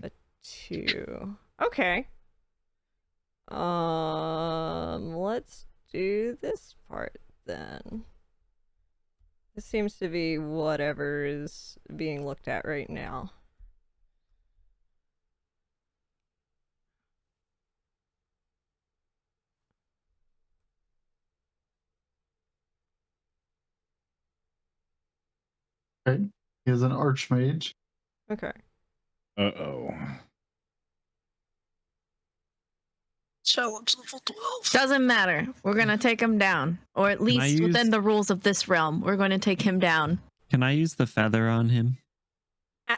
A 2. Okay. Let's do this part then. This seems to be whatever is being looked at right now. Okay. He is an archmage. Okay. uh-oh. Challenge level 12. Doesn't matter. We're gonna take him down, or at least use- within the rules of this realm, we're going to take him down. Can I use the feather on him? Oh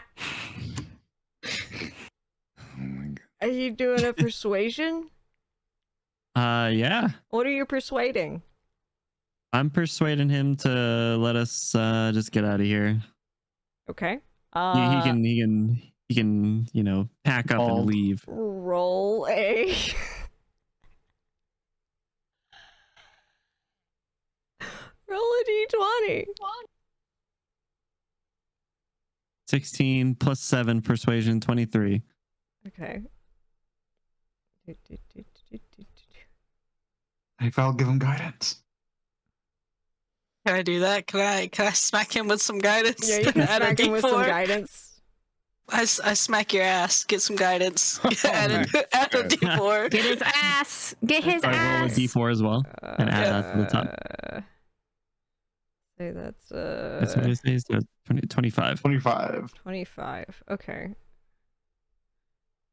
my God. Are you doing a persuasion? Yeah. What are you persuading? I'm persuading him to let us just get out of here. Okay. He can, you know, pack up and leave. Roll a roll a d20. 16 plus 7 persuasion, 23. Okay. Hey, Phel, give him guidance. Can I do that? Can I smack him with some guidance? Yeah, you can Add a smack him with some D4? guidance. I smack your ass. Get some guidance. add a God. D4. Get his ass. Get his I roll a ass. d4 as well. And add that to the top. Say that's That's what it says. 25. 25. 25. Okay.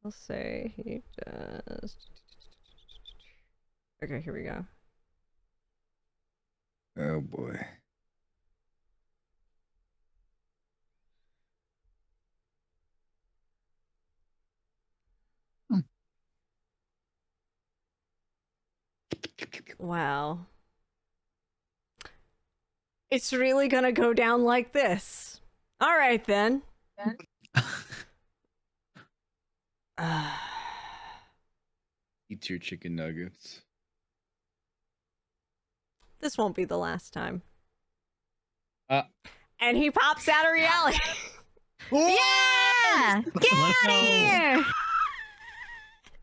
I'll say he does. Okay, here we go. Oh boy. Wow. It's really gonna go down like this. All right then. Eat your chicken nuggets. This won't be the last time. And he pops out of reality. Yeah! Get Let's out go. of here!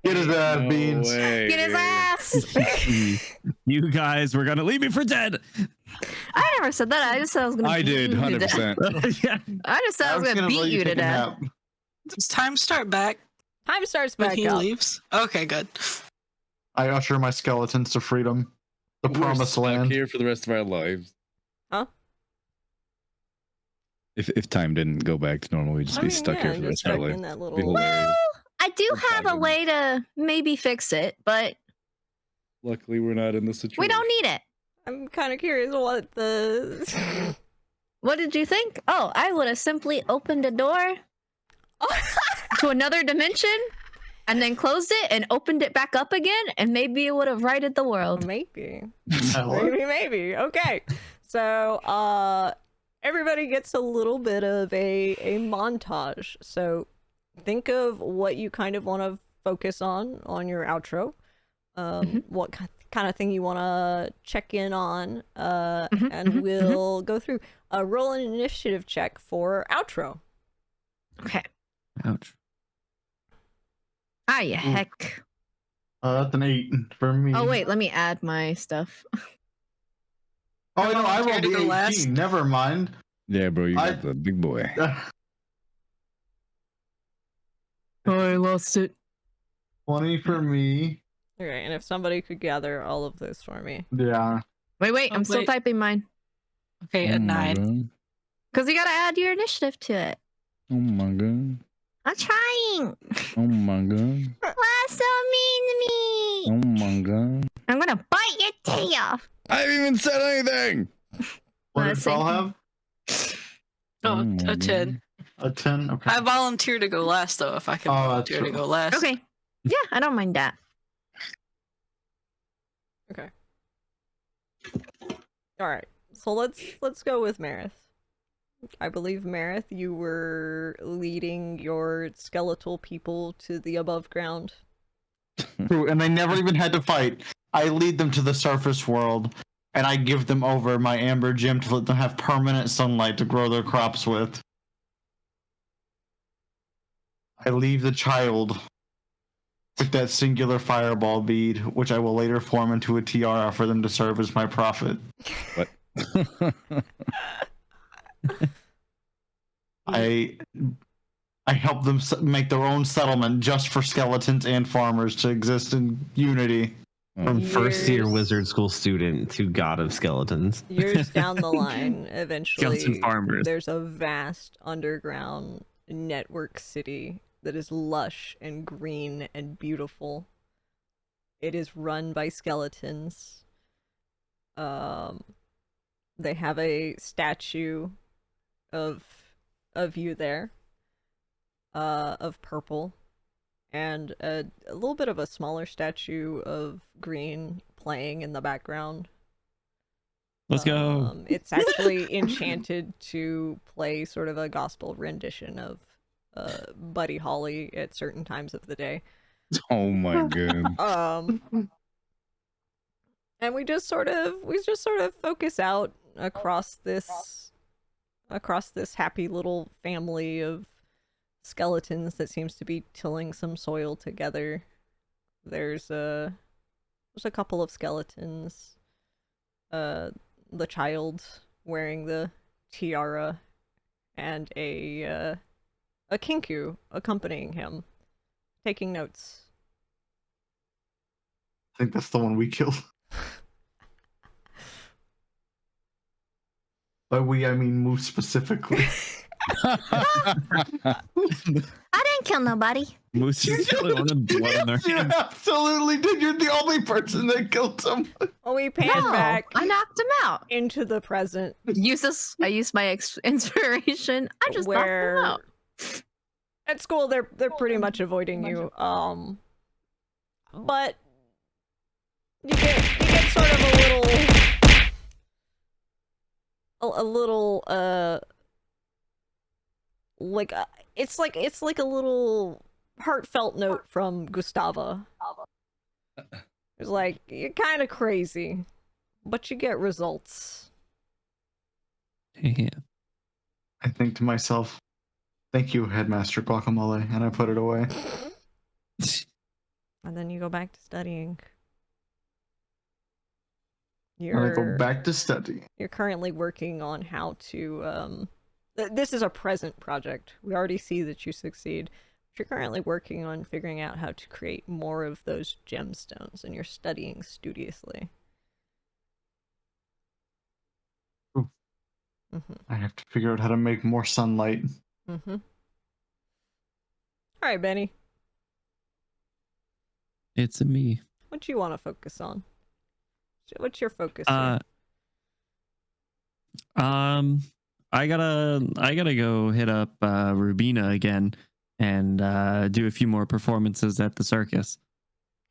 Get his ass, Beans. way, Get his dude. ass! You guys were gonna leave me for dead. I never said that. I just said I was gonna I beat did, you to death. 100%. Yeah. I just said I was gonna beat let you to take a death. nap. Does time start back Time starts when back he up. leaves? Okay, good. I usher my skeletons to freedom, the We're promised stuck land. here for the rest of our lives. Huh? If time didn't go back to normal, we'd just be stuck here for the rest of our lives. in that Be little. hilarious. I do We're have a fine. way to maybe fix it, but Luckily, we're not in this situation. we don't need it. I'm kind of curious what the. What did you think? Oh, I would have simply opened a door to another dimension and then closed it and opened it back up again, and maybe it would have righted the world. Maybe. Hello? Maybe. Okay. So, everybody gets a little bit of a montage. So, think of what you kind of want to focus on your outro. What kind of thing you want to check in on, and we'll go through. Roll an initiative check for outro. Okay. Ouch. Ah, yeah, heck. That's an 8 for me. Oh, wait, let me add my stuff. Oh, no, I volunteer rolled to go the 18. last. Never mind. Yeah, bro, you I- got the big boy. Oh, I lost it. 20 for me. Okay, and if somebody could gather all of this for me. Yeah. Wait, Oh, I'm still wait. typing mine. Okay, a Oh my 9. god. Because you gotta add your initiative to it. Oh my god. I'm trying. Oh my god. Why so mean to me? Oh my god. I'm gonna bite your tail off. I haven't even said anything. What did Let's Phel see. have? Oh, my a 10. A 10? Okay. I volunteer to go last, though, if I can Oh, that's volunteer to true. go last. Okay. Yeah, I don't mind that. Okay. All right. So let's go with Marith. I believe Marith, you were leading your skeletal people to the above ground. True, and they never even had to fight. I lead them to the surface world, and I give them over my amber gem to let them have permanent sunlight to grow their crops with. I leave the child with that singular fireball bead, which I will later form into a tiara for them to serve as my prophet. What? I help them make their own settlement just for skeletons and farmers to exist in unity. From first year Years- wizard school student to god of skeletons. Years down the line, eventually, Skeleton farmers. there's a vast underground network city that is lush and green and beautiful. It is run by skeletons. They have a statue of you there, of purple, and a little bit of a smaller statue of green playing in the background. Let's go. It's actually enchanted to play sort of a gospel rendition of Buddy Holly at certain times of the day. Oh my god. And we just sort of focus out across this happy little family of skeletons that seems to be tilling some soil together. There's a couple of skeletons. The child wearing the tiara, and a kinku accompanying him, taking notes. I think that's the one we killed. By we, I mean Moose specifically. I didn't kill nobody. Moose is the only one with blood in their You hands. absolutely did. You're the only person that killed someone. Well, we pan No, back I knocked him out. into the present, I used my inspiration. I just where knocked him out. at school they're pretty much avoiding you. But you get sort of a little like it's like a little heartfelt note from Gustava. It's like, you're kind of crazy, but you get results. Yeah. I think to myself, thank you, Headmaster Guacamole, and I put it away. And then you go back to studying. And I go back to study. You're currently working on how to this is a present project. We already see that you succeed. You're currently working on figuring out how to create more of those gemstones, and you're studying studiously. Ooh. I have to figure out how to make more sunlight. All right, Benny. It's me. What do you want to focus on? What's your focus here? I gotta go hit up Rubina again and do a few more performances at the circus.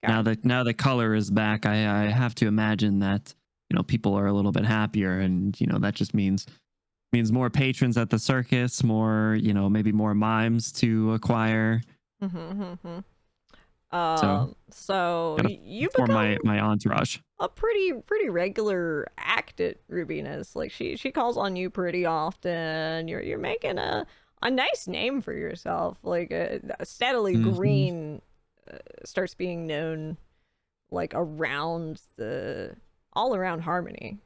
Okay. Now that color is back, I have to imagine that, you know, people are a little bit happier, and you know that just means more patrons at the circus, more, you know, maybe more mimes to acquire. So Gotta you form become my entourage. a pretty regular act at Rubina's. Like she calls on you pretty often. You're making a nice name for yourself. Like steadily Green starts being known like around all around Harmony.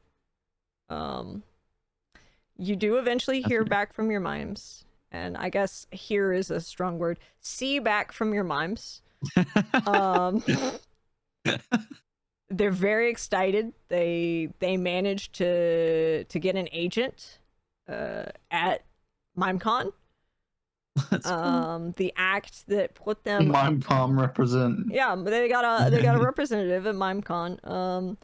You do eventually hear back from your mimes, and I guess hear is a strong word. See back from your mimes. They're very excited. They managed to get an agent at MimeCon. The act that put them MimeCon represent. Yeah, but they got a representative at MimeCon.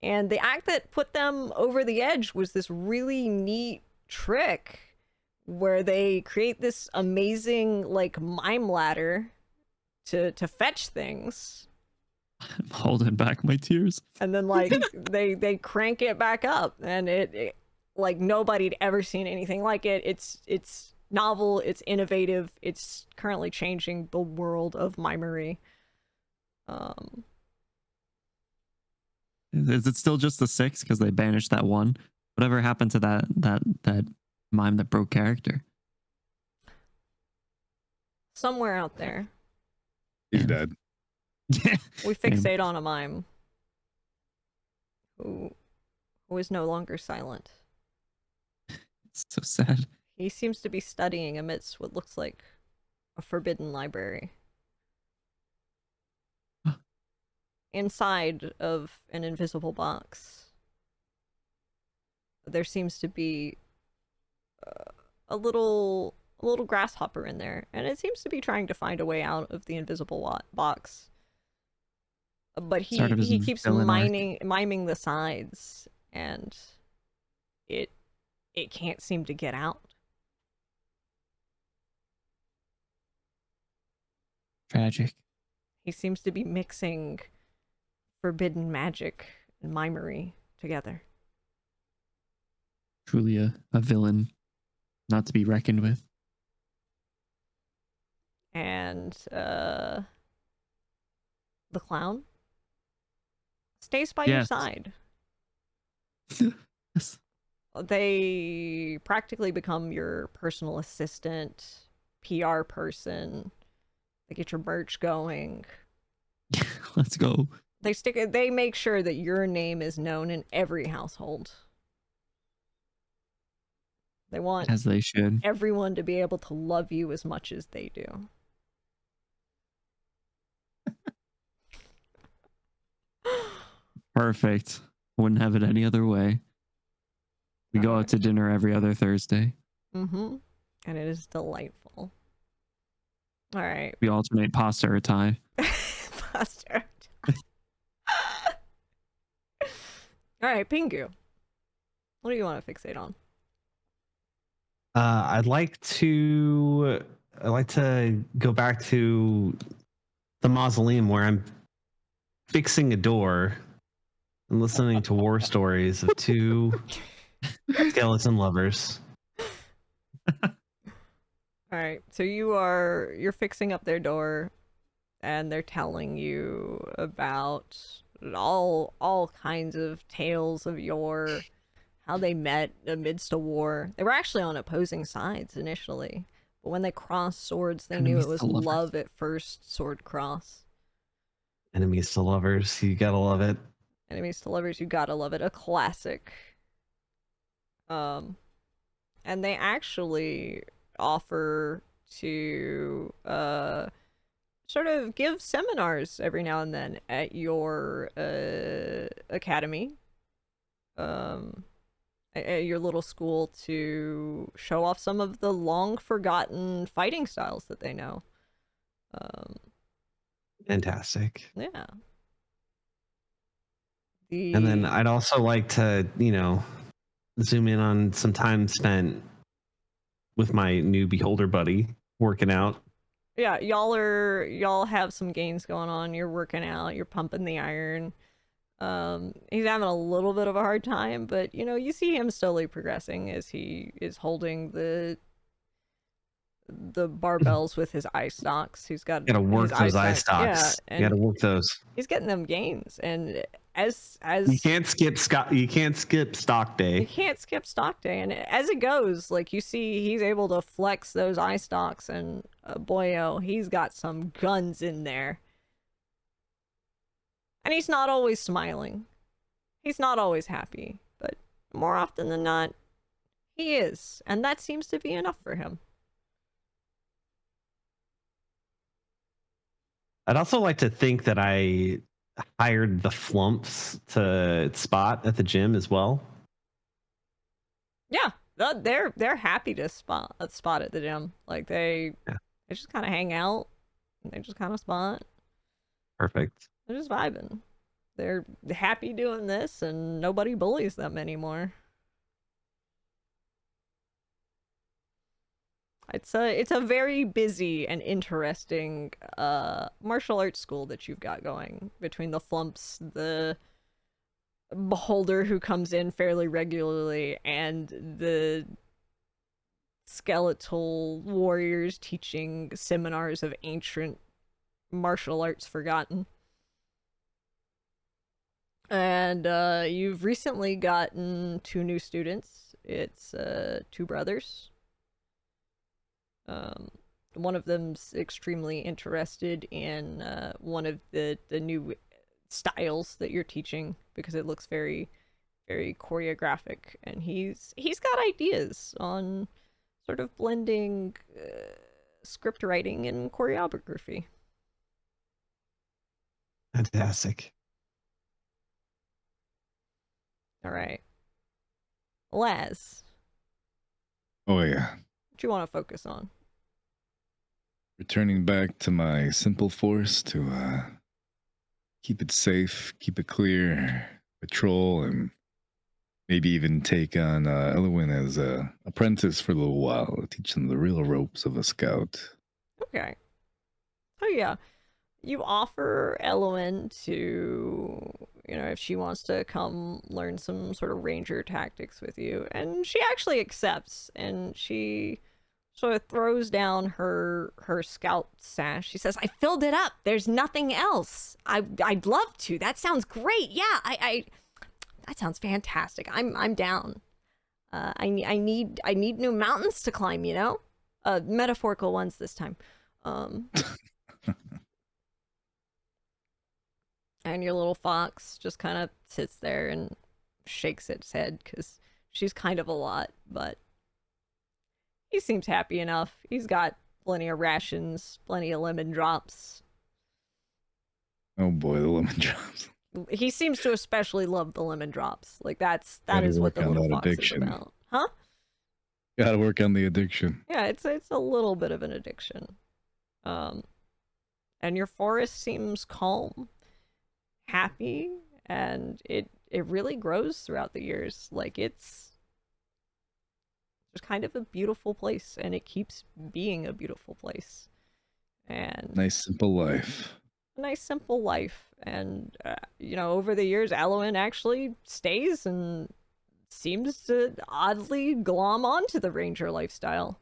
And the act that put them over the edge was this really neat trick where they create this amazing like mime ladder to fetch things. I'm holding back my tears. And then like they crank it back up, and it like nobody'd ever seen anything like it. It's novel, it's innovative, it's currently changing the world of mimery. Is it still just the 6 because they banished that one? Whatever happened to that mime that broke character? Somewhere out there. He's dead. We fixate on a mime who is no longer silent. It's so sad. He seems to be studying amidst what looks like a forbidden library. Inside of an invisible box, there seems to be a little grasshopper in there, and it seems to be trying to find a way out of the invisible box. But he keeps miming the sides, and it can't seem to get out. Tragic. He seems to be mixing forbidden magic and mimery together. Truly a villain not to be reckoned with. And the clown stays by your side. Yes. They practically become your personal assistant, PR person. They get your merch going. Let's go. They make sure that your name is known in every household. They want, as they should, everyone to be able to love you as much as they do. Perfect. Wouldn't have it any other way. We go out to dinner every other Thursday. And it is delightful. All right. We alternate pasta or Thai. Pasta or Thai. All right, Pingu. What do you want to fixate on? I'd like to go back to the mausoleum where I'm fixing a door and listening to war stories of two skeleton lovers. All right, so you're fixing up their door, and they're telling you about all kinds of tales of yore, how they met amidst a war. They were actually on opposing sides initially, but when they crossed swords, they knew it was love at first sword cross. Enemies to lovers, you gotta love it. Enemies to lovers, you gotta love it. A classic. And they actually offer to sort of give seminars every now and then at your academy, at your little school, to show off some of the long forgotten fighting styles that they know. Fantastic. Yeah. And then I'd also like to, zoom in on some time spent with my new beholder buddy working out. Yeah, y'all have some gains going on. You're working out, you're pumping the iron. He's having a little bit of a hard time, but you see him slowly progressing as he is holding the barbells with his eye stocks. He's got Gotta work those eye stocks. Yeah, and you gotta work those. he's getting them gains, and as You can't skip stock day. you can't skip stock day, and as it goes, like, you see he's able to flex those eye stalks, and boyo, he's got some guns in there. And he's not always smiling, he's not always happy, but more often than not he is, and that seems to be enough for him. I'd also like to think that I hired the flumps to spot at the gym as well. Yeah, they're happy to spot at the gym. Like, they just kind of hang out, and they just kind of spot. Perfect. They're just vibing. They're happy doing this, and nobody bullies them anymore. It's a very busy and interesting martial arts school that you've got going, between the flumps, the beholder who comes in fairly regularly, and the skeletal warriors teaching seminars of ancient martial arts forgotten. And you've recently gotten 2 new students. It's 2 brothers. One of them's extremely interested in one of the new styles that you're teaching, because it looks very, very choreographic, and he's got ideas on sort of blending script writing and choreography. Fantastic. All right, Laz, Oh yeah. what you want to focus on? Returning back to my simple force to keep it safe, keep it clear, patrol, and maybe even take on Elwyn as a apprentice for a little while, teach them the real ropes of a scout. Okay. Oh yeah, you offer Elwyn to, if she wants to come learn some sort of ranger tactics with you, and she actually accepts, and she sort of throws down her scout sash. She says, "I filled it up. There's nothing else. I'd love to. That sounds great. Yeah, I that sounds fantastic. I'm down. I need new mountains to climb. Metaphorical ones this time." And your little fox just kind of sits there and shakes its head, because she's kind of a lot, but he seems happy enough. He's got plenty of rations, plenty of lemon drops. Oh boy, the lemon drops. He seems to especially love the lemon drops. Like, that Gotta is what work the on little that fox addiction. is about. Huh? Gotta work on the addiction. Yeah, it's a little bit of an addiction. And your forest seems calm, happy, and it really grows throughout the years. Like, it's just kind of a beautiful place, and it keeps being a beautiful place. And Nice simple life. a nice simple life. And over the years, Elwyn actually stays and seems to oddly glom onto the ranger lifestyle.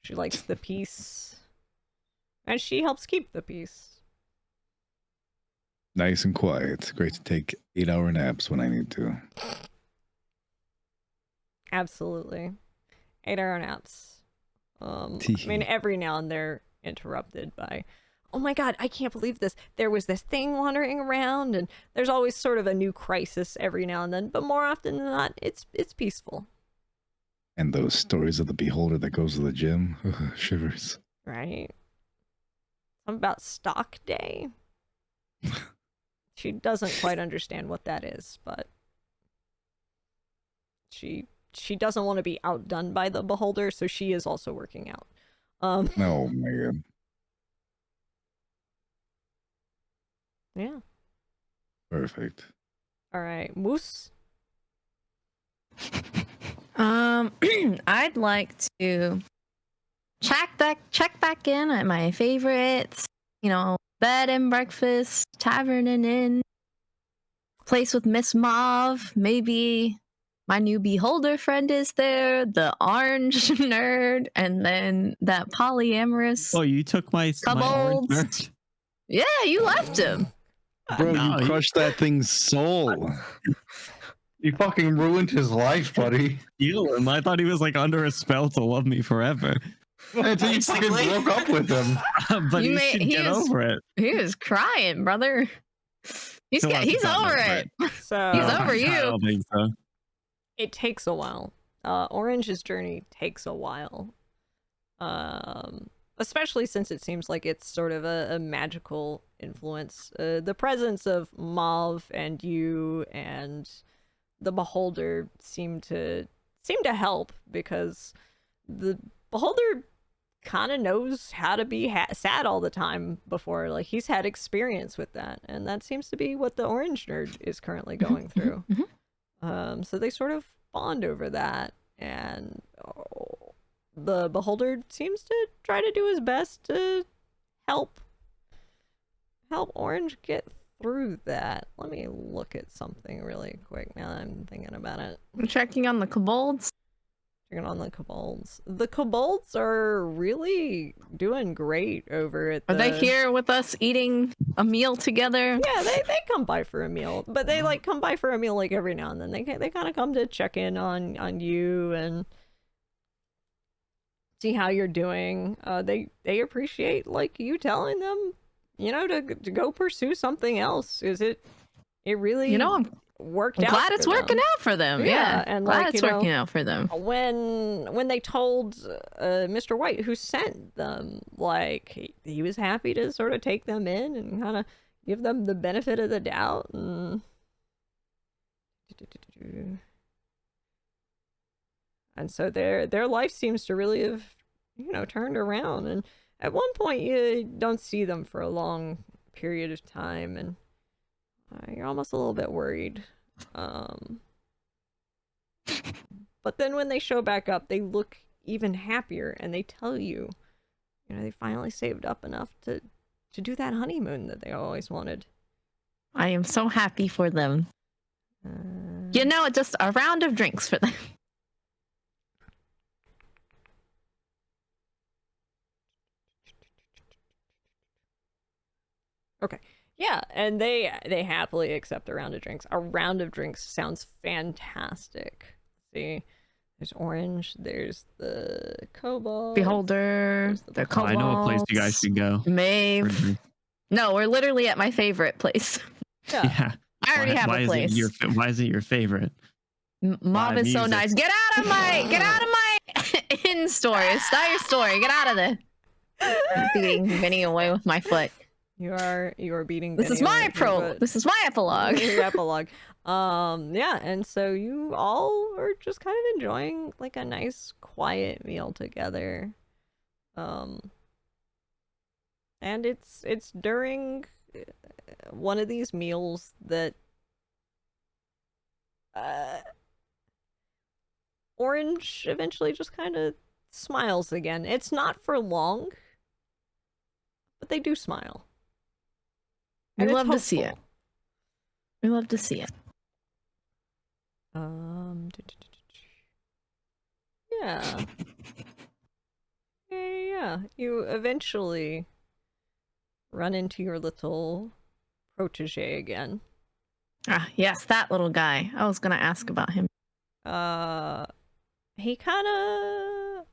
She likes the peace, and she helps keep the peace. Nice and quiet. Great to take 8-hour naps when I need to. Absolutely. 8-hour naps. I mean, every now and they're interrupted by, "Oh my god, I can't believe this. There was this thing wandering around," and there's always sort of a new crisis every now and then, but more often than not, it's peaceful. And those stories of the beholder that goes to the gym. Shivers. right? Something about stock day. She doesn't quite understand what that is, but she doesn't want to be outdone by the beholder, so she is also working out. Oh man. Yeah. Perfect. All right, Moose. I'd like to check back in at my favorites. You know, bed and breakfast, tavern and inn, place with Miss Mauve. Maybe my new beholder friend is there, the orange nerd, and then that polyamorous. Oh, you took my orange Kobolds. nerd? Yeah, you left him. Bro, No, you crushed that thing's soul. You fucking ruined his life, buddy. Heal him. I thought he was like under a spell to love me forever. Until you fucking Basically. broke up with him. But You he may- should he get is- over it. He was crying, brother. He's He'll have to he's calm over down, it. So He's over I you. don't think so. it takes a while. Orange's journey takes a while. Especially since it seems like it's sort of a magical influence. The presence of Mauve and you and the beholder seem to help, because the beholder kind of knows how to be sad all the time before. Like, he's had experience with that, and that seems to be what the orange nerd is currently going through. So they sort of bond over that, and the beholder seems to try to do his best to help Orange get through that. Let me look at something really quick now that I'm thinking about it. I'm checking on the kobolds. Checking on the kobolds. The kobolds are really doing great over at Are they here with us eating a meal together? Yeah, they come by for a meal, but they like come by for a meal like every now and then. They kind of come to check in on you and see how you're doing. They appreciate like you telling them, to go pursue something else. Is it really I'm worked out? glad it's for working them? out for them. Yeah, Yeah, and glad like, it's working out for them. When they told Mr. White, who sent them, like he was happy to sort of take them in and kind of give them the benefit of the doubt, and so their life seems to really have turned around. And at one point you don't see them for a long period of time, and you're almost a little bit worried. But then when they show back up, they look even happier, and they tell you, they finally saved up enough to do that honeymoon that they always wanted. I am so happy for them. Just a round of drinks for them. Okay. Yeah, and they happily accept a round of drinks. A round of drinks sounds fantastic. See, there's Orange, there's the Kobold, Beholder, the Oh, kobolds. I know a place you guys should go. Maeve. No, we're literally at my favorite place. Yeah. Yeah. I already have a place. Why is it your favorite? Mauve is so music. nice. Get out of my in store. It's not your story. Get out of there. I'm beating Vinny away with my foot. You are beating. This Benny is my away with your prologue. foot. This is my epilogue. Your epilogue. Yeah, and so you all are just kind of enjoying like a nice quiet meal together. And it's during one of these meals that Orange eventually just kind of smiles again. It's not for long, but they do smile. We And it's love to see it. hopeful. We love to see it. Yeah. Yeah. You eventually run into your little protege again. Ah, yes, that little guy. I was gonna ask about him. He kind of...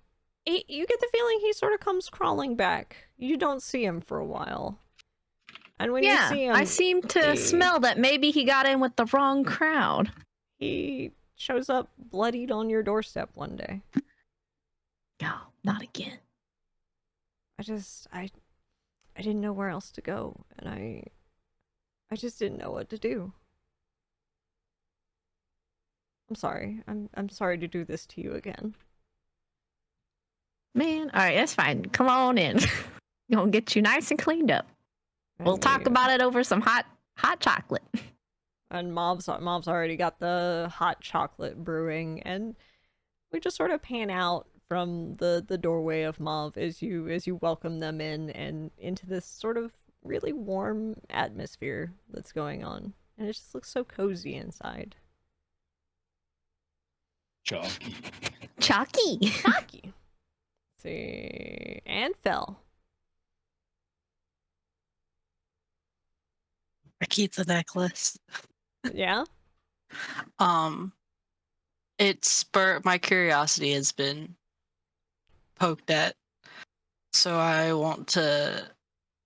You get the feeling he sort of comes crawling back. You don't see him for a while. And when you see him... I seem to smell that maybe he got in with the wrong crowd. He shows up bloodied on your doorstep one day. No, not again. I didn't know where else to go, and I just didn't know what to do. I'm sorry. I'm sorry to do this to you again. Man, all right, that's fine. Come on in. Gonna get you nice and cleaned up. We'll talk about it over some hot chocolate. And Mob's already got the hot chocolate brewing, and we just sort of pan out from the doorway of Mauve as you welcome them in and into this sort of really warm atmosphere that's going on. And it just looks so cozy inside. Chalky. Chalky. Chalky. See, and Phel. I keep the necklace. Yeah? It spurred my curiosity has been poked at. So I want to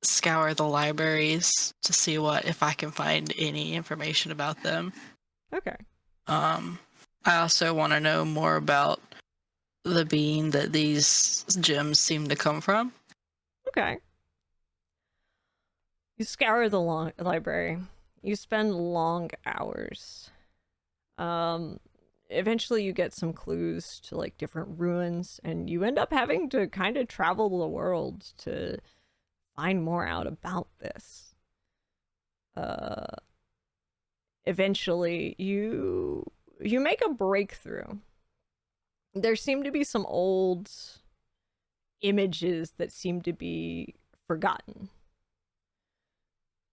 scour the libraries to see if I can find any information about them. Okay. I also want to know more about the being that these gems seem to come from. Okay. You scour the library. You spend long hours. Eventually you get some clues to like different ruins, and you end up having to kind of travel the world to find more out about this. Eventually you make a breakthrough. There seem to be some old images that seem to be forgotten.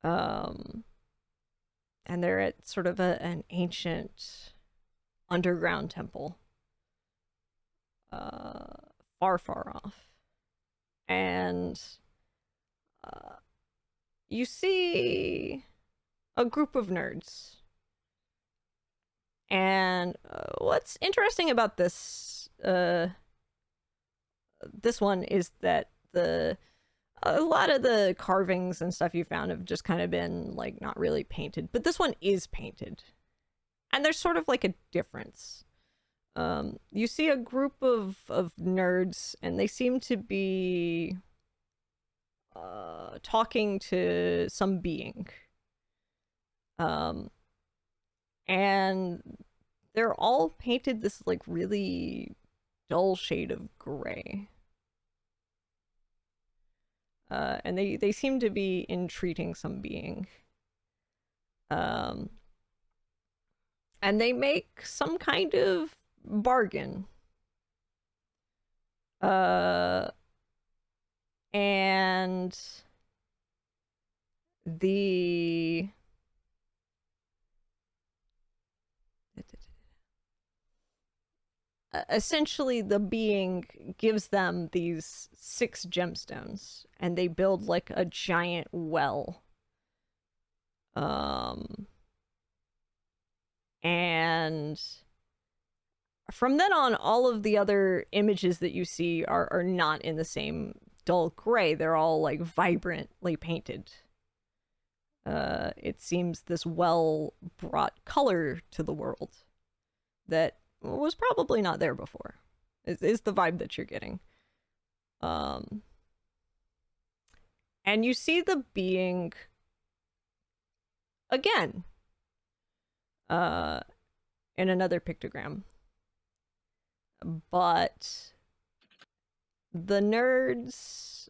And they're at sort of an ancient underground temple. Far off. And you see a group of nerds. And what's interesting about this one is that a lot of the carvings and stuff you found have just kind of been like not really painted, but this one is painted, and there's sort of like a difference. You see a group of nerds, and they seem to be talking to some being. And they're all painted this like really dull shade of gray. And they seem to be entreating some being. And they make some kind of bargain. And essentially the being gives them these 6 gemstones, and they build like a giant well. And from then on, all of the other images that you see are not in the same dull gray. They're all like vibrantly painted. It seems this well brought color to the world that was probably not there before, is the vibe that you're getting. And you see the being again in another pictogram, but the nerds,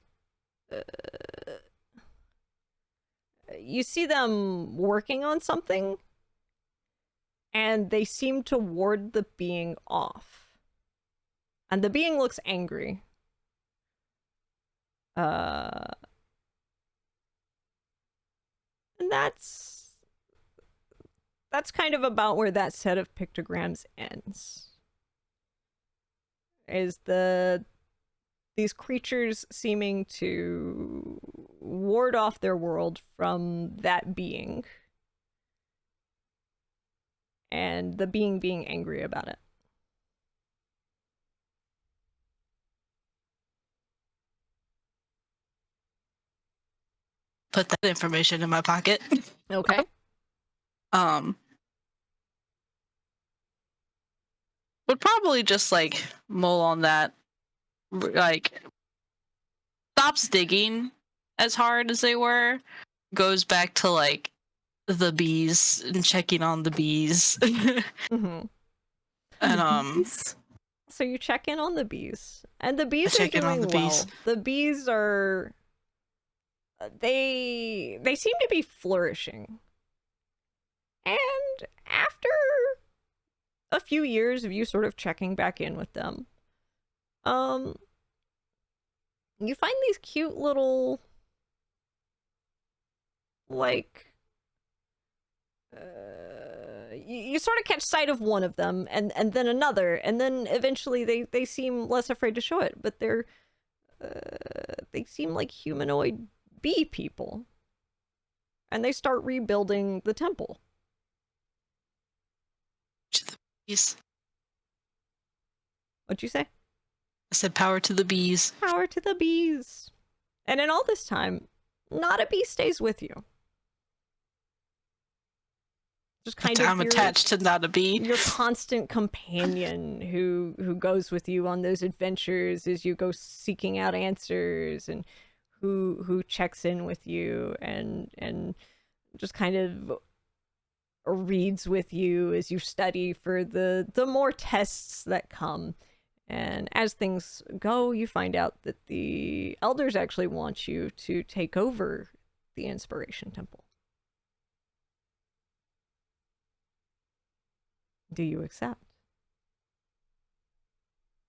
you see them working on something, and they seem to ward the being off. And the being looks angry. And that's kind of about where that set of pictograms ends. Is these creatures seeming to ward off their world from that being. And the being angry about it. Put that information in my pocket. Okay. Would probably just like mull on that, like stops digging as hard as they were, goes back to like the bees and checking on the bees. Mm-hmm. And So you check in on the bees, and the bees are check in on doing the bees. well. The bees are they seem to be flourishing. And after a few years of you sort of checking back in with them, you find these cute little like you sort of catch sight of one of them and then another, and then eventually they seem less afraid to show it, but they seem like humanoid bee people, and they start rebuilding the temple. To the bees. What'd you say? I said power to the bees. Power to the bees. And in all this time, not a bee stays with you. Just kind of I'm attached to not a bee. Your constant companion who goes with you on those adventures as you go seeking out answers, and who checks in with you and just kind of reads with you as you study for the more tests that come. And as things go, you find out that the elders actually want you to take over the Inspiration Temple. Do you accept?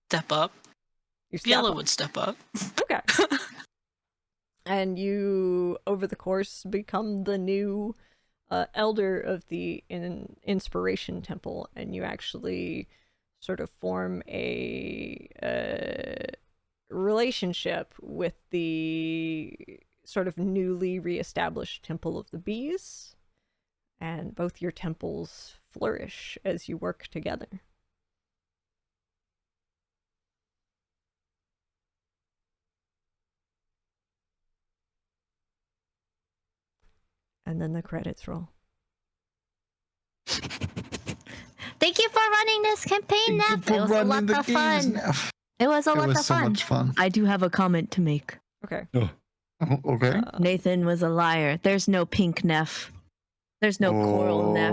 Step up. You step Yellow up. would step up. Okay. And you, over the course, become the new elder of the Inspiration Temple, and you actually sort of form a relationship with the sort of newly reestablished Temple of the Bees, and both your temples flourish as you work together. And then the credits roll. Thank you for running this campaign, Neph. It was a lot of fun. It was a lot of so fun. much fun. I do have a comment to make. Okay. Oh, okay. Nathan was a liar. There's no pink Neph. There's no coral Neph.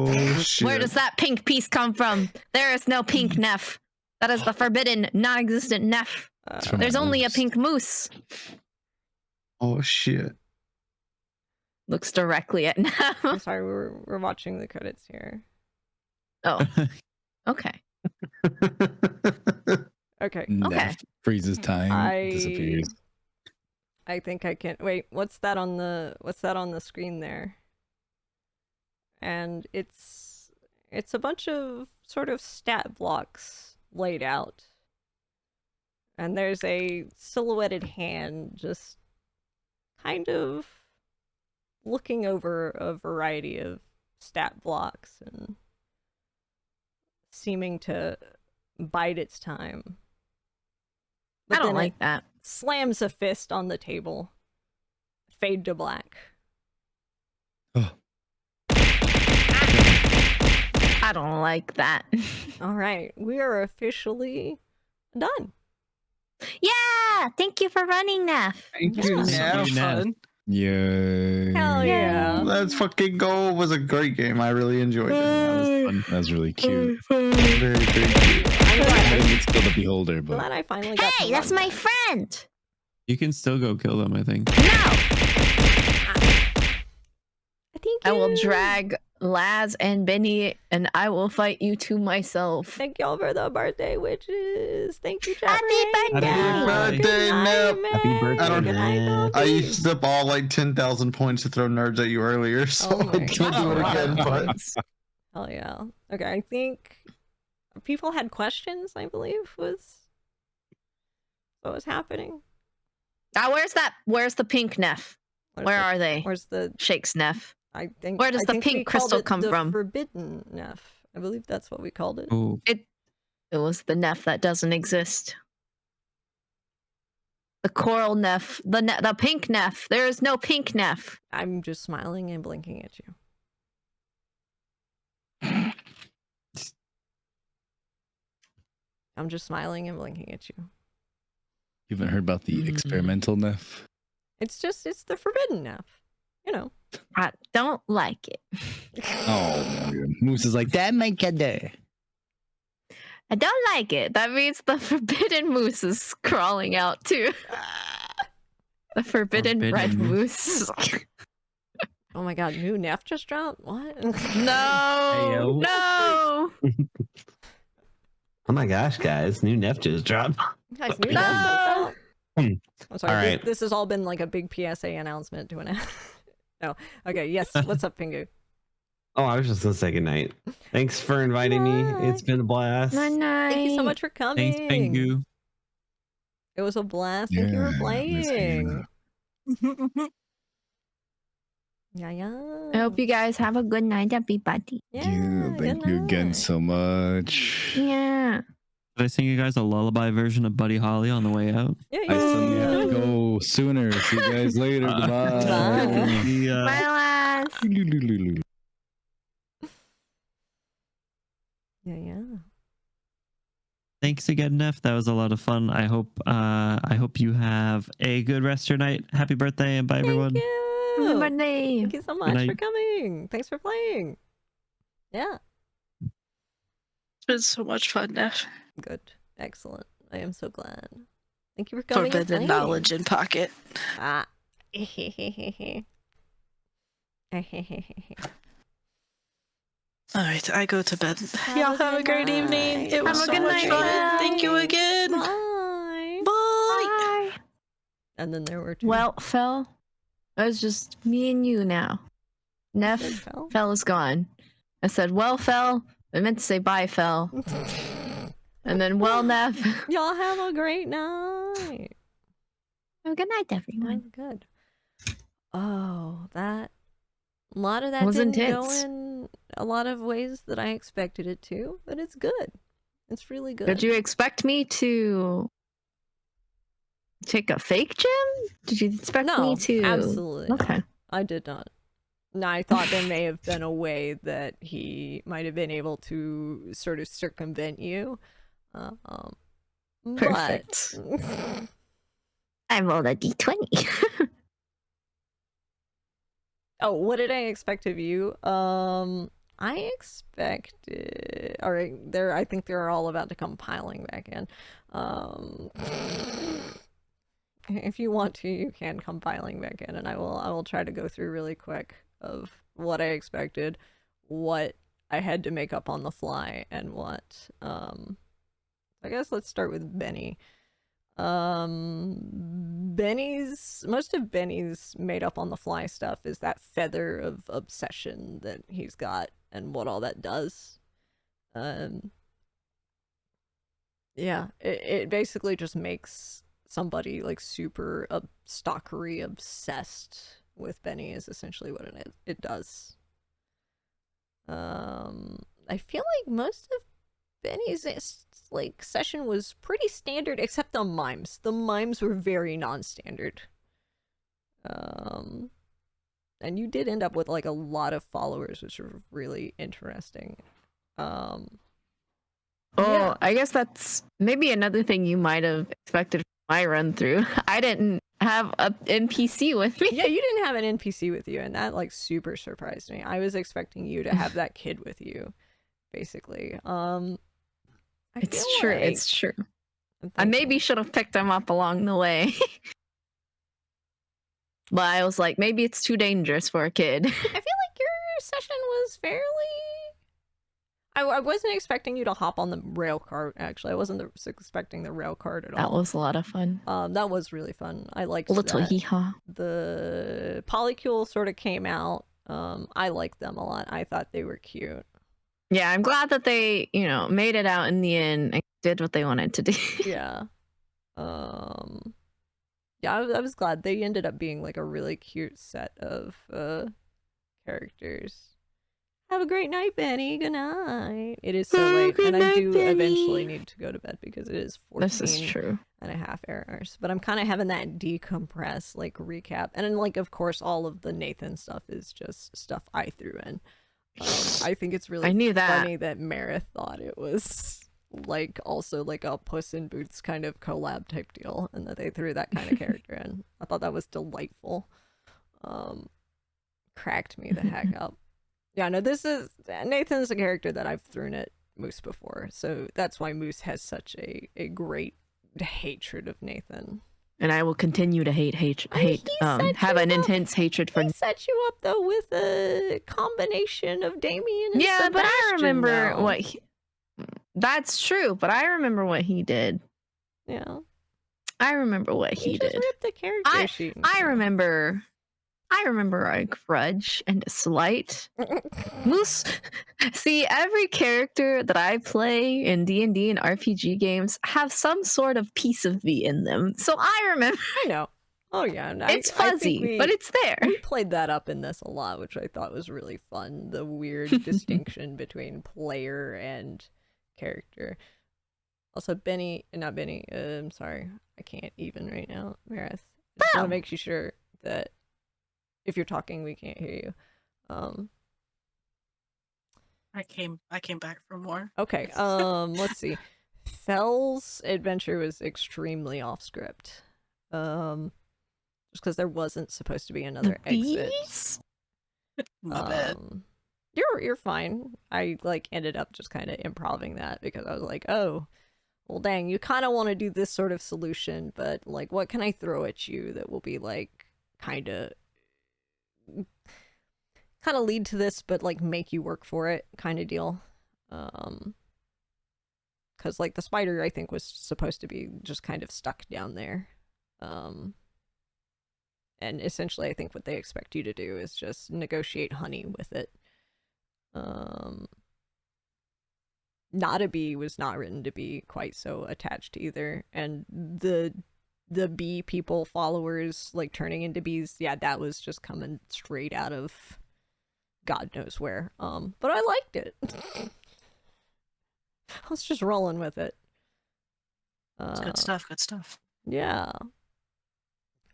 Oh, shit. Where does that pink piece come from? There is no pink Neph. That is the forbidden, non-existent Neph. There's only a pink moose. Oh, shit. Looks directly at I'm Neph. sorry, we're watching the credits here. Oh, okay. Okay. Neph freezes time, disappears. I think I can wait. What's that on the screen there? And it's a bunch of sort of stat blocks laid out. And there's a silhouetted hand just kind of looking over a variety of stat blocks and seeming to bide its time. I don't then like it that. slams a fist on the table. Fade to black. I don't like that. All right, we are officially done. Yeah! Thank you for running, Neph. Thank Yeah. you, Thank Neph. you, Neph. Yay. Hell yeah. Let's fucking go. It was a great game. I really enjoyed it. That was really cute. Very, very cute. I'm I glad, think it's still the beholder, but glad I finally got to Hey, that's run my that. friend! You can still go kill them, I think. No! I think I will you- drag Laz and Benny, and I will fight you two myself. Thank y'all for the birthday witches. Thank you, chat. Happy birthday! Happy birthday, Neph. Happy birthday, I don't- Good night, Neph. I Poppy. used up all like 10,000 points to throw nerds at you earlier, so Oh my I can't do it God. again. But Hell yeah. Okay, I think people had questions, I believe, was what was happening. Where's the pink Neph? Where are they? Where's the Shakes Neph. I think Where does I the think pink we called crystal it come the from? Forbidden Neph. I believe that's what we called it. Oh, It was the Neph that doesn't exist. The coral Neph. The pink Neph. There is no pink Neph. I'm just smiling and blinking at you. I'm just smiling and blinking at you. You haven't heard about the experimental Neph? It's the forbidden Neph. You know. I don't like it. Oh, Moose is like, that might get there. I don't like it. That means the forbidden moose is crawling out too. The forbidden red moose. Oh my god, new Neph just dropped? What? No! Heyo. No! Oh my gosh, guys! New Neph just dropped. Guys, new No! Neph just dropped. I'm sorry, All right. this has all been like a big PSA announcement to announce. No. Okay, yes. What's up, Pingu? Oh, I was just gonna say goodnight. Thanks for inviting me. It's been a blast. Night. Thank you so much for coming. Thanks, Pingu. It was a blast. Thank you for playing. Yeah. I hope you guys have a good night, everybody. Yeah, Thank good you again night. so much. Yeah. Did I sing you guys a lullaby version of Buddy Holly on the way out? Yeah, I still have to go sooner. See you guys later. Goodbye. Bye. Bye, lads. Yeah. Thanks again, Neph. That was a lot of fun. I hope you have a good rest of your night. Happy birthday and bye, everyone. Thank you. Happy birthday. Thank you so much for night. coming. Thanks for playing. Yeah. It's been so much fun, Neph. Good. Excellent. I am so glad. Thank you for coming. and Forbidden playing. knowledge in pocket. Ah. All right, I go to bed. Have Y'all a have a good great night. evening. It was Have so a good much night. fun. Thank you Bye. again. Bye. Bye. Bye. And then there were two. Well, Phel, it was just me and you now. Neph, Phel? Phel is gone. I said, well, Phel. I meant to say bye, Phel. And then, well, Neph. Y'all have a great night. Have a good night, everyone. That's good. Oh, that. A lot of that Was didn't go intense. in a lot of ways that I expected it to, but it's good. It's really good. Did you expect me to take a fake gem? Did you expect No, me to? absolutely not. Okay. I did not. No, I thought there may have been a way that he might have been able to sort of circumvent you. Perfect. But... I rolled a d20. Oh, what did I expect of you? I expected. All right, I think they're all about to come piling back in. If you want to, you can come piling back in, and I will try to go through really quick of what I expected, what I had to make up on the fly, and what. I guess let's start with Benny. Most of Benny's made up on the fly stuff is that feather of obsession that he's got and what all that does. Yeah, it basically just makes somebody like super stalkery obsessed with Benny is essentially what it does. I feel like most of Benny's like session was pretty standard, except the mimes. The mimes were very non-standard. And you did end up with like a lot of followers, which were really interesting. Oh, Yeah. I guess that's maybe another thing you might have expected from my run through. I didn't have a NPC with me. Yeah, you didn't have an NPC with you, and that like super surprised me. I was expecting you to have that kid with you, basically. I It's feel true. like- It's true. I'm I thinking- maybe should have picked him up along the way. But I was like, maybe it's too dangerous for a kid. I feel like your session was fairly. I wasn't expecting you to hop on the rail cart. Actually, I wasn't expecting the rail cart at That all. was a lot of fun. That was really fun. I liked Little that. hee-haw. The polycule sort of came out. I liked them a lot. I thought they were cute. Yeah, I'm glad that they, made it out in the end and did what they wanted to do. Yeah. Yeah, I was glad they ended up being like a really cute set of characters. Have a great night, Benny. Good night. It is so Have a late, good and I night, do Benny. eventually need to go to bed because it is 14 This is true. and a half hours. But I'm kind of having that decompress, like recap. And then, like, of course, all of the Nathan stuff is just stuff I threw in. I think it's really I knew that. funny that Marith thought it was like also like a Puss in Boots kind of collab type deal, and that they threw that kind of character in. I thought that was delightful. Cracked me the heck up. Yeah, no, Nathan's a character that I've thrown at Moose before, so that's why Moose has such a great hatred of Nathan. And I will continue to have an intense hatred for. He set you up though with a combination of Damien and Sebastian, but I remember though. what. That's true, but I remember what he did. Yeah, I remember what he just did. ripped the character sheet. I remember a grudge and a slight. Moose. See, every character that I play in D&D and RPG games have some sort of piece of me in them. So I remember. I know. Oh yeah, no, it's fuzzy, but it's there. We played that up in this a lot, which I thought was really fun. The weird distinction between player and character. Also, I'm sorry, I can't even right now. Marith, I just want to make you sure that if you're talking, we can't hear you. I came back for more. Okay. Let's see. Phel's adventure was extremely off script. Just because there wasn't supposed to be another exit. My bad. You're fine. I like ended up just kind of improving that because I was like, oh, well, dang, you kind of want to do this sort of solution, but like, what can I throw at you that will be like kind of lead to this, but like make you work for it, kind of deal. Because like the spider, I think was supposed to be just kind of stuck down there. And essentially, I think what they expect you to do is just negotiate honey with it. Not a bee was not written to be quite so attached either, and the bee people followers like turning into bees, yeah, that was just coming straight out of God knows where. But I liked it. I was just rolling with it. It's good stuff. Good stuff. Yeah.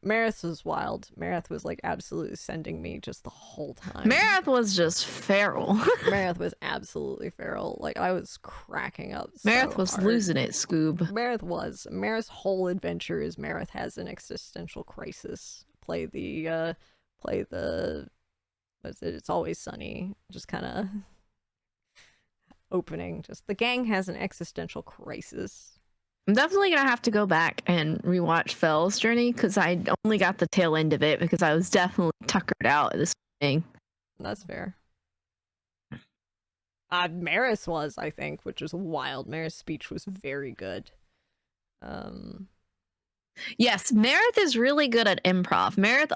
Marith was wild. Marith was like absolutely sending me just the whole time. Marith was just feral. Marith was absolutely feral. Like I was cracking up. Marith was losing it, Scoob. Marith's whole adventure is Marith has an existential crisis. Play the what's it? It's Always Sunny. Just kind of opening. Just the gang has an existential crisis. I'm definitely gonna have to go back and rewatch Phel's journey because I only got the tail end of it because I was definitely tuckered out at this thing. That's fair. Maris was, I think, which was wild. Maris' speech was very good. Yes, Marith is really good at improv. Marith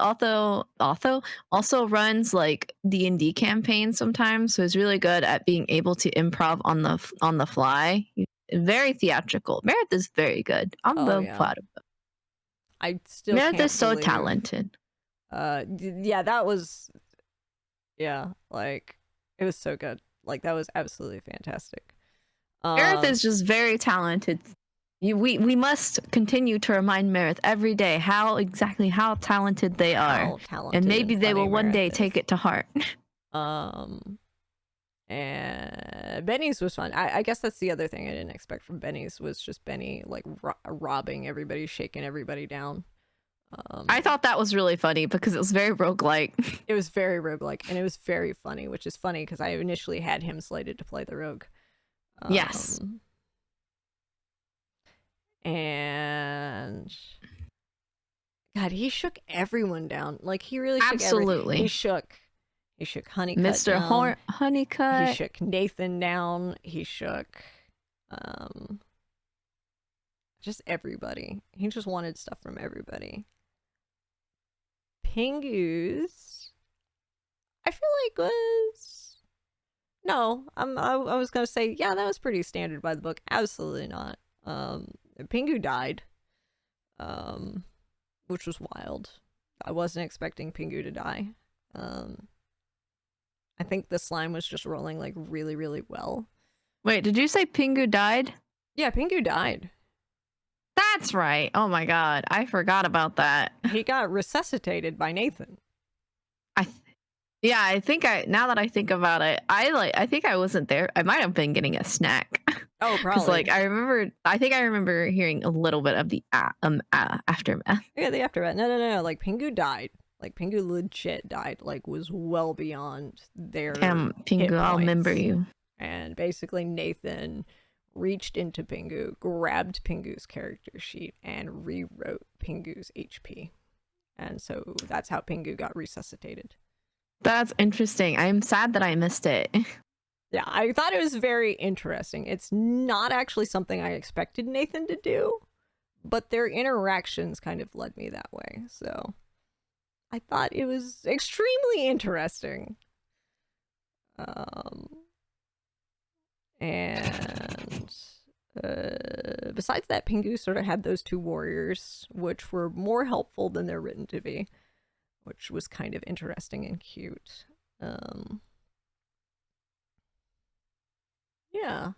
also runs like D&D campaigns sometimes, so he's really good at being able to improv on the fly. Very theatrical. Marith is very good. I'm proud of him. I still Marith is so believe... talented. Yeah, that was, yeah, like it was so good. Like that was absolutely fantastic. Marith is just very talented. We must continue to remind Marith every day how talented they are, and maybe they will one day take it to heart. And Benny's was fun. I guess that's the other thing I didn't expect from Benny's was just Benny like robbing everybody, shaking everybody down. I thought that was really funny because it was very roguelike. It was very roguelike, and it was very funny, which is funny because I initially had him slated to play the rogue. Yes. And God, he shook everyone down. Like he really shook absolutely. He shook Honeycutt Mr. down. Honeycutt. He shook Nathan down. He shook just everybody. He just wanted stuff from everybody. Pingu's, I feel like was no. I was gonna say yeah, that was pretty standard by the book. Absolutely not. Pingu died, which was wild. I wasn't expecting Pingu to die. I think the slime was just rolling like really, really well. Wait, did you say Pingu died? Yeah, Pingu died. That's right. Oh my god, I forgot about that. He got resuscitated by Nathan. I think now that I think about it, I think I wasn't there. I might have been getting a snack. Oh, Because probably. like I think I remember hearing a little bit of the aftermath. Yeah, the aftermath. No. Like Pingu died. Like Pingu legit died. Like was well beyond their Damn, hit Pingu, I'll remember points. you. And basically Nathan reached into Pingu, grabbed Pingu's character sheet, and rewrote Pingu's HP. And so that's how Pingu got resuscitated. That's interesting. I'm sad that I missed it. Yeah, I thought it was very interesting. It's not actually something I expected Nathan to do, but their interactions kind of led me that way. So I thought it was extremely interesting. And besides that, Pingu sort of had those two warriors, which were more helpful than they're written to be, which was kind of interesting and cute. Yeah.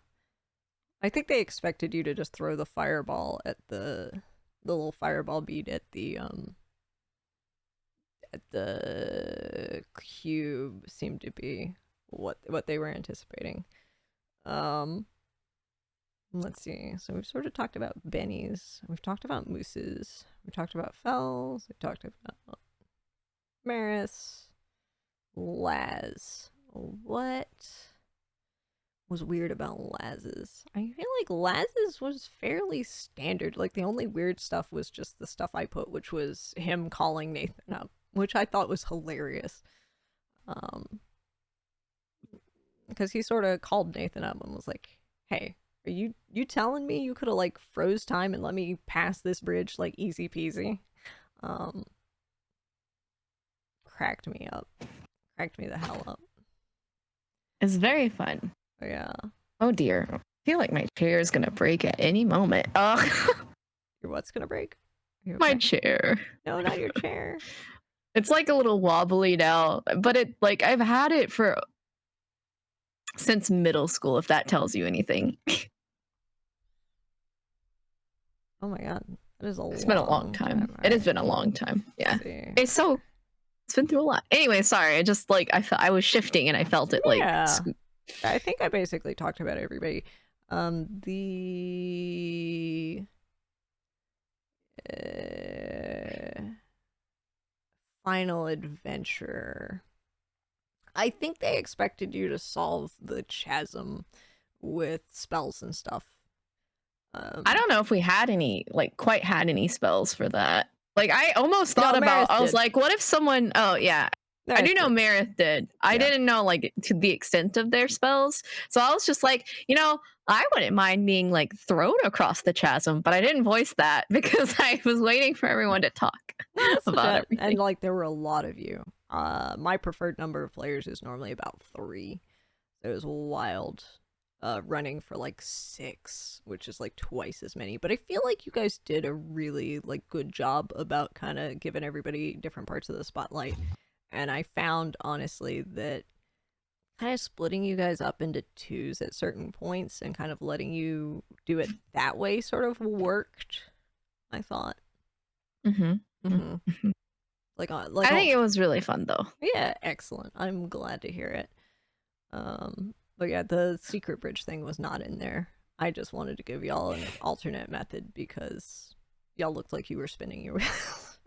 I think they expected you to just throw the fireball at the little fireball bead at the cube seemed to be what they were anticipating. Let's see. So we've sort of talked about bennies. We've talked about mooses. We've talked about Phels. We've talked about Maris. Laz. What was weird about Laz's? I feel like Laz's was fairly standard. Like the only weird stuff was just the stuff I put, which was him calling Nathan up, which I thought was hilarious. Because he sort of called Nathan up and was like, "Hey, are you telling me you could have like froze time and let me pass this bridge like easy peasy?" Cracked me up. Cracked me the hell up. It's very fun. Yeah. Oh dear. I feel like my chair is gonna break at any moment. Your what's gonna break? You My okay? chair. No, not your chair. It's like a little wobbly now, but it like I've had it for since middle school, if that tells you anything. Oh my god. That is It's been a long time. It has been a long time. Yeah. It's been through a lot. Anyway, sorry. I just like I was shifting and I felt it like Yeah. I think I basically talked about everybody. The final adventure. I think they expected you to solve the chasm with spells and stuff. I don't know if we had any quite had any spells for that. Like I almost thought about I was like, what if someone I do know Marith did. I didn't know like to the extent of their spells. So I was just like, I wouldn't mind being like thrown across the chasm, but I didn't voice that because I was waiting for everyone to talk about everything. And like there were a lot of you. My preferred number of players is normally about 3. It was wild. Running for like 6, which is like twice as many. But I feel like you guys did a really like good job about kind of giving everybody different parts of the spotlight. And I found honestly that kind of splitting you guys up into 2s at certain points and kind of letting you do it that way sort of worked, I thought. Like I think it was really fun though. Yeah, excellent. I'm glad to hear it. But yeah, the secret bridge thing was not in there. I just wanted to give y'all an alternate method because y'all looked like you were spinning your wheels.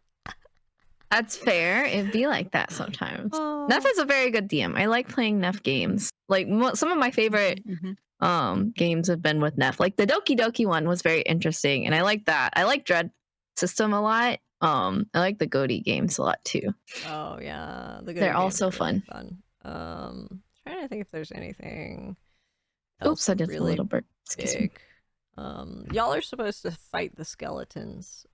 That's fair. It'd be like that sometimes. Neph is a very good DM. I like playing Neph games. Like some of my favorite games have been with Neph. Like the Doki Doki one was very interesting, and I like that. I like Dread System a lot. I like the Goaty games a lot too. Oh yeah, they're also really fun. Trying to think if there's anything else. Oops, I did really a little bit big. Y'all are supposed to fight the skeletons.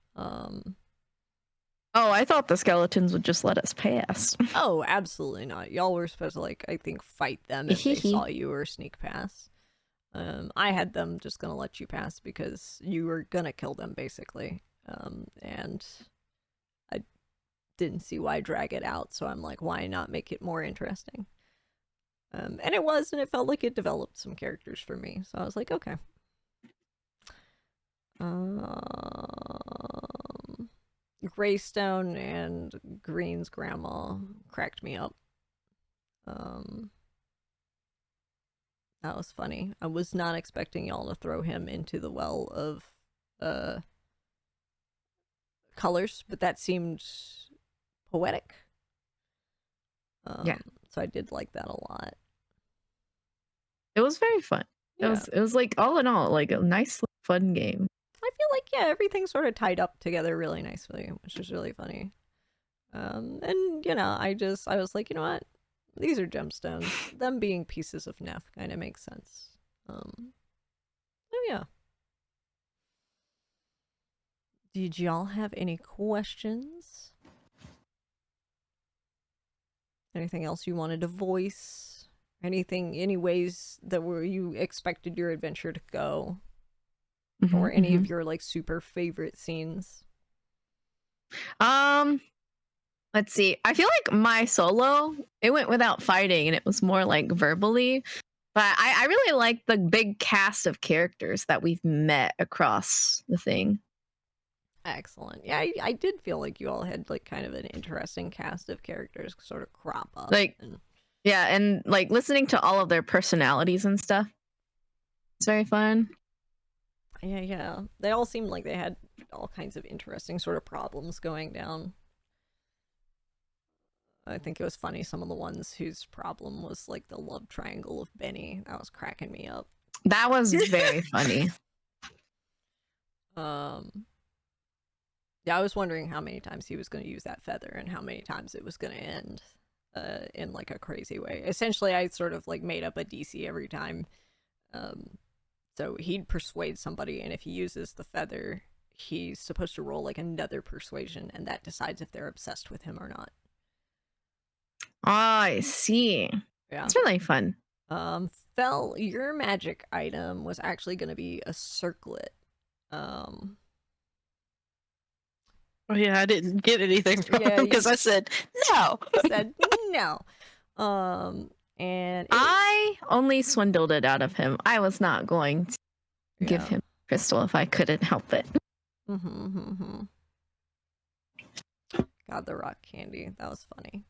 Oh, I thought the skeletons would just let us pass. Oh, absolutely not. Y'all were supposed to like I think fight them if they saw you or sneak pass. I had them just gonna let you pass because you were gonna kill them basically. And I didn't see why drag it out, so I'm like, why not make it more interesting? And it was, and it felt like it developed some characters for me. So I was like, okay. Greystone and Green's grandma cracked me up. That was funny. I was not expecting y'all to throw him into the well of colors, but that seemed poetic. Yeah. So I did like that a lot. It was very fun. Yeah. It was like all in all like a nice fun game. I feel like yeah, everything sort of tied up together really nicely, which was really funny. And you know, I was like, you know what? These are gemstones. Them being pieces of Neph kind of makes sense. Oh yeah. Did y'all have any questions? Anything else you wanted to voice? Any ways that you expected your adventure to go? Or any of your like super favorite scenes? Let's see. I feel like my solo, it went without fighting and it was more like verbally. But I really like the big cast of characters that we've met across the thing. Excellent. Yeah, I did feel like you all had like kind of an interesting cast of characters sort of crop up. Like, yeah, and like listening to all of their personalities and stuff. It's very fun. Yeah. They all seemed like they had all kinds of interesting sort of problems going down. I think it was funny, some of the ones whose problem was like the love triangle of Benny. That was cracking me up. That was very funny. Yeah, I was wondering how many times he was going to use that feather and how many times it was going to end in like a crazy way. Essentially, I sort of like made up a DC every time. So he'd persuade somebody, and if he uses the feather, he's supposed to roll like another persuasion, and that decides if they're obsessed with him or not. Oh, I see. Yeah. It's really fun. Phel, your magic item was actually going to be a circlet. Oh yeah, I didn't get anything from him because I said no. Said no. And I only swindled it out of him. I was not going to give him crystal if I couldn't help it. God, the rock candy. That was funny.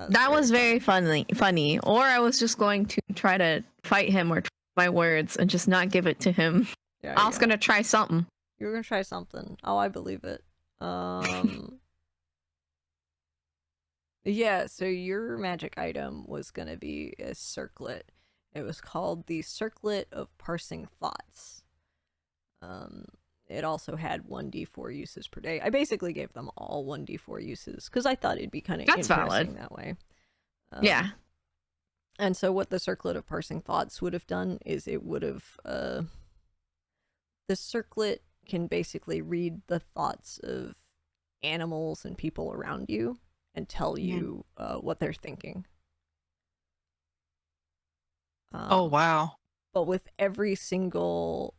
That was very funny. Or I was just going to try to fight him or my words and just not give it to him. Yeah, I was gonna try something. You were gonna try something. Oh, I believe it. Yeah, so your magic item was gonna be a circlet. It was called the Circlet of Parsing Thoughts. It also had 1d4 uses per day. I basically gave them all 1d4 uses because I thought it'd be kind of interesting valid. that way. Yeah. And so what the Circlet of Parsing Thoughts would have done is it would have... the circlet can basically read the thoughts of animals and people around you and tell you what they're thinking. Oh, wow. But with every single...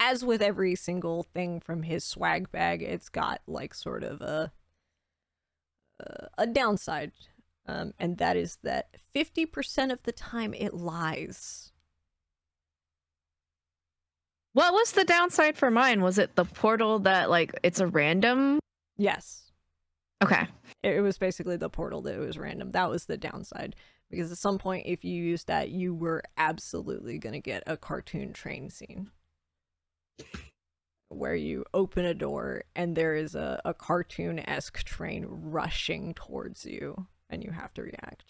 as with every single thing from his swag bag, it's got like sort of a downside, and that is that 50% of the time it lies. What was the downside for mine? Was it the portal that like it's a random? Yes. Okay. It was basically the portal that it was random. That was the downside, because at some point if you used that, you were absolutely gonna get a cartoon train scene where you open a door and there is a cartoon-esque train rushing towards you and you have to react.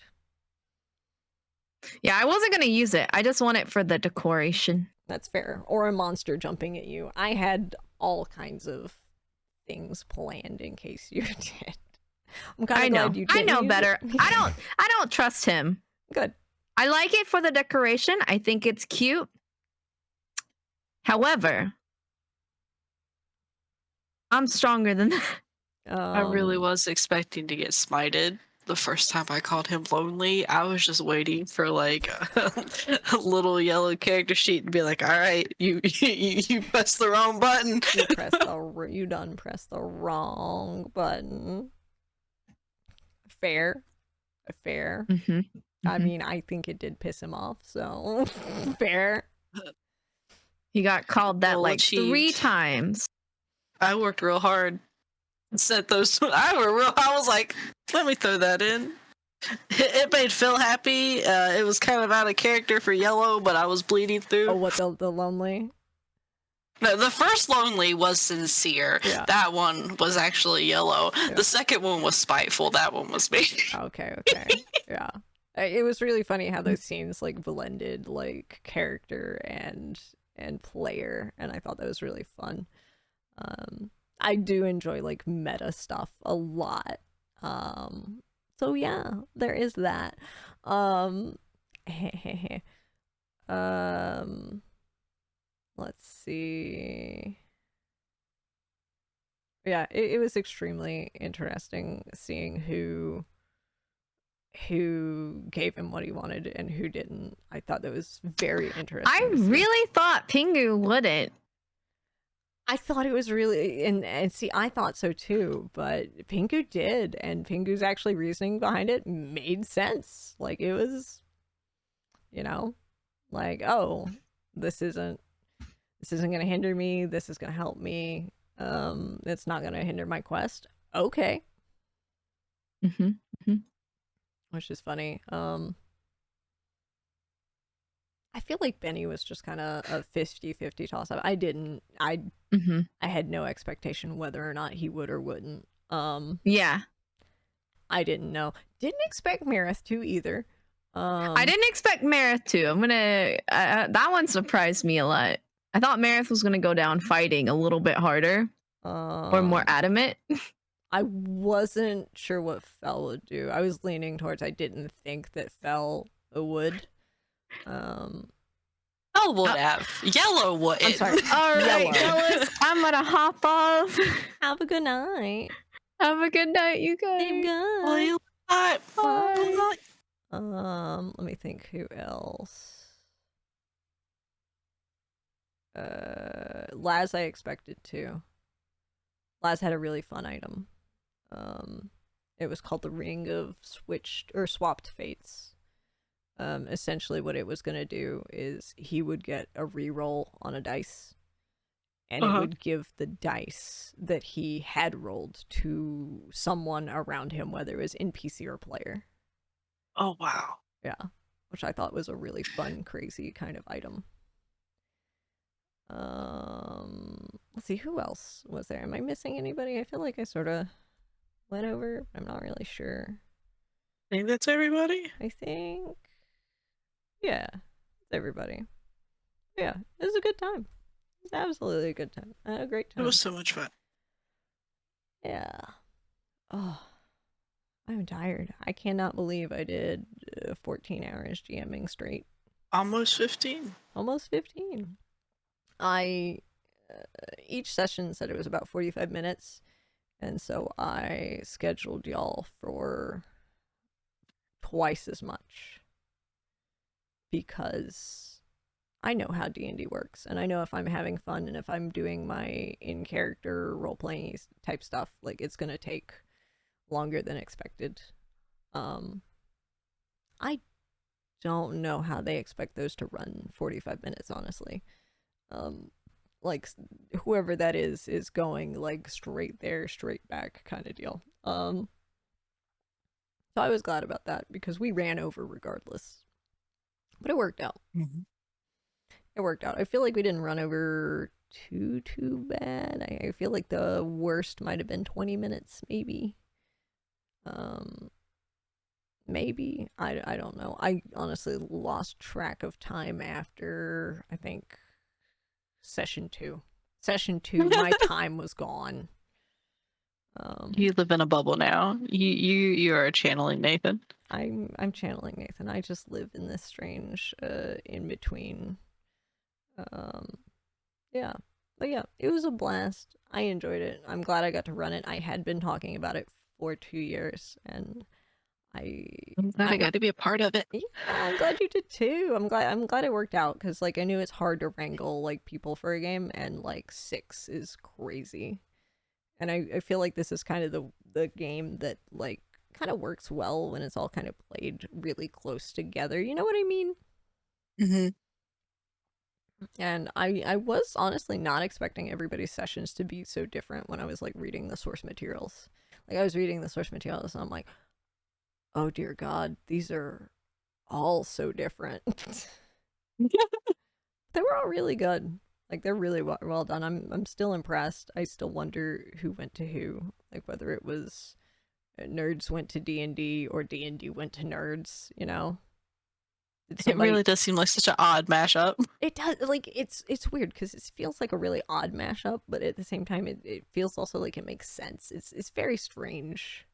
Yeah, I wasn't going to use it. I just want it for the decoration. That's fair. Or a monster jumping at you. I had all kinds of things planned in case you did. I'm kind of glad you didn't. I know use better. it. I don't trust him. Good. I like it for the decoration. I think it's cute. However, I'm stronger than that. I really was expecting to get smited the first time I called him lonely. I was just waiting for like a little yellow character sheet to be like, all right, you pressed the wrong button. You done pressed the wrong button. Fair. I mean, I think it did piss him off, so fair. He got called that like achieved. 3 times. I worked real hard. Set those. I was like, let me throw that in. It made Phil happy. It was kind of out of character for Yellow, but I was bleeding through. Oh, what the lonely? No, the first lonely was sincere. Yeah. That one was actually Yellow. Yeah. The second one was spiteful. That one was me. Okay. Yeah. It was really funny how those scenes like blended like character and player, and I thought that was really fun. I do enjoy like meta stuff a lot. So yeah, there is that. Let's see. Yeah, it was extremely interesting seeing who gave him what he wanted and who didn't. I thought that was very interesting. I really thought Pingu wouldn't. I thought it was really, and see, I thought so too, but Pingu did, and Pingu's actually reasoning behind it made sense. Like, it was, you know, like, oh, this isn't going to hinder me, this is going to help me, it's not going to hinder my quest. Okay. Which is funny. I feel like Benny was just kind of a 50-50 toss-up. I had no expectation whether or not he would or wouldn't. Yeah. I didn't know. Didn't expect Marith to either. I didn't expect Marith to. I'm gonna... that one surprised me a lot. I thought Marith was gonna go down fighting a little bit harder. Or more adamant. I wasn't sure what Phel would do. I was leaning towards I didn't think that Phel would. Phel would have. Yellow would. I'm sorry. All right, fellas, I'm gonna hop off. Have a good night. Have a good night, you guys. Same good. Bye. Bye. Let me think who else. Laz I expected to. Laz had a really fun item. It was called the Ring of Swapped Fates. Essentially what it was going to do is he would get a reroll on a dice, and it would give the dice that he had rolled to someone around him, whether it was NPC or player. Oh, wow. Yeah, which I thought was a really fun, crazy kind of item. Let's see, who else was there? Am I missing anybody? I feel like I sort of went over, but I'm not really sure. I think that's everybody. I think, yeah, it's everybody. Yeah, it was a good time. It was absolutely a good time. I had a great time. It was so much fun. Yeah. Oh, I'm tired. I cannot believe I did 14 hours GMing straight. Almost 15. Almost 15. Each session said it was about 45 minutes, and so I scheduled y'all for twice as much because I know how D&D works, and I know if I'm having fun and if I'm doing my in-character role-playing type stuff, like, it's gonna take longer than expected. I don't know how they expect those to run 45 minutes, honestly. Like, whoever that is going like straight there, straight back kind of deal. So I was glad about that because we ran over regardless, but it worked out. It worked out. I feel like we didn't run over too bad. I feel like the worst might have been 20 minutes, maybe. Maybe. I don't know. I honestly lost track of time after, I think, session 2. Session 2, my time was gone. You live in a bubble now. You are channeling Nathan. I'm channeling Nathan. I just live in this strange in between. Yeah. But yeah, it was a blast. I enjoyed it. I'm glad I got to run it. I had been talking about it for 2 years, and I'm glad I got to be a part of it. Yeah, I'm glad you did too. I'm glad it worked out, because like I knew it's hard to wrangle like people for a game, and like 6 is crazy. And I feel like this is kind of the game that like kind of works well when it's all kind of played really close together. You know what I mean? Mm-hmm. And I was honestly not expecting everybody's sessions to be so different when I was like reading the source materials. Like I was reading the source materials and I'm like, oh dear God, these are all so different. They were all really good. Like they're really well done. I'm still impressed. I still wonder who went to who. Like whether it was nerds went to D&D or D&D went to nerds, you know? It really does seem like such an odd mashup. It does, like it's weird because it feels like a really odd mashup, but at the same time it feels also like it makes sense. It's very strange.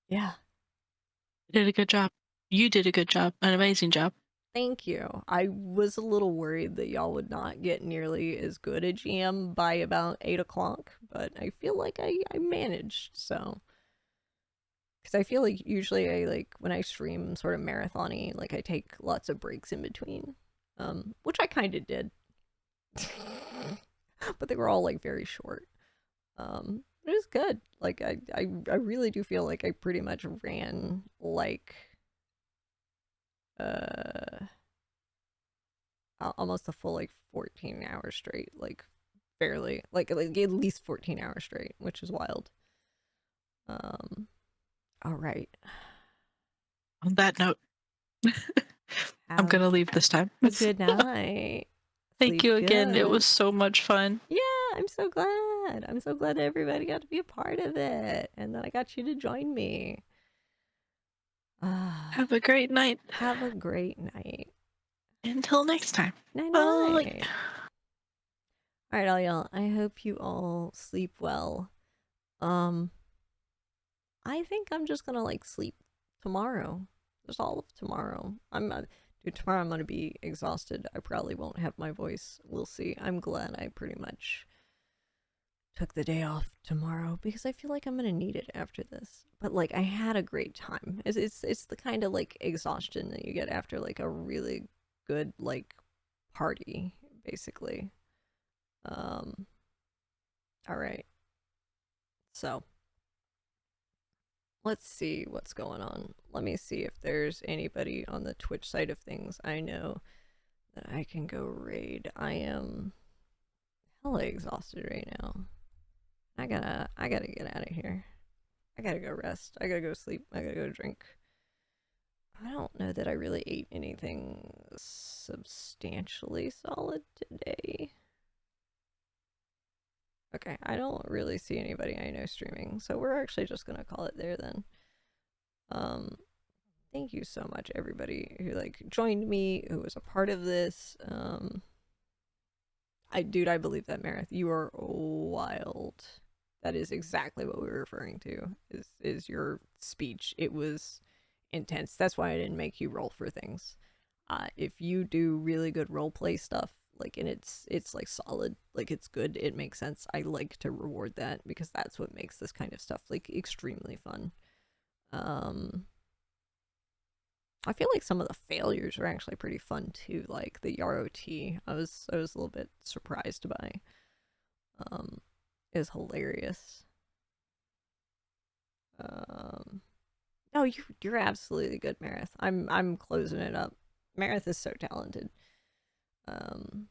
Yeah. You did a good job. You did a good job. An amazing job. Thank you. I was a little worried that y'all would not get nearly as good a GM by about 8 o'clock, but I feel like I managed, so. Because I feel like usually I, like, when I stream sort of marathon-y, like, I take lots of breaks in between, which I kind of did. But they were all, like, very short. It was good. Like, I really do feel like I pretty much ran, like, almost a full like 14 hours straight, like barely, like at least 14 hours straight, which is wild. All right, On that note, I'm gonna leave this time. Good night. Thank Sleep you again. It good. was so much fun. Yeah, I'm so glad everybody got to be a part of it, and then I got you to join me. Have a great night. Have a great night. Until next time. Night Bye. night. All right, all y'all. I hope you all sleep well. I think I'm just gonna like sleep tomorrow. Just all of tomorrow. Dude, tomorrow I'm gonna be exhausted. I probably won't have my voice. We'll see. I'm glad I pretty much took the day off tomorrow because I feel like I'm gonna need it after this. But like, I had a great time. It's the kind of like exhaustion that you get after like a really good like party, basically. All right. So let's see what's going on. Let me see if there's anybody on the Twitch side of things I know that I can go raid. I am hella exhausted right now. I gotta get out of here. I gotta go rest. I gotta go sleep. I gotta go drink. I don't know that I really ate anything substantially solid today. Okay, I don't really see anybody I know streaming, so we're actually just gonna call it there then. Thank you so much, everybody who like joined me, who was a part of this. I believe that, Marith. You are wild. That is exactly what we were referring to. Is your speech? It was intense. That's why I didn't make you roll for things. If you do really good roleplay stuff, like, and it's like solid, like it's good, it makes sense, I like to reward that because that's what makes this kind of stuff like extremely fun. I feel like some of the failures are actually pretty fun too, like the Yarrow T. I was a little bit surprised by. It was hilarious. No, you're absolutely good, Marith. I'm closing it up. Marith is so talented. I'm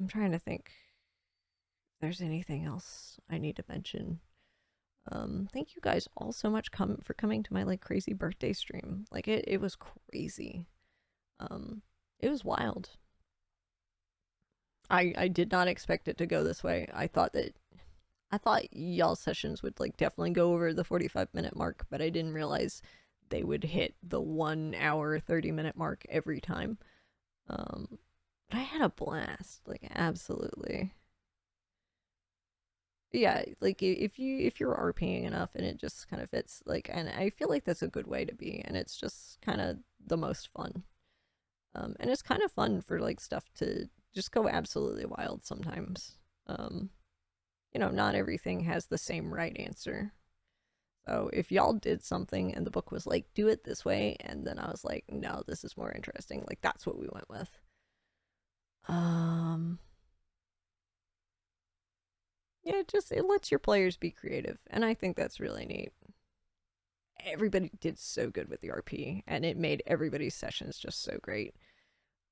trying to think if there's anything else I need to mention. Thank you guys all so much for coming to my like crazy birthday stream. Like it was crazy. It was wild. I did not expect it to go this way. I thought y'all's sessions would like definitely go over the 45-minute mark, but I didn't realize they would hit the 1 hour 30-minute mark every time. But I had a blast, like absolutely. Yeah, like if you're RPing enough and it just kind of fits, like, and I feel like that's a good way to be, and it's just kind of the most fun. And it's kind of fun for like stuff to just go absolutely wild sometimes. You know, not everything has the same right answer. So if y'all did something and the book was like, do it this way, and then I was like, no, this is more interesting, like that's what we went with. Yeah, it lets your players be creative, and I think that's really neat. Everybody did so good with the RP, and it made everybody's sessions just so great.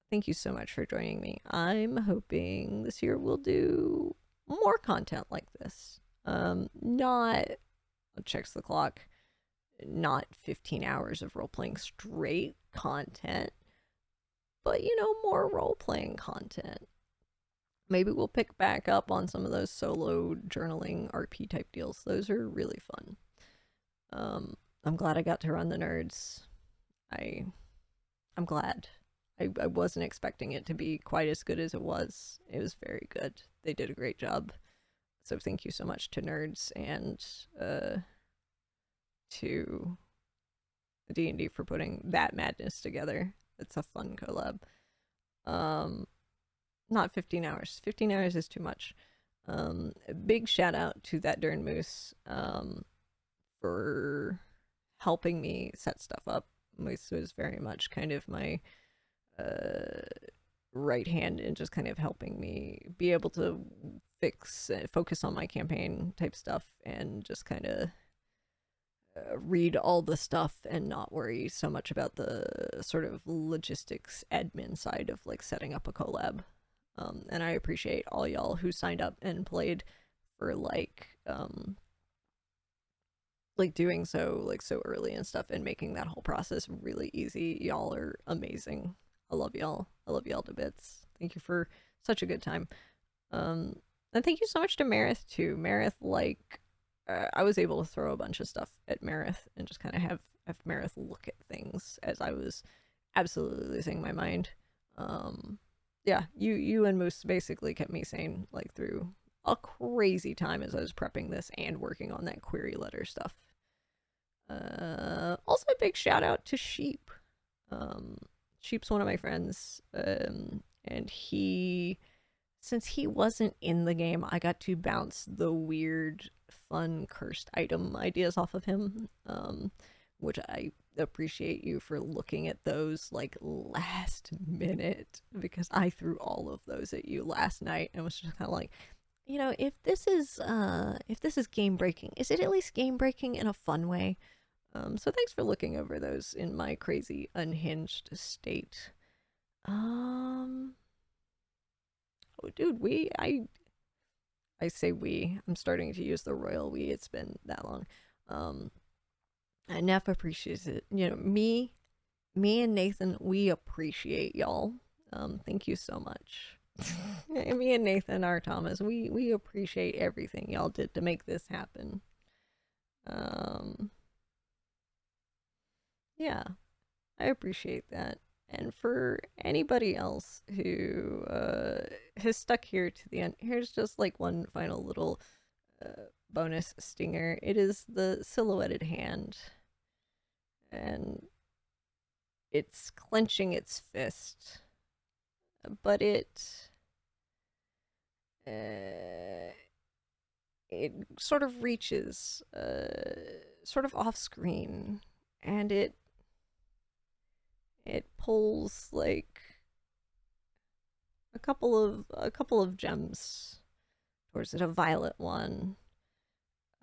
Thank you so much for joining me. I'm hoping this year we'll do more content like this. Not, checks the clock, not 15 hours of role-playing straight content, but, you know, more role-playing content. Maybe we'll pick back up on some of those solo journaling RP type deals. Those are really fun. I'm glad I got to run the nerds. I'm glad. I wasn't expecting it to be quite as good as it was. It was very good. They did a great job. So thank you so much to nerds and to D&D for putting that madness together. It's a fun collab. Not 15 hours. 15 hours is too much. A big shout out to that darn Moose for helping me set stuff up. Moose was very much kind of my right hand and just kind of helping me be able to focus on my campaign type stuff and just kind of read all the stuff and not worry so much about the sort of logistics admin side of like setting up a collab. And I appreciate all y'all who signed up and played for like doing so like so early and stuff and making that whole process really easy. Y'all are amazing. I love y'all. I love y'all to bits. Thank you for such a good time. And thank you so much to Marith too. Marith, like, I was able to throw a bunch of stuff at Marith and just kind of have Marith look at things as I was absolutely losing my mind. Yeah, you and Moose basically kept me sane like through a crazy time as I was prepping this and working on that query letter stuff. Also a big shout out to Sheep. Sheep's one of my friends, and since he wasn't in the game, I got to bounce the weird, fun, cursed item ideas off of him, which I appreciate you for looking at those like last minute, because I threw all of those at you last night and was just kind of like, you know, if this is game breaking, is it at least game breaking in a fun way? So thanks for looking over those in my crazy unhinged state. Oh, dude, I say we. I'm starting to use the royal we. It's been that long. And Neph appreciates it. You know, me and Nathan, we appreciate y'all. Thank you so much. Me and Nathan, our Thomas, we appreciate everything y'all did to make this happen. Yeah, I appreciate that. And for anybody else who has stuck here to the end, here's just like one final little bonus stinger. It is the silhouetted hand, and it's clenching its fist, but it sort of reaches sort of off screen, and it pulls like a couple of gems towards it, a violet one,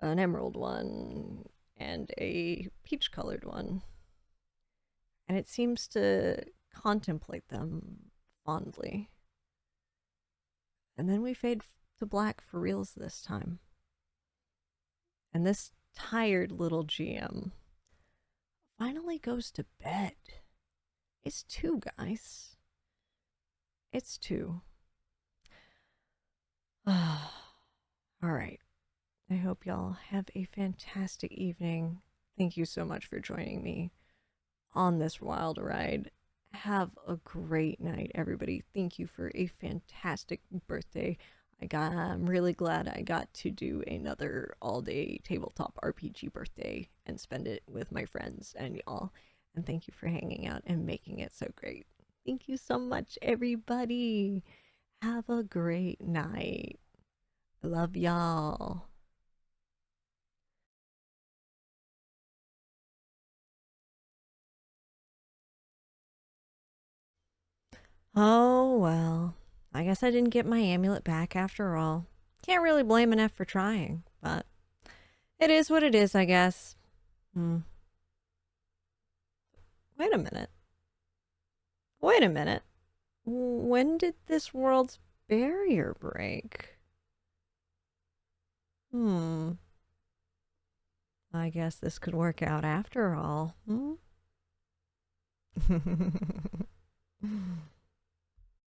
an emerald one, and a peach colored one, and it seems to contemplate them fondly. And then we fade to black for reals this time, and this tired little GM finally goes to bed. It's 2, guys. It's 2. All right. I hope y'all have a fantastic evening. Thank you so much for joining me on this wild ride. Have a great night, everybody. Thank you for a fantastic birthday. I'm really glad I got to do another all-day tabletop RPG birthday and spend it with my friends and y'all. And thank you for hanging out and making it so great. Thank you so much, everybody. Have a great night. Love y'all. Oh, well. I guess I didn't get my amulet back after all. Can't really blame Neph for trying, but it is what it is, I guess. Wait a minute. Wait a minute. When did this world's barrier break? I guess this could work out after all.